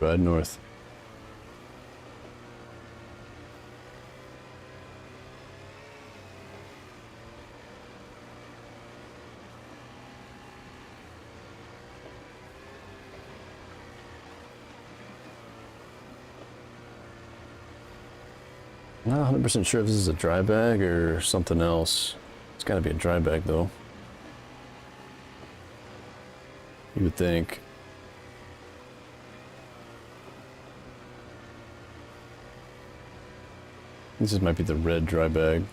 S2: Ride north. Not 100% sure if this is a dry bag or something else. It's gotta be a dry bag though. You would think. This might be the red dry bag.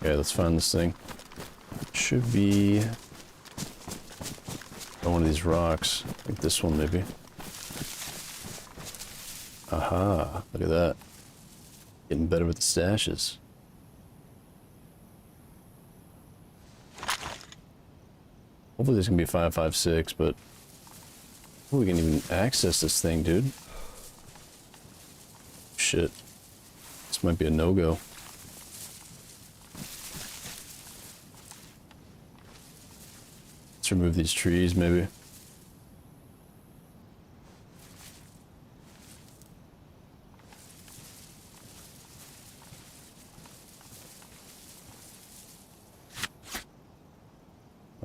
S2: Okay, let's find this thing. Should be on one of these rocks. Like this one, maybe. Aha, look at that. Getting better with the stashes. Hopefully this can be 5.56, but we can even access this thing, dude. Shit. This might be a no-go. Let's remove these trees, maybe.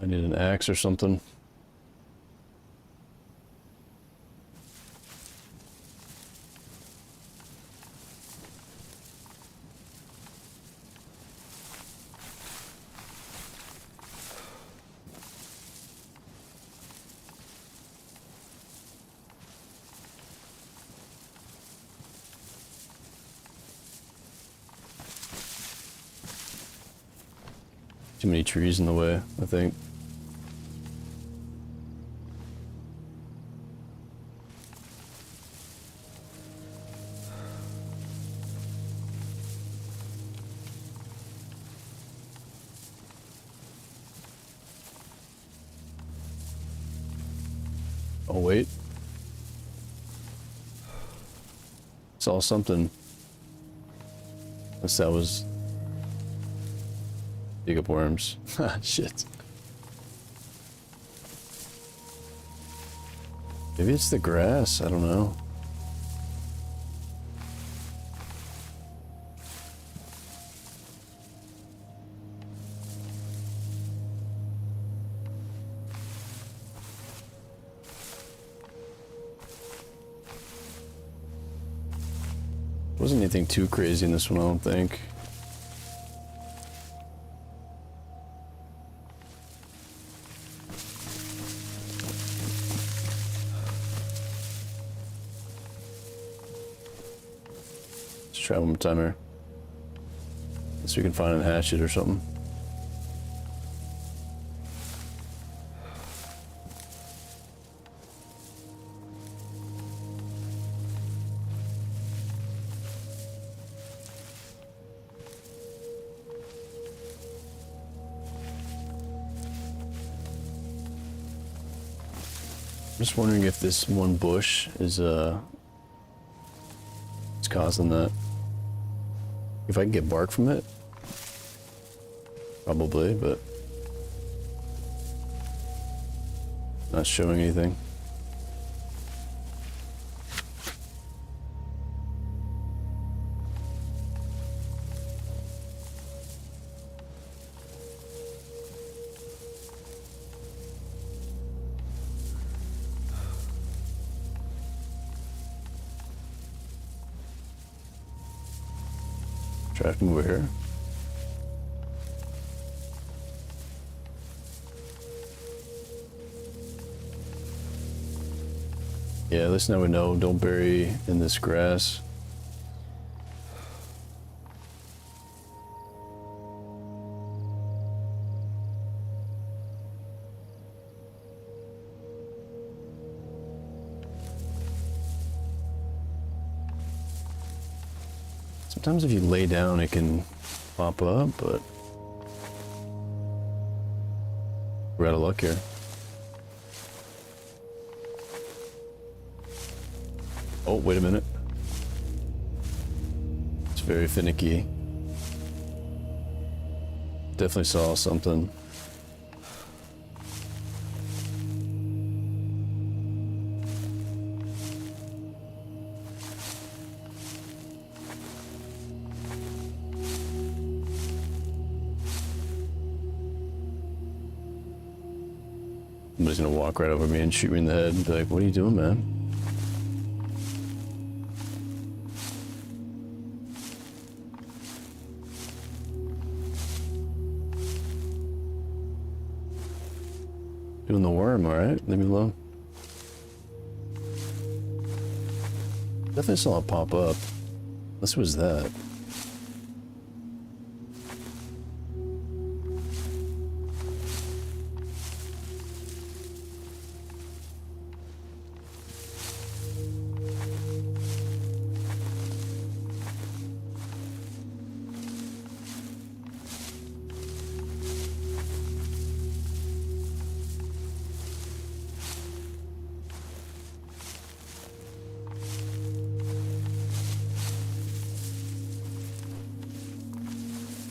S2: I need an axe or something. Too many trees in the way, I think. Oh, wait. Saw something. Unless that was... dig up worms. Shit. Maybe it's the grass, I don't know. Wasn't anything too crazy in this one, I don't think. Let's try one more time here. See if we can find a hatchet or something. I'm just wondering if this one bush is it's causing that. If I can get bark from it, probably, but not showing anything. Try to move over here. Yeah, at least now we know, don't bury in this grass. Sometimes if you lay down, it can pop up, but we're out of luck here. Oh, wait a minute. It's very finicky. Definitely saw something. Somebody's gonna walk right over me and shoot me in the head and be like, what are you doing, man? Doing the worm, alright? Leave me alone. Definitely saw it pop up. Unless it was that.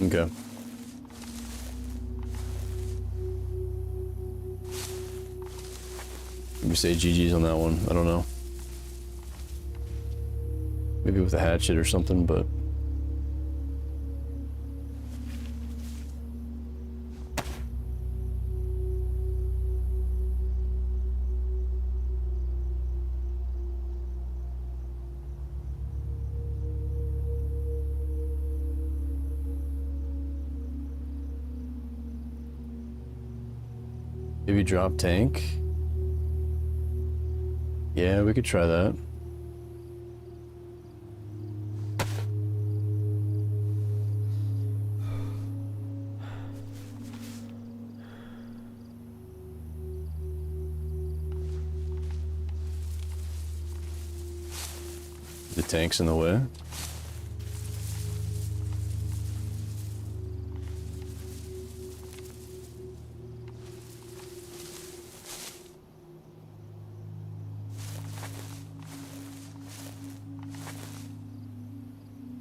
S2: Okay. Maybe say GG's on that one. I don't know. Maybe with a hatchet or something, but... Maybe drop tank? Yeah, we could try that. The tank's in the way.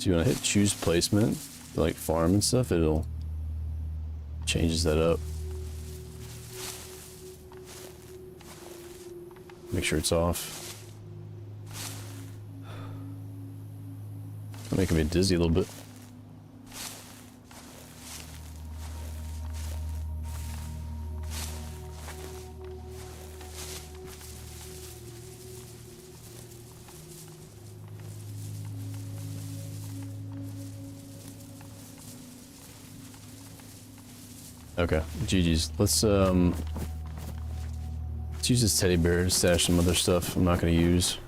S2: So you want to hit choose placement, like farm and stuff, it'll changes that up. Make sure it's off. It's making me dizzy a little bit. Okay, GG's. Let's use this teddy bear to stash some other stuff I'm not gonna use.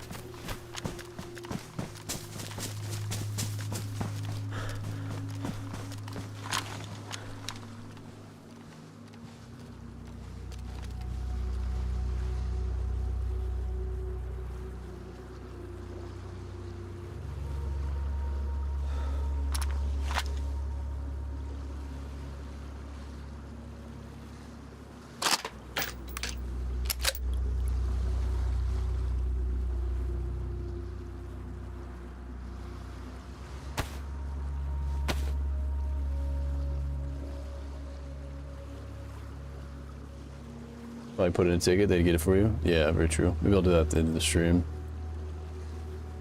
S2: If I put in a ticket, they'd get it for you? Yeah, very true. Maybe I'll do that at the end of the stream.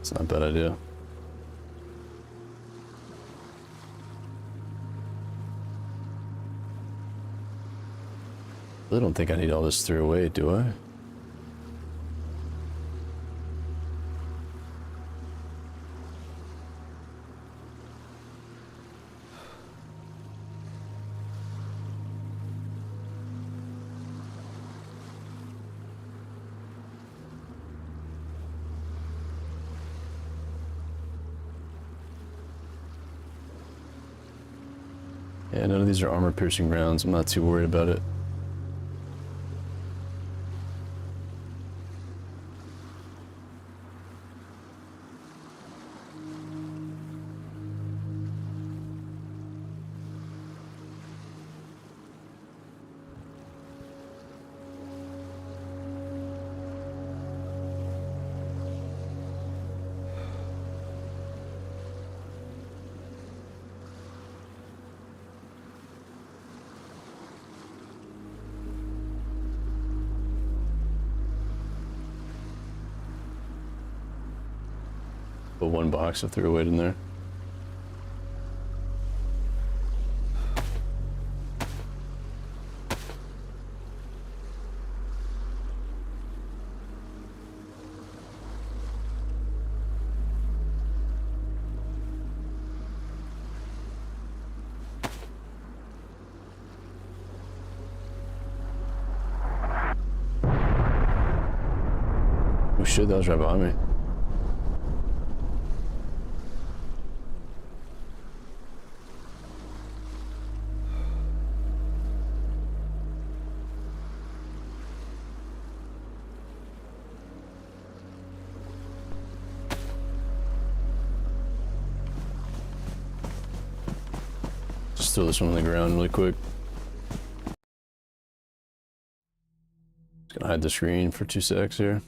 S2: It's not a bad idea. I really don't think I need all this 308, do I? Yeah, none of these are armor-piercing rounds. I'm not too worried about it. Put one box of 308 in there. Oh shit, that was right behind me. Just throw this one on the ground really quick. Just gonna hide the screen for 2 secs here.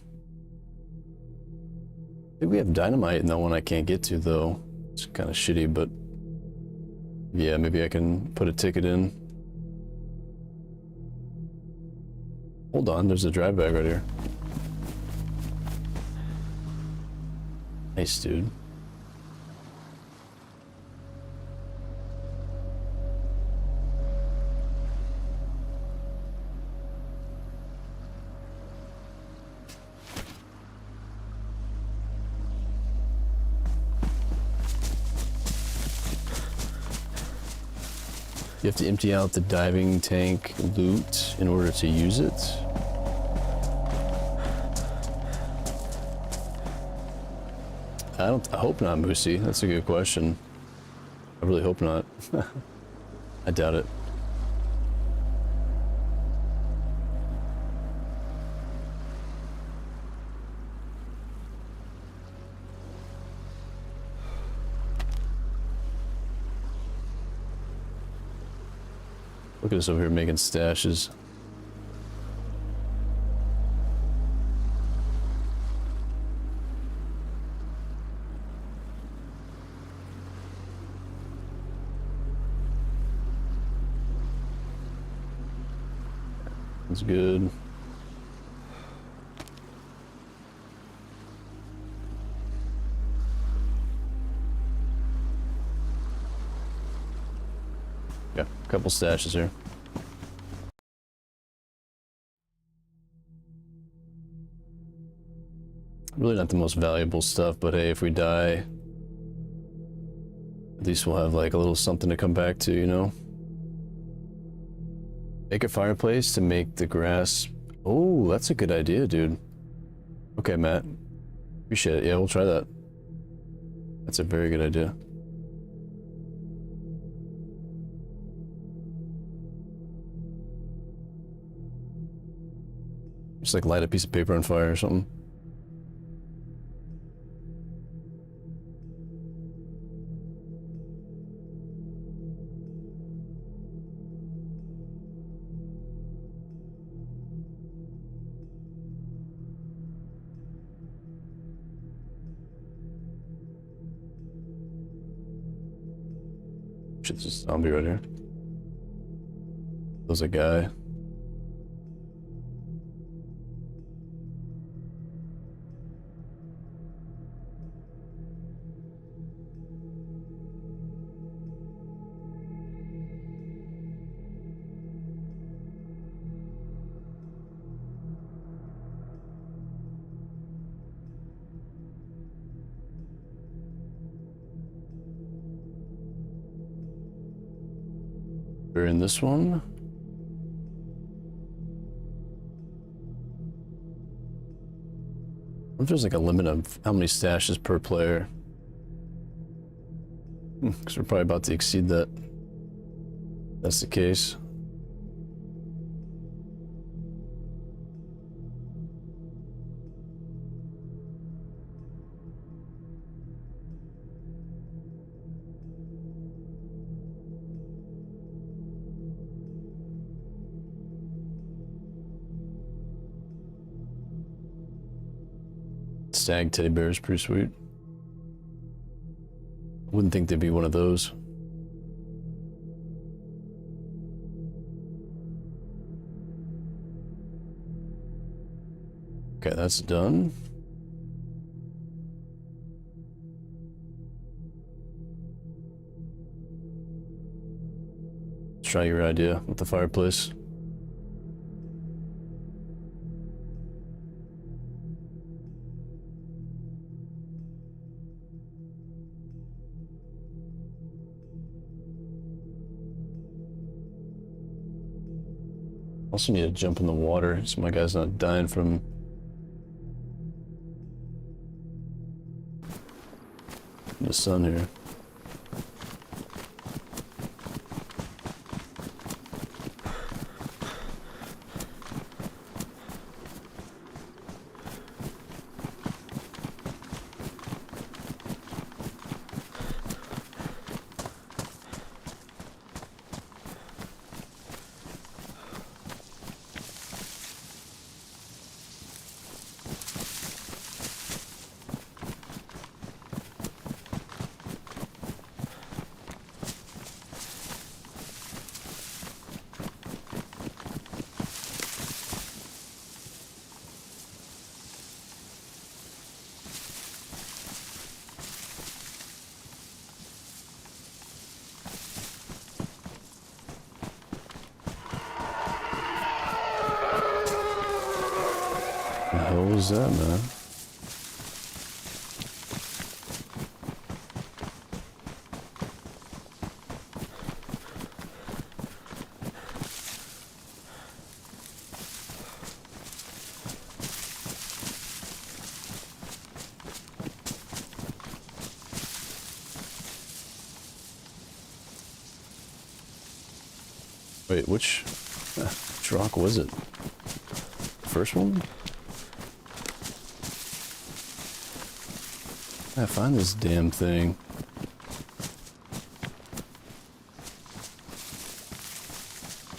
S2: I think we have dynamite in that one I can't get to though. It's kind of shitty, but yeah, maybe I can put a ticket in. Hold on, there's a drive bag right here. Nice, dude. You have to empty out the diving tank loot in order to use it. I hope not, Moosey. That's a good question. I really hope not. I doubt it. Look at us over here making stashes. That's good. Yeah, a couple stashes here. Really not the most valuable stuff, but hey, if we die, at least we'll have like a little something to come back to, you know? Make a fireplace to make the grass. Oh, that's a good idea, dude. Okay, Matt. Appreciate it. Yeah, we'll try that. That's a very good idea. Just like light a piece of paper on fire or something. Shit, there's a zombie right here. There's a guy. We're in this one. I wonder if there's like a limit of how many stashes per player. Because we're probably about to exceed that. That's the case. Stag teddy bear is pretty sweet. Wouldn't think there'd be one of those. Okay, that's done. Let's try your idea with the fireplace. Also need to jump in the water so my guy's not dying from the sun here. The hell was that, man? Wait, which rock was it? First one? I find this damn thing.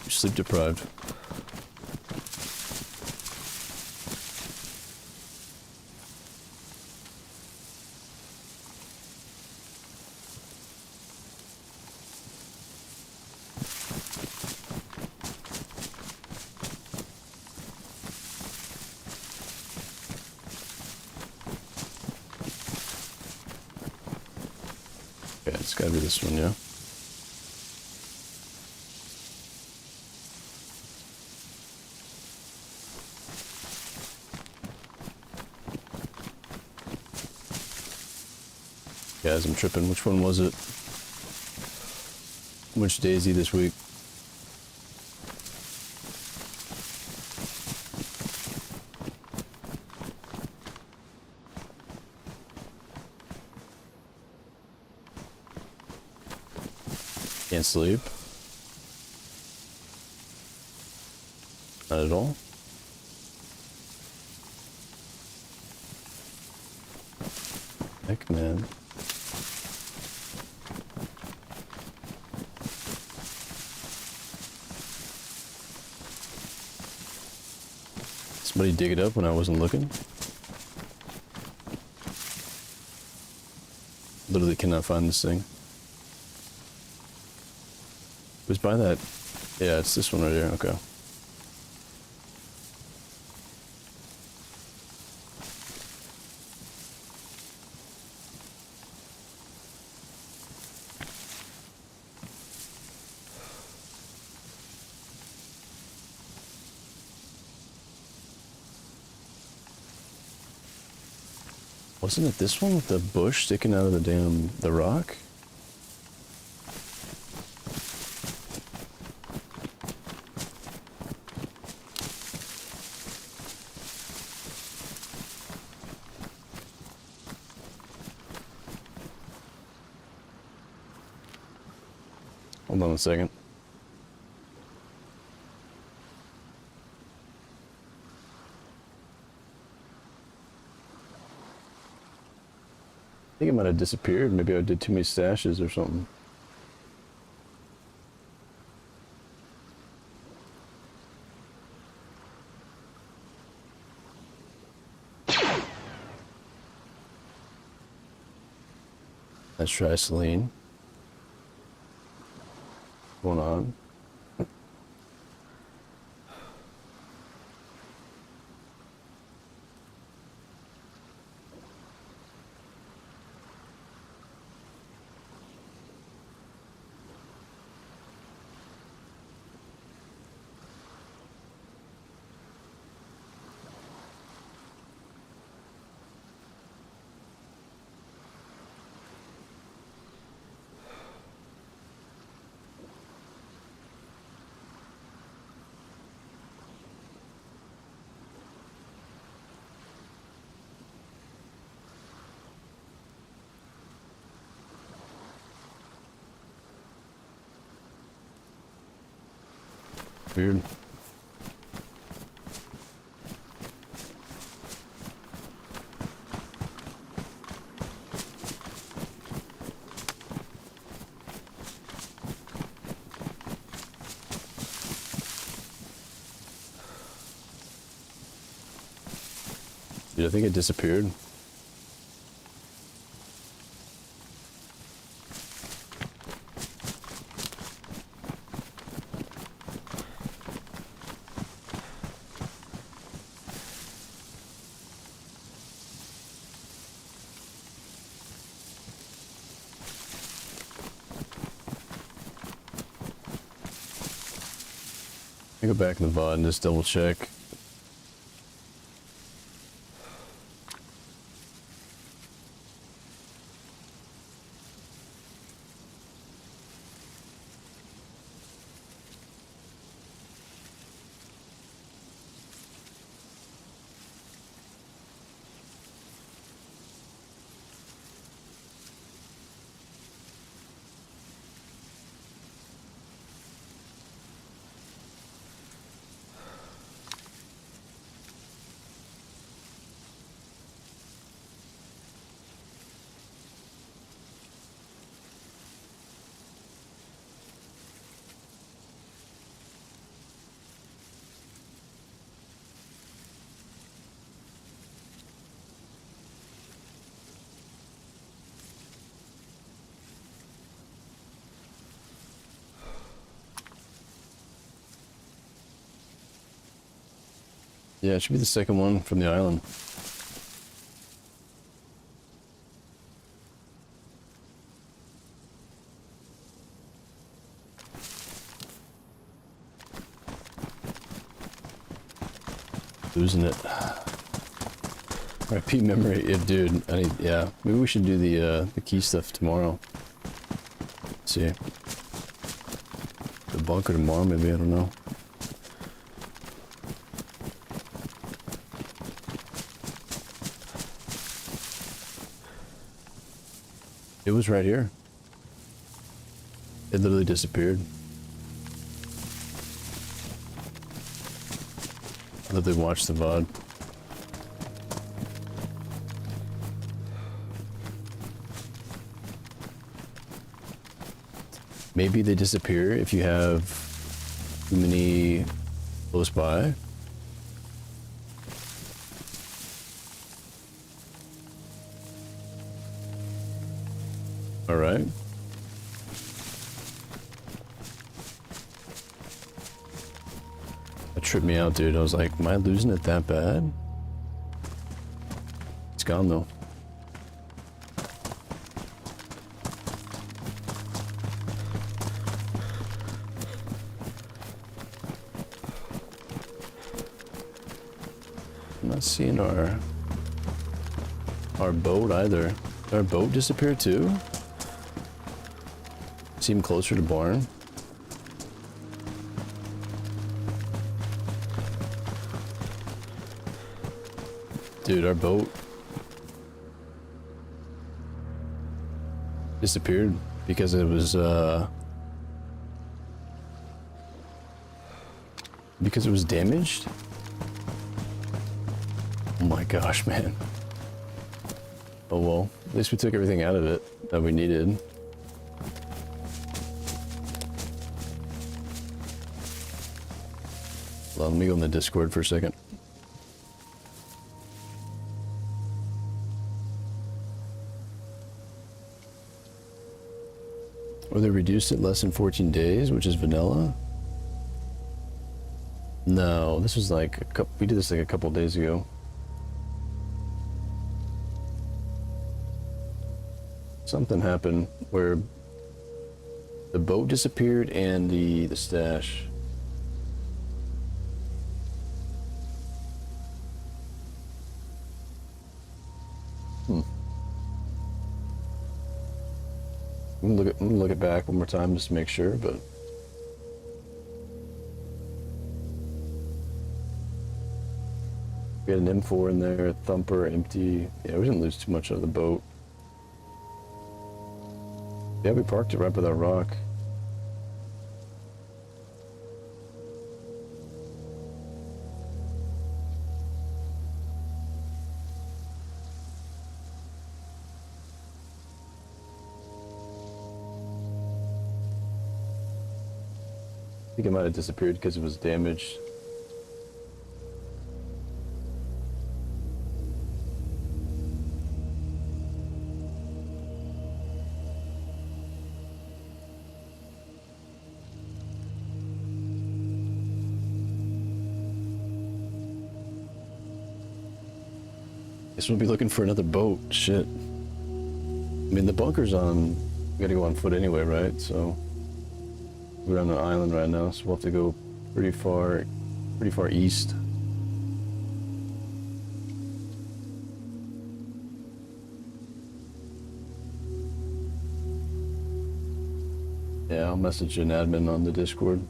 S2: You're sleep deprived. Okay, it's gotta be this one, yeah. Guys, I'm tripping. Which one was it? Which DayZ this week? Can't sleep. Not at all. Heck, man. Somebody dig it up when I wasn't looking. Literally cannot find this thing. It was by that. Yeah, it's this one right here. Okay. Wasn't it this one with the bush sticking out of the rock? Hold on a second. I think it might have disappeared. Maybe I did too many stashes or something. Let's try Celine. What's going on? Weird. Dude, I think it disappeared. Go back in the VOD and just double check. Yeah, it should be the second one from the island. Losing it. RIP memory, yeah, dude. Yeah, maybe we should do the key stuff tomorrow. Let's see. The bunker tomorrow, maybe, I don't know. It was right here. It literally disappeared. I thought they watched the VOD. Maybe they disappear if you have too many close by. All right. That tripped me out, dude. I was like, am I losing it that bad? It's gone, though. I'm not seeing our boat either. Did our boat disappear too? Seem closer to barn. Dude, our boat disappeared because it was damaged. Oh my gosh, man. Oh well, at least we took everything out of it that we needed. Well, let me go in the Discord for a second. Or they reduced it less than 14 days, which is vanilla? No, this was like we did this like a couple days ago. Something happened where the boat disappeared and the stash. I'm gonna look it back one more time just to make sure, but we had an M4 in there, a thumper, empty. Yeah, we didn't lose too much of the boat. Yeah, we parked it right by that rock. I think it might have disappeared because it was damaged. Guess we'll be looking for another boat. Shit. I mean, the bunker's on. We gotta go on foot anyway, right? So we're on an island right now, so we'll have to go pretty far east. Yeah, I'll message an admin on the Discord.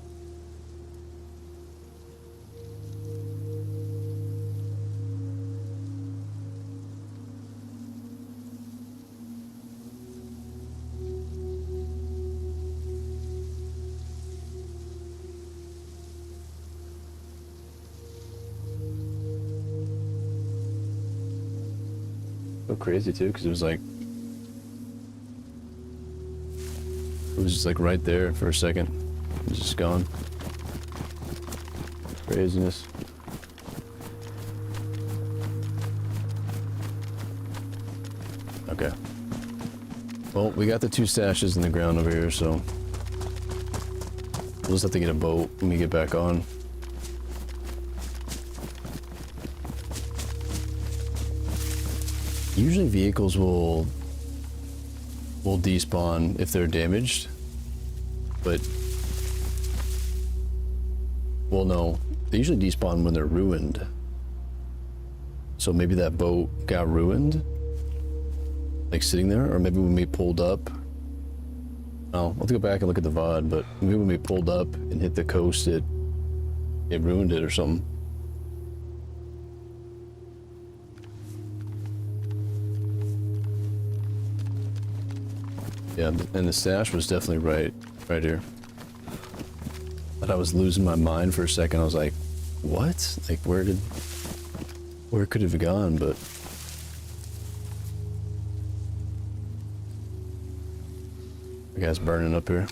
S2: So crazy too, because it was just like right there for a second. It was just gone. Craziness. Okay. Well, we got the 2 stashes in the ground over here, so we'll just have to get a boat when we get back on. Usually vehicles will despawn if they're damaged, but well, no, they usually despawn when they're ruined. So maybe that boat got ruined? Like sitting there? Or maybe when we pulled up... Oh, I'll have to go back and look at the VOD, but maybe when we pulled up and hit the coast, it ruined it or something. Yeah, and the stash was definitely right here. But I was losing my mind for a second. I was like, what? Like, where could it have gone? But the guy's burning up here.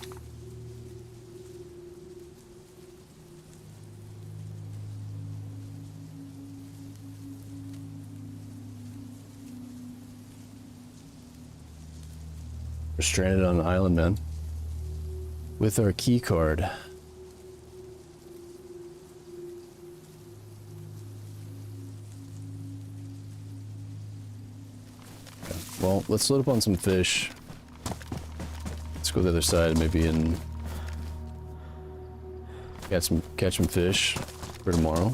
S2: We're stranded on an island, man. With our key card. Okay. Well, let's load up on some fish. Let's go to the other side, maybe, and catch some fish for tomorrow.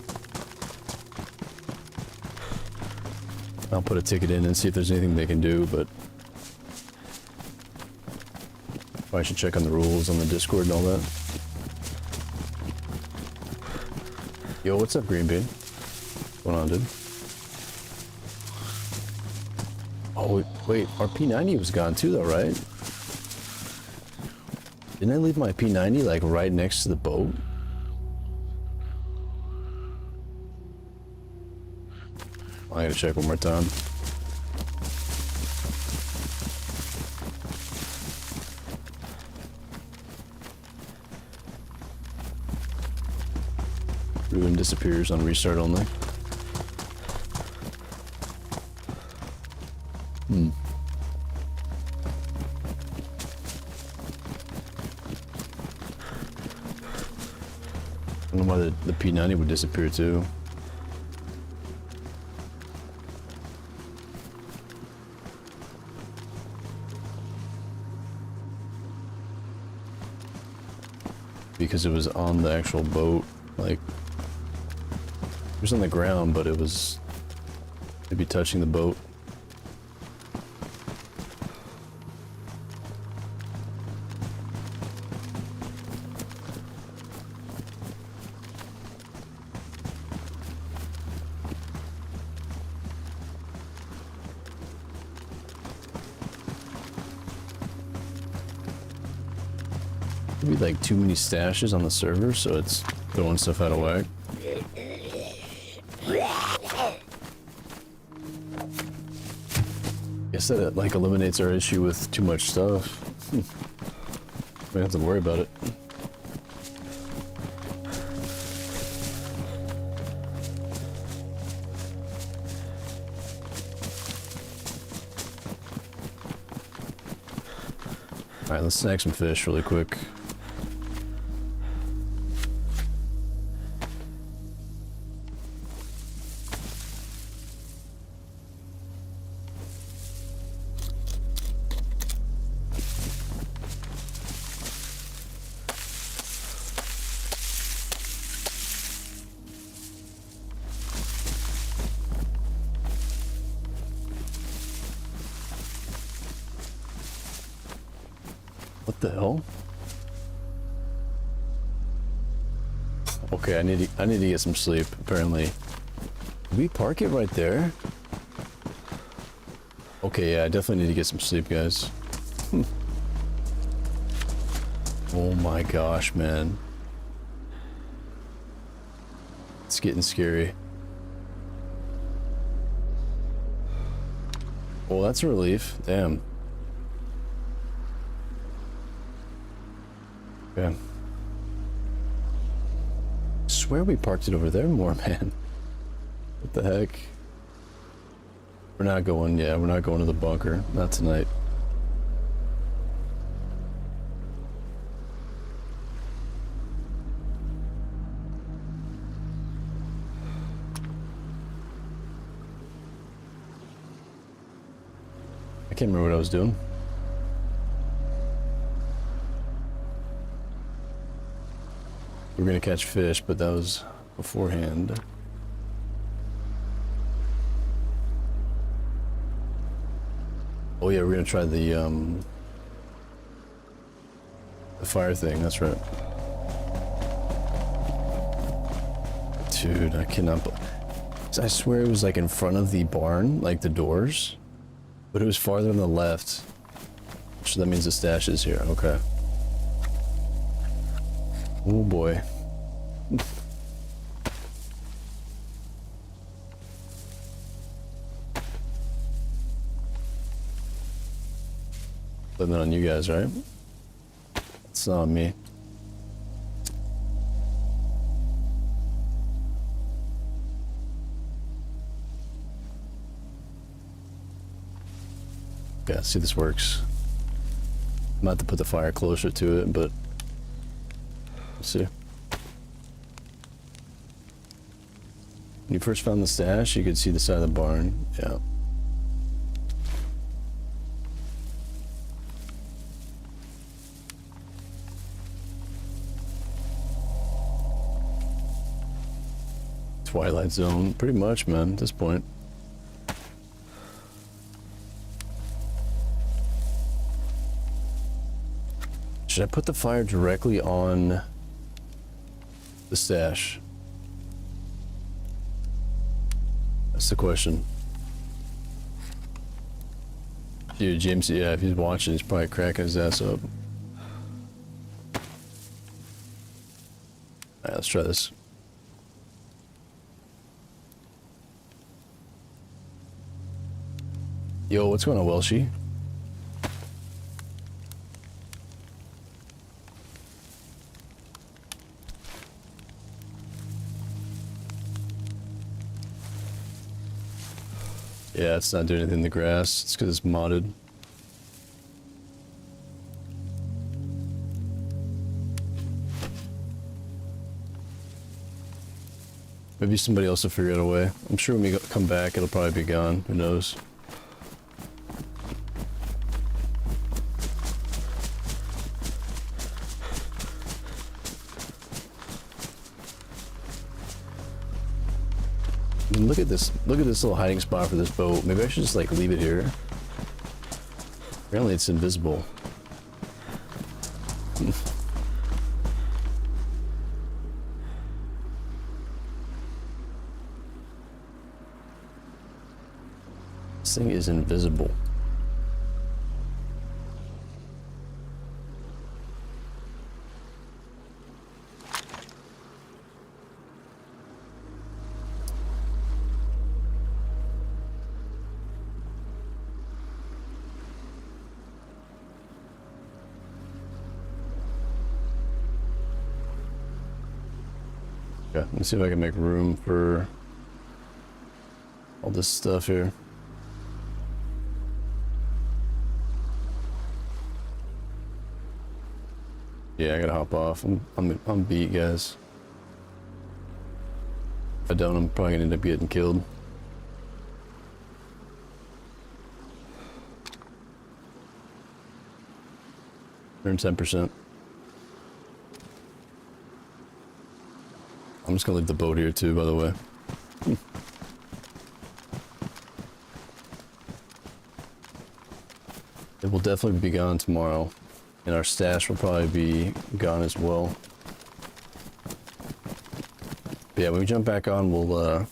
S2: I'll put a ticket in and see if there's anything they can do, but I should check on the rules on the Discord and all that. Yo, what's up, Green Bean? What's going on, dude? Oh, wait, our P90 was gone too, though, right? Didn't I leave my P90, like, right next to the boat? I gotta check one more time. Ruin disappears on restart only. I don't know why the P90 would disappear too. Because it was on the actual boat, like, it was on the ground, but it was maybe touching the boat. Maybe like too many stashes on the server, so it's throwing stuff out of whack. Guess that it, like, eliminates our issue with too much stuff. We don't have to worry about it. Alright, let's snag some fish really quick. What the hell? Okay, I need to get some sleep, apparently. Did we park it right there? Okay, yeah, I definitely need to get some sleep, guys. Oh my gosh, man. It's getting scary. Well, that's a relief. Damn. Okay. Swear we parked it over there more, man. What the heck? We're not going, yeah, we're not going to the bunker. Not tonight. I can't remember what I was doing. We were gonna catch fish, but that was beforehand. Oh yeah, we're gonna try the fire thing, that's right. Dude, I cannot... I swear it was like in front of the barn, like the doors. But it was farther on the left. So that means the stash is here, okay. Oh boy. Blaming on you guys, right? It's not on me. Yeah, see if this works. I'm about to put the fire closer to it, but let's see. When you first found the stash, you could see the side of the barn. Yeah. Twilight Zone, pretty much, man, at this point. Should I put the fire directly on the stash? That's the question. Dude, James, yeah, if he's watching, he's probably cracking his ass up. Alright, let's try this. Yo, what's going on, Welshie? Yeah, it's not doing anything in the grass. It's because it's modded. Maybe somebody else will figure out a way. I'm sure when we come back, it'll probably be gone. Who knows? Look at this little hiding spot for this boat. Maybe I should just like leave it here. Apparently it's invisible. This thing is invisible. Okay, let me see if I can make room for all this stuff here. Yeah, I gotta hop off. I'm beat, guys. If I don't, I'm probably gonna end up getting killed. Earn 10%. I'm just gonna leave the boat here too, by the way. It will definitely be gone tomorrow, and our stash will probably be gone as well. But yeah, when we jump back on, we'll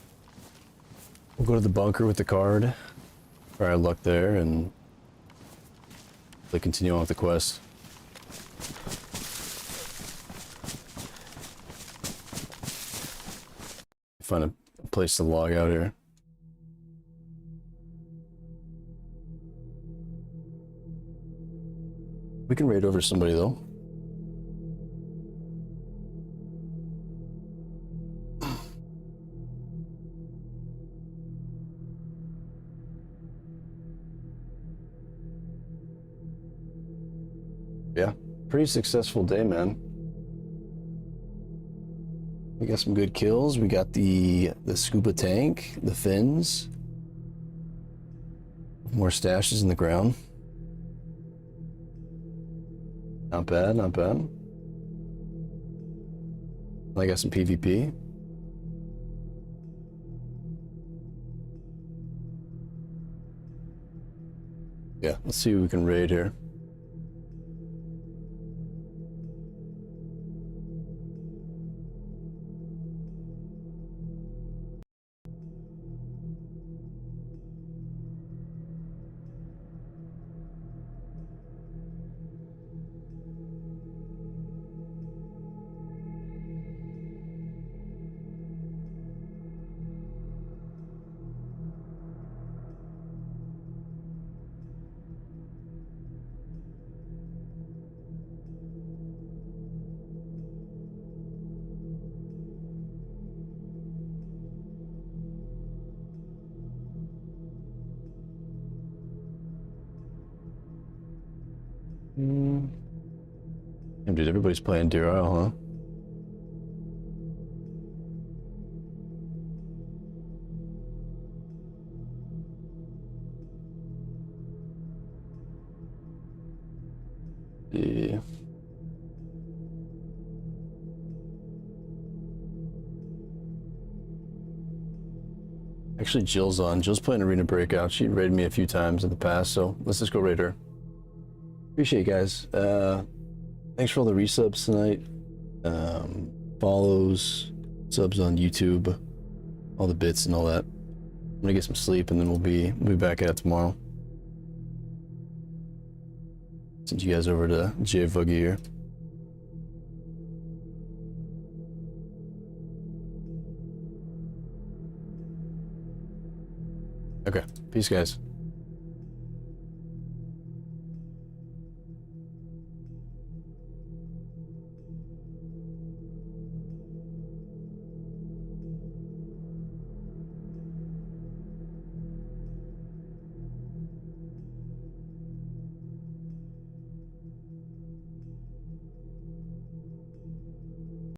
S2: go to the bunker with the card, try our luck there, and continue on with the quest. Find a place to log out here. We can raid over somebody though. Yeah, pretty successful day, man. We got some good kills. We got the scuba tank, the fins. More stashes in the ground. Not bad, not bad. I got some PvP. Yeah, let's see who we can raid here. Damn, dude, everybody's playing Deer Isle, huh? Yeah. Actually, Jill's on. Jill's playing Arena Breakout. She raided me a few times in the past, so let's just go raid her. Appreciate you guys. Thanks for all the resubs tonight. Follows, subs on YouTube, all the bits and all that. I'm gonna get some sleep and then we'll be back at it tomorrow. Send you guys over to J Vuggy here. Okay, peace guys.